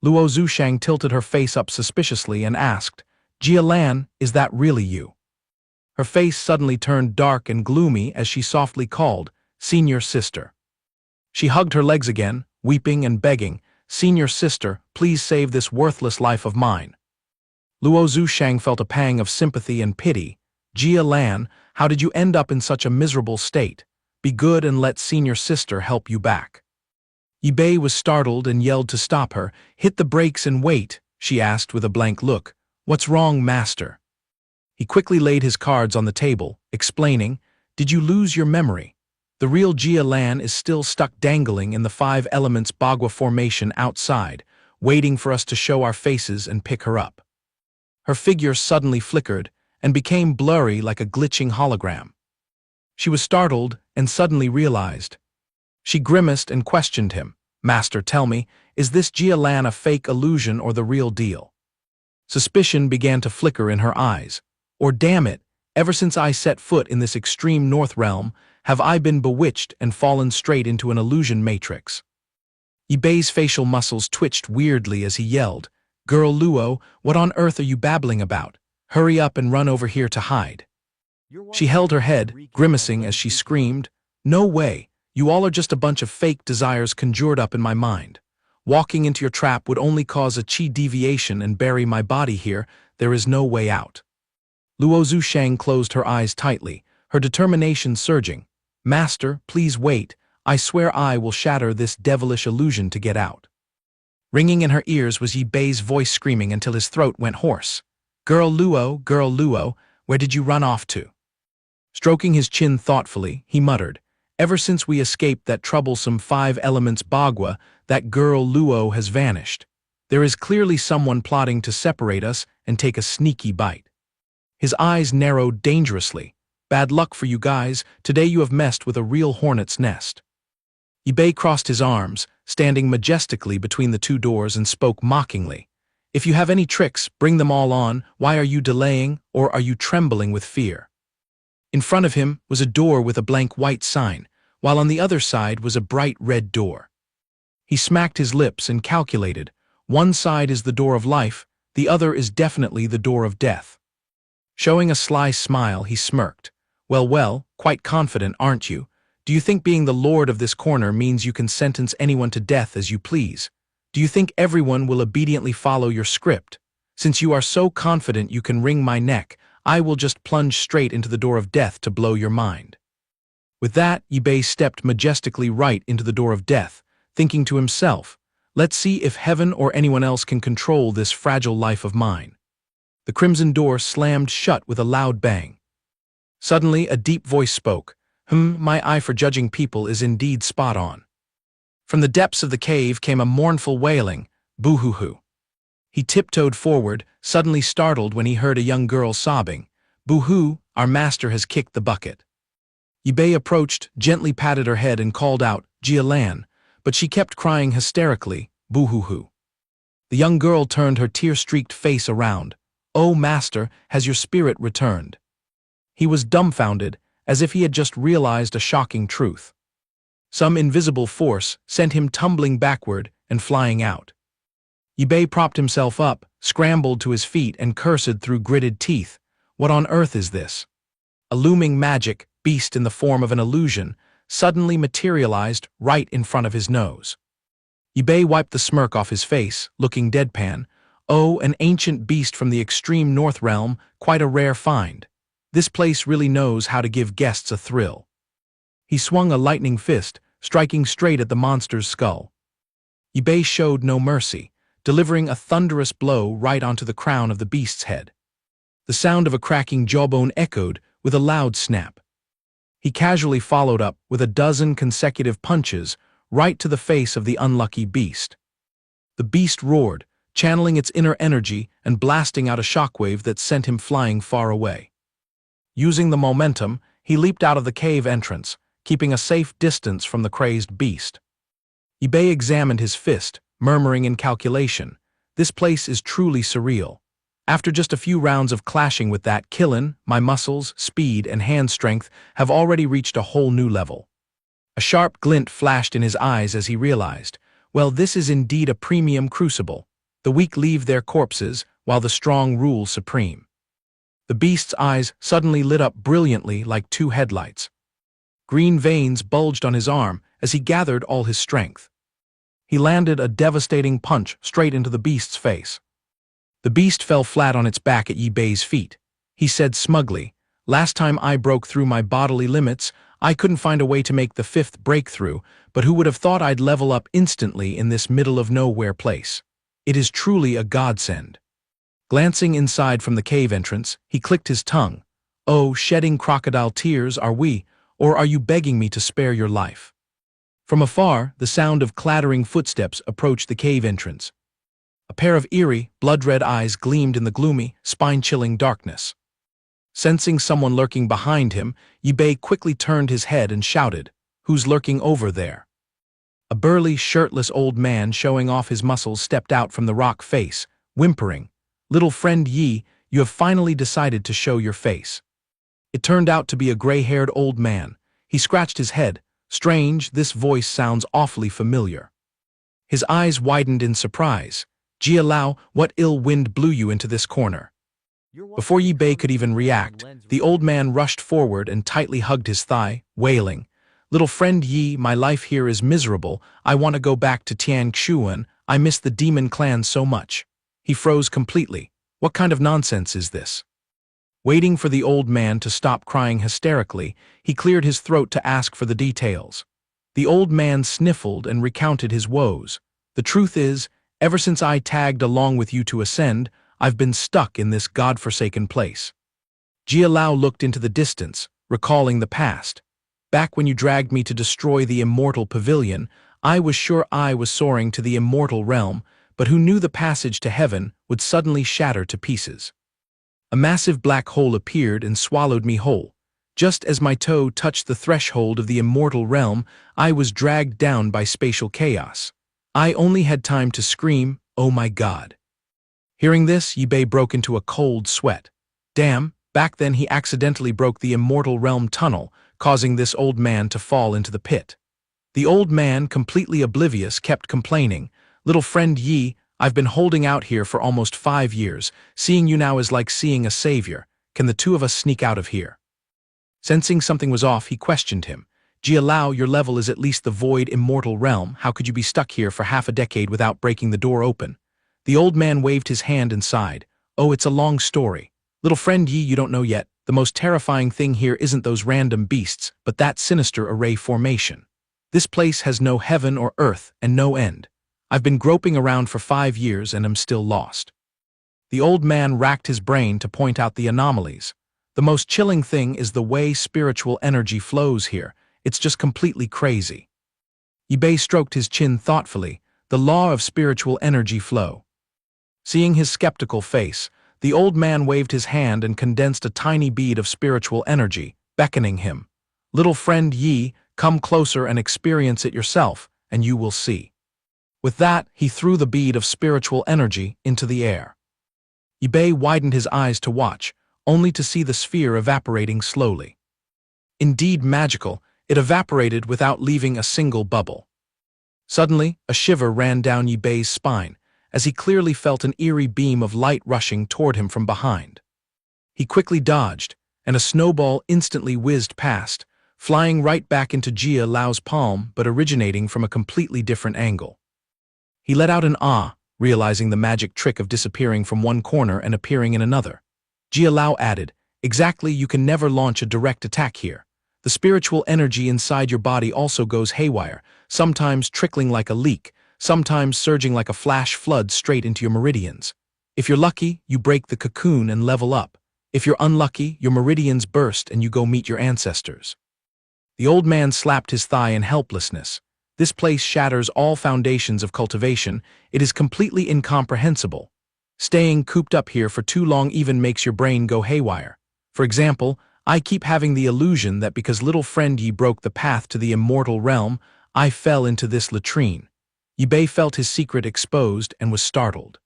S1: Luo Zushang tilted her face up suspiciously and asked, "Jia Lan, is that really you?" Her face suddenly turned dark and gloomy as she softly called, "Senior sister." She hugged her legs again, weeping and begging, "Senior sister, please save this worthless life of mine." Luo Zushang felt a pang of sympathy and pity. "Jia Lan, how did you end up in such a miserable state? Be good and let senior sister help you back." Yibei was startled and yelled to stop her. "Hit the brakes and wait," she asked with a blank look. "What's wrong, master?" He quickly laid his cards on the table, explaining, "Did you lose your memory? The real Jia Lan is still stuck dangling in the 5 elements Bagua formation outside, waiting for us to show our faces and pick her up." Her figure suddenly flickered and became blurry like a glitching hologram. She was startled and suddenly realized. She grimaced and questioned him. "Master, tell me, is this Jia Lan a fake illusion or the real deal?" Suspicion began to flicker in her eyes. "Or damn it, ever since I set foot in this extreme north realm, have I been bewitched and fallen straight into an illusion matrix?" Yibei's facial muscles twitched weirdly as he yelled, "Girl Luo, what on earth are you babbling about? Hurry up and run over here to hide." She held her head, grimacing as she screamed, "No way, you all are just a bunch of fake desires conjured up in my mind. Walking into your trap would only cause a chi deviation and bury my body here. There is no way out." Luo Zushang closed her eyes tightly, her determination surging. "Master, please wait. I swear I will shatter this devilish illusion to get out." Ringing in her ears was Yibei's voice screaming until his throat went hoarse. Girl Luo, where did you run off to?" Stroking his chin thoughtfully, he muttered, "Ever since we escaped that troublesome 5 elements Bagua, that girl Luo has vanished. There is clearly someone plotting to separate us and take a sneaky bite." His eyes narrowed dangerously. "Bad luck for you guys, today you have messed with a real hornet's nest." Yibei crossed his arms, standing majestically between the 2 doors, and spoke mockingly. "If you have any tricks, bring them all on. Why are you delaying, or are you trembling with fear?" In front of him was a door with a blank white sign, while on the other side was a bright red door. He smacked his lips and calculated. One side is the door of life, the other is definitely the door of death. Showing a sly smile, he smirked. Well, quite confident, aren't you? Do you think being the lord of this corner means you can sentence anyone to death as you please? Do you think everyone will obediently follow your script? Since you are so confident you can wring my neck, I will just plunge straight into the door of death to blow your mind." With that, Yibei stepped majestically right into the door of death, thinking to himself, "Let's see if heaven or anyone else can control this fragile life of mine." The crimson door slammed shut with a loud bang. Suddenly, a deep voice spoke. My eye for judging people is indeed spot on." From the depths of the cave came a mournful wailing, "Boo-hoo-hoo." He tiptoed forward, suddenly startled when he heard a young girl sobbing, "Boo-hoo, our master has kicked the bucket." Yibei approached, gently patted her head and called out, "Jia Lan," but she kept crying hysterically, "Boo-hoo-hoo." The young girl turned her tear-streaked face around. "Oh, master, has your spirit returned?" He was dumbfounded, as if he had just realized a shocking truth. Some invisible force sent him tumbling backward and flying out. Yibei propped himself up, scrambled to his feet, and cursed through gritted teeth. What on earth is this? A looming magic beast in the form of an illusion suddenly materialized right in front of his nose. Yibei wiped the smirk off his face, looking deadpan. "Oh, an ancient beast from the extreme north realm, quite a rare find. This place really knows how to give guests a thrill." He swung a lightning fist, striking straight at the monster's skull. Yibei showed no mercy, delivering a thunderous blow right onto the crown of the beast's head. The sound of a cracking jawbone echoed with a loud snap. He casually followed up with a dozen consecutive punches right to the face of the unlucky beast. The beast roared, channeling its inner energy and blasting out a shockwave that sent him flying far away. Using the momentum, he leaped out of the cave entrance, keeping a safe distance from the crazed beast. Yibei examined his fist, murmuring in calculation, "This place is truly surreal. After just a few rounds of clashing with that Killin, my muscles, speed, and hand strength have already reached a whole new level." A sharp glint flashed in his eyes as he realized, well, this is indeed a premium crucible. The weak leave their corpses, while the strong rule supreme. The beast's eyes suddenly lit up brilliantly like two headlights. Green veins bulged on his arm as he gathered all his strength. He landed a devastating punch straight into the beast's face. The beast fell flat on its back at Yi Bei's feet. He said smugly, "Last time I broke through my bodily limits, I couldn't find a way to make the fifth breakthrough, but who would have thought I'd level up instantly in this middle-of-nowhere place? It is truly a godsend." Glancing inside from the cave entrance, he clicked his tongue. "Oh, shedding crocodile tears are we, or are you begging me to spare your life?" From afar, the sound of clattering footsteps approached the cave entrance. A pair of eerie, blood-red eyes gleamed in the gloomy, spine-chilling darkness. Sensing someone lurking behind him, Yi Bei quickly turned his head and shouted, "Who's lurking over there?" A burly, shirtless old man showing off his muscles stepped out from the rock face, whimpering, "Little friend Yi, you have finally decided to show your face." It turned out to be a gray-haired old man. He scratched his head. "Strange, this voice sounds awfully familiar." His eyes widened in surprise. "Jia Lao, what ill wind blew you into this corner?" Before Yi Bei could even react, the old man rushed forward and tightly hugged his thigh, wailing, "Little friend Yi, my life here is miserable. I want to go back to Tianxuan. I miss the demon clan so much." He froze completely. What kind of nonsense is this? Waiting for the old man to stop crying hysterically, he cleared his throat to ask for the details. The old man sniffled and recounted his woes. "The truth is, ever since I tagged along with you to ascend, I've been stuck in this godforsaken place." Jia Lao looked into the distance, recalling the past. "Back when you dragged me to destroy the immortal pavilion, I was sure I was soaring to the immortal realm, but who knew the passage to heaven would suddenly shatter to pieces. A massive black hole appeared and swallowed me whole. Just as my toe touched the threshold of the immortal realm, I was dragged down by spatial chaos. I only had time to scream, 'Oh my God.'" Hearing this, Yi Bei broke into a cold sweat. Damn, back then he accidentally broke the immortal realm tunnel, causing this old man to fall into the pit. The old man, completely oblivious, kept complaining, "Little friend Yi, I've been holding out here for almost 5 years. Seeing you now is like seeing a savior. Can the two of us sneak out of here?" Sensing something was off, he questioned him. "Jia Lao, your level is at least the void immortal realm. How could you be stuck here for half a decade without breaking the door open?" The old man waved his hand and sighed. "Oh, it's a long story. Little friend Yi, you don't know yet. The most terrifying thing here isn't those random beasts, but that sinister array formation. This place has no heaven or earth and no end. I've been groping around for 5 years and am still lost." The old man racked his brain to point out the anomalies. "The most chilling thing is the way spiritual energy flows here. It's just completely crazy." Yi Bei stroked his chin thoughtfully. "The law of spiritual energy flow." Seeing his skeptical face, the old man waved his hand and condensed a tiny bead of spiritual energy, beckoning him. "Little friend Yi, come closer and experience it yourself, and you will see." With that, he threw the bead of spiritual energy into the air. Yi Bei widened his eyes to watch, only to see the sphere evaporating slowly. Indeed magical, it evaporated without leaving a single bubble. Suddenly, a shiver ran down Yi Bei's spine, as he clearly felt an eerie beam of light rushing toward him from behind. He quickly dodged, and a snowball instantly whizzed past, flying right back into Jia Lao's palm but originating from a completely different angle. He let out an "ah," realizing the magic trick of disappearing from one corner and appearing in another. Jia Lao added, "Exactly, you can never launch a direct attack here. The spiritual energy inside your body also goes haywire, sometimes trickling like a leak, sometimes surging like a flash flood straight into your meridians. If you're lucky, you break the cocoon and level up. If you're unlucky, your meridians burst and you go meet your ancestors." The old man slapped his thigh in helplessness. "This place shatters all foundations of cultivation. It is completely incomprehensible. Staying cooped up here for too long even makes your brain go haywire. For example, I keep having the illusion that because little friend Yi broke the path to the immortal realm, I fell into this latrine." Yi Bei felt his secret exposed and was startled.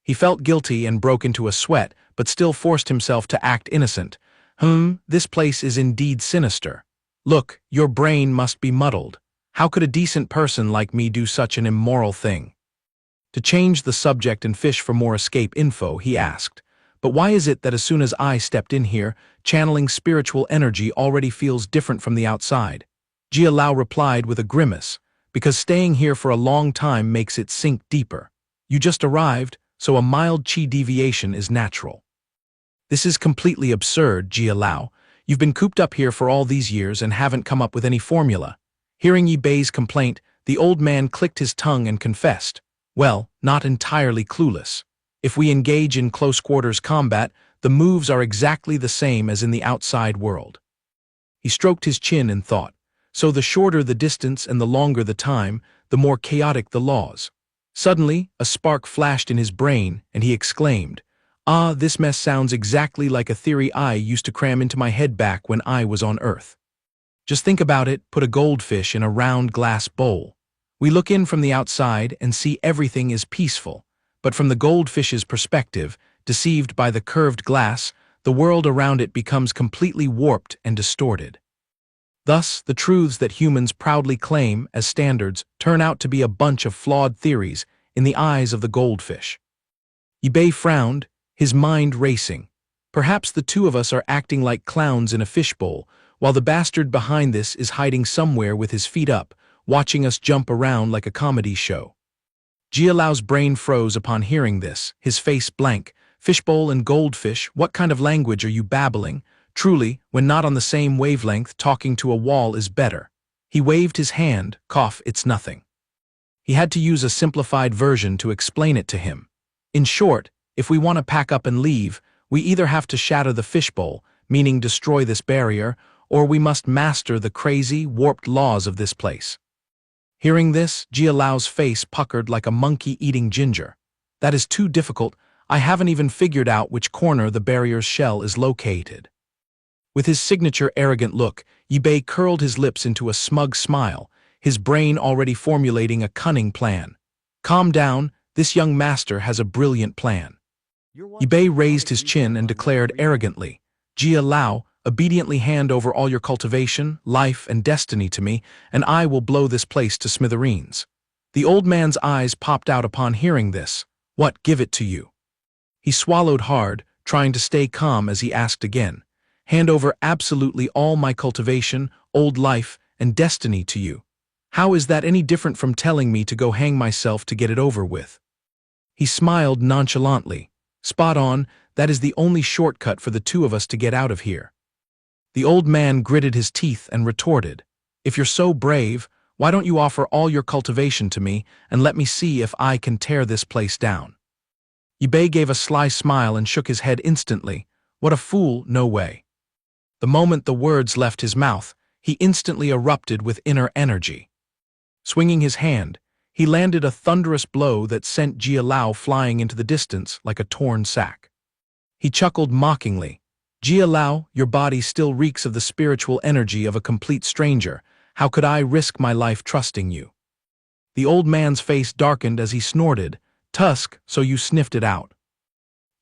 S1: He felt guilty and broke into a sweat, but still forced himself to act innocent. This place is indeed sinister. Look, your brain must be muddled. How could a decent person like me do such an immoral thing? To change the subject and fish for more escape info, he asked, but why is it that as soon as I stepped in here, channeling spiritual energy already feels different from the outside? Jia Lao replied with a grimace, because staying here for a long time makes it sink deeper. You just arrived, so a mild qi deviation is natural. This is completely absurd, Jia Lao. You've been cooped up here for all these years and haven't come up with any formula. Hearing Yi Bei's complaint, the old man clicked his tongue and confessed, well, not entirely clueless. If we engage in close-quarters combat, the moves are exactly the same as in the outside world. He stroked his chin and thought, so the shorter the distance and the longer the time, the more chaotic the laws. Suddenly, a spark flashed in his brain, and he exclaimed, ah, this mess sounds exactly like a theory I used to cram into my head back when I was on Earth. Just think about it, put a goldfish in a round glass bowl. We look in from the outside and see everything is peaceful, but from the goldfish's perspective, deceived by the curved glass, the world around it becomes completely warped and distorted. Thus, the truths that humans proudly claim as standards turn out to be a bunch of flawed theories in the eyes of the goldfish. Yi Bei frowned, his mind racing. Perhaps the two of us are acting like clowns in a fishbowl, while the bastard behind this is hiding somewhere with his feet up, watching us jump around like a comedy show. Jia Lao's brain froze upon hearing this, his face blank. Fishbowl and goldfish, what kind of language are you babbling? Truly, when not on the same wavelength, talking to a wall is better. He waved his hand, cough, it's nothing. He had to use a simplified version to explain it to him. In short, if we want to pack up and leave, we either have to shatter the fishbowl, meaning destroy this barrier, or we must master the crazy, warped laws of this place. Hearing this, Jia Lao's face puckered like a monkey eating ginger. That is too difficult. I haven't even figured out which corner the barrier's shell is located. With his signature arrogant look, Yi Bei curled his lips into a smug smile, his brain already formulating a cunning plan. Calm down, this young master has a brilliant plan. Yi Bei raised his chin and declared arrogantly, Jia Lao, obediently hand over all your cultivation, life, and destiny to me, and I will blow this place to smithereens. The old man's eyes popped out upon hearing this. What, give it to you? He swallowed hard, trying to stay calm as he asked again. Hand over absolutely all my cultivation, old life, and destiny to you. How is that any different from telling me to go hang myself to get it over with? He smiled nonchalantly. Spot on, that is the only shortcut for the two of us to get out of here. The old man gritted his teeth and retorted, if you're so brave, why don't you offer all your cultivation to me and let me see if I can tear this place down? Yi Bei gave a sly smile and shook his head instantly. What a fool, no way. The moment the words left his mouth, he instantly erupted with inner energy. Swinging his hand, he landed a thunderous blow that sent Jia Lao flying into the distance like a torn sack. He chuckled mockingly. Jia Lao, your body still reeks of the spiritual energy of a complete stranger. How could I risk my life trusting you? The old man's face darkened as he snorted, Tusk, so you sniffed it out.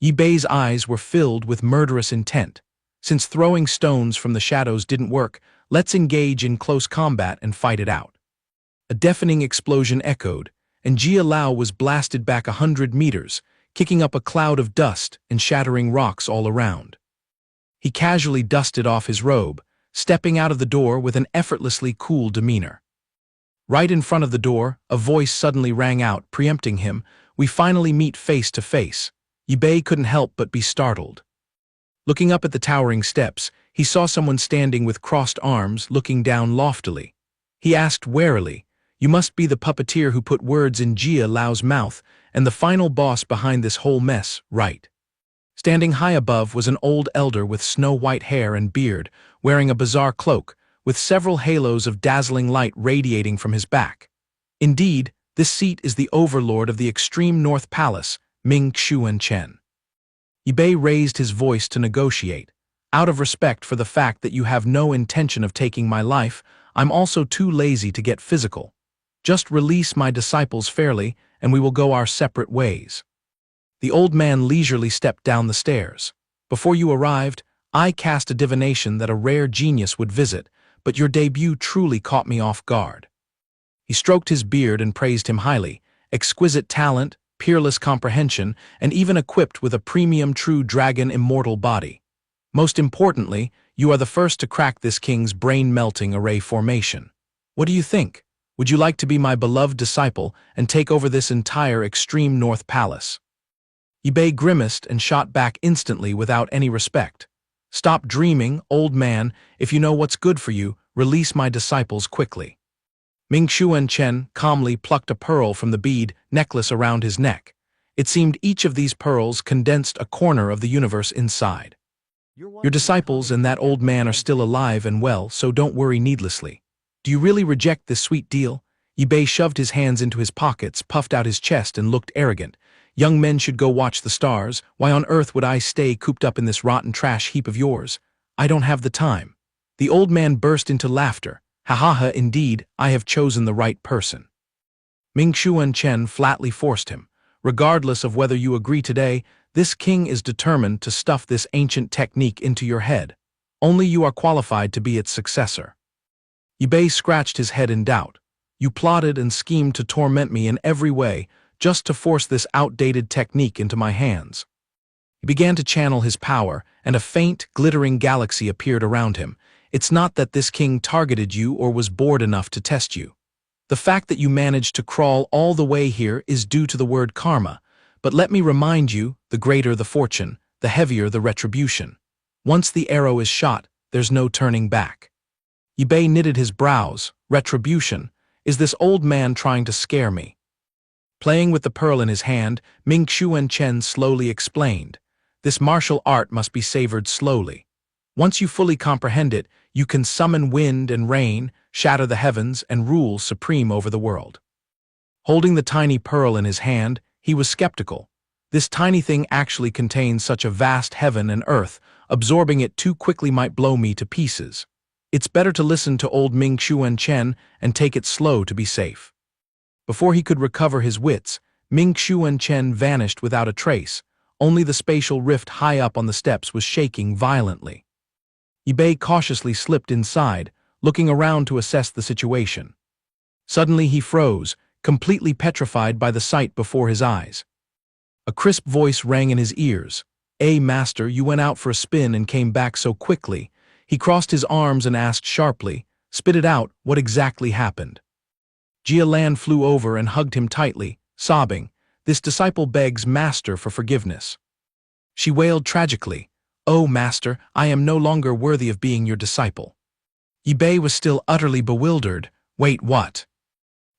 S1: Yi Bei's eyes were filled with murderous intent. Since throwing stones from the shadows didn't work, let's engage in close combat and fight it out. A deafening explosion echoed, and Jia Lao was blasted back 100 meters, kicking up a cloud of dust and shattering rocks all around. He casually dusted off his robe, stepping out of the door with an effortlessly cool demeanor. Right in front of the door, a voice suddenly rang out, preempting him, we finally meet face to face. Yi Bei couldn't help but be startled. Looking up at the towering steps, he saw someone standing with crossed arms, looking down loftily. He asked warily, you must be the puppeteer who put words in Jia Lao's mouth and the final boss behind this whole mess, right? Standing high above was an old elder with snow-white hair and beard, wearing a bizarre cloak, with several halos of dazzling light radiating from his back. Indeed, this seat is the overlord of the extreme North Palace, Ming Xuan Chen. Yi Bei raised his voice to negotiate. Out of respect for the fact that you have no intention of taking my life, I'm also too lazy to get physical. Just release my disciples fairly, and we will go our separate ways. The old man leisurely stepped down the stairs. Before you arrived, I cast a divination that a rare genius would visit, but your debut truly caught me off guard." He stroked his beard and praised him highly. "Exquisite talent, peerless comprehension, and even equipped with a premium true dragon immortal body. Most importantly, you are the first to crack this king's brain-melting array formation. What do you think? Would you like to be my beloved disciple and take over this entire extreme North Palace?" Ip2 grimaced and shot back instantly without any respect. "Stop dreaming, old man. If you know what's good for you, release my disciples quickly." Chen calmly plucked a pearl from the bead necklace around his neck. It seemed each of these pearls condensed a corner of the universe inside. "Your disciples and that old man are still alive and well, so don't worry needlessly. Do you really reject this sweet deal?" Ip2 shoved his hands into his pockets, puffed out his chest, and looked arrogant. "Young men should go watch the stars. Why on earth would I stay cooped up in this rotten trash heap of yours? I don't have the time." The old man burst into laughter. "Ha ha ha, indeed, I have chosen the right person." Chen flatly forced him. "Regardless of whether you agree today, this king is determined to stuff this ancient technique into your head. Only you are qualified to be its successor." Ip2 scratched his head in doubt. "You plotted and schemed to torment me in every way, just to force this outdated technique into my hands." He began to channel his power, and a faint, glittering galaxy appeared around him. "It's not that this king targeted you or was bored enough to test you. The fact that you managed to crawl all the way here is due to the word karma, but let me remind you, the greater the fortune, the heavier the retribution. Once the arrow is shot, there's no turning back." Ip2 knitted his brows. "Retribution? Is this old man trying to scare me?" Playing with the pearl in his hand, Chen slowly explained. "This martial art must be savored slowly. Once you fully comprehend it, you can summon wind and rain, shatter the heavens, and rule supreme over the world." Holding the tiny pearl in his hand, he was skeptical. This tiny thing actually contains such a vast heaven and earth, absorbing it too quickly might blow me to pieces. It's better to listen to old Chen and take it slow to be safe. Before he could recover his wits, Chen vanished without a trace. Only the spatial rift high up on the steps was shaking violently. Ip2 cautiously slipped inside, looking around to assess the situation. Suddenly he froze, completely petrified by the sight before his eyes. A crisp voice rang in his ears. Master, you went out for a spin and came back so quickly." He crossed his arms and asked sharply, "Spit it out, what exactly happened?" Lan flew over and hugged him tightly, sobbing. "This disciple begs Master for forgiveness." She wailed tragically, "Oh, Master, I am no longer worthy of being your disciple." Ip2 was still utterly bewildered. "Wait, what?"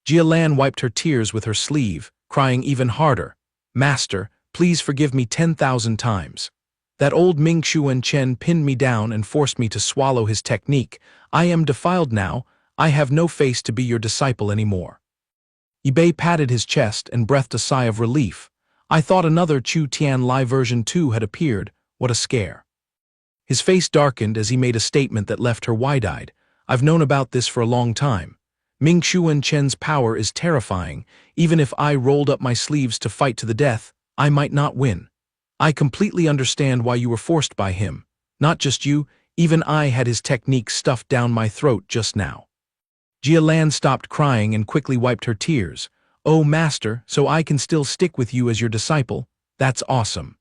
S1: Lan wiped her tears with her sleeve, crying even harder. "Master, please forgive me 10,000 times. That old Chen pinned me down and forced me to swallow his technique. I am defiled now. I have no face to be your disciple anymore." Ip2 patted his chest and breathed a sigh of relief. "I thought another Chu Tian Lai version 2 had appeared. What a scare." His face darkened as he made a statement that left her wide-eyed. "I've known about this for a long time. Chen's power is terrifying. Even if I rolled up my sleeves to fight to the death, I might not win. I completely understand why you were forced by him. Not just you, even I had his technique stuffed down my throat just now." Lan stopped crying and quickly wiped her tears. "Oh, Master, so I can still stick with you as your disciple? That's awesome."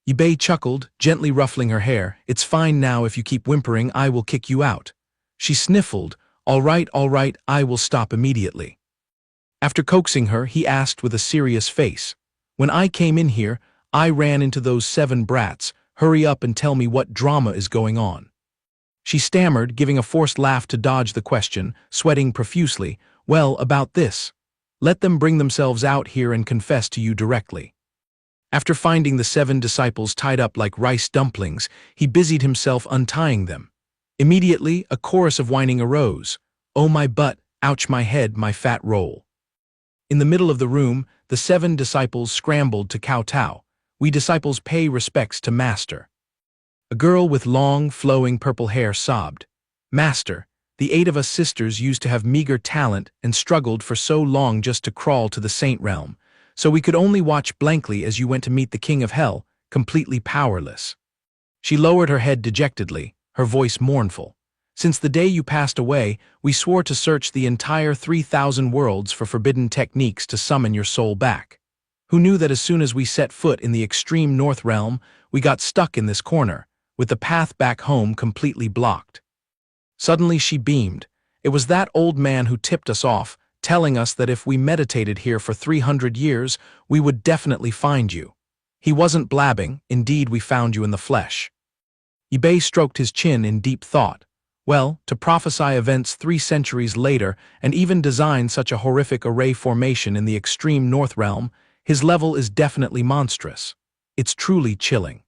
S1: Ip2 chuckled, gently ruffling her hair. "It's fine now. If you keep whimpering, I will kick you out." She sniffled. All right, I will stop immediately." After coaxing her, he asked with a serious face, "When I came in here, I ran into those 7 brats. Hurry up and tell me what drama is going on." She stammered, giving a forced laugh to dodge the question, sweating profusely. "Well, about this. Let them bring themselves out here and confess to you directly." After finding the 7 disciples tied up like rice dumplings, he busied himself untying them. Immediately, a chorus of whining arose. "Oh my butt, ouch my head, my fat roll." In the middle of the room, the 7 disciples scrambled to kowtow. "We disciples pay respects to Master." A girl with long, flowing purple hair sobbed. "Master, the 8 of us sisters used to have meager talent and struggled for so long just to crawl to the saint realm, so we could only watch blankly as you went to meet the king of hell, completely powerless." She lowered her head dejectedly, her voice mournful. Since the day you passed away, we swore to search the entire 3,000 worlds for forbidden techniques to summon your soul back. Who knew that as soon as we set foot in the extreme North Realm, we got stuck in this corner, with the path back home completely blocked? Suddenly she beamed. It was that old man who tipped us off, telling us that if we meditated here for 300 years, we would definitely find you. He wasn't blabbing, indeed we found you in the flesh. Ip2 stroked his chin in deep thought. Well, to prophesy events 3 centuries later and even design such a horrific array formation in the extreme North Realm, his level is definitely monstrous. It's truly chilling.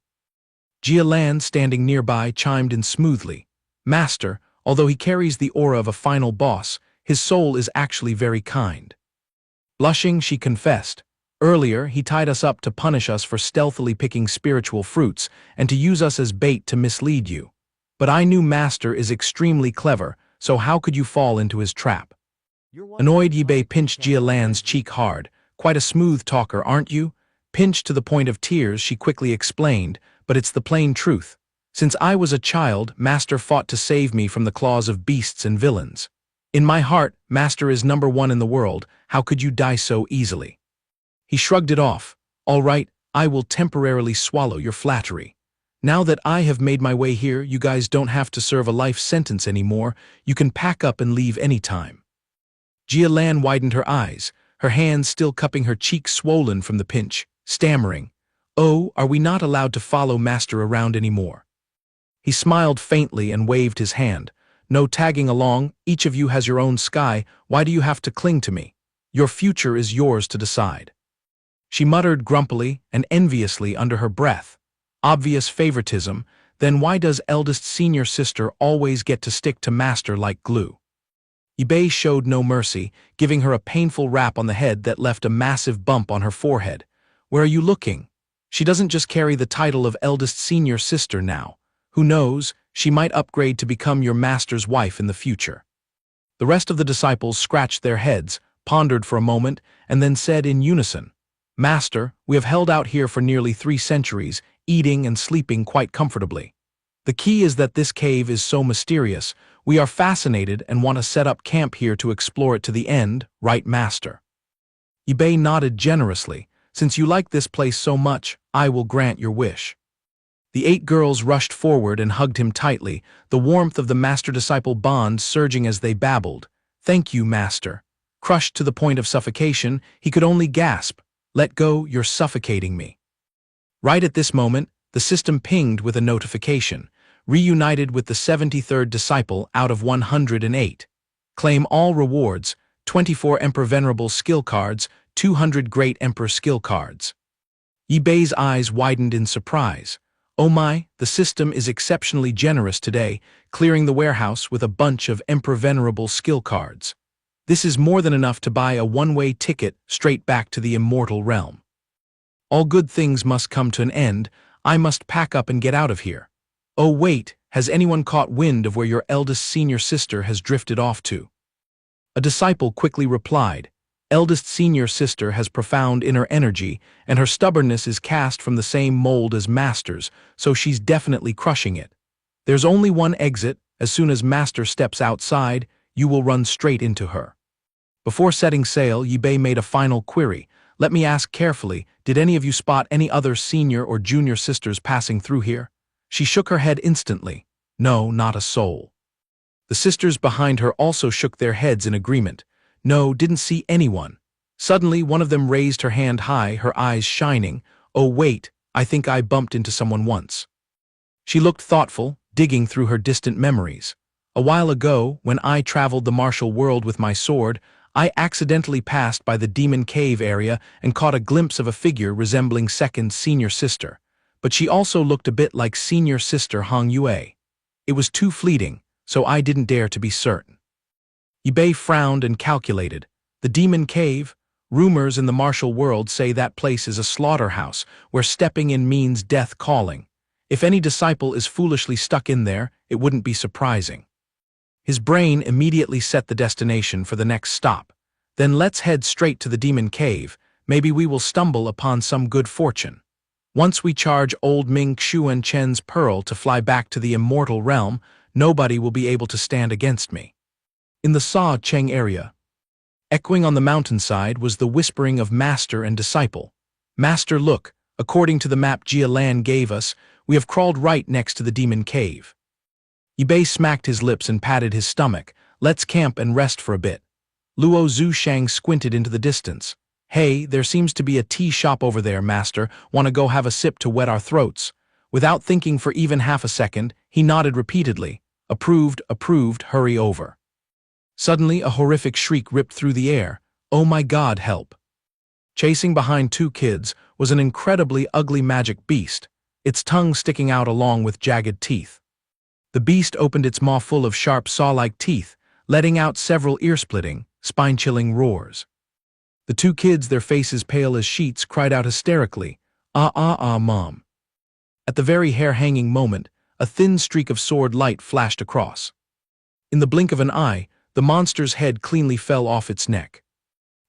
S1: Lan, standing nearby, chimed in smoothly. Master, although he carries the aura of a final boss, his soul is actually very kind. Blushing, she confessed. Earlier, he tied us up to punish us for stealthily picking spiritual fruits and to use us as bait to mislead you. But I knew Master is extremely clever, so how could you fall into his trap? Annoyed, Ip2 pinched Lan's cheek hard. Quite a smooth talker, aren't you? Pinched to the point of tears, she quickly explained, but it's the plain truth. Since I was a child, Master fought to save me from the claws of beasts and villains. In my heart, Master is #1 in the world. How could you die so easily? He shrugged it off. All right, I will temporarily swallow your flattery. Now that I have made my way here, you guys don't have to serve a life sentence anymore. You can pack up and leave anytime. Lan widened her eyes, her hands still cupping her cheeks swollen from the pinch, stammering, "Oh, are we not allowed to follow Master around anymore?" He smiled faintly and waved his hand. "No tagging along, each of you has your own sky, why do you have to cling to me? Your future is yours to decide." She muttered grumpily and enviously under her breath. Obvious favoritism, then why does eldest senior sister always get to stick to Master like glue? Ip2 showed no mercy, giving her a painful rap on the head that left a massive bump on her forehead. Where are you looking? She doesn't just carry the title of eldest senior sister now. Who knows, she might upgrade to become your master's wife in the future. The rest of the disciples scratched their heads, pondered for a moment, and then said in unison, "Master, we have held out here for nearly 3 centuries, eating and sleeping quite comfortably. The key is that this cave is so mysterious, we are fascinated and want to set up camp here to explore it to the end, right, Master?" Ip2 nodded generously. "Since you like this place so much, I will grant your wish." The 8 girls rushed forward and hugged him tightly, the warmth of the master-disciple bond surging as they babbled. "Thank you, Master." Crushed to the point of suffocation, he could only gasp, "Let go, you're suffocating me." Right at this moment, the system pinged with a notification. Reunited with the 73rd disciple out of 108. Claim all rewards, 24 Emperor Venerable skill cards, 200 Great Emperor skill cards. Ip2's eyes widened in surprise. Oh my, the system is exceptionally generous today, clearing the warehouse with a bunch of Emperor Venerable skill cards. This is more than enough to buy a one-way ticket straight back to the immortal realm. All good things must come to an end. I must pack up and get out of here. Oh wait, has anyone caught wind of where your eldest senior sister has drifted off to? A disciple quickly replied, "Eldest senior sister has profound inner energy, and her stubbornness is cast from the same mold as Master's, so she's definitely crushing it. There's only one exit. As soon as Master steps outside, you will run straight into her." Before setting sail, Ip2 made a final query. "Let me ask carefully, did any of you spot any other senior or junior sisters passing through here?" She shook her head instantly. No, not a soul. The sisters behind her also shook their heads in agreement. No, didn't see anyone. Suddenly, one of them raised her hand high, her eyes shining. "Oh wait, I think I bumped into someone once." She looked thoughtful, digging through her distant memories. "A while ago, when I traveled the martial world with my sword, I accidentally passed by the demon cave area and caught a glimpse of a figure resembling second senior sister. But she also looked a bit like senior sister Hong Yue. It was too fleeting, so I didn't dare to be certain." Ip2 frowned and calculated. The demon cave? Rumors in the martial world say that place is a slaughterhouse where stepping in means death calling. If any disciple is foolishly stuck in there, it wouldn't be surprising. His brain immediately set the destination for the next stop. Then let's head straight to the demon cave. Maybe we will stumble upon some good fortune. Once we charge old Ming Xiu and Chen's pearl to fly back to the immortal realm, Nobody will be able to stand against me. In the Sa Cheng area, echoing on the mountainside was the whispering of master and disciple. Master, look, according to the map Jia Lan gave us, we have crawled right next to the demon cave. Yibei smacked his lips and patted his stomach. Let's camp and rest for a bit. Luo Zhushang squinted into the distance. Hey, there seems to be a tea shop over there, master. Want to go have a sip to wet our throats? Without thinking for even half a second, he nodded repeatedly. Approved, approved, hurry over. Suddenly, a horrific shriek ripped through the air. Oh my God, help. Chasing behind two kids was an incredibly ugly magic beast, its tongue sticking out along with jagged teeth. The beast opened its maw full of sharp saw-like teeth, letting out several ear-splitting, spine-chilling roars. The two kids, their faces pale as sheets, cried out hysterically, "Ah, ah, ah, Mom." At the very hair-hanging moment, a thin streak of sword light flashed across. In the blink of an eye, the monster's head cleanly fell off its neck.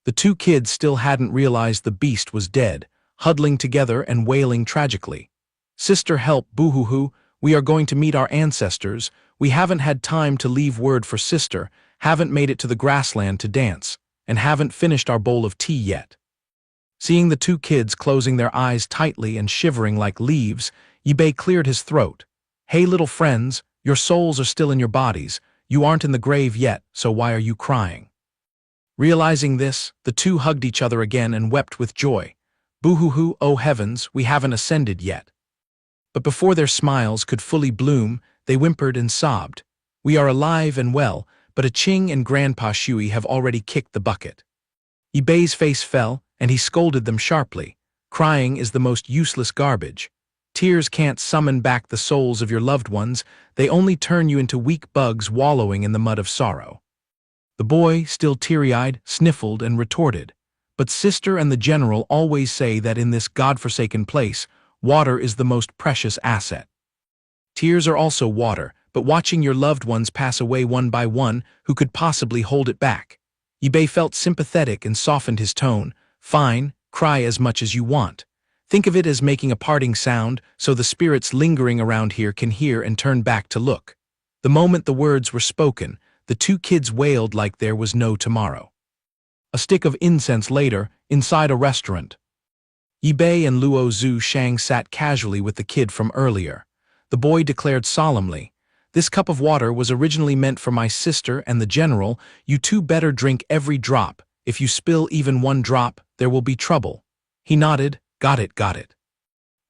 S1: The two kids still hadn't realized the beast was dead, huddling together and wailing tragically. Sister, help, boo-hoo-hoo, we are going to meet our ancestors. We haven't had time to leave word for sister, haven't made it to the grassland to dance, and haven't finished our bowl of tea yet. Seeing the two kids closing their eyes tightly and shivering like leaves, Yibei cleared his throat. Hey little friends, your souls are still in your bodies. You aren't in the grave yet, so why are you crying? Realizing this, the two hugged each other again and wept with joy. Boo-hoo-hoo, oh heavens, we haven't ascended yet. But before their smiles could fully bloom, they whimpered and sobbed. We are alive and well, but a Ching and Grandpa Shui have already kicked the bucket. Yibei's face fell, and he scolded them sharply. Crying is the most useless garbage. Tears can't summon back the souls of your loved ones, they only turn you into weak bugs wallowing in the mud of sorrow. The boy, still teary-eyed, sniffled and retorted. But sister and the general always say that in this godforsaken place, water is the most precious asset. Tears are also water, but watching your loved ones pass away one by one, who could possibly hold it back? Yibei felt sympathetic and softened his tone. Fine, cry as much as you want. Think of it as making a parting sound, so the spirits lingering around here can hear and turn back to look. The moment the words were spoken, the two kids wailed like there was no tomorrow. A stick of incense later, inside a restaurant. Yibei and Luo Zhushang sat casually with the kid from earlier. The boy declared solemnly, "This cup of water was originally meant for my sister and the general. You two better drink every drop. If you spill even one drop, there will be trouble." He nodded. Got it, got it.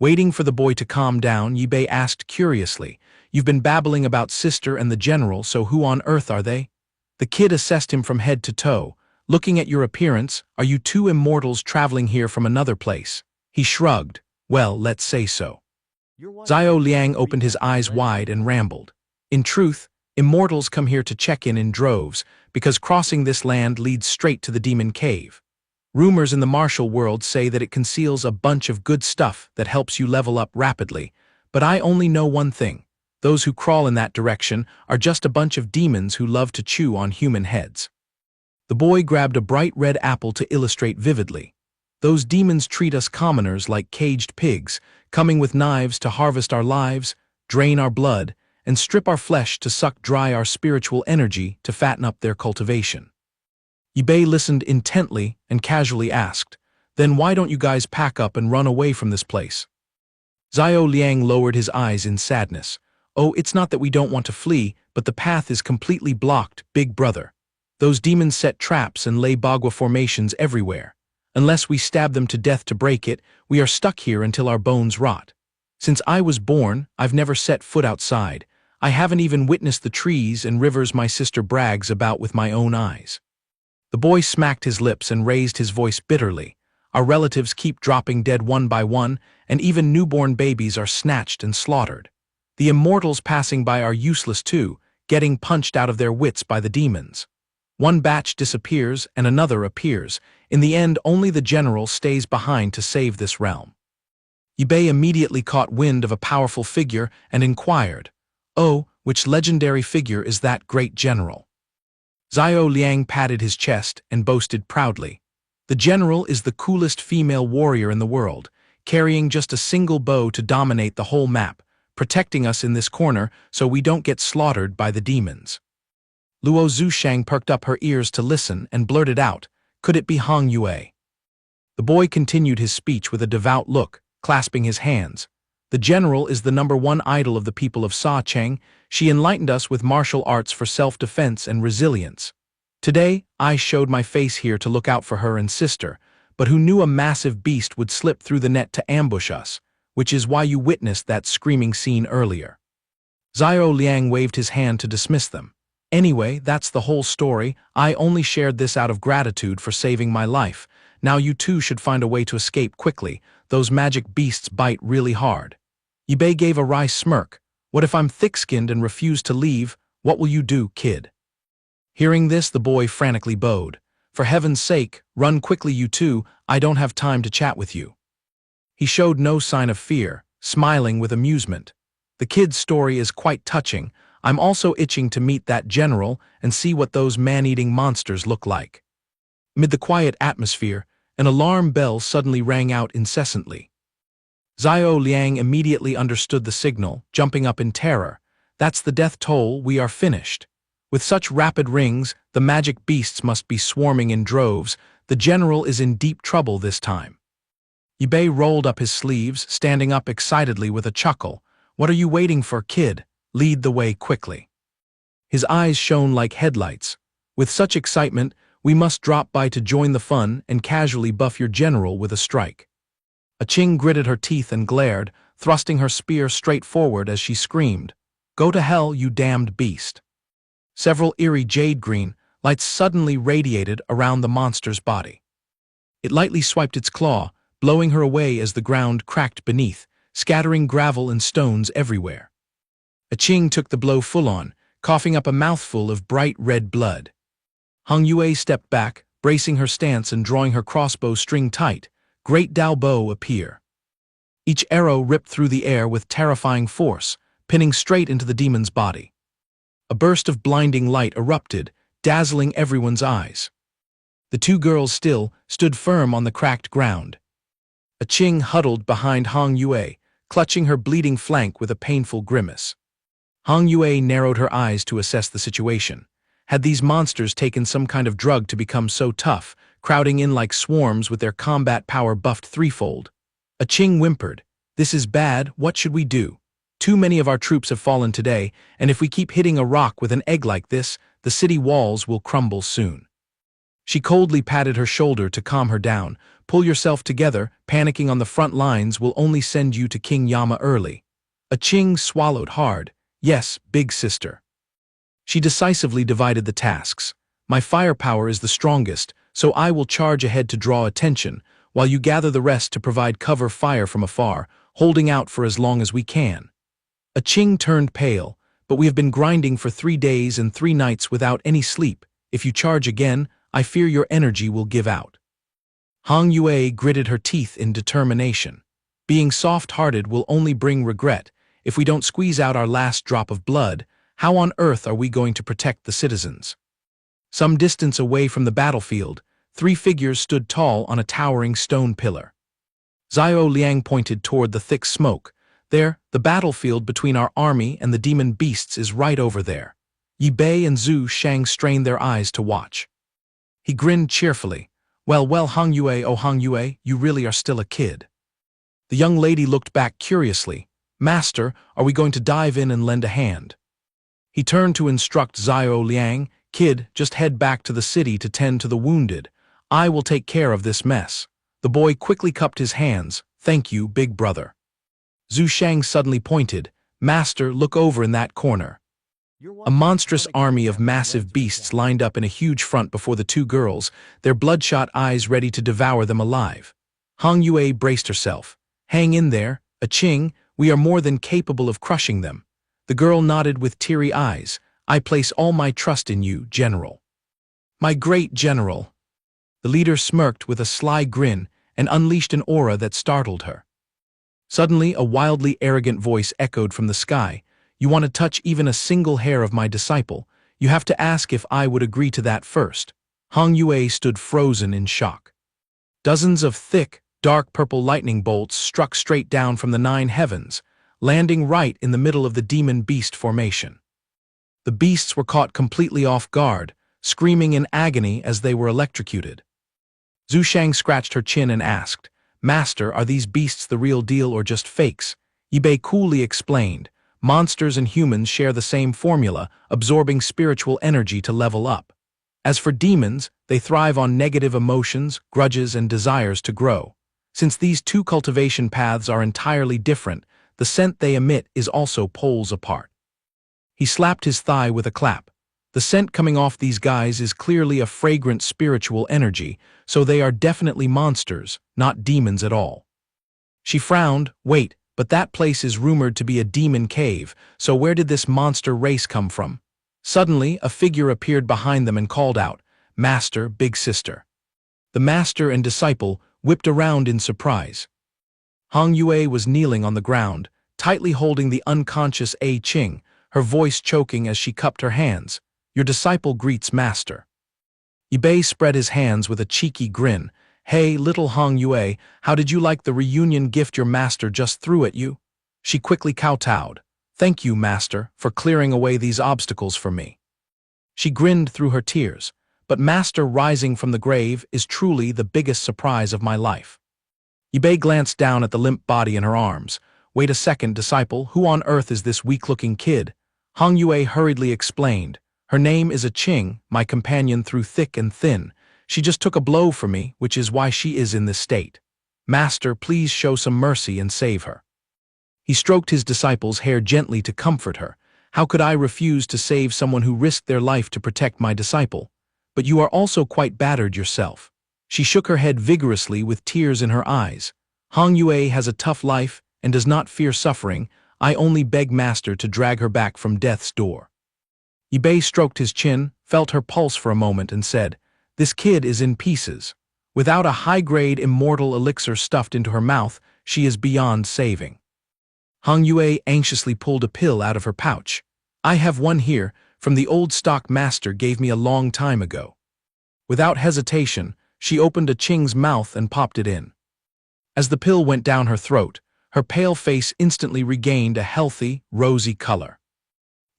S1: Waiting for the boy to calm down, Yibei asked curiously, You've been babbling about sister and the general, so who on earth are they? The kid assessed him from head to toe. Looking at your appearance, are you two immortals traveling here from another place? He shrugged. Well, let's say so. Zhao Liang opened his eyes wide and rambled. In truth, immortals come here to check in droves, because crossing this land leads straight to the demon cave. Rumors in the martial world say that it conceals a bunch of good stuff that helps you level up rapidly, but I only know one thing. Those who crawl in that direction are just a bunch of demons who love to chew on human heads. The boy grabbed a bright red apple to illustrate vividly. Those demons treat us commoners like caged pigs, coming with knives to harvest our lives, drain our blood, and strip our flesh to suck dry our spiritual energy to fatten up their cultivation. Yibei listened intently and casually asked, Then why don't you guys pack up and run away from this place? Zhao Liang lowered his eyes in sadness. Oh, it's not that we don't want to flee, but the path is completely blocked, big brother. Those demons set traps and lay bagua formations everywhere. Unless we stab them to death to break it, we are stuck here until our bones rot. Since I was born, I've never set foot outside. I haven't even witnessed the trees and rivers my sister brags about with my own eyes. The boy smacked his lips and raised his voice bitterly. Our relatives keep dropping dead one by one, and even newborn babies are snatched and slaughtered. The immortals passing by are useless too, getting punched out of their wits by the demons. One batch disappears and another appears. In the end, only the general stays behind to save this realm. Yibei immediately caught wind of a powerful figure and inquired, Oh, which legendary figure is that great general? Zhao Liang patted his chest and boasted proudly. The general is the coolest female warrior in the world, carrying just a single bow to dominate the whole map, protecting us in this corner so we don't get slaughtered by the demons. Luo Zushang perked up her ears to listen and blurted out, "Could it be Hong Yue?" The boy continued his speech with a devout look, clasping his hands. "The general is the #1 idol of the people of Sa Cheng. She enlightened us with martial arts for self-defense and resilience. Today, I showed my face here to look out for her and sister, but who knew a massive beast would slip through the net to ambush us, which is why you witnessed that screaming scene earlier." Zhao Liang waved his hand to dismiss them. "Anyway, that's the whole story. I only shared this out of gratitude for saving my life. Now you too should find a way to escape quickly. Those magic beasts bite really hard." Yibei gave a wry smirk. "What if I'm thick-skinned and refuse to leave? What will you do, kid?" Hearing this, the boy frantically bowed. "For heaven's sake, run quickly you two. I don't have time to chat with you." He showed no sign of fear, smiling with amusement. "The kid's story is quite touching. I'm also itching to meet that general and see what those man-eating monsters look like." Amid the quiet atmosphere, an alarm bell suddenly rang out incessantly. Zhao Liang immediately understood the signal, jumping up in terror. "That's the death toll, we are finished." With such rapid rings, the magic beasts must be swarming in droves. The general is in deep trouble this time. Yibei rolled up his sleeves, standing up excitedly with a chuckle. "What are you waiting for, kid? Lead the way quickly." His eyes shone like headlights. "With such excitement, we must drop by to join the fun and casually buff your general with a strike." Qing gritted her teeth and glared, thrusting her spear straight forward as she screamed, "Go to hell, you damned beast." Several eerie jade-green lights suddenly radiated around the monster's body. It lightly swiped its claw, blowing her away as the ground cracked beneath, scattering gravel and stones everywhere. Qing took the blow full-on, coughing up a mouthful of bright red blood. Hong Yue stepped back, bracing her stance and drawing her crossbow string tight. Great Dao bow appear. Each arrow ripped through the air with terrifying force, pinning straight into the demon's body. A burst of blinding light erupted, dazzling everyone's eyes. The two girls still stood firm on the cracked ground. Qing huddled behind Hong Yue, clutching her bleeding flank with a painful grimace. Hong Yue narrowed her eyes to assess the situation. Had these monsters taken some kind of drug to become so tough, crowding in like swarms with their combat power buffed threefold? Qing whimpered, "This is bad, what should we do? Too many of our troops have fallen today, and if we keep hitting a rock with an egg like this, the city walls will crumble soon." She coldly patted her shoulder to calm her down. "Pull yourself together, panicking on the front lines will only send you to King Yama early." Qing swallowed hard. "Yes, big sister." She decisively divided the tasks. "My firepower is the strongest, so I will charge ahead to draw attention, while you gather the rest to provide cover fire from afar, holding out for as long as we can." Qing turned pale. "But we have been grinding for 3 days and 3 nights without any sleep. If you charge again, I fear your energy will give out." Hong Yue gritted her teeth in determination. "Being soft-hearted will only bring regret. If we don't squeeze out our last drop of blood, how on earth are we going to protect the citizens?" Some distance away from the battlefield, 3 figures stood tall on a towering stone pillar. Zhao Liang pointed toward the thick smoke. "There, the battlefield between our army and the demon beasts is right over there." Yibei and Zhu Shang strained their eyes to watch. He grinned cheerfully. Well, Hong Yue, oh Hong Yue, you really are still a kid." The young lady looked back curiously. "Master, are we going to dive in and lend a hand?" He turned to instruct Zhao Liang, "Kid, just head back to the city to tend to the wounded. I will take care of this mess." The boy quickly cupped his hands. "Thank you, big brother." Zhu Shang suddenly pointed. "Master, look over in that corner." A monstrous army of massive beasts lined up in a huge front before the two girls, their bloodshot eyes ready to devour them alive. Hong Yue braced herself. "Hang in there, Qing, we are more than capable of crushing them." The girl nodded with teary eyes. "I place all my trust in you, General." "My great General." The leader smirked with a sly grin and unleashed an aura that startled her. Suddenly, a wildly arrogant voice echoed from the sky. "You want to touch even a single hair of my disciple? You have to ask if I would agree to that first." Hong Yue stood frozen in shock. Dozens of thick, dark purple lightning bolts struck straight down from the 9 heavens. landing right in the middle of the demon beast formation. The beasts were caught completely off guard, screaming in agony as they were electrocuted. Zhu Shang scratched her chin and asked, "Master, are these beasts the real deal or just fakes?" Ip2 coolly explained, "Monsters and humans share the same formula, absorbing spiritual energy to level up. As for demons, they thrive on negative emotions, grudges, and desires to grow. Since these two cultivation paths are entirely different, the scent they emit is also poles apart." He slapped his thigh with a clap. "The scent coming off these guys is clearly a fragrant spiritual energy, so they are definitely monsters, not demons at all." She frowned. "Wait, but that place is rumored to be a demon cave, so where did this monster race come from?" Suddenly, a figure appeared behind them and called out, "Master, big sister." The master and disciple whipped around in surprise. Hong Yue was kneeling on the ground, tightly holding the unconscious A Qing, her voice choking as she cupped her hands. "Your disciple greets master." Ip2 spread his hands with a cheeky grin. "Hey, little Hong Yue, how did you like the reunion gift your master just threw at you?" She quickly kowtowed. "Thank you, master, for clearing away these obstacles for me." She grinned through her tears. "But master rising from the grave is truly the biggest surprise of my life." Ip2 glanced down at the limp body in her arms. "Wait a second, disciple, who on earth is this weak-looking kid?" Hong Yue hurriedly explained. "Her name is Qing, my companion through thick and thin. She just took a blow for me, which is why she is in this state. Master, please show some mercy and save her." He stroked his disciple's hair gently to comfort her. "How could I refuse to save someone who risked their life to protect my disciple? But you are also quite battered yourself." She shook her head vigorously with tears in her eyes. "Hong Yue has a tough life and does not fear suffering. I only beg master to drag her back from death's door." Ip2 stroked his chin, felt her pulse for a moment, and said, "This kid is in pieces. Without a high-grade immortal elixir stuffed into her mouth, she is beyond saving." Hong Yue anxiously pulled a pill out of her pouch. "I have one here, from the old stock master gave me a long time ago." Without hesitation, she opened Qing's mouth and popped it in. As the pill went down her throat, her pale face instantly regained a healthy, rosy color.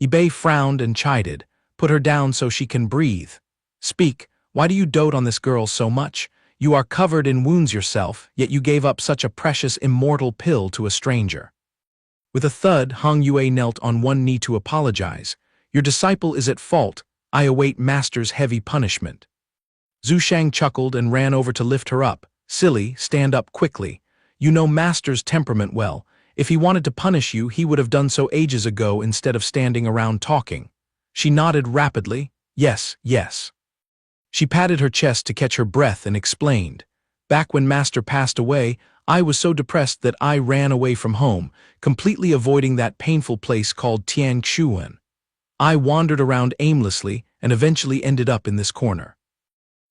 S1: Ip2 frowned and chided. "Put her down so she can breathe. Speak, why do you dote on this girl so much? You are covered in wounds yourself, yet you gave up such a precious immortal pill to a stranger." With a thud, Hong Yue knelt on one knee to apologize. "Your disciple is at fault. I await master's heavy punishment." Zhu Shang chuckled and ran over to lift her up. "Silly, stand up quickly. You know master's temperament well. If he wanted to punish you, he would have done so ages ago instead of standing around talking." She nodded rapidly. "Yes, yes." She patted her chest to catch her breath and explained. "Back when master passed away, I was so depressed that I ran away from home, completely avoiding that painful place called Tiangshuan. I wandered around aimlessly and eventually ended up in this corner."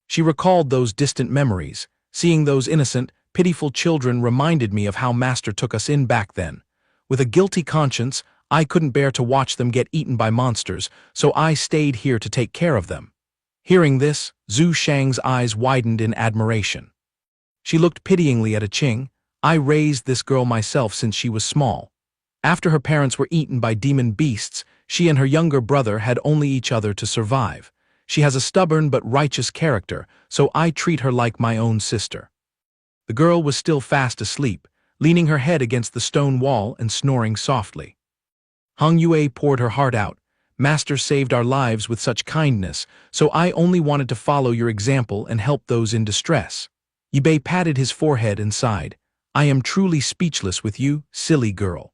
S1: She recalled those distant memories. "Seeing those innocent, pitiful children reminded me of how master took us in back then. With a guilty conscience, I couldn't bear to watch them get eaten by monsters, so I stayed here to take care of them." Hearing this, Zhu Shang's eyes widened in admiration. She looked pityingly at Qing. "I raised this girl myself since she was small. After her parents were eaten by demon beasts, she and her younger brother had only each other to survive. She has a stubborn but righteous character, so I treat her like my own sister." The girl was still fast asleep, leaning her head against the stone wall and snoring softly. Hong Yue poured her heart out. "Master saved our lives with such kindness, so I only wanted to follow your example and help those in distress." Ip2 patted his forehead and sighed. "I am truly speechless with you, silly girl."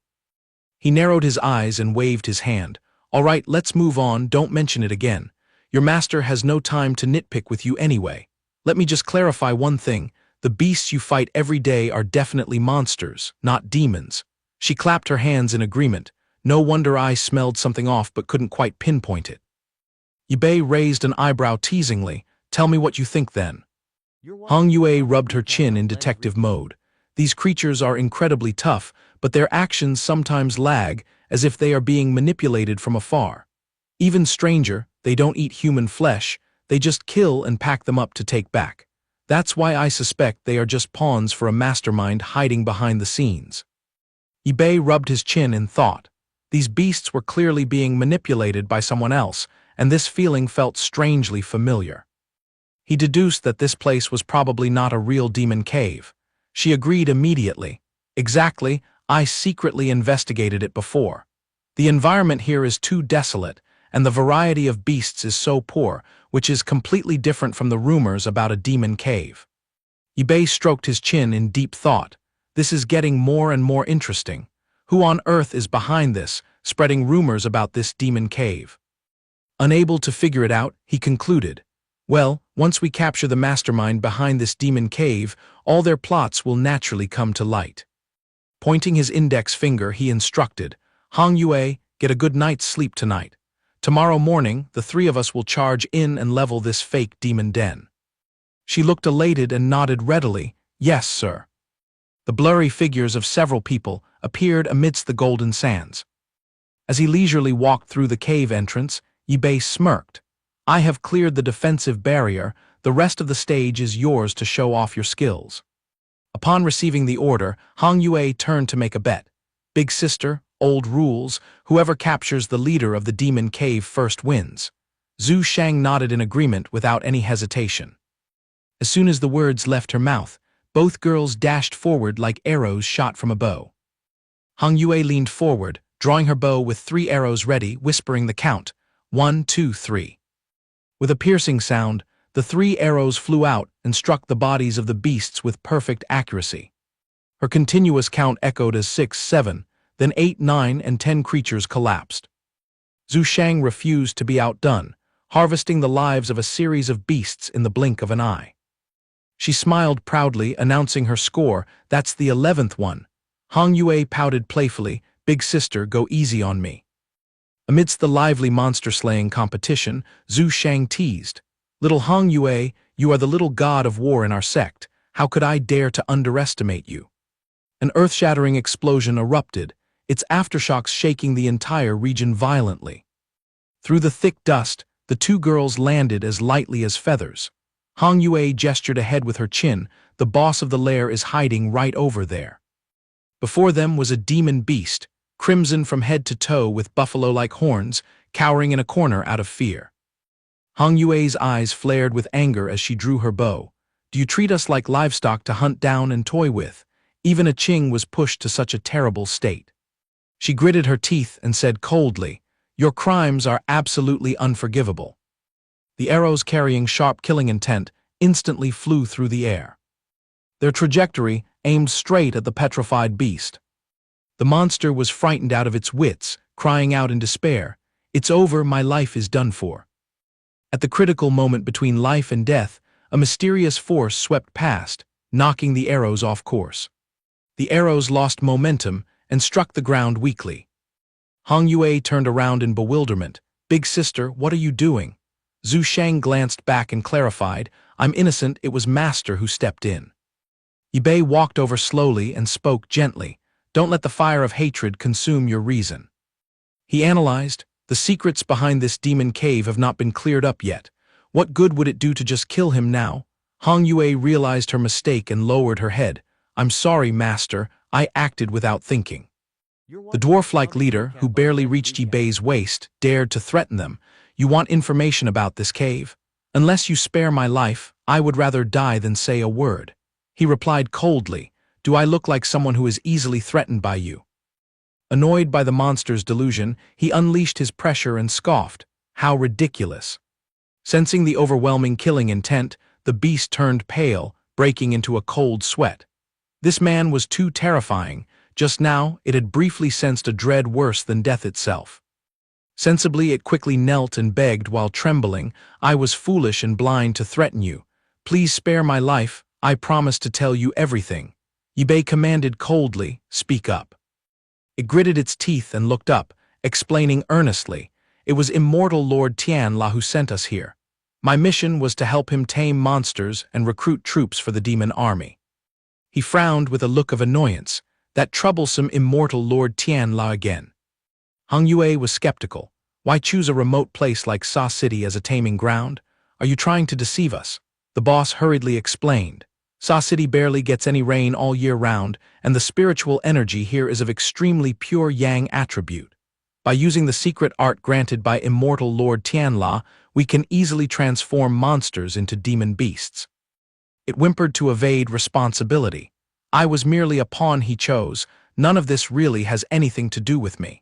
S1: He narrowed his eyes and waved his hand. "All right, let's move on, don't mention it again. Your master has no time to nitpick with you anyway. Let me just clarify one thing. The beasts you fight every day are definitely monsters, not demons." She clapped her hands in agreement. No wonder I smelled something off but couldn't quite pinpoint it. Ip2 raised an eyebrow teasingly. "Tell me what you think then." Hong Yue rubbed her chin in detective mode. "These creatures are incredibly tough, but their actions sometimes lag, as if they are being manipulated from afar. Even stranger, they don't eat human flesh, they just kill and pack them up to take back. That's why I suspect they are just pawns for a mastermind hiding behind the scenes." Bei rubbed his chin in thought. These beasts were clearly being manipulated by someone else, and this feeling felt strangely familiar. He deduced that this place was probably not a real demon cave. She agreed immediately. Exactly, I secretly investigated it before. The environment here is too desolate, and the variety of beasts is so poor, which is completely different from the rumors about a demon cave. Bei stroked his chin in deep thought. This is getting more and more interesting. Who on earth is behind this, spreading rumors about this demon cave? Unable to figure it out, he concluded, well, once we capture the mastermind behind this demon cave, all their plots will naturally come to light. Pointing his index finger, he instructed, Hong Yue, get a good night's sleep tonight. Tomorrow morning, the three of us will charge in and level this fake demon den. She looked elated and nodded readily, yes, sir. The blurry figures of several people appeared amidst the golden sands. As he leisurely walked through the cave entrance, Bei smirked. I have cleared the defensive barrier, the rest of the stage is yours to show off your skills. Upon receiving the order, Hong Yue turned to make a bet. Big sister, old rules, whoever captures the leader of the demon cave first wins. Zhu Shang nodded in agreement without any hesitation. As soon as the words left her mouth, both girls dashed forward like arrows shot from a bow. Hong Yue leaned forward, drawing her bow with 3 arrows ready, whispering the count, 1, 2, 3. With a piercing sound, the 3 arrows flew out and struck the bodies of the beasts with perfect accuracy. Her continuous count echoed as 6, 7, then 8, 9, and 10 creatures collapsed. Zhu Shang refused to be outdone, harvesting the lives of a series of beasts in the blink of an eye. She smiled proudly, announcing her score, that's the 11th one. Hong Yue pouted playfully, big sister, go easy on me. Amidst the lively monster-slaying competition, Zhu Shang teased, little Hong Yue, you are the little god of war in our sect. How could I dare to underestimate you? An earth-shattering explosion erupted, its aftershocks shaking the entire region violently. Through the thick dust, the 2 girls landed as lightly as feathers. Hong Yue gestured ahead with her chin, the boss of the lair is hiding right over there. Before them was a demon beast, crimson from head to toe with buffalo-like horns, cowering in a corner out of fear. Hong Yue's eyes flared with anger as she drew her bow. Do you treat us like livestock to hunt down and toy with? Even a Qing was pushed to such a terrible state. She gritted her teeth and said coldly, your crimes are absolutely unforgivable. The arrows carrying sharp killing intent instantly flew through the air. Their trajectory aimed straight at the petrified beast. The monster was frightened out of its wits, crying out in despair, it's over, my life is done for. At the critical moment between life and death, a mysterious force swept past, knocking the arrows off course. The arrows lost momentum and struck the ground weakly. Hong Yue turned around in bewilderment. Big sister, what are you doing? Zhu Shang glanced back and clarified, I'm innocent, it was Master who stepped in. Bei walked over slowly and spoke gently, don't let the fire of hatred consume your reason. He analyzed, the secrets behind this demon cave have not been cleared up yet. What good would it do to just kill him now? Hong Yue realized her mistake and lowered her head. I'm sorry, Master, I acted without thinking. The dwarf-like leader, who barely reached Bei's waist, dared to threaten them. You want information about this cave? Unless you spare my life, I would rather die than say a word. He replied coldly, do I look like someone who is easily threatened by you? Annoyed by the monster's delusion, he unleashed his pressure and scoffed. How ridiculous. Sensing the overwhelming killing intent, the beast turned pale, breaking into a cold sweat. This man was too terrifying. Just now, it had briefly sensed a dread worse than death itself. Sensibly, it quickly knelt and begged while trembling, I was foolish and blind to threaten you. Please spare my life, I promise to tell you everything. Bei commanded coldly, speak up. It gritted its teeth and looked up, explaining earnestly, it was immortal Lord Tianla who sent us here. My mission was to help him tame monsters and recruit troops for the demon army. He frowned with a look of annoyance, that troublesome immortal Lord Tianla again. Hong Yue was skeptical. Why choose a remote place like Sa City as a taming ground? Are you trying to deceive us? The boss hurriedly explained. Sa City barely gets any rain all year round, and the spiritual energy here is of extremely pure yang attribute. By using the secret art granted by immortal Lord Tianla, we can easily transform monsters into demon beasts. It whimpered to evade responsibility. I was merely a pawn he chose. None of this really has anything to do with me.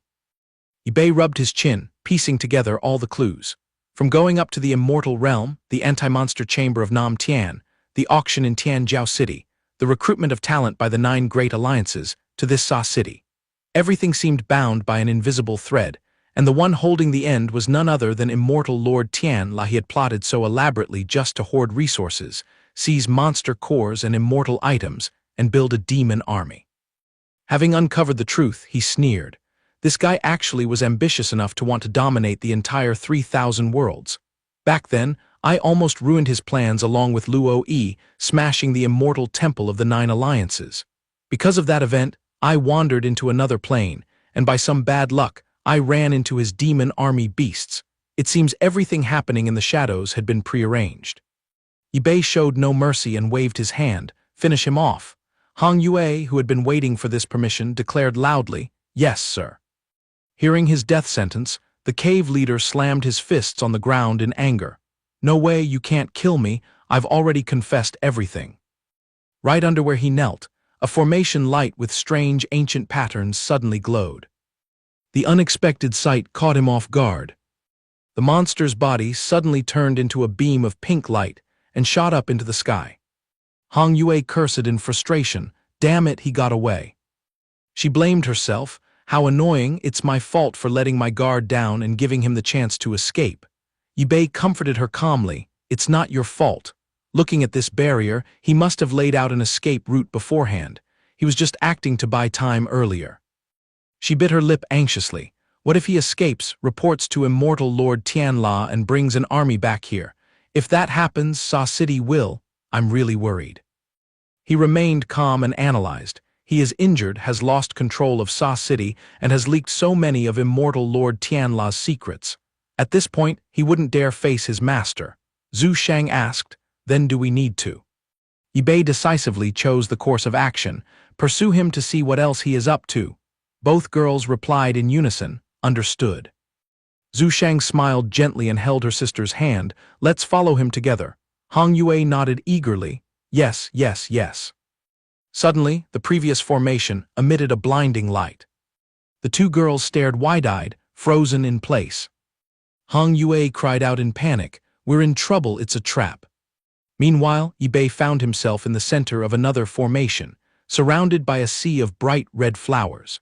S1: Yibei rubbed his chin, piecing together all the clues. From going up to the immortal realm, the anti-monster chamber of Nam Tian, the auction in Tianjiao City, the recruitment of talent by the 9 great alliances, to this Sa City. Everything seemed bound by an invisible thread, and the one holding the end was none other than immortal Lord Tianla. He had plotted so elaborately just to hoard resources, seize monster cores and immortal items, and build a demon army. Having uncovered the truth, he sneered. This guy actually was ambitious enough to want to dominate the entire 3,000 worlds. Back then, I almost ruined his plans along with Luo Yi, smashing the immortal temple of the 9 alliances. Because of that event, I wandered into another plane, and by some bad luck, I ran into his demon army beasts. It seems everything happening in the shadows had been prearranged. Yibei showed no mercy and waved his hand. Finish him off. Hong Yue, who had been waiting for this permission, declared loudly, "Yes, sir." Hearing his death sentence, the cave leader slammed his fists on the ground in anger. "No way, you can't kill me. I've already confessed everything." Right under where he knelt, a formation light with strange ancient patterns suddenly glowed. The unexpected sight caught him off guard. The monster's body suddenly turned into a beam of pink light and shot up into the sky. Hong Yue cursed in frustration. Damn it, he got away. She blamed herself. How annoying, it's my fault for letting my guard down and giving him the chance to escape. Yibei comforted her calmly. It's not your fault. Looking at this barrier, he must have laid out an escape route beforehand. He was just acting to buy time earlier. She bit her lip anxiously. What if he escapes, reports to immortal Lord Tianla, and brings an army back here? If that happens, Sa City will. I'm really worried. He remained calm and analyzed. He is injured, has lost control of Sa City, and has leaked so many of immortal Lord Tianla's secrets. At this point, he wouldn't dare face his master. Zhu Shang asked, "Then do we need to?" Yibei decisively chose the course of action. Pursue him to see what else he is up to. Both girls replied in unison, "Understood." Zhu Shang smiled gently and held her sister's hand. "Let's follow him together." Hong Yue nodded eagerly. "Yes, yes, yes." Suddenly, the previous formation emitted a blinding light. The 2 girls stared wide-eyed, frozen in place. Hong Yue cried out in panic, "We're in trouble, it's a trap." Meanwhile, Yibei found himself in the center of another formation, surrounded by a sea of bright red flowers.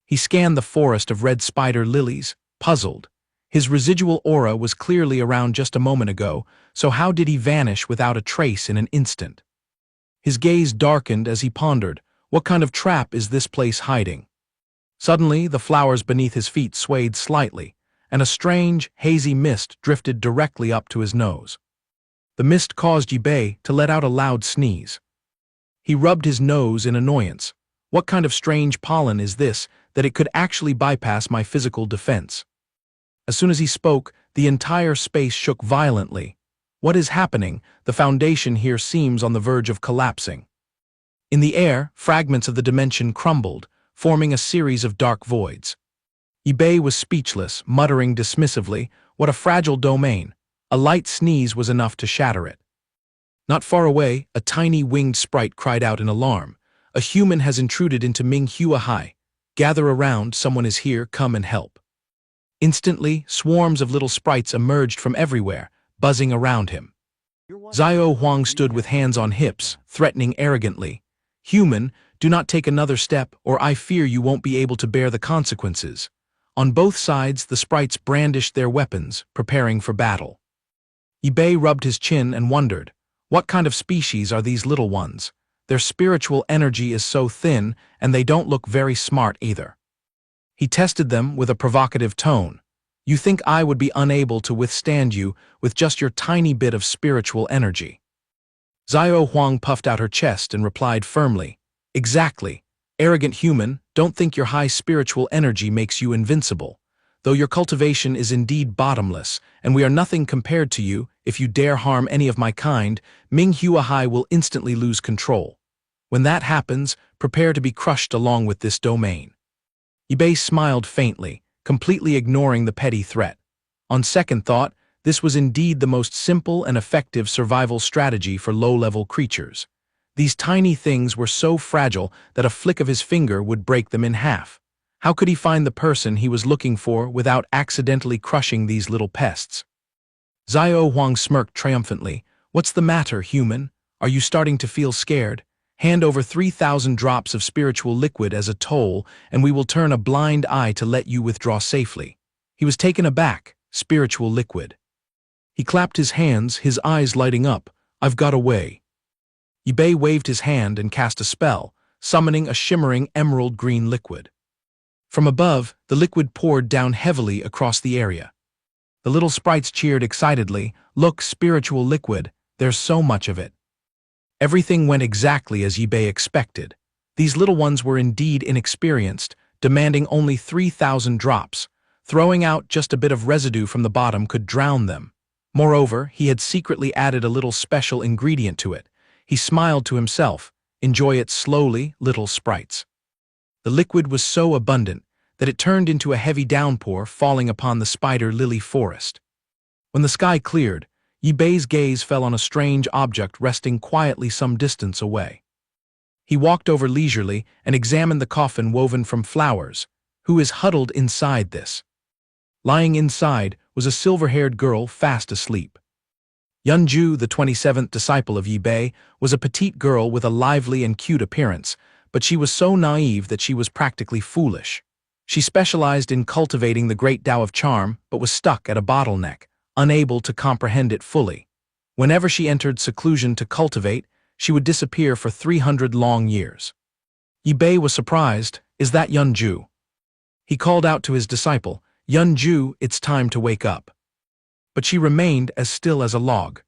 S1: He scanned the forest of red spider lilies, puzzled. His residual aura was clearly around just a moment ago, so how did he vanish without a trace in an instant? His gaze darkened as he pondered, what kind of trap is this place hiding? Suddenly, the flowers beneath his feet swayed slightly, and a strange, hazy mist drifted directly up to his nose. The mist caused Yibei to let out a loud sneeze. He rubbed his nose in annoyance. What kind of strange pollen is this, that it could actually bypass my physical defense? As soon as he spoke, the entire space shook violently. What is happening? The foundation here seems on the verge of collapsing. In the air, fragments of the dimension crumbled, forming a series of dark voids. Yibei was speechless, muttering dismissively, "What a fragile domain. A light sneeze was enough to shatter it." Not far away, a tiny winged sprite cried out in alarm. "A human has intruded into Minghua High. Gather around, someone is here, come and help." Instantly, swarms of little sprites emerged from everywhere, buzzing around him. Xiao Huang stood with hands on hips, threatening arrogantly, "Human, do not take another step, or I fear you won't be able to bear the consequences." On both sides, the sprites brandished their weapons, preparing for battle. Yibei rubbed his chin and wondered, what kind of species are these little ones? Their spiritual energy is so thin, and they don't look very smart either. He tested them with a provocative tone. "You think I would be unable to withstand you with just your tiny bit of spiritual energy?" Xiao Huang puffed out her chest and replied firmly, "Exactly. Arrogant human, don't think your high spiritual energy makes you invincible. Though your cultivation is indeed bottomless, and we are nothing compared to you, If you dare harm any of my kind, Ming Huahai will instantly lose control. When that happens, prepare to be crushed along with this domain." Ip2 smiled faintly, completely ignoring the petty threat. On second thought, this was indeed the most simple and effective survival strategy for low-level creatures. These tiny things were so fragile that a flick of his finger would break them in half. How could he find the person he was looking for without accidentally crushing these little pests? Xiao Huang smirked triumphantly. "What's the matter, human? Are you starting to feel scared? Hand over 3,000 drops of spiritual liquid as a toll, and we will turn a blind eye to let you withdraw safely." He was taken aback. Spiritual liquid. He clapped his hands, his eyes lighting up. "I've got away." Ip2 waved his hand and cast a spell, summoning a shimmering emerald-green liquid. From above, the liquid poured down heavily across the area. The little sprites cheered excitedly. "Look, spiritual liquid, there's so much of it." Everything went exactly as Ip2 expected. These little ones were indeed inexperienced, demanding only 3,000 drops. Throwing out just a bit of residue from the bottom could drown them. Moreover, he had secretly added a little special ingredient to it. He smiled to himself. "Enjoy it slowly, little sprites." The liquid was so abundant that it turned into a heavy downpour falling upon the spider-lily forest. When the sky cleared, Ip2's gaze fell on a strange object resting quietly some distance away. He walked over leisurely and examined the coffin woven from flowers. Who is huddled inside this? Lying inside was a silver-haired girl fast asleep. Yunju, the 27th disciple of Ip2, was a petite girl with a lively and cute appearance, but she was so naive that she was practically foolish. She specialized in cultivating the great Tao of charm, but was stuck at a bottleneck, unable to comprehend it fully. Whenever she entered seclusion to cultivate, she would disappear for 300 long years. Ip2 was surprised. "Is that Yunju?" He called out to his disciple, "Yunju, it's time to wake up." But she remained as still as a log.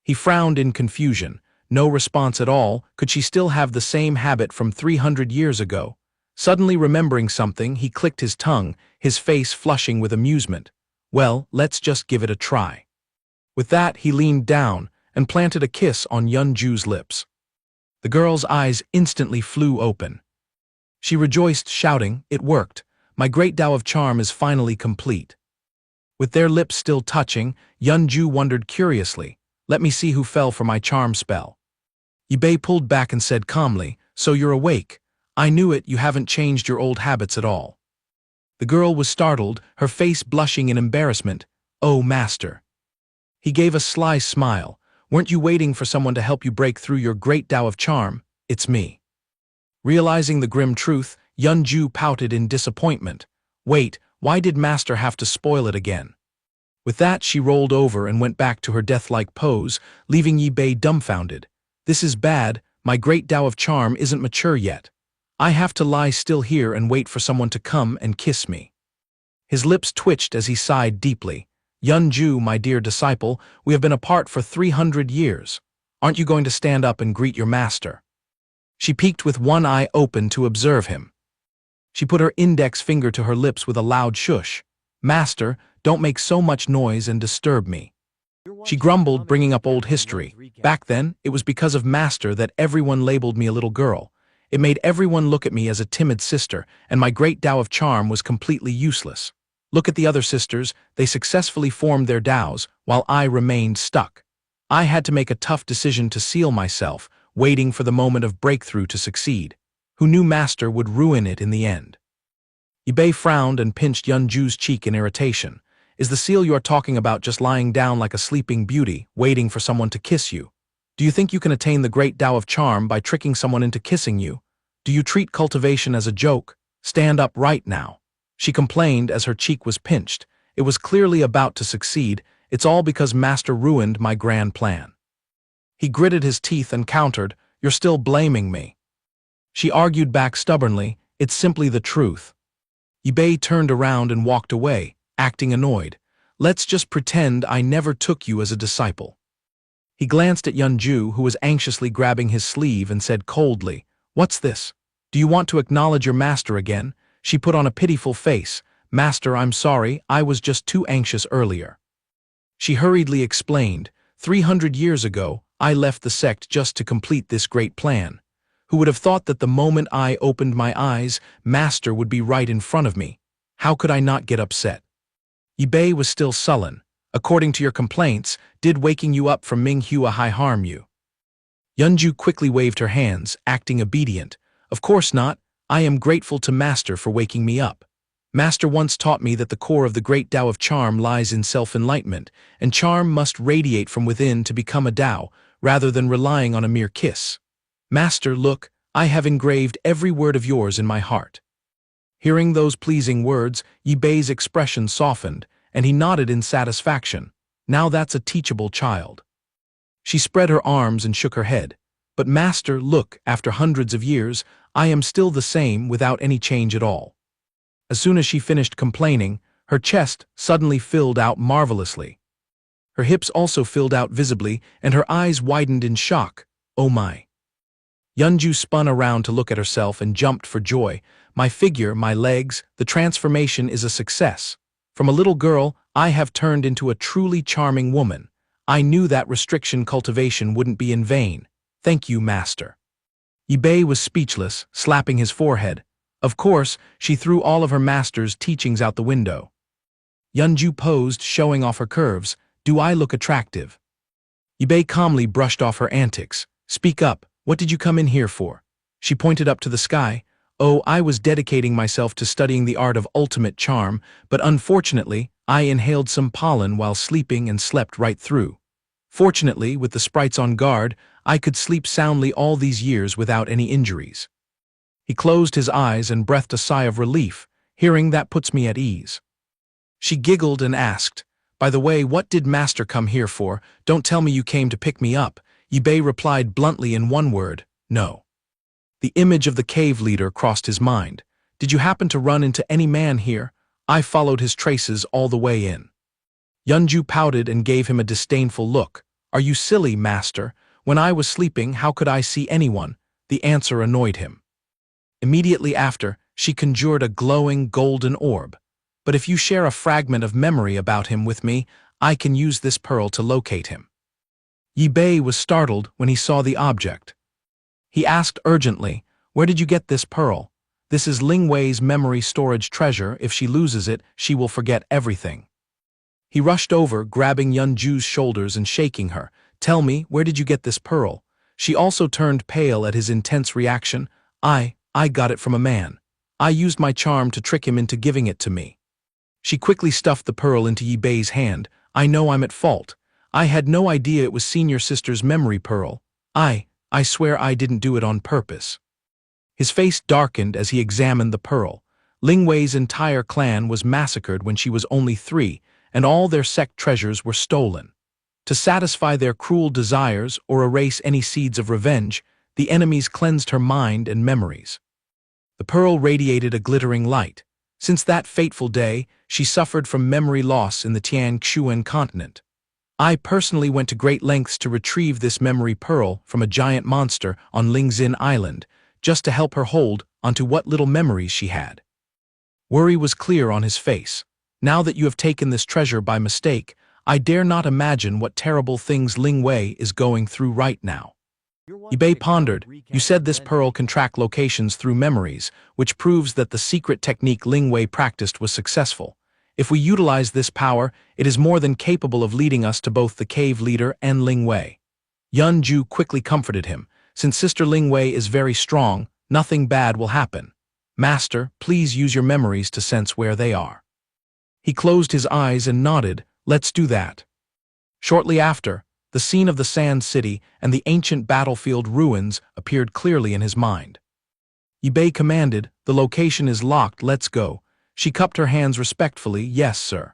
S1: He frowned in confusion. No response at all. Could she still have the same habit from 300 years ago? Suddenly remembering something, he clicked his tongue, his face flushing with amusement. "Well, let's just give it a try." With that, he leaned down and planted a kiss on Yunju's lips. The girl's eyes instantly flew open. She rejoiced, shouting, "It worked. My great Tao of charm is finally complete." With their lips still touching, Yunju wondered curiously, "Let me see who fell for my charm spell." Ip2 pulled back and said calmly, "So you're awake. I knew it, you haven't changed your old habits at all." The girl was startled, her face blushing in embarrassment. "Oh, master." He gave a sly smile. "Weren't you waiting for someone to help you break through your great Tao of charm? It's me." Realizing the grim truth, Yunju pouted in disappointment. "Wait, why did master have to spoil it again?" With that, she rolled over and went back to her death-like pose, leaving Ip2 dumbfounded. "This is bad. My great Tao of charm isn't mature yet. I have to lie still here and wait for someone to come and kiss me." His lips twitched as he sighed deeply. "Yunju, my dear disciple, we have been apart for 300 years. Aren't you going to stand up and greet your master?" She peeked with one eye open to observe him. She put her index finger to her lips with a loud shush. "Master, don't make so much noise and disturb me." She grumbled, bringing up old history. "Back then, it was because of master that everyone labeled me a little girl. It made everyone look at me as a timid sister, and my great Tao of charm was completely useless. Look at the other sisters, they successfully formed their Taos, while I remained stuck. I had to make a tough decision to seal myself, waiting for the moment of breakthrough to succeed. Who knew master would ruin it in the end?" Ip2 frowned and pinched Yunju's cheek in irritation. "Is the seal you are talking about just lying down like a sleeping beauty, waiting for someone to kiss you? Do you think you can attain the great Tao of charm by tricking someone into kissing you? Do you treat cultivation as a joke? Stand up right now." She complained as her cheek was pinched. "It was clearly about to succeed. It's all because master ruined my grand plan." He gritted his teeth and countered, "You're still blaming me." She argued back stubbornly, "It's simply the truth." Ip2 turned around and walked away, acting annoyed. "Let's just pretend I never took you as a disciple." He glanced at Yunju, who was anxiously grabbing his sleeve, and said coldly, "What's this? Do you want to acknowledge your master again?" She put on a pitiful face. "Master, I'm sorry, I was just too anxious earlier." She hurriedly explained, 300 years ago, I left the sect just to complete this great plan. Who would have thought that the moment I opened my eyes, Master would be right in front of me? How could I not get upset? Ip2 was still sullen. According to your complaints, did waking you up from Minghua High harm you? Yeonju quickly waved her hands, acting obedient. Of course not. I am grateful to Master for waking me up. Master once taught me that the core of the great Tao of charm lies in self-enlightenment, and charm must radiate from within to become a Tao, rather than relying on a mere kiss. Master, look, I have engraved every word of yours in my heart. Hearing those pleasing words, Ip2's expression softened, and he nodded in satisfaction. Now that's a teachable child. She spread her arms and shook her head. But Master, look, after hundreds of years, I am still the same without any change at all. As soon as she finished complaining, her chest suddenly filled out marvelously. Her hips also filled out visibly, and her eyes widened in shock. Oh my! Yeonju spun around to look at herself and jumped for joy. My figure, my legs, the transformation is a success. From a little girl, I have turned into a truly charming woman. I knew that restriction cultivation wouldn't be in vain. Thank you, Master. Ip2 was speechless, slapping his forehead. Of course, she threw all of her master's teachings out the window. Yeonju posed, showing off her curves. Do I look attractive? Ip2 calmly brushed off her antics. Speak up, what did you come in here for? She pointed up to the sky. Oh, I was dedicating myself to studying the art of ultimate charm, but unfortunately, I inhaled some pollen while sleeping and slept right through. Fortunately, with the sprites on guard, I could sleep soundly all these years without any injuries. He closed his eyes and breathed a sigh of relief. Hearing that puts me at ease. She giggled and asked, by the way, what did Master come here for? Don't tell me you came to pick me up. Ip2 replied bluntly in one word, no. The image of the cave leader crossed his mind. Did you happen to run into any man here? I followed his traces all the way in. Yeonju pouted and gave him a disdainful look. Are you silly, Master? When I was sleeping, how could I see anyone? The answer annoyed him. Immediately after, she conjured a glowing golden orb. But if you share a fragment of memory about him with me, I can use this pearl to locate him. Ip2 was startled when he saw the object. He asked urgently, where did you get this pearl? This is Lingwei's memory storage treasure. If she loses it, she will forget everything. He rushed over, grabbing Yeonju's shoulders and shaking her. Tell me, where did you get this pearl? She also turned pale at his intense reaction. I got it from a man. I used my charm to trick him into giving it to me. She quickly stuffed the pearl into Ip2's hand. I know I'm at fault. I had no idea it was senior sister's memory pearl. I swear I didn't do it on purpose. His face darkened as he examined the pearl. Lingwei's entire clan was massacred when she was only 3, and all their sect treasures were stolen. To satisfy their cruel desires or erase any seeds of revenge, the enemies cleansed her mind and memories. The pearl radiated a glittering light. Since that fateful day, she suffered from memory loss in the Tianquan continent. I personally went to great lengths to retrieve this memory pearl from a giant monster on Lingzin Island, just to help her hold onto what little memories she had. Worry was clear on his face. Now that you have taken this treasure by mistake, I dare not imagine what terrible things Lingwei is going through right now. Ip2 pondered, you said this pearl can track locations through memories, which proves that the secret technique Lingwei practiced was successful. If we utilize this power, it is more than capable of leading us to both the cave leader and Lingwei. Yeonju quickly comforted him. Since Sister Lingwei is very strong, nothing bad will happen. Master, please use your memories to sense where they are. He closed his eyes and nodded, let's do that. Shortly after, the scene of the Sand City and the ancient battlefield ruins appeared clearly in his mind. Ip2 commanded, the location is locked, let's go. She cupped her hands respectfully, yes, sir.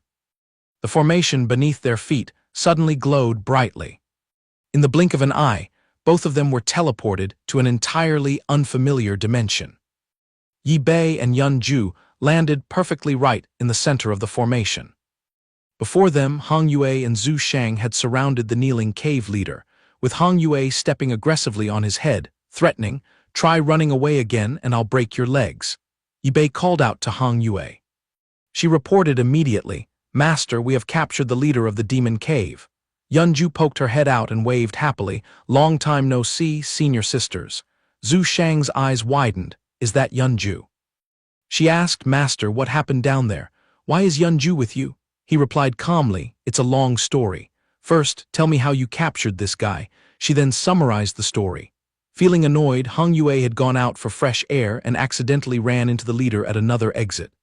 S1: The formation beneath their feet suddenly glowed brightly. In the blink of an eye, both of them were teleported to an entirely unfamiliar dimension. Ip2 and Yeonju landed perfectly right in the center of the formation. Before them, Hong Yue and Zhu Shang had surrounded the kneeling cave leader, with Hong Yue stepping aggressively on his head, threatening, try running away again and I'll break your legs. Ip2 called out to Hong Yue. She reported immediately, "Master, we have captured the leader of the demon cave." Yunju poked her head out and waved happily. "Long time no see, senior sisters." Zhu Shang's eyes widened. "Is that Yunju?" She asked, "Master, what happened down there? Why is Yunju with you?" He replied calmly, "It's a long story. First, tell me how you captured this guy." She then summarized the story. Feeling annoyed, Hong Yue had gone out for fresh air and accidentally ran into the leader at another exit.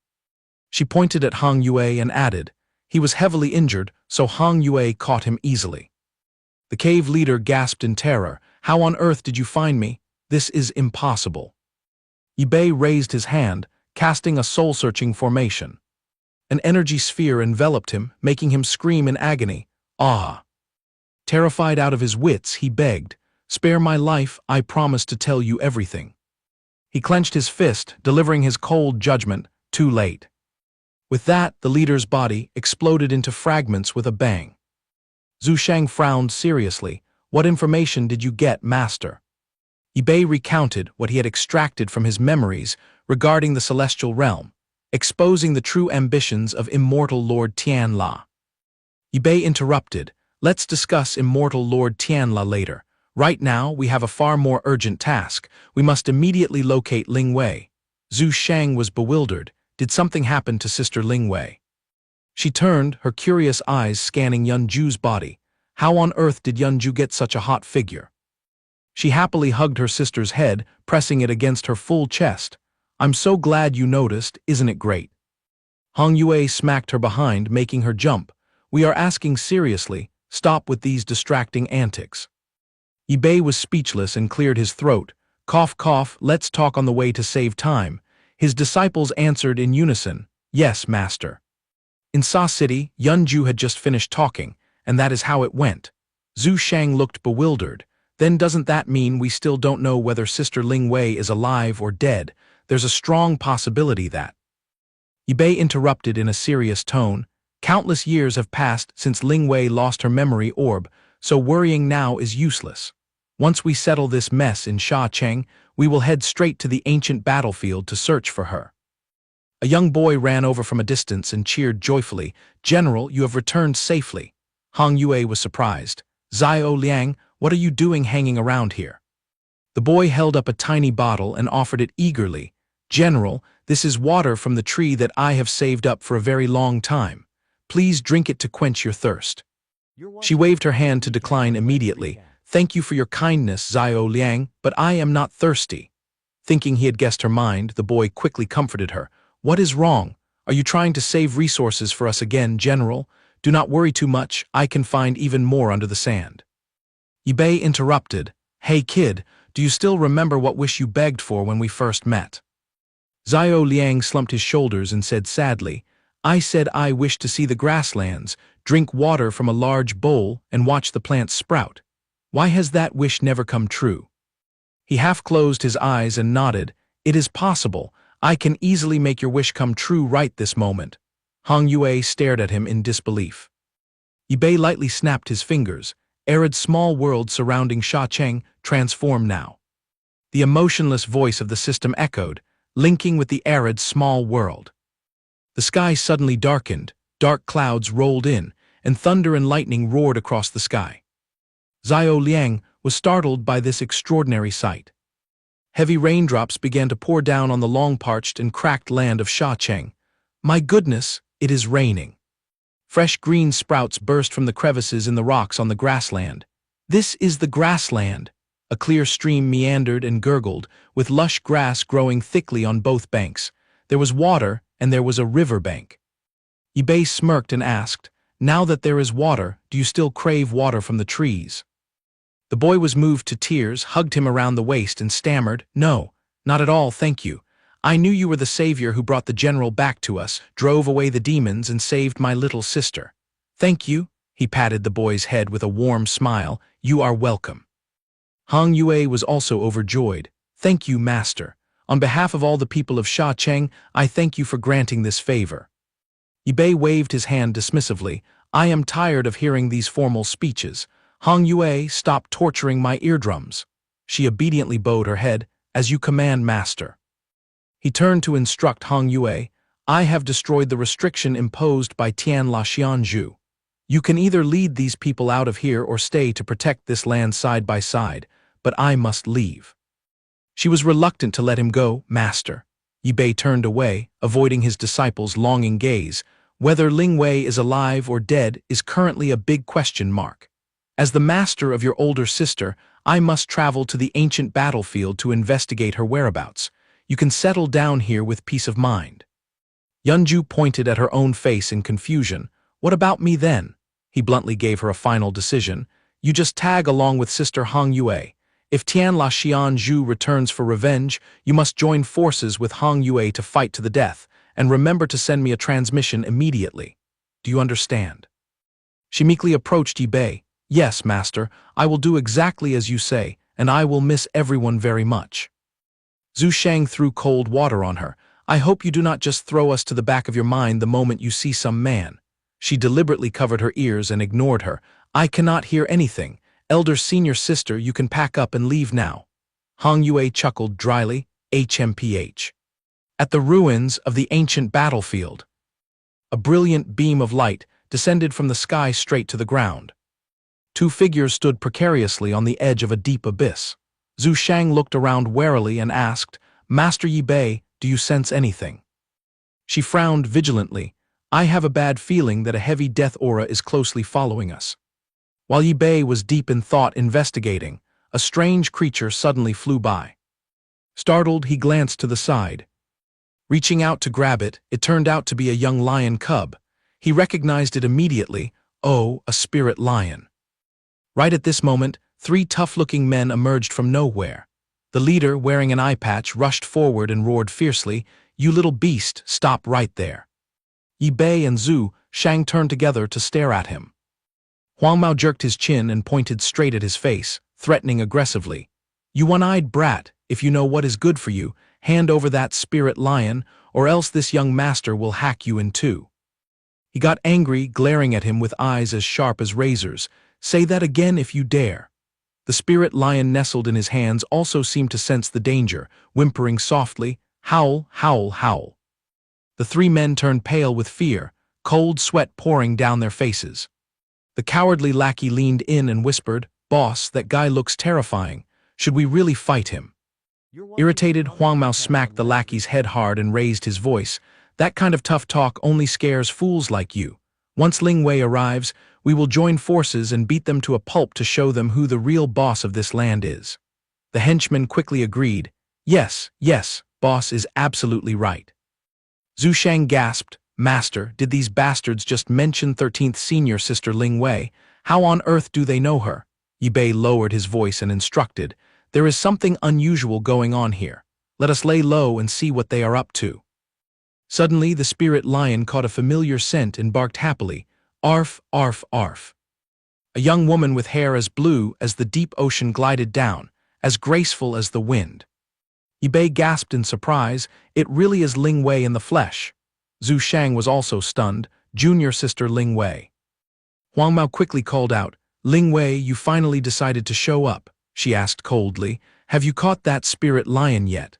S1: She pointed at Hong Yue and added, "He was heavily injured, so Hong Yue caught him easily." The cave leader gasped in terror. "How on earth did you find me? This is impossible." Ip2 raised his hand, casting a soul-searching formation. An energy sphere enveloped him, making him scream in agony. "Ah!" Terrified out of his wits, he begged, "Spare my life, I promise to tell you everything." He clenched his fist, delivering his cold judgment. Too late. With that, the leader's body exploded into fragments with a bang. Zhu Shang frowned seriously. "What information did you get, Master?" Ip2 recounted what he had extracted from his memories regarding the celestial realm, exposing the true ambitions of immortal Lord Tianla. Ip2 interrupted, "Let's discuss immortal Lord Tianla later. Right now, we have a far more urgent task. We must immediately locate Ling Wei." Zhu Shang was bewildered. Did something happen to Sister Ling Wei? She turned, her curious eyes scanning Yunju's body. How on earth did Yunju get such a hot figure? She happily hugged her sister's head, pressing it against her full chest. "I'm so glad you noticed, isn't it great?" Hong Yue smacked her behind, making her jump. "We are asking seriously, stop with these distracting antics." Ip2 was speechless and cleared his throat. "Cough, cough, let's talk on the way to save time." His disciples answered in unison, "Yes, Master." In Sa City, Yunju had just finished talking, and that is how it went. Zhu Shang looked bewildered. "Then doesn't that mean we still don't know whether Sister Ling Wei is alive or dead? There's a strong possibility that—" Ip2 interrupted in a serious tone. "Countless years have passed since Ling Wei lost her memory orb, so worrying now is useless. Once we settle this mess in Shacheng, we will head straight to the ancient battlefield to search for her." A young boy ran over from a distance and cheered joyfully. "General, you have returned safely." Hong Yue was surprised. "Xiao Liang, what are you doing hanging around here?" The boy held up a tiny bottle and offered it eagerly. "General, this is water from the tree that I have saved up for a very long time. Please drink it to quench your thirst." She waved her hand to decline immediately. "Thank you for your kindness, Xiao Liang, but I am not thirsty." Thinking he had guessed her mind, the boy quickly comforted her. "What is wrong? Are you trying to save resources for us again, General? Do not worry too much, I can find even more under the sand." Ip2 interrupted. "Hey kid, do you still remember what wish you begged for when we first met?" Xiao Liang slumped his shoulders and said sadly, "I said I wish to see the grasslands, drink water from a large bowl, and watch the plants sprout. Why has that wish never come true?" He half closed his eyes and nodded. "It is possible. I can easily make your wish come true right this moment." Hong Yue stared at him in disbelief. Ip2 lightly snapped his fingers. Arid small world surrounding Shacheng transformed now. The emotionless voice of the system echoed, linking with the arid small world. The sky suddenly darkened, dark clouds rolled in, and thunder and lightning roared across the sky. Xiao Liang was startled by this extraordinary sight. Heavy raindrops began to pour down on the long-parched and cracked land of Shacheng. "My goodness, it is raining." Fresh green sprouts burst from the crevices in the rocks on the grassland. "This is the grassland." A clear stream meandered and gurgled, with lush grass growing thickly on both banks. There was water, and there was a river bank. Ip2 smirked and asked, "Now that there is water, do you still crave water from the trees?" The boy was moved to tears, hugged him around the waist, and stammered, "No, not at all, thank you. I knew you were the savior who brought the general back to us, drove away the demons, and saved my little sister." "Thank you," he patted the boy's head with a warm smile. "You are welcome." Hong Yue was also overjoyed. "Thank you, Master. On behalf of all the people of Shacheng, I thank you for granting this favor." Ip2 waved his hand dismissively. "I am tired of hearing these formal speeches. Hong Yue, stop torturing my eardrums." She obediently bowed her head. "As you command, Master." He turned to instruct Hong Yue. I have destroyed the restriction imposed by Tian La Xianzhu. You can either lead these people out of here or stay to protect this land side by side, but I must leave." She was reluctant to let him go. "Master." Bei turned away, avoiding his disciple's longing gaze. Whether Ling Wei is alive or dead is currently a big question mark. As the master of your older sister, I must travel to the ancient battlefield to investigate her whereabouts. You can settle down here with peace of mind. Yunju pointed at her own face in confusion. "What about me then?" He bluntly gave her a final decision. "You just tag along with Sister Hong Yue. If Tian La Xianzhu returns for revenge, you must join forces with Hong Yue to fight to the death, and remember to send me a transmission immediately. Do you understand?" She meekly approached Bei. "Yes, master, I will do exactly as you say, and I will miss everyone very much." Zhu Shang threw cold water on her. "I hope you do not just throw us to the back of your mind the moment you see some man." She deliberately covered her ears and ignored her. "I cannot hear anything. Elder senior sister, you can pack up and leave now." Hong Yue chuckled dryly. HMPH. At the ruins of the ancient battlefield, a brilliant beam of light descended from the sky straight to the ground. Two figures stood precariously on the edge of a deep abyss. Zhu Shang looked around warily and asked, "Master Bei, do you sense anything?" She frowned vigilantly. "I have a bad feeling that a heavy death aura is closely following us." While Bei was deep in thought investigating, a strange creature suddenly flew by. Startled, he glanced to the side. Reaching out to grab it, it turned out to be a young lion cub. He recognized it immediately. Oh, a spirit lion. Right at this moment, three tough-looking men emerged from nowhere. The leader, wearing an eye patch, rushed forward and roared fiercely, "You little beast, stop right there." Bei and Zhu Shang turned together to stare at him. Huang Mao jerked his chin and pointed straight at his face, threatening aggressively. "You one-eyed brat, if you know what is good for you, hand over that spirit lion, or else this young master will hack you in two." He got angry, glaring at him with eyes as sharp as razors. "Say that again if you dare." The spirit lion nestled in his hands also seemed to sense the danger, whimpering softly, "Howl, howl, howl." The three men turned pale with fear, cold sweat pouring down their faces. The cowardly lackey leaned in and whispered, "Boss, that guy looks terrifying. Should we really fight him?" Irritated, Huang Mao smacked the lackey's head hard and raised his voice. "That kind of tough talk only scares fools like you. Once Ling Wei arrives, we will join forces and beat them to a pulp to show them who the real boss of this land is." The henchman quickly agreed. "Yes, yes, boss is absolutely right." Zhu Shang gasped, "Master, did these bastards just mention 13th Senior Sister Ling Wei? How on earth do they know her?" Bei lowered his voice and instructed, "There is something unusual going on here. Let us lay low and see what they are up to." Suddenly, the spirit lion caught a familiar scent and barked happily, "Arf, arf, arf." A young woman with hair as blue as the deep ocean glided down, as graceful as the wind. Bei gasped in surprise. "It really is Ling Wei in the flesh." Zhu Shang was also stunned. "Junior sister Ling Wei." Huang Mao quickly called out, "Ling Wei, you finally decided to show up," she asked coldly. "Have you caught that spirit lion yet?"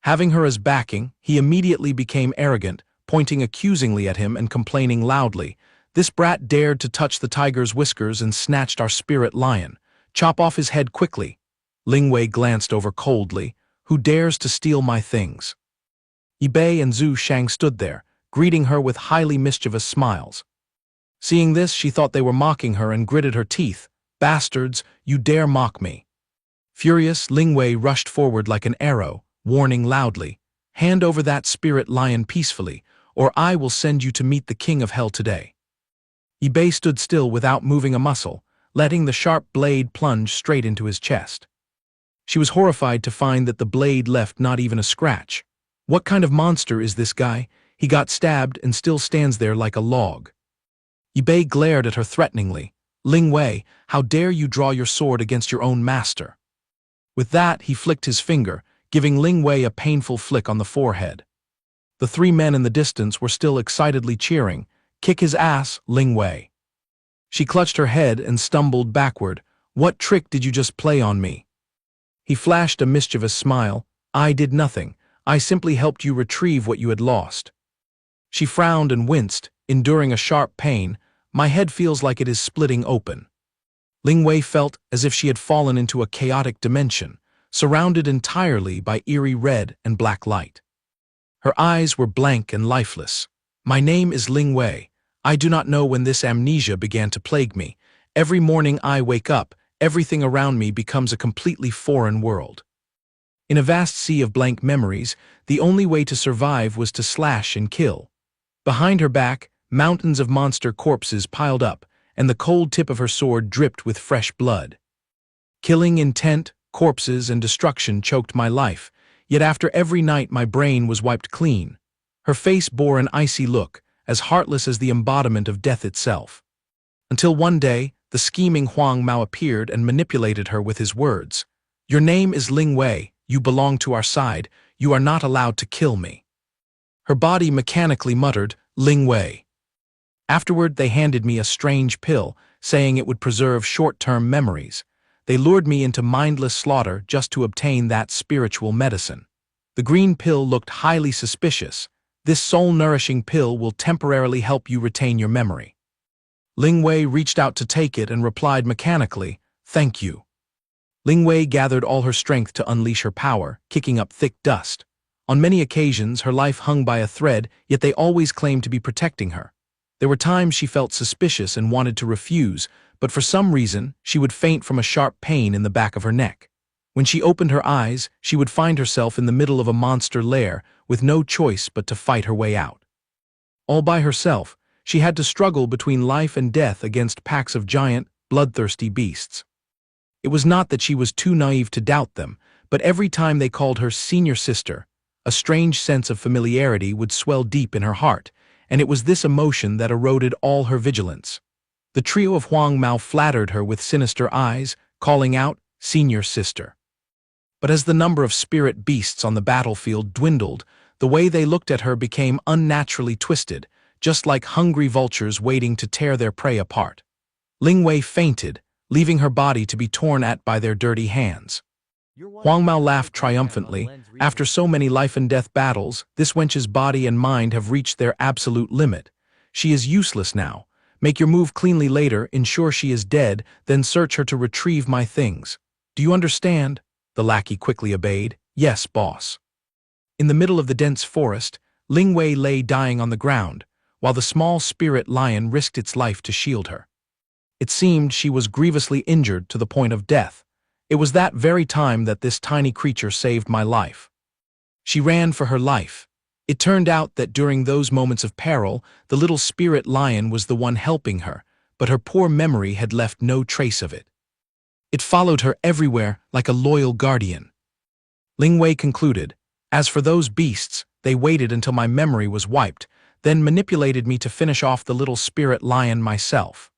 S1: Having her as backing, he immediately became arrogant, pointing accusingly at him and complaining loudly, "This brat dared to touch the tiger's whiskers and snatched our spirit lion. Chop off his head quickly." Ling Wei glanced over coldly. "Who dares to steal my things?" Bei and Zhu Shang stood there, greeting her with highly mischievous smiles. Seeing this, she thought they were mocking her and gritted her teeth. "Bastards, you dare mock me." Furious, Ling Wei rushed forward like an arrow, warning loudly, "Hand over that spirit lion peacefully, or I will send you to meet the king of hell today." Bei stood still without moving a muscle, letting the sharp blade plunge straight into his chest. She was horrified to find that the blade left not even a scratch. What kind of monster is this guy? He got stabbed and still stands there like a log. Bei glared at her threateningly. "Ling Wei, how dare you draw your sword against your own master?" With that, he flicked his finger, giving Ling Wei a painful flick on the forehead. The three men in the distance were still excitedly cheering, "Kick his ass, Ling Wei." She clutched her head and stumbled backward. "What trick did you just play on me?" He flashed a mischievous smile. "I did nothing. I simply helped you retrieve what you had lost." She frowned and winced, enduring a sharp pain. My head feels like it is splitting open. Ling Wei felt as if she had fallen into a chaotic dimension, surrounded entirely by eerie red and black light. Her eyes were blank and lifeless. My name is Ling Wei. I do not know when this amnesia began to plague me. Every morning I wake up, everything around me becomes a completely foreign world. In a vast sea of blank memories, the only way to survive was to slash and kill. Behind her back, mountains of monster corpses piled up, and the cold tip of her sword dripped with fresh blood. Killing intent, corpses, and destruction choked my life, yet after every night my brain was wiped clean. Her face bore an icy look, as heartless as the embodiment of death itself. Until one day, the scheming Huang Mao appeared and manipulated her with his words. "Your name is Ling Wei, you belong to our side, you are not allowed to kill me." Her body mechanically muttered, "Ling Wei." Afterward, they handed me a strange pill, saying it would preserve short-term memories. They lured me into mindless slaughter just to obtain that spiritual medicine. The green pill looked highly suspicious. This soul-nourishing pill will temporarily help you retain your memory. Ling Wei reached out to take it and replied mechanically, "Thank you." Ling Wei gathered all her strength to unleash her power, kicking up thick dust. On many occasions, her life hung by a thread, yet they always claimed to be protecting her. There were times she felt suspicious and wanted to refuse, but for some reason, she would faint from a sharp pain in the back of her neck. When she opened her eyes, she would find herself in the middle of a monster lair, with no choice but to fight her way out. All by herself, she had to struggle between life and death against packs of giant, bloodthirsty beasts. It was not that she was too naive to doubt them, but every time they called her senior sister, a strange sense of familiarity would swell deep in her heart, and it was this emotion that eroded all her vigilance. The trio of Huang Mao flattered her with sinister eyes, calling out, "Senior sister." But as the number of spirit beasts on the battlefield dwindled, the way they looked at her became unnaturally twisted, just like hungry vultures waiting to tear their prey apart. Ling Wei fainted, leaving her body to be torn at by their dirty hands. Huang Mao laughed triumphantly. After so many life-and-death battles, this wench's body and mind have reached their absolute limit. She is useless now. Make your move cleanly later, ensure she is dead, then search her to retrieve my things. Do you understand? The lackey quickly obeyed. Yes, boss. In the middle of the dense forest, Ling Wei lay dying on the ground, while the small spirit lion risked its life to shield her. It seemed she was grievously injured to the point of death. It was that very time that this tiny creature saved my life. She ran for her life. It turned out that during those moments of peril, the little spirit lion was the one helping her, but her poor memory had left no trace of it. It followed her everywhere like a loyal guardian. Ling Wei concluded, "As for those beasts, they waited until my memory was wiped, then manipulated me to finish off the little spirit lion myself."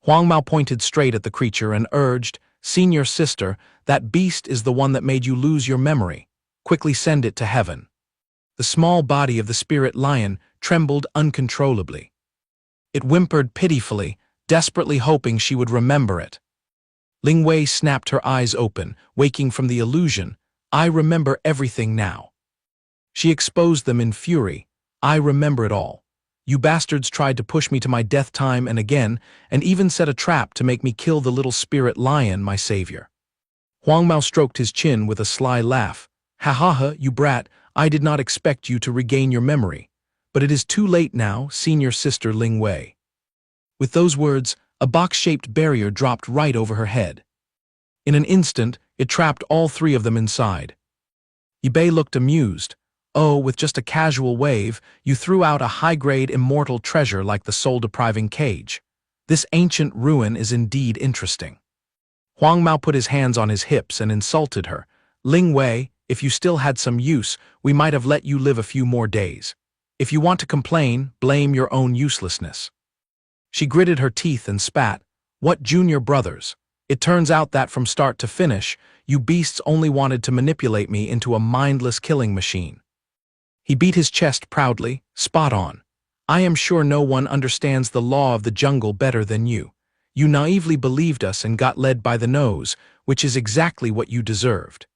S1: Huang Mao pointed straight at the creature and urged, "Senior sister, that beast is the one that made you lose your memory. Quickly send it to heaven." The small body of the spirit lion trembled uncontrollably. It whimpered pitifully, desperately hoping she would remember it. Ling Wei snapped her eyes open, waking from the illusion. "I remember everything now." She exposed them in fury. "I remember it all. You bastards tried to push me to my death time and again, and even set a trap to make me kill the little spirit lion, my savior." Huang Mao stroked his chin with a sly laugh. "Ha ha ha, you brat, I did not expect you to regain your memory. But it is too late now, senior sister Ling Wei." With those words, a box-shaped barrier dropped right over her head. In an instant, it trapped all three of them inside. Ip2 looked amused. "Oh, with just a casual wave, you threw out a high-grade immortal treasure like the soul-depriving cage. This ancient ruin is indeed interesting." Huang Mao put his hands on his hips and insulted her. "Ling Wei, if you still had some use, we might have let you live a few more days. If you want to complain, blame your own uselessness." She gritted her teeth and spat. "What junior brothers? It turns out that from start to finish, you beasts only wanted to manipulate me into a mindless killing machine." He beat his chest proudly. "Spot on. I am sure no one understands the law of the jungle better than you. You naively believed us and got led by the nose, which is exactly what you deserved."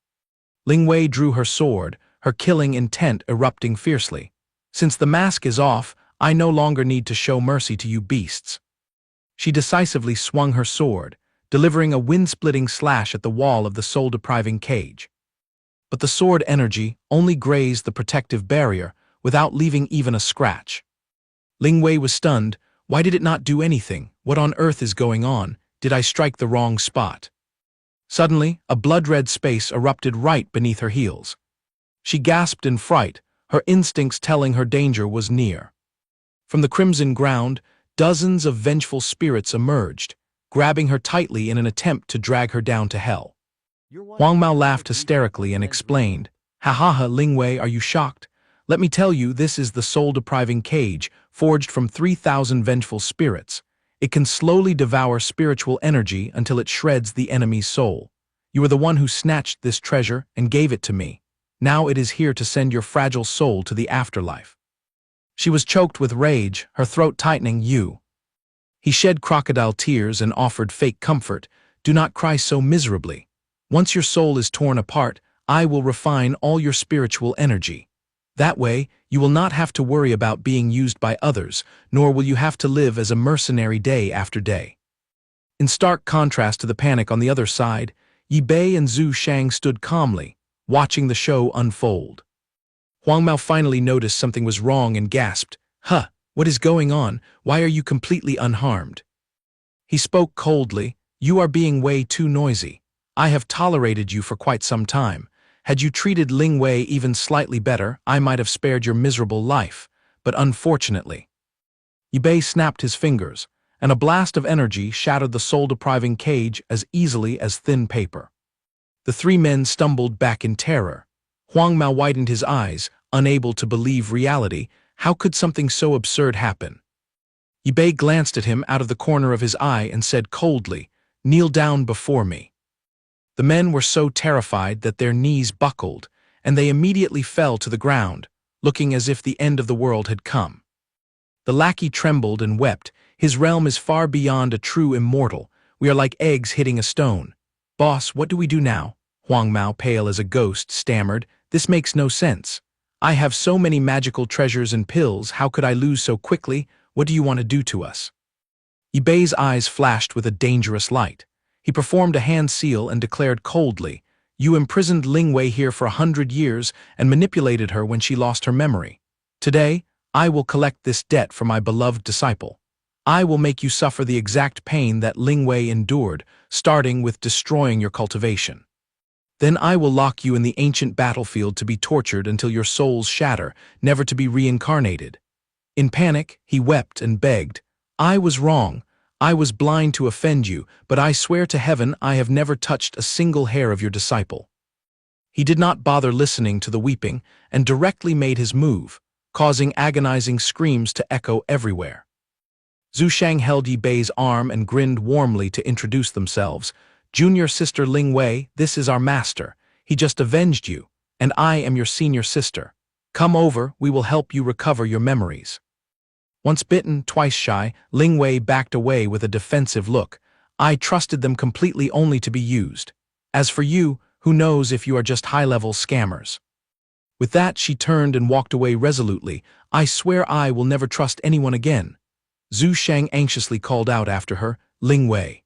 S1: Ling Wei drew her sword, her killing intent erupting fiercely. Since the mask is off, I no longer need to show mercy to you beasts." She decisively swung her sword, delivering a wind-splitting slash at the wall of the soul-depriving cage. But the sword energy only grazed the protective barrier without leaving even a scratch. Ling Wei was stunned. Why did it not do anything? What on earth is going on? Did I strike the wrong spot? Suddenly, a blood-red space erupted right beneath her heels. She gasped in fright, her instincts telling her danger was near. From the crimson ground, dozens of vengeful spirits emerged, grabbing her tightly in an attempt to drag her down to hell. Huang Mao laughed hysterically and explained, "Ha ha ha, Ling Wei, are you shocked? Let me tell you, this is the soul-depriving cage, forged from 3,000 vengeful spirits. It can slowly devour spiritual energy until it shreds the enemy's soul. You are the one who snatched this treasure and gave it to me. Now it is here to send your fragile soul to the afterlife." She was choked with rage, her throat tightening. He shed crocodile tears and offered fake comfort. "Do not cry so miserably. Once your soul is torn apart, I will refine all your spiritual energy. That way, you will not have to worry about being used by others, nor will you have to live as a mercenary day after day." In stark contrast to the panic on the other side, Yi Bei and Zhu Shang stood calmly, watching the show unfold. Huang Mao finally noticed something was wrong and gasped, "Huh, what is going on? Why are you completely unharmed?" He spoke coldly, "You are being way too noisy. I have tolerated you for quite some time. Had you treated Ling Wei even slightly better, I might have spared your miserable life, but unfortunately." Yi Bei snapped his fingers, and a blast of energy shattered the soul-depriving cage as easily as thin paper. The three men stumbled back in terror. Huang Mao widened his eyes, unable to believe reality. How could something so absurd happen? Yi Bei glanced at him out of the corner of his eye and said coldly, "Kneel down before me." The men were so terrified that their knees buckled, and they immediately fell to the ground, looking as if the end of the world had come. The lackey trembled and wept. "His realm is far beyond a true immortal. We are like eggs hitting a stone. Boss, what do we do now?" Huang Mao, pale as a ghost, stammered, "This makes no sense. I have so many magical treasures and pills, how could I lose so quickly? What do you want to do to us?" Yi Bei's eyes flashed with a dangerous light. He performed a hand seal and declared coldly, "You imprisoned Ling Wei here for 100 years and manipulated her when she lost her memory. Today, I will collect this debt for my beloved disciple. I will make you suffer the exact pain that Ling Wei endured, starting with destroying your cultivation. Then I will lock you in the ancient battlefield to be tortured until your souls shatter, never to be reincarnated." In panic, he wept and begged, "I was wrong. I was blind to offend you, but I swear to heaven I have never touched a single hair of your disciple." He did not bother listening to the weeping and directly made his move, causing agonizing screams to echo everywhere. Zhu Shang held Yi Bei's arm and grinned warmly to introduce themselves. "Junior sister Ling Wei, this is our master. He just avenged you, and I am your senior sister. Come over, we will help you recover your memories." Once bitten, twice shy, Ling Wei backed away with a defensive look. "I trusted them completely only to be used. As for you, who knows if you are just high-level scammers." With that, she turned and walked away resolutely. "I swear I will never trust anyone again." Zhu Shang anxiously called out after her, "Ling Wei."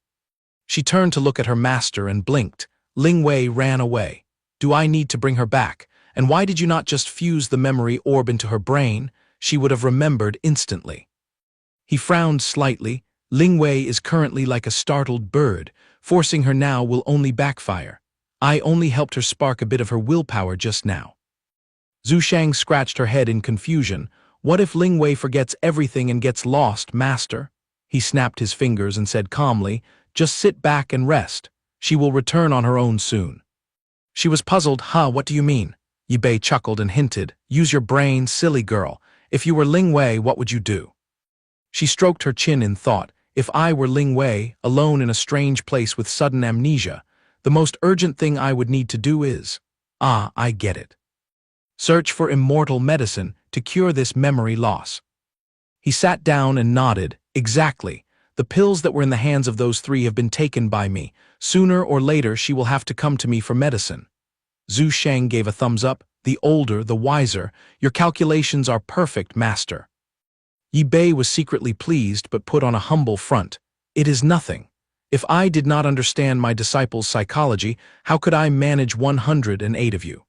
S1: She turned to look at her master and blinked. Ling Wei ran away. Do I need to bring her back? And why did you not just fuse the memory orb into her brain? She would have remembered instantly. He frowned slightly. Ling Wei is currently like a startled bird. Forcing her now will only backfire. I only helped her spark a bit of her willpower just now. Zhu Shang scratched her head in confusion. What if Ling Wei forgets everything and gets lost, master? He snapped his fingers and said calmly, "Just sit back and rest. She will return on her own soon." She was puzzled. What do you mean?" Yi Bei chuckled and hinted, "Use your brain, silly girl. If you were Ling Wei, what would you do?" She stroked her chin in thought. If I were Ling Wei, alone in a strange place with sudden amnesia, the most urgent thing I would need to do is… I get it. Search for immortal medicine to cure this memory loss. He sat down and nodded. Exactly. The pills that were in the hands of those three have been taken by me. Sooner or later she will have to come to me for medicine. Zhu Shang gave a thumbs up. the older, the wiser. Your calculations are perfect, master. Yi Bei was secretly pleased but put on a humble front. It is nothing. If I did not understand my disciples' psychology, how could I manage 108 of you?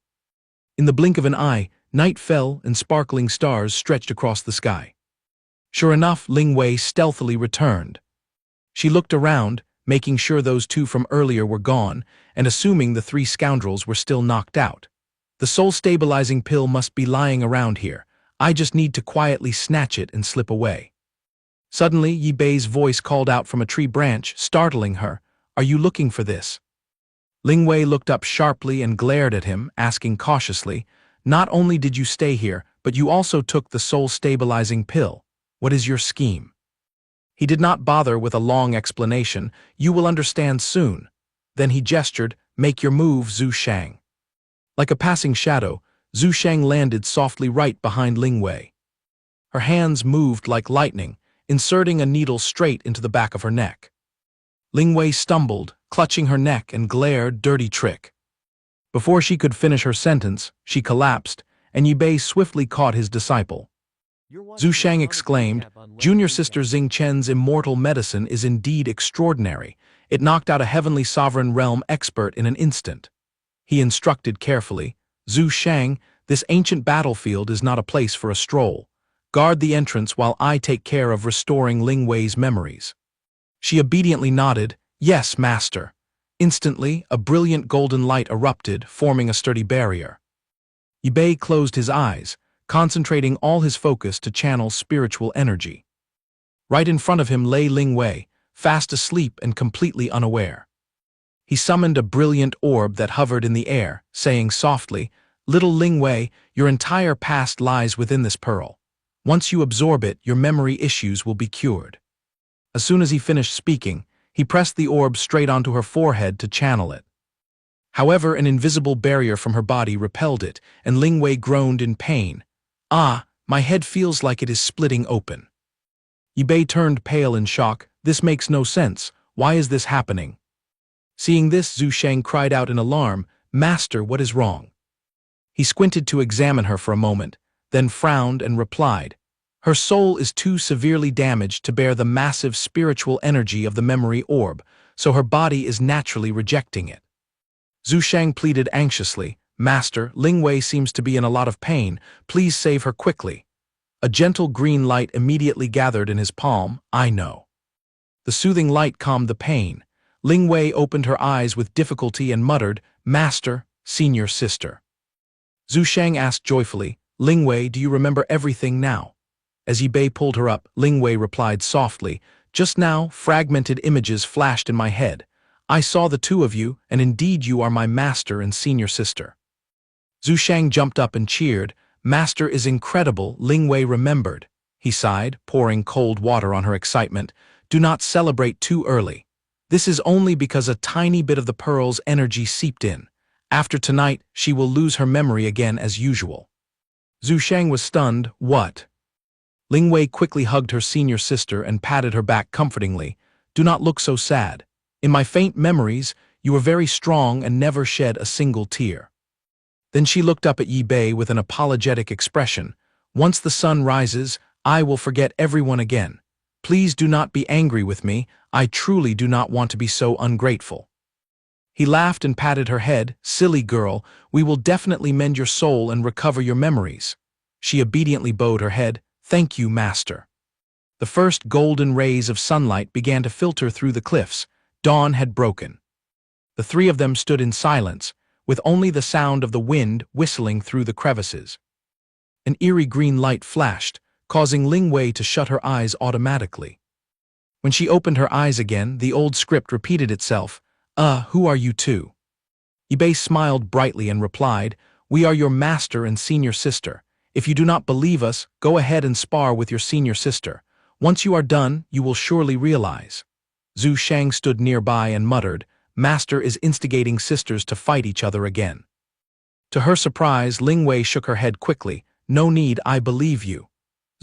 S1: In the blink of an eye, night fell and sparkling stars stretched across the sky. Sure enough, Ling Wei stealthily returned. She looked around, making sure those two from earlier were gone, and assuming the three scoundrels were still knocked out. The soul-stabilizing pill must be lying around here. I just need to quietly snatch it and slip away. Suddenly, Yi Bei's voice called out from a tree branch, startling her. Are you looking for this? Ling Wei looked up sharply and glared at him, asking cautiously, not only did you stay here, but you also took the soul-stabilizing pill. What is your scheme? He did not bother with a long explanation. You will understand soon. Then he gestured, make your move, Zhu Shang. Like a passing shadow, Zhu Shang landed softly right behind Ling Wei. Her hands moved like lightning, inserting a needle straight into the back of her neck. Ling Wei stumbled, clutching her neck and glared, dirty trick. Before she could finish her sentence, she collapsed, and Yi Bei swiftly caught his disciple. Zhu Shang exclaimed, Junior Sister Xing Chen's immortal medicine is indeed extraordinary. It knocked out a heavenly sovereign realm expert in an instant. He instructed carefully, Zhu Shang, this ancient battlefield is not a place for a stroll. Guard the entrance while I take care of restoring Ling Wei's memories. She obediently nodded, yes, master. Instantly, a brilliant golden light erupted, forming a sturdy barrier. Yi Bei closed his eyes, concentrating all his focus to channel spiritual energy. Right in front of him lay Ling Wei, fast asleep and completely unaware. He summoned a brilliant orb that hovered in the air, saying softly, Little Ling Wei, your entire past lies within this pearl. Once you absorb it, your memory issues will be cured. As soon as he finished speaking, he pressed the orb straight onto her forehead to channel it. However, an invisible barrier from her body repelled it, and Ling Wei groaned in pain. Ah, my head feels like it is splitting open. Yi Bei turned pale in shock. This makes no sense. Why is this happening? Seeing this, Zhu Shang cried out in alarm, Master, what is wrong? He squinted to examine her for a moment, then frowned and replied, Her soul is too severely damaged to bear the massive spiritual energy of the memory orb, so her body is naturally rejecting it. Zhu Shang pleaded anxiously, Master, Ling Wei seems to be in a lot of pain. Please save her quickly. A gentle green light immediately gathered in his palm. I know. The soothing light calmed the pain. Ling Wei opened her eyes with difficulty and muttered, Master, Senior Sister. Zhu Shang asked joyfully, Ling Wei, do you remember everything now? As Yi Bei pulled her up, Ling Wei replied softly, Just now, fragmented images flashed in my head. I saw the two of you, and indeed you are my master and senior sister. Zhu Shang jumped up and cheered. Master is incredible, Ling Wei remembered. He sighed, pouring cold water on her excitement. Do not celebrate too early. This is only because a tiny bit of the pearl's energy seeped in. After tonight, she will lose her memory again as usual. Zhu Shang was stunned. What? Ling Wei quickly hugged her senior sister and patted her back comfortingly. Do not look so sad. In my faint memories, you were very strong and never shed a single tear. Then she looked up at Yi Bei with an apologetic expression. Once the sun rises, I will forget everyone again. Please do not be angry with me. I truly do not want to be so ungrateful. He laughed and patted her head. Silly girl, we will definitely mend your soul and recover your memories. She obediently bowed her head. Thank you, master. The first golden rays of sunlight began to filter through the cliffs. Dawn had broken. The three of them stood in silence, with only the sound of the wind whistling through the crevices. An eerie green light flashed, causing Ling Wei to shut her eyes automatically. When she opened her eyes again, the old script repeated itself. Who are you two? Yi Bei smiled brightly and replied, We are your master and senior sister. If you do not believe us, go ahead and spar with your senior sister. Once you are done, you will surely realize. Zhu Shang stood nearby and muttered, Master is instigating sisters to fight each other again. To her surprise, Ling Wei shook her head quickly. No need, I believe you.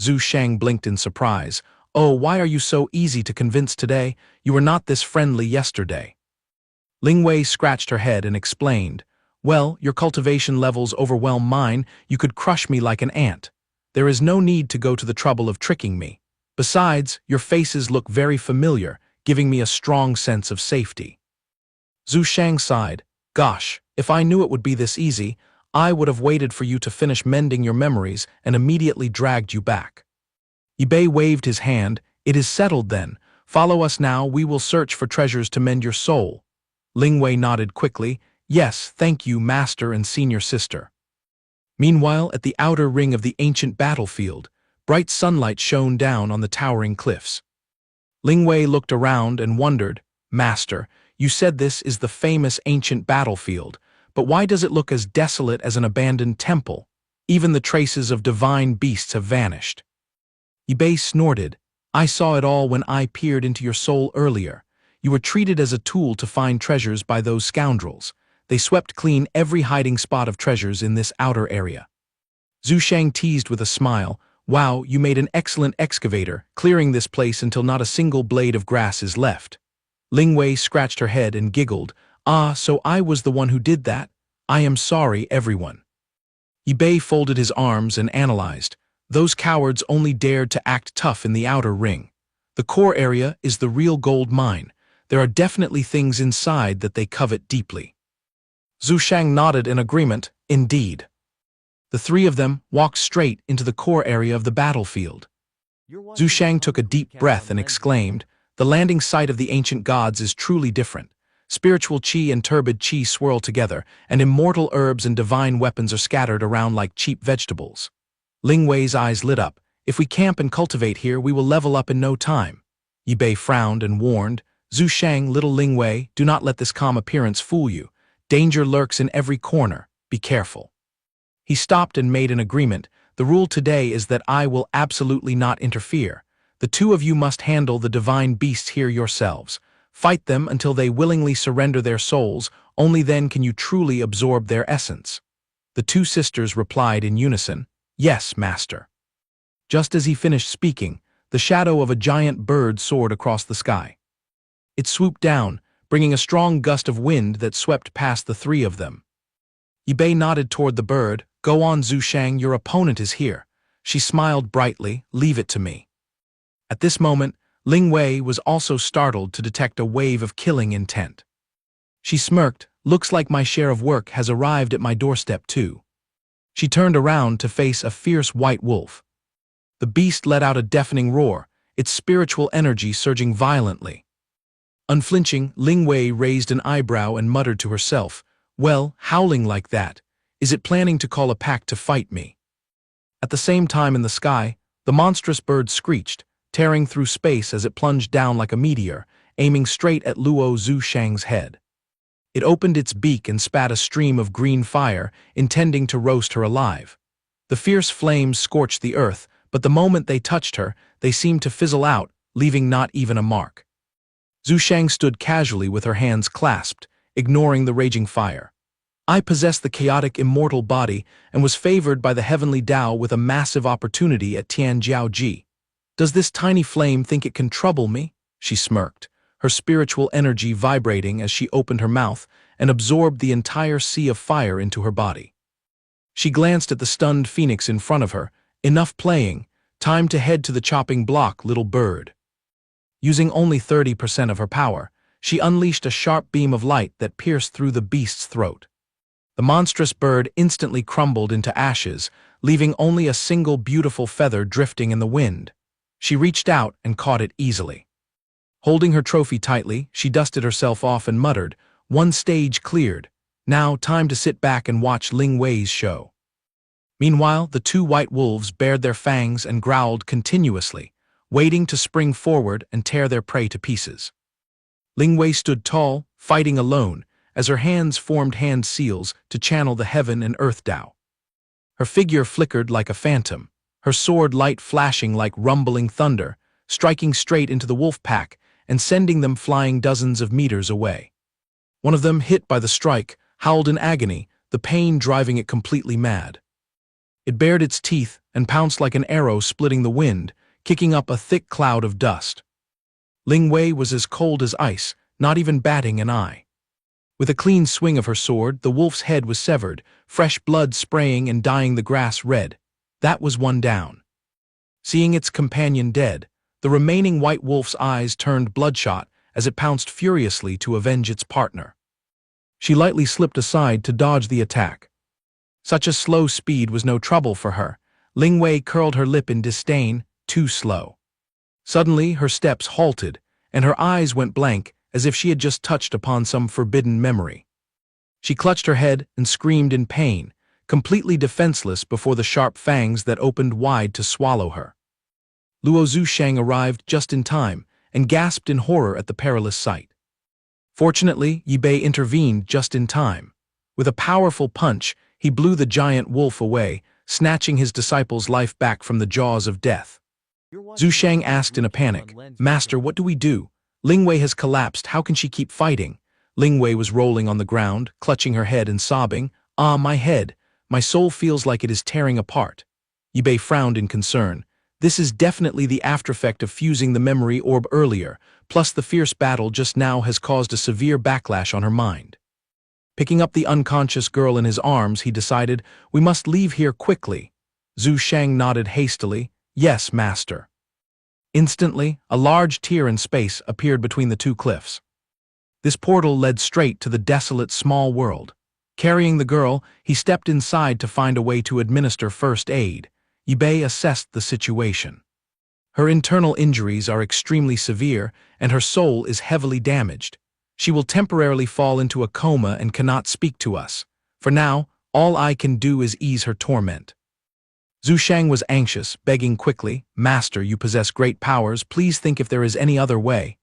S1: Zhu Shang blinked in surprise. Oh, why are you so easy to convince today? You were not this friendly yesterday. Ling Wei scratched her head and explained, Well, your cultivation levels overwhelm mine, you could crush me like an ant. There is no need to go to the trouble of tricking me. Besides, your faces look very familiar, giving me a strong sense of safety. Zhu Shang sighed. Gosh, if I knew it would be this easy, I would have waited for you to finish mending your memories and immediately dragged you back. Ip2 waved his hand. It is settled then. Follow us now, we will search for treasures to mend your soul. Lingwei nodded quickly. Yes, thank you, master and senior sister. Meanwhile, at the outer ring of the ancient battlefield, bright sunlight shone down on the towering cliffs. Lingwei looked around and wondered, Master, you said this is the famous ancient battlefield, but why does it look as desolate as an abandoned temple? Even the traces of divine beasts have vanished. Ip2 snorted. I saw it all when I peered into your soul earlier. You were treated as a tool to find treasures by those scoundrels. They swept clean every hiding spot of treasures in this outer area. Zhu Shang teased with a smile. Wow, you made an excellent excavator, clearing this place until not a single blade of grass is left. Lingwei scratched her head and giggled. Ah, so I was the one who did that? I am sorry, everyone. Ip2 folded his arms and analyzed. Those cowards only dared to act tough in the outer ring. The core area is the real gold mine. There are definitely things inside that they covet deeply. Zhu Shang nodded in agreement. Indeed. The three of them walked straight into the core area of the battlefield. Zhu Shang took a deep breath and exclaimed, the landing site of the ancient gods is truly different. Spiritual qi and turbid qi swirl together, and immortal herbs and divine weapons are scattered around like cheap vegetables. Lingwei's eyes lit up. If we camp and cultivate here, we will level up in no time. Ip2 frowned and warned, Zhu Shang, little Lingwei, do not let this calm appearance fool you. Danger lurks in every corner. Be careful. He stopped and made an agreement. The rule today is that I will absolutely not interfere. The two of you must handle the divine beasts here yourselves. Fight them until they willingly surrender their souls. Only then can you truly absorb their essence. The two sisters replied in unison, Yes, master. Just as he finished speaking, the shadow of a giant bird soared across the sky. It swooped down, bringing a strong gust of wind that swept past the three of them. Ip2 nodded toward the bird. Go on, Zhu Shang, your opponent is here. She smiled brightly. Leave it to me. At this moment, Lingwei was also startled to detect a wave of killing intent. She smirked. Looks like my share of work has arrived at my doorstep too. She turned around to face a fierce white wolf. The beast let out a deafening roar, its spiritual energy surging violently. Unflinching, Lingwei raised an eyebrow and muttered to herself, Well, howling like that, is it planning to call a pack to fight me? At the same time in the sky, the monstrous bird screeched, tearing through space as it plunged down like a meteor, aiming straight at Luo Zhu Shang's head. It opened its beak and spat a stream of green fire, intending to roast her alive. The fierce flames scorched the earth, but the moment they touched her, they seemed to fizzle out, leaving not even a mark. Zhu Shang stood casually with her hands clasped, ignoring the raging fire. I possessed the chaotic immortal body and was favored by the heavenly Tao with a massive opportunity at Tianjiaoji. Does this tiny flame think it can trouble me? She smirked, her spiritual energy vibrating as she opened her mouth and absorbed the entire sea of fire into her body. She glanced at the stunned phoenix in front of her. Enough playing. Time to head to the chopping block, little bird. Using only 30% of her power, she unleashed a sharp beam of light that pierced through the beast's throat. The monstrous bird instantly crumbled into ashes, leaving only a single beautiful feather drifting in the wind. She reached out and caught it easily. Holding her trophy tightly, she dusted herself off and muttered, One stage cleared. Now time to sit back and watch Lingwei's show. Meanwhile, the two white wolves bared their fangs and growled continuously, waiting to spring forward and tear their prey to pieces. Lingwei stood tall, fighting alone, as her hands formed hand seals to channel the heaven and earth Tao. Her figure flickered like a phantom, her sword light flashing like rumbling thunder, striking straight into the wolf pack and sending them flying dozens of meters away. One of them, hit by the strike, howled in agony, the pain driving it completely mad. It bared its teeth and pounced like an arrow splitting the wind, kicking up a thick cloud of dust. Lingwei was as cold as ice, not even batting an eye. With a clean swing of her sword, the wolf's head was severed, fresh blood spraying and dyeing the grass red. That was one down. Seeing its companion dead, the remaining white wolf's eyes turned bloodshot as it pounced furiously to avenge its partner. She lightly slipped aside to dodge the attack. Such a slow speed was no trouble for her. Ling Wei curled her lip in disdain, too slow. Suddenly, her steps halted, and her eyes went blank as if she had just touched upon some forbidden memory. She clutched her head and screamed in pain, completely defenseless before the sharp fangs that opened wide to swallow her. Luo Zhushang arrived just in time and gasped in horror at the perilous sight. Fortunately, Yi Bei intervened just in time. With a powerful punch, he blew the giant wolf away, snatching his disciple's life back from the jaws of death. Zhushang asked in a panic, "Master, what do we do? Ling Wei has collapsed, how can she keep fighting?" Ling Wei was rolling on the ground, clutching her head and sobbing, "Ah, my head, my soul feels like it is tearing apart." Yi Bei frowned in concern. This is definitely the aftereffect of fusing the memory orb earlier, plus the fierce battle just now has caused a severe backlash on her mind. Picking up the unconscious girl in his arms, he decided, "We must leave here quickly." Zhushang nodded hastily, "Yes, master." Instantly, a large tear in space appeared between the two cliffs. This portal led straight to the desolate small world. Carrying the girl, he stepped inside to find a way to administer first aid. Yi Bei assessed the situation. Her internal injuries are extremely severe, and her soul is heavily damaged. She will temporarily fall into a coma and cannot speak to us. For now, all I can do is ease her torment. Zhushang was anxious, begging quickly, "Master, you possess great powers, please think if there is any other way."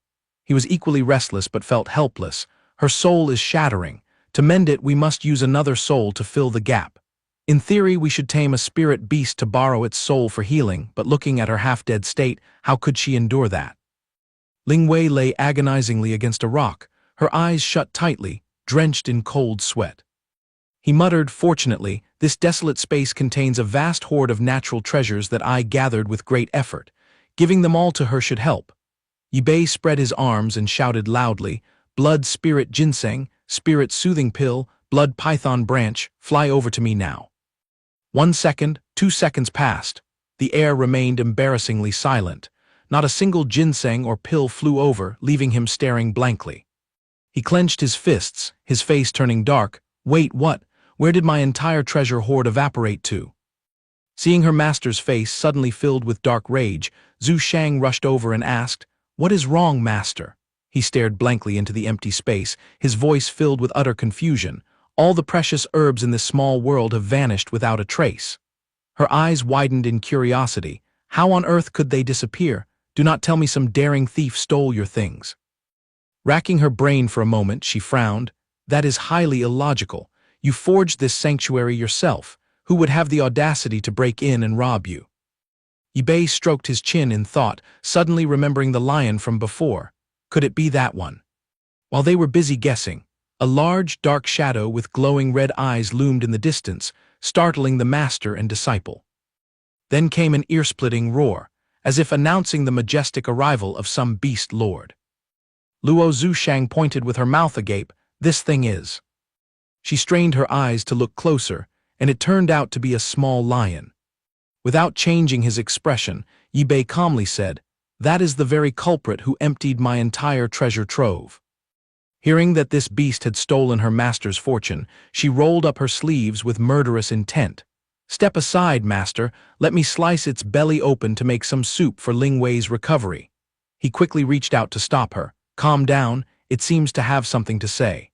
S1: He was equally restless but felt helpless. Her soul is shattering. To mend it, we must use another soul to fill the gap. In theory, we should tame a spirit beast to borrow its soul for healing, but looking at her half-dead state, how could she endure that? Ling Wei lay agonizingly against a rock, her eyes shut tightly, drenched in cold sweat. He muttered, "Fortunately, this desolate space contains a vast hoard of natural treasures that I gathered with great effort. Giving them all to her should help." Yi Bei spread his arms and shouted loudly, "Blood spirit ginseng, spirit soothing pill, blood python branch, fly over to me now." 1 second, 2 seconds passed. The air remained embarrassingly silent. Not a single ginseng or pill flew over, leaving him staring blankly. He clenched his fists, his face turning dark. "Wait, what? Where did my entire treasure hoard evaporate to?" Seeing her master's face suddenly filled with dark rage, Zhushang rushed over and asked, "What is wrong, master?" He stared blankly into the empty space, his voice filled with utter confusion. "All the precious herbs in this small world have vanished without a trace." Her eyes widened in curiosity. "How on earth could they disappear? Do not tell me some daring thief stole your things." Racking her brain for a moment, she frowned. "That is highly illogical. You forged this sanctuary yourself. Who would have the audacity to break in and rob you?" Yi Bei stroked his chin in thought, suddenly remembering the lion from before. Could it be that one? While they were busy guessing, a large, dark shadow with glowing red eyes loomed in the distance, startling the master and disciple. Then came an ear-splitting roar, as if announcing the majestic arrival of some beast lord. Luo Zhushang pointed with her mouth agape, "This thing is." She strained her eyes to look closer, and it turned out to be a small lion. Without changing his expression, Yi Bei calmly said, "That is the very culprit who emptied my entire treasure trove." Hearing that this beast had stolen her master's fortune, she rolled up her sleeves with murderous intent. "Step aside, master, let me slice its belly open to make some soup for Ling Wei's recovery." He quickly reached out to stop her. "Calm down, it seems to have something to say."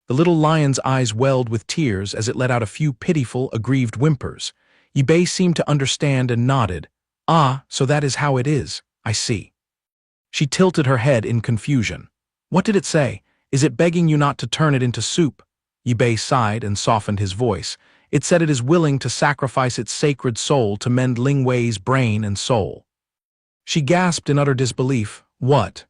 S1: The little lion's eyes welled with tears as it let out a few pitiful, aggrieved whimpers. Yi Bei seemed to understand and nodded. "Ah, so that is how it is, I see." She tilted her head in confusion. "What did it say? Is it begging you not to turn it into soup?" Yi Bei sighed and softened his voice. "It said it is willing to sacrifice its sacred soul to mend Ling Wei's brain and soul." She gasped in utter disbelief. "What?"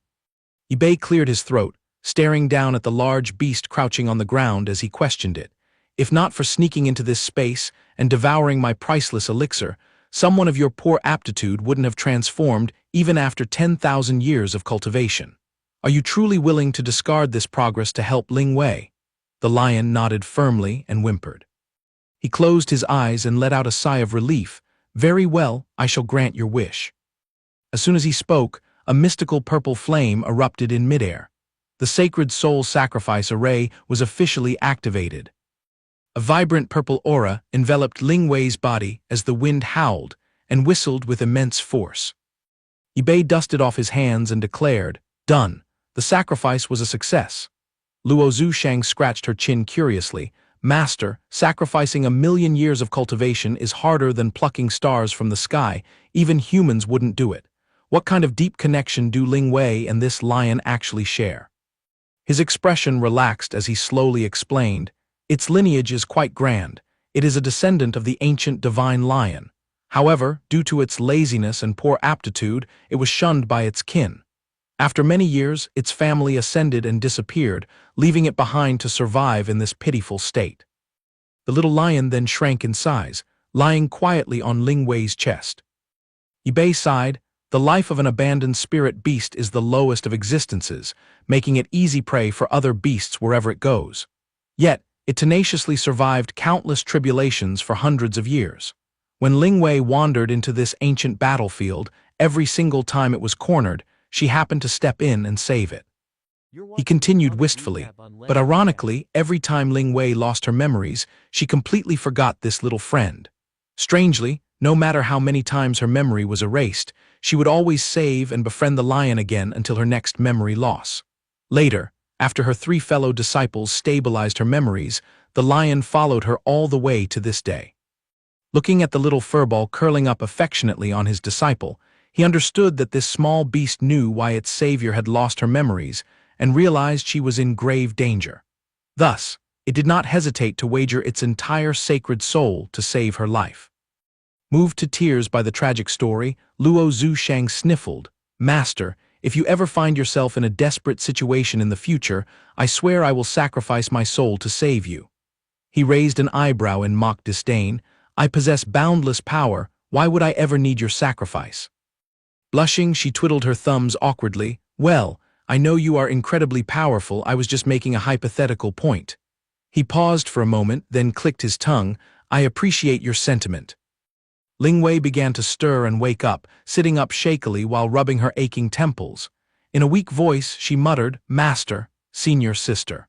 S1: Yi Bei cleared his throat, staring down at the large beast crouching on the ground as he questioned it. "If not for sneaking into this space and devouring my priceless elixir, someone of your poor aptitude wouldn't have transformed even after 10,000 years of cultivation." Are you truly willing to discard this progress to help Ling Wei? The lion nodded firmly and whimpered. He closed his eyes and let out a sigh of relief. Very well, I shall grant your wish. As soon as he spoke, a mystical purple flame erupted in midair. The sacred soul sacrifice array was officially activated. A vibrant purple aura enveloped Ling Wei's body as the wind howled and whistled with immense force. Ip2 dusted off his hands and declared, "Done. The sacrifice was a success." Luo Zhushang scratched her chin curiously. "Master, sacrificing 1,000,000 years of cultivation is harder than plucking stars from the sky. Even humans wouldn't do it. What kind of deep connection do Ling Wei and this lion actually share?" His expression relaxed as he slowly explained, "Its lineage is quite grand. It is a descendant of the ancient divine lion. However, due to its laziness and poor aptitude, it was shunned by its kin. After many years, its family ascended and disappeared, leaving it behind to survive in this pitiful state." The little lion then shrank in size, lying quietly on Ling Wei's chest. Ip2 sighed, "The life of an abandoned spirit beast is the lowest of existences, making it easy prey for other beasts wherever it goes. Yet, it tenaciously survived countless tribulations for hundreds of years. When Ling Wei wandered into this ancient battlefield, every single time it was cornered, she happened to step in and save it." He continued wistfully, "But ironically, every time Ling Wei lost her memories, she completely forgot this little friend. Strangely, no matter how many times her memory was erased, she would always save and befriend the lion again until her next memory loss. Later, after her 3 fellow disciples stabilized her memories, the lion followed her all the way to this day." Looking at the little furball curling up affectionately on his disciple, he understood that this small beast knew why its savior had lost her memories and realized she was in grave danger. Thus, it did not hesitate to wager its entire sacred soul to save her life. Moved to tears by the tragic story, Luo Zhushang sniffled, "Master, if you ever find yourself in a desperate situation in the future, I swear I will sacrifice my soul to save you." He raised an eyebrow in mock disdain. "I possess boundless power, why would I ever need your sacrifice?" Blushing, she twiddled her thumbs awkwardly. "Well, I know you are incredibly powerful, I was just making a hypothetical point." He paused for a moment, then clicked his tongue. "I appreciate your sentiment." Ling Wei began to stir and wake up, sitting up shakily while rubbing her aching temples. In a weak voice, she muttered, "Master, senior sister."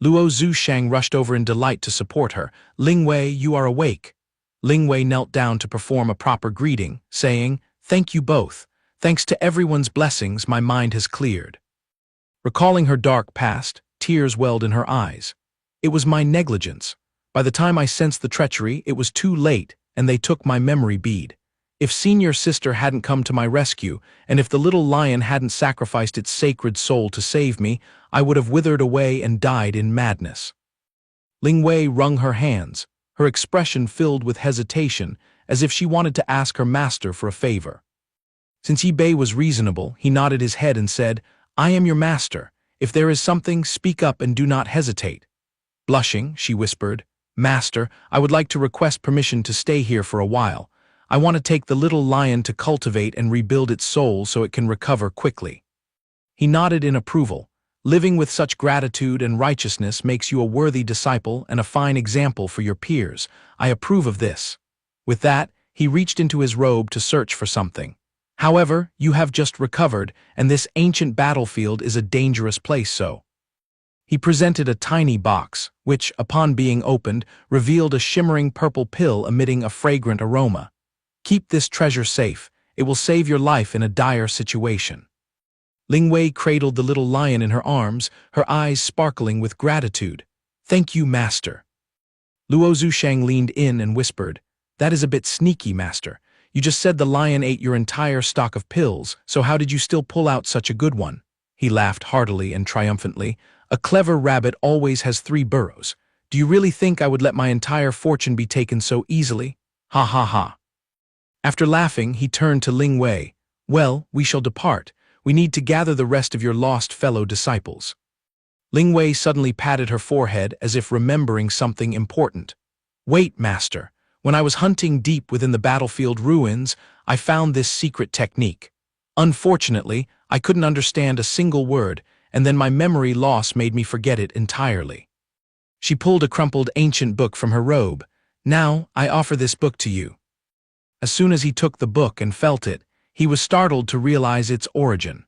S1: Luo Zhushang rushed over in delight to support her. "Ling Wei, you are awake." Ling Wei knelt down to perform a proper greeting, saying, "Thank you both. Thanks to everyone's blessings, my mind has cleared." Recalling her dark past, tears welled in her eyes. "It was my negligence. By the time I sensed the treachery, it was too late, and they took my memory bead. If senior sister hadn't come to my rescue, and if the little lion hadn't sacrificed its sacred soul to save me, I would have withered away and died in madness." Ling Wei wrung her hands, her expression filled with hesitation, as if she wanted to ask her master for a favor. Since Ip2 was reasonable, he nodded his head and said, "I am your master. If there is something, speak up and do not hesitate." Blushing, she whispered, "Master, I would like to request permission to stay here for a while. I want to take the little lion to cultivate and rebuild its soul so it can recover quickly." He nodded in approval. "Living with such gratitude and righteousness makes you a worthy disciple and a fine example for your peers. I approve of this." With that, he reached into his robe to search for something. "However, you have just recovered, and this ancient battlefield is a dangerous place, so." He presented a tiny box, which, upon being opened, revealed a shimmering purple pill emitting a fragrant aroma. "Keep this treasure safe. It will save your life in a dire situation." Ling Wei cradled the little lion in her arms, her eyes sparkling with gratitude. "Thank you, master." Luo Zhushang leaned in and whispered, "That is a bit sneaky, master. You just said the lion ate your entire stock of pills, so how did you still pull out such a good one?" He laughed heartily and triumphantly. "A clever rabbit always has 3 burrows. Do you really think I would let my entire fortune be taken so easily? Ha ha ha." After laughing, he turned to Ling Wei. "Well, we shall depart. We need to gather the rest of your lost fellow disciples." Ling Wei suddenly patted her forehead as if remembering something important. "Wait, master. When I was hunting deep within the battlefield ruins, I found this secret technique. Unfortunately, I couldn't understand a single word, and then my memory loss made me forget it entirely. She pulled a crumpled ancient book from her robe. "Now, I offer this book to you." As soon as he took the book and felt it, he was startled to realize its origin.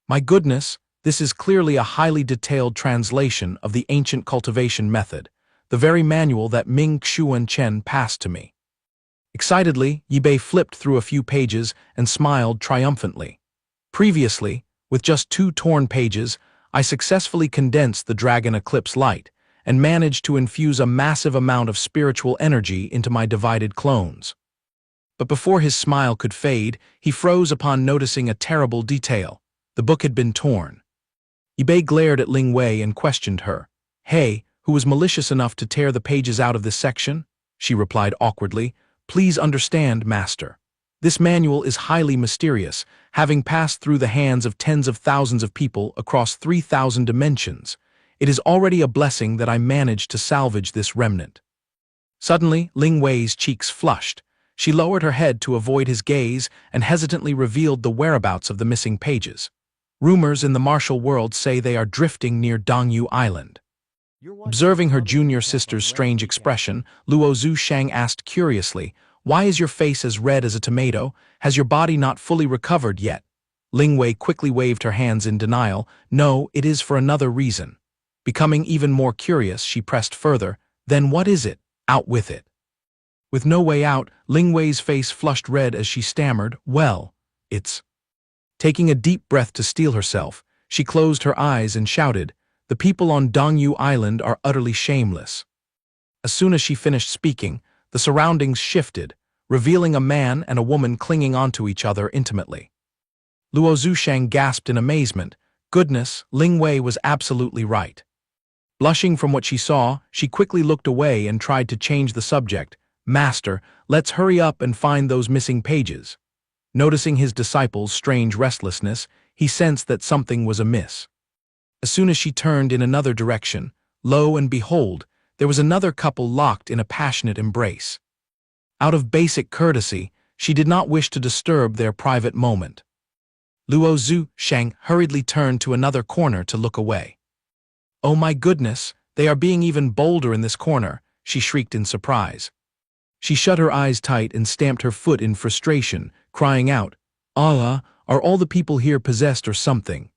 S1: My goodness, this is clearly a highly detailed translation of the ancient cultivation method, the very manual that Ming Xuan Chen passed to me. Excitedly, Yibei flipped through a few pages and smiled triumphantly. Previously, with just 2 torn pages, I successfully condensed the Dragon Eclipse light and managed to infuse a massive amount of spiritual energy into my divided clones. But before his smile could fade, he froze upon noticing a terrible detail. The book had been torn. Yibei glared at Ling Wei and questioned her. "Hey, who was malicious enough to tear the pages out of this section?" She replied awkwardly. "Please understand, Master. This manual is highly mysterious, having passed through the hands of tens of thousands of people across 3,000 dimensions. It is already a blessing that I managed to salvage this remnant." Suddenly, Ling Wei's cheeks flushed. She lowered her head to avoid his gaze and hesitantly revealed the whereabouts of the missing pages. "Rumors in the martial world say they are drifting near Dongyu Island." Observing her junior sister's strange expression, Luo Zhushang asked curiously, "Why is your face as red as a tomato? Has your body not fully recovered yet?" Ling Wei quickly waved her hands in denial. "No, it is for another reason." Becoming even more curious, she pressed further. "Then what is it? Out with it." With no way out, Ling Wei's face flushed red as she stammered, "Well, it's—" Taking a deep breath to steel herself, she closed her eyes and shouted, "The people on Dongyu Island are utterly shameless." As soon as she finished speaking, the surroundings shifted, revealing a man and a woman clinging onto each other intimately. Luo Zhushang gasped in amazement. Goodness, Ling Wei was absolutely right. Blushing from what she saw, she quickly looked away and tried to change the subject. "Master, let's hurry up and find those missing pages." Noticing his disciple's strange restlessness, he sensed that something was amiss. As soon as she turned in another direction, lo and behold, there was another couple locked in a passionate embrace. Out of basic courtesy, she did not wish to disturb their private moment. Luo Zhushang hurriedly turned to another corner to look away. "Oh my goodness, they are being even bolder in this corner," she shrieked in surprise. She shut her eyes tight and stamped her foot in frustration, crying out, "Allah, are all the people here possessed or something?"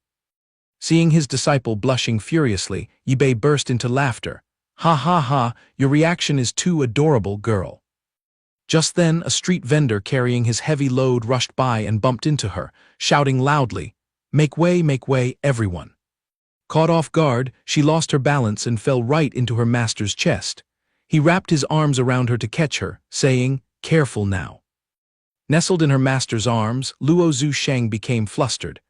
S1: Seeing his disciple blushing furiously, Yibei burst into laughter. "Ha ha ha, your reaction is too adorable, girl." Just then, a street vendor carrying his heavy load rushed by and bumped into her, shouting loudly, make way, everyone." Caught off guard, she lost her balance and fell right into her master's chest. He wrapped his arms around her to catch her, saying, "Careful now." Nestled in her master's arms, Luo Zhushang became flustered.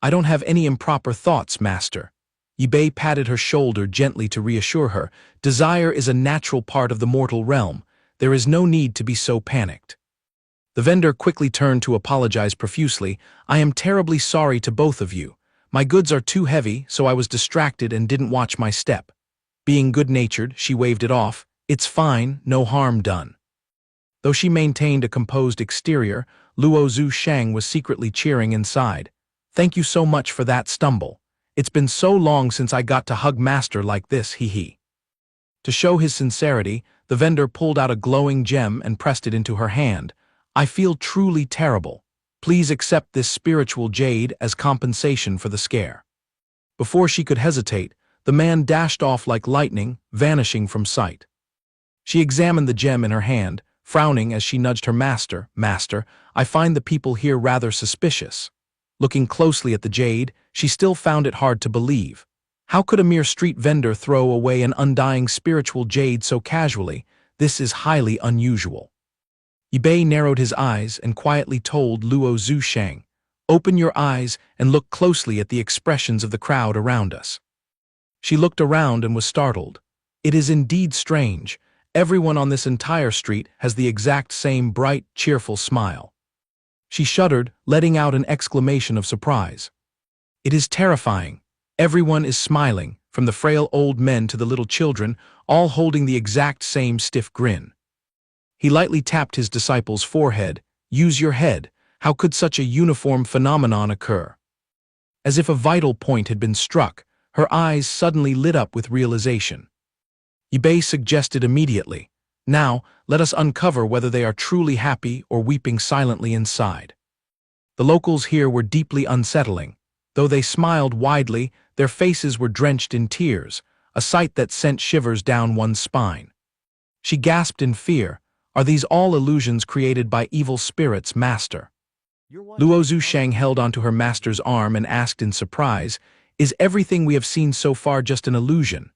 S1: I don't have any improper thoughts, master." Yibei patted her shoulder gently to reassure her. "Desire is a natural part of the mortal realm. There is no need to be so panicked." The vendor quickly turned to apologize profusely. "I am terribly sorry to both of you. My goods are too heavy, so I was distracted and didn't watch my step." Being good-natured, she waved it off. "It's fine, no harm done." Though she maintained a composed exterior, Luo Zhushang was secretly cheering inside. "Thank you so much for that stumble. It's been so long since I got to hug master like this, hee." To show his sincerity, the vendor pulled out a glowing gem and pressed it into her hand. "I feel truly terrible. Please accept this spiritual jade as compensation for the scare." Before she could hesitate, the man dashed off like lightning, vanishing from sight. She examined the gem in her hand, frowning as she nudged her master. "Master, I find the people here rather suspicious." Looking closely at the jade, she still found it hard to believe. How could a mere street vendor throw away an undying spiritual jade so casually? This is highly unusual. Yibei narrowed his eyes and quietly told Luo Zhushang, "Open your eyes and look closely at the expressions of the crowd around us." She looked around and was startled. It is indeed strange. Everyone on this entire street has the exact same bright, cheerful smile. She shuddered, letting out an exclamation of surprise. It is terrifying. Everyone is smiling, from the frail old men to the little children, all holding the exact same stiff grin. He lightly tapped his disciple's forehead. "Use your head. How could such a uniform phenomenon occur? As if a vital point had been struck, her eyes suddenly lit up with realization. Ip2 suggested immediately, "Now, let us uncover whether they are truly happy or weeping silently inside." The locals here were deeply unsettling. Though they smiled widely, their faces were drenched in tears, a sight that sent shivers down one's spine. She gasped in fear, "Are these all illusions created by evil spirits, master?" Luo Zushang held onto her master's arm and asked in surprise, "Is everything we have seen so far just an illusion?"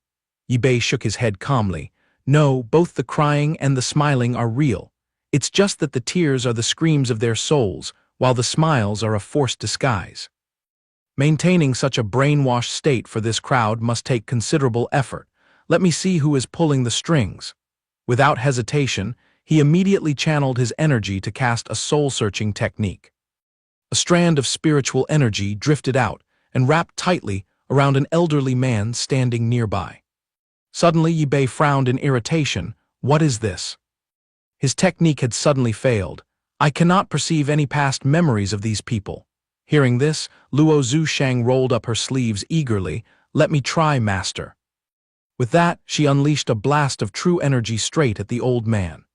S1: Ip2 shook his head calmly. "No, both the crying and the smiling are real. It's just that the tears are the screams of their souls, while the smiles are a forced disguise." Maintaining such a brainwashed state for this crowd must take considerable effort. Let me see who is pulling the strings. Without hesitation, he immediately channeled his energy to cast a soul-searching technique. A strand of spiritual energy drifted out and wrapped tightly around an elderly man standing nearby. Suddenly, Ip2 frowned in irritation. "What is this?" His technique had suddenly failed. "I cannot perceive any past memories of these people." Hearing this, Luo Zushang rolled up her sleeves eagerly. "Let me try, master." With that, she unleashed a blast of true energy straight at the old man.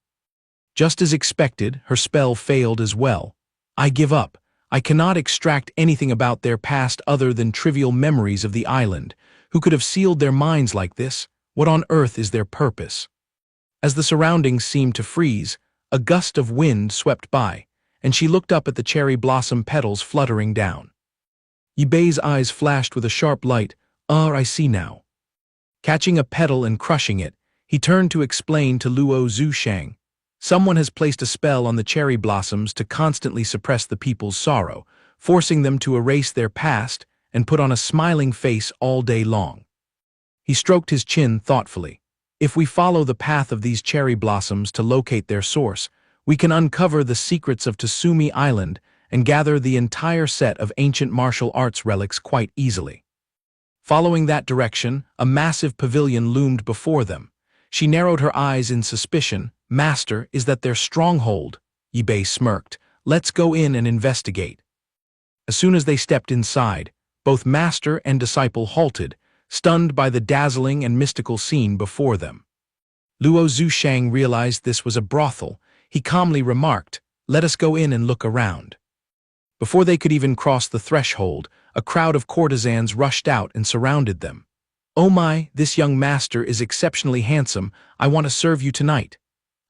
S1: Just as expected, her spell failed as well. "I give up. I cannot extract anything about their past other than trivial memories of the island. Who could have sealed their minds like this? What on earth is their purpose?" As the surroundings seemed to freeze, a gust of wind swept by, and she looked up at the cherry blossom petals fluttering down. Ip2's eyes flashed with a sharp light. I see now." Catching a petal and crushing it, he turned to explain to Luo Zushang, "Someone has placed a spell on the cherry blossoms to constantly suppress the people's sorrow, forcing them to erase their past and put on a smiling face all day long." He stroked his chin thoughtfully. "If we follow the path of these cherry blossoms to locate their source, we can uncover the secrets of Tsumi Island and gather the entire set of ancient martial arts relics quite easily." Following that direction, a massive pavilion loomed before them. She narrowed her eyes in suspicion. "Master, is that their stronghold?" Ip2 smirked. "Let's go in and investigate." As soon as they stepped inside, both master and disciple halted, stunned by the dazzling and mystical scene before them. Luo Zushang realized this was a brothel. He calmly remarked, "Let us go in and look around." Before they could even cross the threshold, a crowd of courtesans rushed out and surrounded them. "Oh my, this young master is exceptionally handsome. I want to serve you tonight."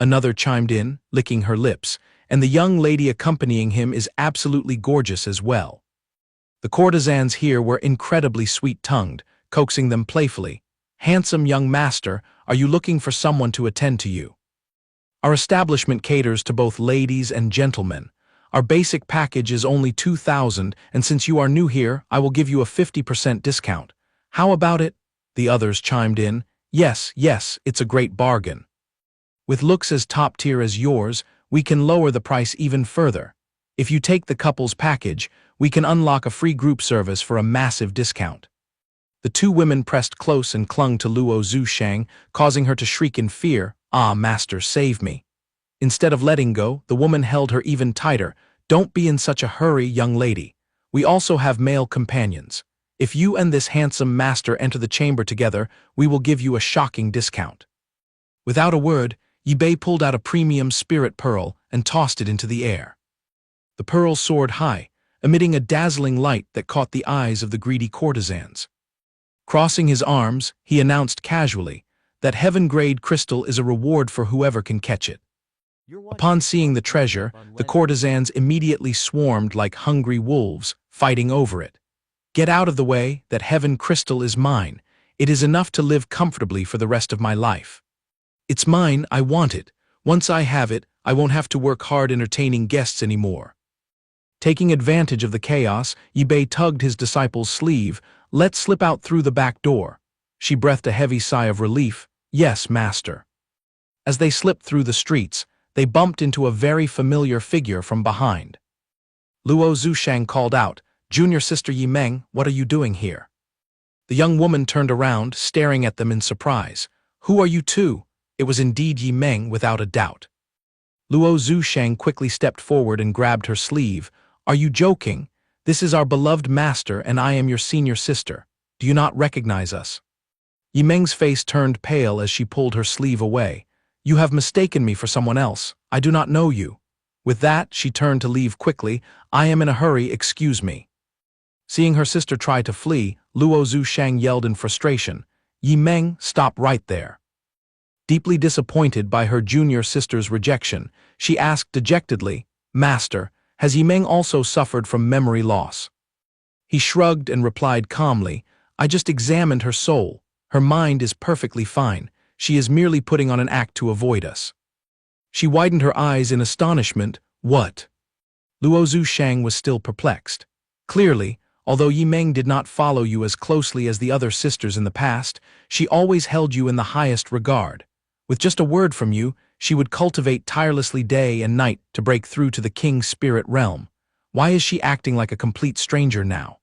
S1: Another chimed in, licking her lips, "And the young lady accompanying him is absolutely gorgeous as well." The courtesans here were incredibly sweet-tongued, coaxing them playfully. "Handsome young master, are you looking for someone to attend to you? Our establishment caters to both ladies and gentlemen. Our basic package is only 2,000, and since you are new here, I will give you a 50% discount. How about it?" The others chimed in. Yes, it's a great bargain. With looks as top tier as yours, we can lower the price even further. If you take the couple's package, we can unlock a free group service for a massive discount." The two women pressed close and clung to Luo Zushang, causing her to shriek in fear. "Ah, master, save me." Instead of letting go, the woman held her even tighter. "Don't be in such a hurry, young lady. We also have male companions. If you and this handsome master enter the chamber together, we will give you a shocking discount." Without a word, Ip2 pulled out a premium spirit pearl and tossed it into the air. The pearl soared high, emitting a dazzling light that caught the eyes of the greedy courtesans. Crossing his arms, he announced casually that heaven-grade crystal is a reward for whoever can catch it. Upon seeing the treasure, the courtesans immediately swarmed like hungry wolves, fighting over it. "Get out of the way, that heaven crystal is mine. It is enough to live comfortably for the rest of my life. It's mine, I want it. Once I have it, I won't have to work hard entertaining guests anymore." Taking advantage of the chaos, Ip2 tugged his disciple's sleeve. "Let's slip out through the back door." She breathed a heavy sigh of relief. "Yes, master." As they slipped through the streets, they bumped into a very familiar figure from behind. Luo Zushang called out, "Junior sister Yimeng, what are you doing here?" The young woman turned around, staring at them in surprise. "Who are you two?" It was indeed Yimeng without a doubt. Luo Zhushang quickly stepped forward and grabbed her sleeve. Are you joking? This is our beloved master and I am your senior sister. Do you not recognize us? Yimeng's face turned pale as she pulled her sleeve away. You have mistaken me for someone else. I do not know you. With that, she turned to leave quickly. I am in a hurry, excuse me. Seeing her sister try to flee, Luo Zhushang yelled in frustration. Yimeng, stop right there. Deeply disappointed by her junior sister's rejection, she asked dejectedly, Master, has Yimeng also suffered from memory loss? He shrugged and replied calmly, I just examined her soul. Her mind is perfectly fine. She is merely putting on an act to avoid us. She widened her eyes in astonishment. What? Luo Zhushang was still perplexed. Clearly, although Yimeng did not follow you as closely as the other sisters in the past, she always held you in the highest regard. With just a word from you, she would cultivate tirelessly day and night to break through to the king's spirit realm. Why is she acting like a complete stranger now?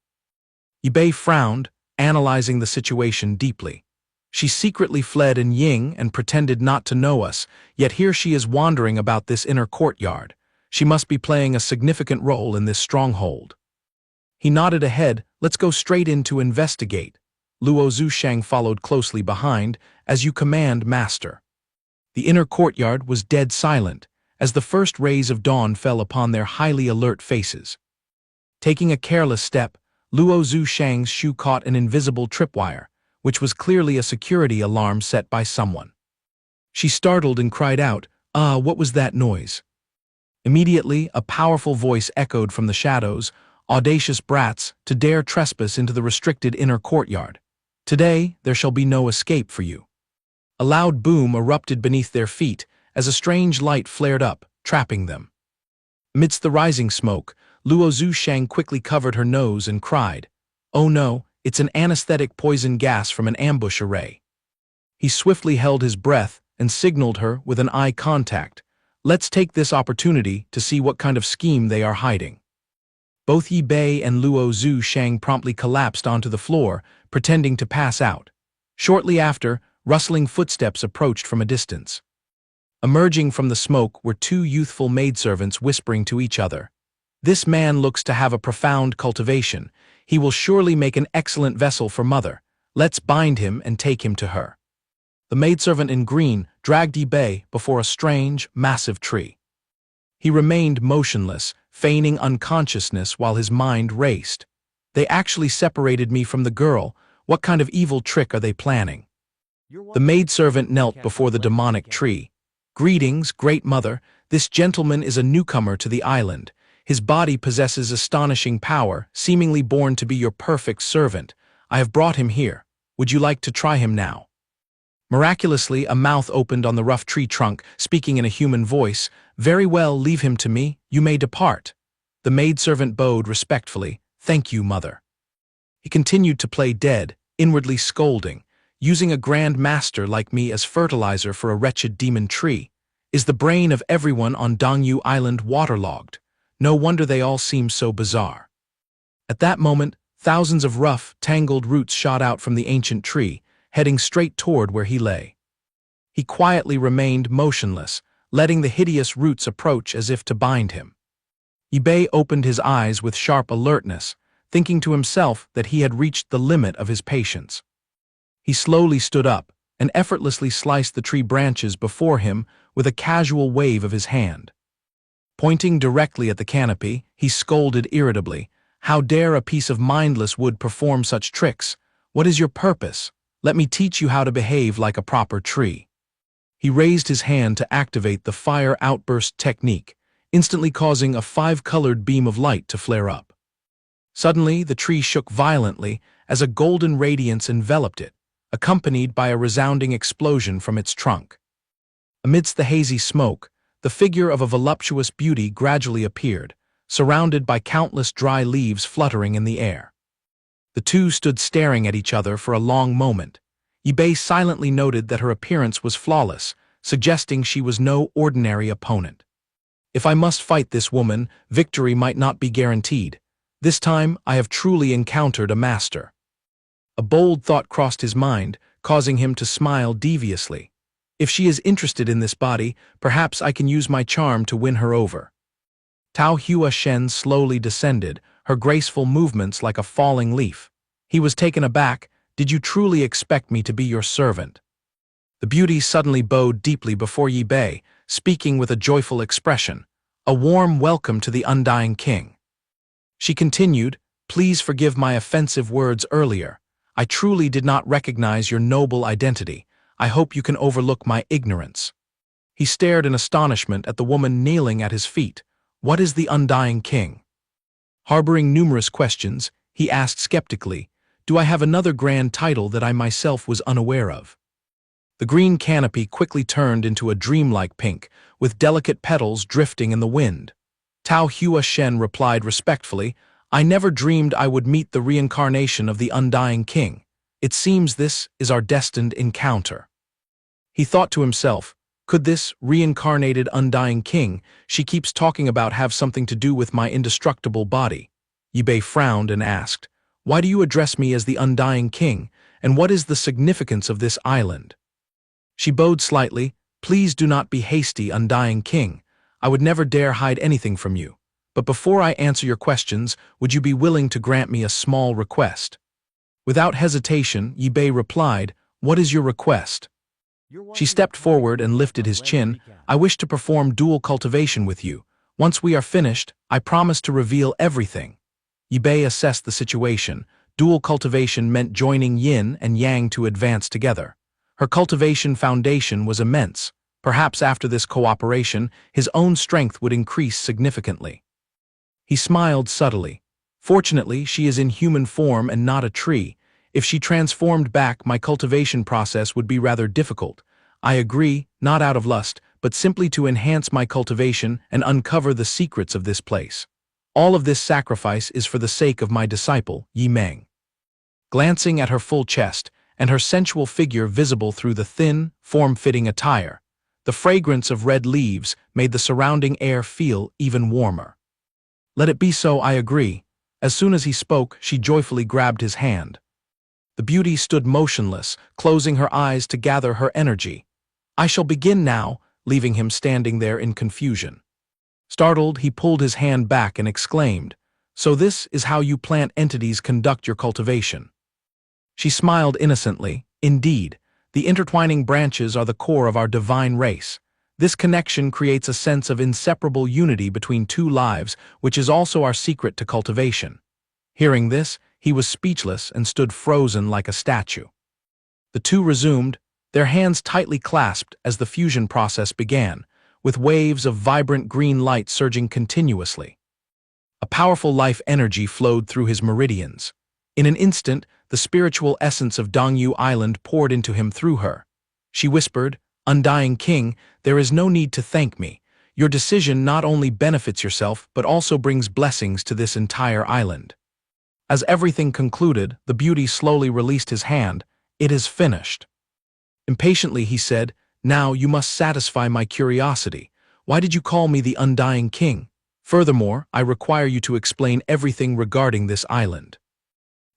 S1: Ip2 frowned, analyzing the situation deeply. She secretly fled in Ying and pretended not to know us, yet here she is wandering about this inner courtyard. She must be playing a significant role in this stronghold. He nodded ahead. Let's go straight in to investigate. Luo Zhushang followed closely behind. As you command, master. The inner courtyard was dead silent, as the first rays of dawn fell upon their highly alert faces. Taking a careless step, Luo Zhushang's shoe caught an invisible tripwire, which was clearly a security alarm set by someone. She startled and cried out, what was that noise? Immediately, a powerful voice echoed from the shadows, audacious brats, to dare trespass into the restricted inner courtyard. Today, there shall be no escape for you. A loud boom erupted beneath their feet as a strange light flared up, trapping them. Amidst the rising smoke, Luo Zhushang quickly covered her nose and cried, Oh no, it's an anesthetic poison gas from an ambush array. He swiftly held his breath and signaled her with an eye contact. Let's take this opportunity to see what kind of scheme they are hiding. Both Ip2 and Luo Zhushang promptly collapsed onto the floor, pretending to pass out. Shortly after, rustling footsteps approached from a distance. Emerging from the smoke were two youthful maidservants whispering to each other. This man looks to have a profound cultivation. He will surely make an excellent vessel for mother. Let's bind him and take him to her. The maidservant in green dragged Ip2 before a strange, massive tree. He remained motionless, feigning unconsciousness while his mind raced. They actually separated me from the girl. What kind of evil trick are they planning? The maidservant knelt before the demonic tree. Greetings, great mother. This gentleman is a newcomer to the island. His body possesses astonishing power, seemingly born to be your perfect servant. I have brought him here. Would you like to try him now? Miraculously, a mouth opened on the rough tree trunk, speaking in a human voice. Very well, leave him to me. You may depart. The maidservant bowed respectfully. Thank you, mother. He continued to play dead, inwardly scolding. Using a grand master like me as fertilizer for a wretched demon tree. Is the brain of everyone on Dongyu Island waterlogged? No wonder they all seem so bizarre. At that moment, thousands of rough, tangled roots shot out from the ancient tree, heading straight toward where he lay. He quietly remained motionless, letting the hideous roots approach as if to bind him. Ip2 opened his eyes with sharp alertness, thinking to himself that he had reached the limit of his patience. He slowly stood up and effortlessly sliced the tree branches before him with a casual wave of his hand. Pointing directly at the canopy, he scolded irritably, How dare a piece of mindless wood perform such tricks? What is your purpose? Let me teach you how to behave like a proper tree. He raised his hand to activate the fire outburst technique, instantly causing a 5-colored beam of light to flare up. Suddenly, the tree shook violently as a golden radiance enveloped it, accompanied by a resounding explosion from its trunk. Amidst the hazy smoke, the figure of a voluptuous beauty gradually appeared, surrounded by countless dry leaves fluttering in the air. The two stood staring at each other for a long moment. Ip2 silently noted that her appearance was flawless, suggesting she was no ordinary opponent. If I must fight this woman, victory might not be guaranteed. This time, I have truly encountered a master. A bold thought crossed his mind, causing him to smile deviously. If she is interested in this body, perhaps I can use my charm to win her over. Tao Hua Shen slowly descended, her graceful movements like a falling leaf. He was taken aback. Did you truly expect me to be your servant? The beauty suddenly bowed deeply before Yi Bei, speaking with a joyful expression. A warm welcome to the undying king. She continued, please forgive my offensive words earlier. I truly did not recognize your noble identity. I hope you can overlook my ignorance. He stared in astonishment at the woman kneeling at his feet. What is the undying king? Harboring numerous questions, he asked skeptically, do I have another grand title that I myself was unaware of? The green canopy quickly turned into a dreamlike pink, with delicate petals drifting in the wind. Tao Hua Shen replied respectfully, I never dreamed I would meet the reincarnation of the undying king. It seems this is our destined encounter. He thought to himself, could this reincarnated undying king she keeps talking about have something to do with my indestructible body? Yi Bei frowned and asked, why do you address me as the undying king, and what is the significance of this island? She bowed slightly, please do not be hasty, undying king. I would never dare hide anything from you. But before I answer your questions, would you be willing to grant me a small request? Without hesitation, Yi Bei replied, what is your request? She stepped forward and lifted his chin. I wish to perform dual cultivation with you. Once we are finished, I promise to reveal everything. Yi Bei assessed the situation. Dual cultivation meant joining yin and yang to advance together. Her cultivation foundation was immense. Perhaps after this cooperation, his own strength would increase significantly. He smiled subtly. Fortunately, she is in human form and not a tree. If she transformed back, my cultivation process would be rather difficult. I agree, not out of lust, but simply to enhance my cultivation and uncover the secrets of this place. All of this sacrifice is for the sake of my disciple, Yi Meng. Glancing at her full chest, and her sensual figure visible through the thin, form-fitting attire, the fragrance of red leaves made the surrounding air feel even warmer. Let it be so, I agree. As soon as he spoke, she joyfully grabbed his hand. The beauty stood motionless, closing her eyes to gather her energy. I shall begin now, leaving him standing there in confusion. Startled, he pulled his hand back and exclaimed, so this is how you plant entities conduct your cultivation. She smiled innocently. Indeed, the intertwining branches are the core of our divine race. This connection creates a sense of inseparable unity between two lives, which is also our secret to cultivation. Hearing this, he was speechless and stood frozen like a statue. The two resumed, their hands tightly clasped as the fusion process began, with waves of vibrant green light surging continuously. A powerful life energy flowed through his meridians. In an instant, the spiritual essence of Dongyu Island poured into him through her. She whispered, undying king, there is no need to thank me. Your decision not only benefits yourself, but also brings blessings to this entire island. As everything concluded, the beauty slowly released his hand. It is finished. Impatiently he said, now you must satisfy my curiosity. Why did you call me the undying king? Furthermore, I require you to explain everything regarding this island.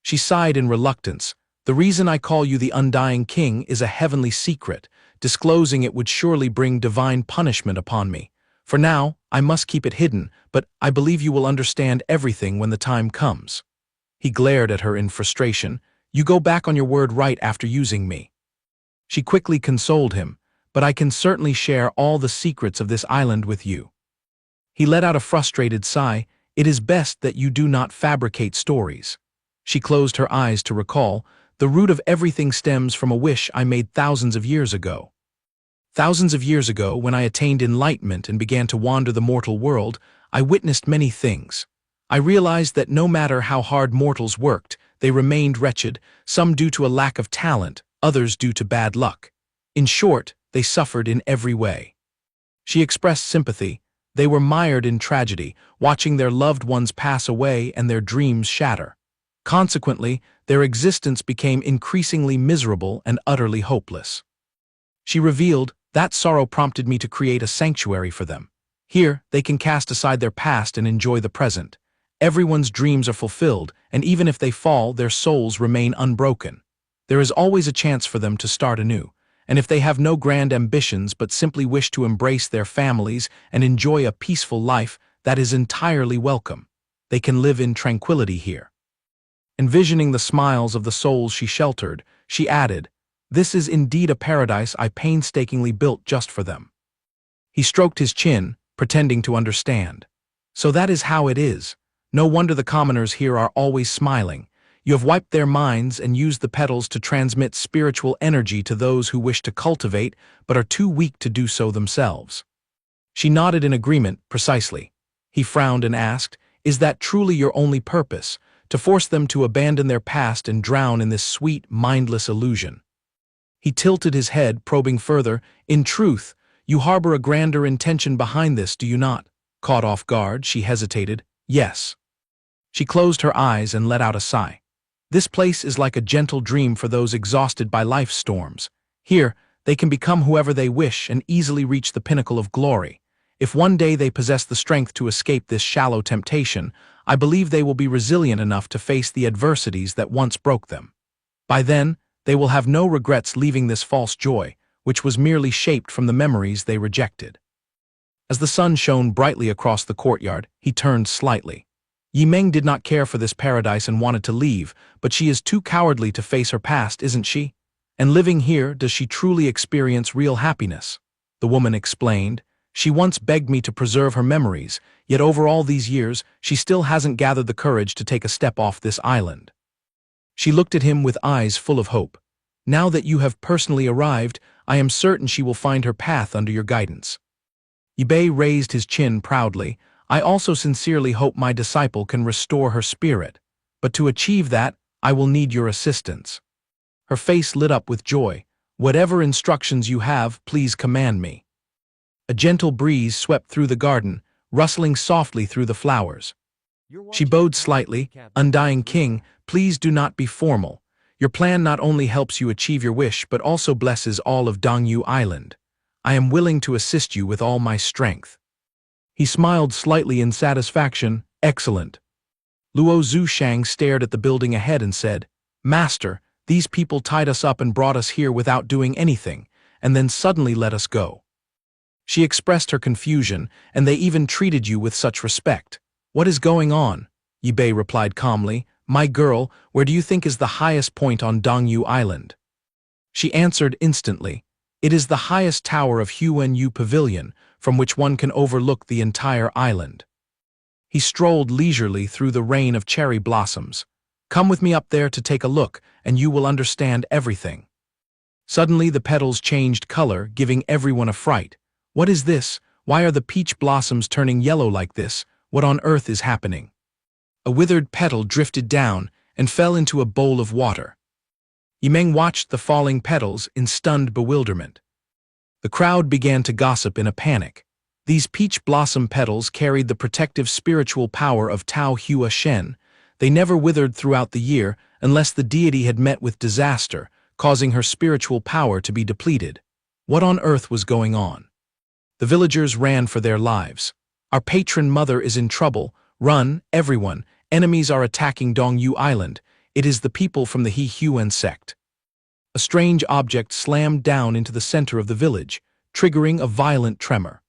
S1: She sighed in reluctance. The reason I call you the undying king is a heavenly secret. Disclosing it would surely bring divine punishment upon me. For now, I must keep it hidden, but I believe you will understand everything when the time comes. He glared at her in frustration. You go back on your word right after using me. She quickly consoled him, but I can certainly share all the secrets of this island with you. He let out a frustrated sigh. It is best that you do not fabricate stories. She closed her eyes to recall, the root of everything stems from a wish I made thousands of years ago. Thousands of years ago, when I attained enlightenment and began to wander the mortal world, I witnessed many things. I realized that no matter how hard mortals worked, they remained wretched, some due to a lack of talent, others due to bad luck. In short, they suffered in every way. She expressed sympathy. They were mired in tragedy, watching their loved ones pass away and their dreams shatter. Consequently, their existence became increasingly miserable and utterly hopeless. She revealed, that sorrow prompted me to create a sanctuary for them. Here, they can cast aside their past and enjoy the present. Everyone's dreams are fulfilled, and even if they fall, their souls remain unbroken. There is always a chance for them to start anew, and if they have no grand ambitions but simply wish to embrace their families and enjoy a peaceful life, that is entirely welcome. They can live in tranquility here. Envisioning the smiles of the souls she sheltered, she added, "This is indeed a paradise I painstakingly built just for them." He stroked his chin, pretending to understand. "So that is how it is. No wonder the commoners here are always smiling. You have wiped their minds and used the petals to transmit spiritual energy to those who wish to cultivate but are too weak to do so themselves." She nodded in agreement, precisely. He frowned and asked, "Is that truly your only purpose, to force them to abandon their past and drown in this sweet, mindless illusion?" He tilted his head, probing further. "In truth, you harbor a grander intention behind this, do you not?" Caught off guard, she hesitated. "Yes." She closed her eyes and let out a sigh. "This place is like a gentle dream for those exhausted by life's storms. Here, they can become whoever they wish and easily reach the pinnacle of glory. If one day they possess the strength to escape this shallow temptation, I believe they will be resilient enough to face the adversities that once broke them. By then, they will have no regrets leaving this false joy, which was merely shaped from the memories they rejected." As the sun shone brightly across the courtyard, he turned slightly. Yi Meng did not care for this paradise and wanted to leave, but she is too cowardly to face her past, isn't she? And living here, does she truly experience real happiness? The woman explained. "She once begged me to preserve her memories, yet over all these years, she still hasn't gathered the courage to take a step off this island." She looked at him with eyes full of hope. "Now that you have personally arrived, I am certain she will find her path under your guidance." Yi raised his chin proudly. "I also sincerely hope my disciple can restore her spirit. But to achieve that, I will need your assistance." Her face lit up with joy. "Whatever instructions you have, please command me." A gentle breeze swept through the garden, rustling softly through the flowers. She bowed slightly. "Undying King, please do not be formal. Your plan not only helps you achieve your wish but also blesses all of Dongyu Island. I am willing to assist you with all my strength." He smiled slightly in satisfaction. "Excellent." Luo Zhushang stared at the building ahead and said, "Master, these people tied us up and brought us here without doing anything, and then suddenly let us go." She expressed her confusion, "And they even treated you with such respect. What is going on?" Yi replied calmly, "My girl, where do you think is the highest point on Dongyu Island?" She answered instantly, "It is the highest tower of Huanyu Pavilion, from which one can overlook the entire island." He strolled leisurely through the rain of cherry blossoms. "Come with me up there to take a look, and you will understand everything." Suddenly the petals changed color, giving everyone a fright. "What is this? Why are the peach blossoms turning yellow like this? What on earth is happening?" A withered petal drifted down and fell into a bowl of water. Yi Meng watched the falling petals in stunned bewilderment. The crowd began to gossip in a panic. These peach blossom petals carried the protective spiritual power of Tao Hua Shen. They never withered throughout the year unless the deity had met with disaster, causing her spiritual power to be depleted. What on earth was going on? The villagers ran for their lives. "Our patron mother is in trouble. Run, everyone. Enemies are attacking Dongyu Island. It is the people from the He Huan sect." A strange object slammed down into the center of the village, triggering a violent tremor.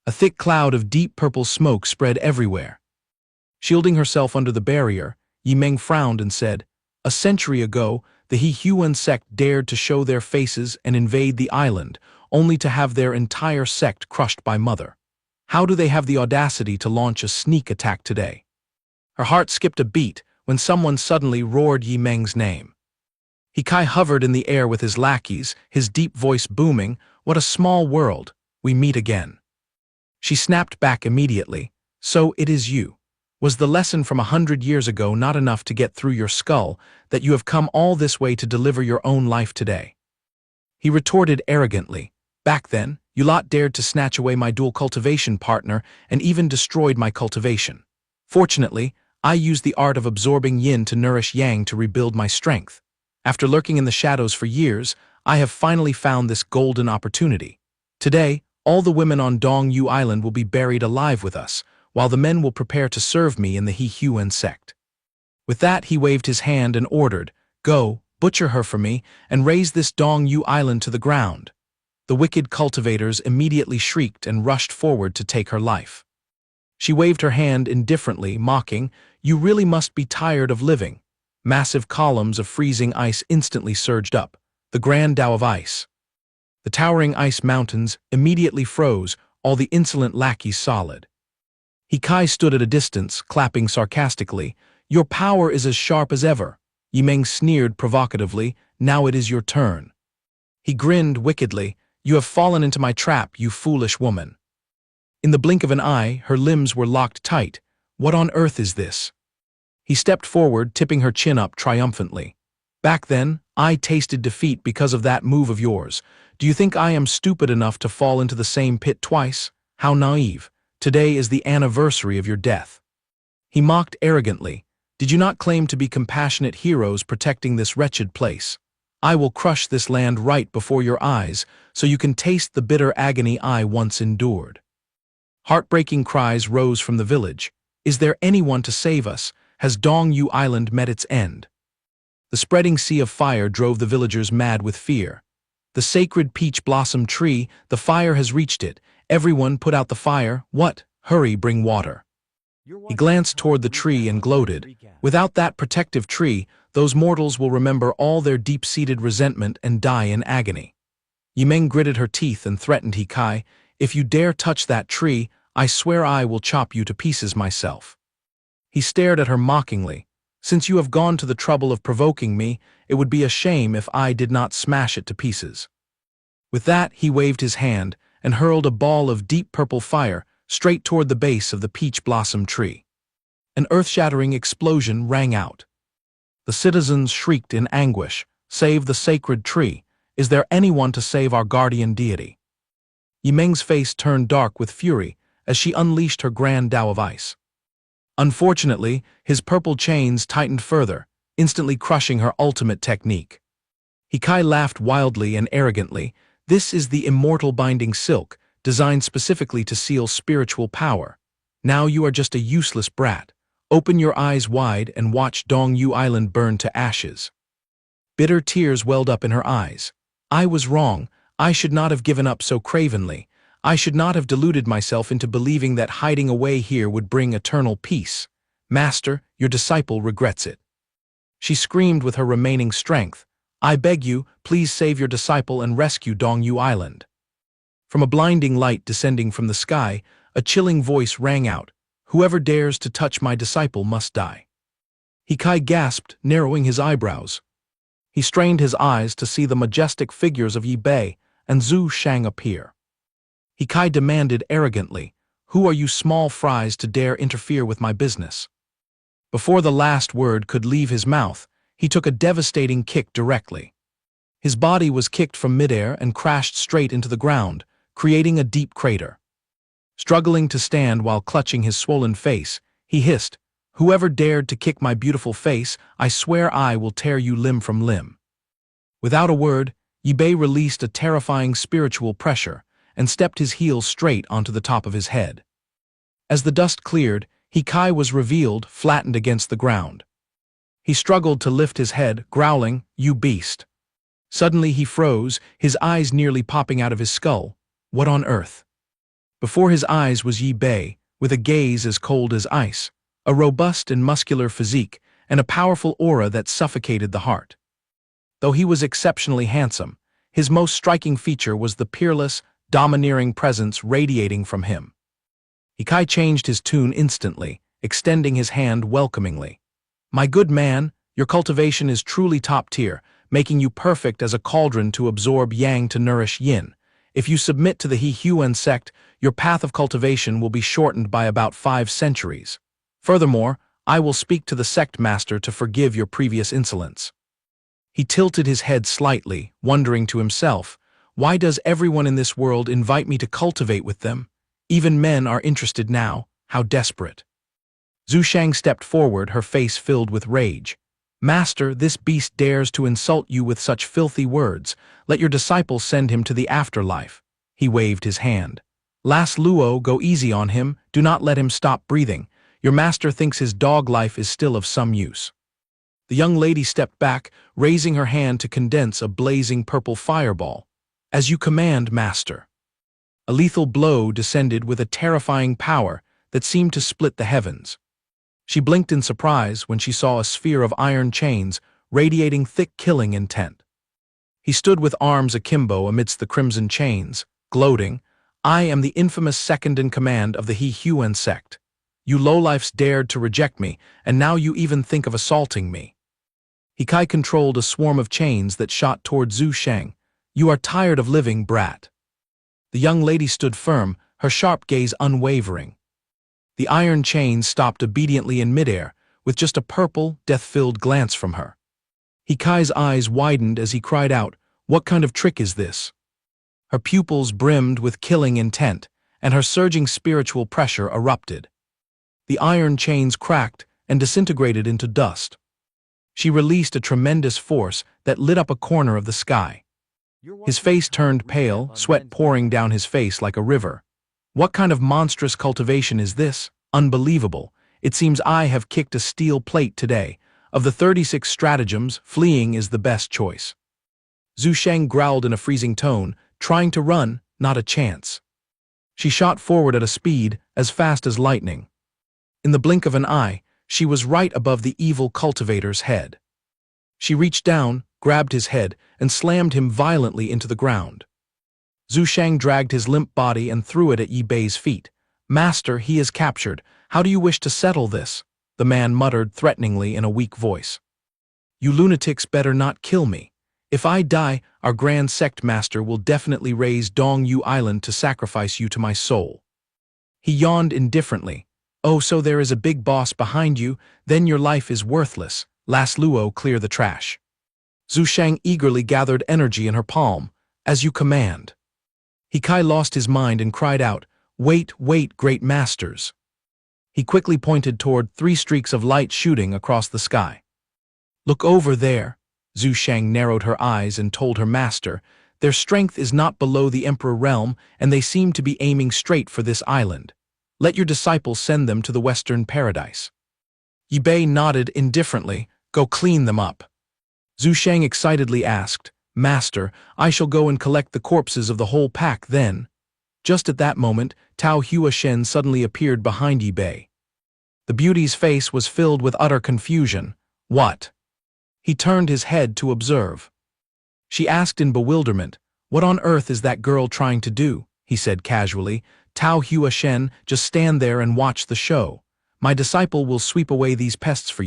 S1: A thick cloud of deep purple smoke spread everywhere. Shielding herself under the barrier, Yi Meng frowned and said, "A century ago, the He Huan sect dared to show their faces and invade the island, only to have their entire sect crushed by Mother. How do they have the audacity to launch a sneak attack today?" Her heart skipped a beat when someone suddenly roared Yi Meng's name. He hovered in the air with his lackeys, his deep voice booming, "What a small world. We meet again." She snapped back immediately. "So it is you. Was the lesson from 100 years ago not enough to get through your skull, that you have come all this way to deliver your own life today?" He retorted arrogantly, "Back then, you lot dared to snatch away my dual cultivation partner and even destroyed my cultivation. Fortunately, I used the art of absorbing yin to nourish yang to rebuild my strength. After lurking in the shadows for years, I have finally found this golden opportunity. Today, all the women on Dongyu Island will be buried alive with us, while the men will prepare to serve me in the He Huan sect." With that, he waved his hand and ordered, "Go, Butcher her for me, and raze this Dong Yu island to the ground." The wicked cultivators immediately shrieked and rushed forward to take her life. She waved her hand indifferently, mocking, "You really must be tired of living." Massive columns of freezing ice instantly surged up, the Grand Tao of Ice. The towering ice mountains immediately froze, all the insolent lackeys solid. Hikai stood at a distance, clapping sarcastically. "Your power is as sharp as ever." Yimeng sneered provocatively, "Now it is your turn." He grinned wickedly, "You have fallen into my trap, you foolish woman." In the blink of an eye, her limbs were locked tight. "What on earth is this?" He stepped forward, tipping her chin up triumphantly. "Back then, I tasted defeat because of that move of yours. Do you think I am stupid enough to fall into the same pit twice? How naive. Today is the anniversary of your death." He mocked arrogantly. "Did you not claim to be compassionate heroes protecting this wretched place? I will crush this land right before your eyes, so you can taste the bitter agony I once endured." Heartbreaking cries rose from the village. "Is there anyone to save us? Has Dong Yu Island met its end?" The spreading sea of fire drove the villagers mad with fear. "The sacred peach blossom tree, the fire has reached it. Everyone put out the fire. What? Hurry, bring water." He glanced toward the tree and gloated. "Without that protective tree, those mortals will remember all their deep-seated resentment and die in agony." Yimeng gritted her teeth and threatened Hikai, "If you dare touch that tree, I swear I will chop you to pieces myself." He stared at her mockingly. "Since you have gone to the trouble of provoking me, it would be a shame if I did not smash it to pieces." With that, he waved his hand and hurled a ball of deep purple fire straight toward the base of the peach blossom tree. An earth-shattering explosion rang out. The citizens shrieked in anguish, "Save the sacred tree! Is there anyone to save our guardian deity?" Yimeng's face turned dark with fury as she unleashed her Grand Tao of Ice. Unfortunately, his purple chains tightened further, instantly crushing her ultimate technique. Hikai laughed wildly and arrogantly. "This is the immortal binding silk, designed specifically to seal spiritual power. Now you are just a useless brat. Open your eyes wide and watch Dong Yu Island burn to ashes." Bitter tears welled up in her eyes. "I was wrong. I should not have given up so cravenly. I should not have deluded myself into believing that hiding away here would bring eternal peace. Master, your disciple regrets it." She screamed with her remaining strength. "I beg you, please save your disciple and rescue Dong Yu Island." From a blinding light descending from the sky, a chilling voice rang out, "Whoever dares to touch my disciple must die." Hikai gasped, narrowing his eyebrows. He strained his eyes to see the majestic figures of Yi Bei and Zhu Shang appear. Hikai demanded arrogantly, "Who are you small fries to dare interfere with my business?" Before the last word could leave his mouth, he took a devastating kick directly. His body was kicked from midair and crashed straight into the ground, creating a deep crater. Struggling to stand while clutching his swollen face, he hissed, "Whoever dared to kick my beautiful face, I swear I will tear you limb from limb." Without a word, Yi Bei released a terrifying spiritual pressure and stepped his heel straight onto the top of his head. As the dust cleared, Hikai was revealed, flattened against the ground. He struggled to lift his head, growling, "You beast." Suddenly he froze, his eyes nearly popping out of his skull. What on earth? Before his eyes was Yi Bei, with a gaze as cold as ice, a robust and muscular physique, and a powerful aura that suffocated the heart. Though he was exceptionally handsome, his most striking feature was the peerless, domineering presence radiating from him. Hikai changed his tune instantly, extending his hand welcomingly. "My good man, your cultivation is truly top tier, making you perfect as a cauldron to absorb yang to nourish yin. If you submit to the He Huan sect, your path of cultivation will be shortened by about 5 centuries. Furthermore, I will speak to the sect master to forgive your previous insolence." He tilted his head slightly, wondering to himself, "Why does everyone in this world invite me to cultivate with them? Even men are interested now. How desperate." Zhu Shang stepped forward, her face filled with rage. "Master, this beast dares to insult you with such filthy words. Let your disciple send him to the afterlife." He waved his hand. "Las Luo, go easy on him. Do not let him stop breathing. Your master thinks his dog life is still of some use." The young lady stepped back, raising her hand to condense a blazing purple fireball. As you command, master. A lethal blow descended with a terrifying power that seemed to split the heavens. She blinked in surprise when she saw a sphere of iron chains radiating thick killing intent. He stood with arms akimbo amidst the crimson chains, gloating, "I am the infamous second in command of the He Huan sect. You lowlifes dared to reject me, and now you even think of assaulting me." He controlled a swarm of chains that shot toward Zhu Sheng. "You are tired of living, brat." The young lady stood firm, her sharp gaze unwavering. The iron chains stopped obediently in midair, with just a purple, death-filled glance from her. Hikai's eyes widened as he cried out, "What kind of trick is this?" Her pupils brimmed with killing intent, and her surging spiritual pressure erupted. The iron chains cracked and disintegrated into dust. She released a tremendous force that lit up a corner of the sky. His face turned pale, sweat pouring down his face like a river. "What kind of monstrous cultivation is this? Unbelievable. It seems I have kicked a steel plate today. Of the 36 stratagems, fleeing is the best choice." Zhu Sheng growled in a freezing tone, "Trying to run, not a chance." She shot forward at a speed as fast as lightning. In the blink of an eye, she was right above the evil cultivator's head. She reached down, grabbed his head, and slammed him violently into the ground. Zhu Sheng dragged his limp body and threw it at Yi Bei's feet. "Master, he is captured. How do you wish to settle this?" the man muttered threateningly in a weak voice. "You lunatics better not kill me. If I die, our grand sect master will definitely raise Dongyu Island to sacrifice you to my soul." He yawned indifferently. "Oh, so there is a big boss behind you, then your life is worthless. Last Luo, clear the trash." Zhu Sheng eagerly gathered energy in her palm. "As you command." Hikai lost his mind and cried out, "Wait, wait, great masters." He quickly pointed toward 3 streaks of light shooting across the sky. "Look over there." Zhu Sheng narrowed her eyes and told her master, "Their strength is not below the Emperor realm, and they seem to be aiming straight for this island. Let your disciples send them to the Western Paradise." Yi Bei nodded indifferently. "Go clean them up." Zhu Sheng excitedly asked, "Master, I shall go and collect the corpses of the whole pack then." Just at that moment, Tao Huashen suddenly appeared behind Yi Bei. The beauty's face was filled with utter confusion. "What?" He turned his head to observe. She asked in bewilderment, "What on earth is that girl trying to do?" He said casually, "Tao Huashen, just stand there and watch the show. My disciple will sweep away these pests for you."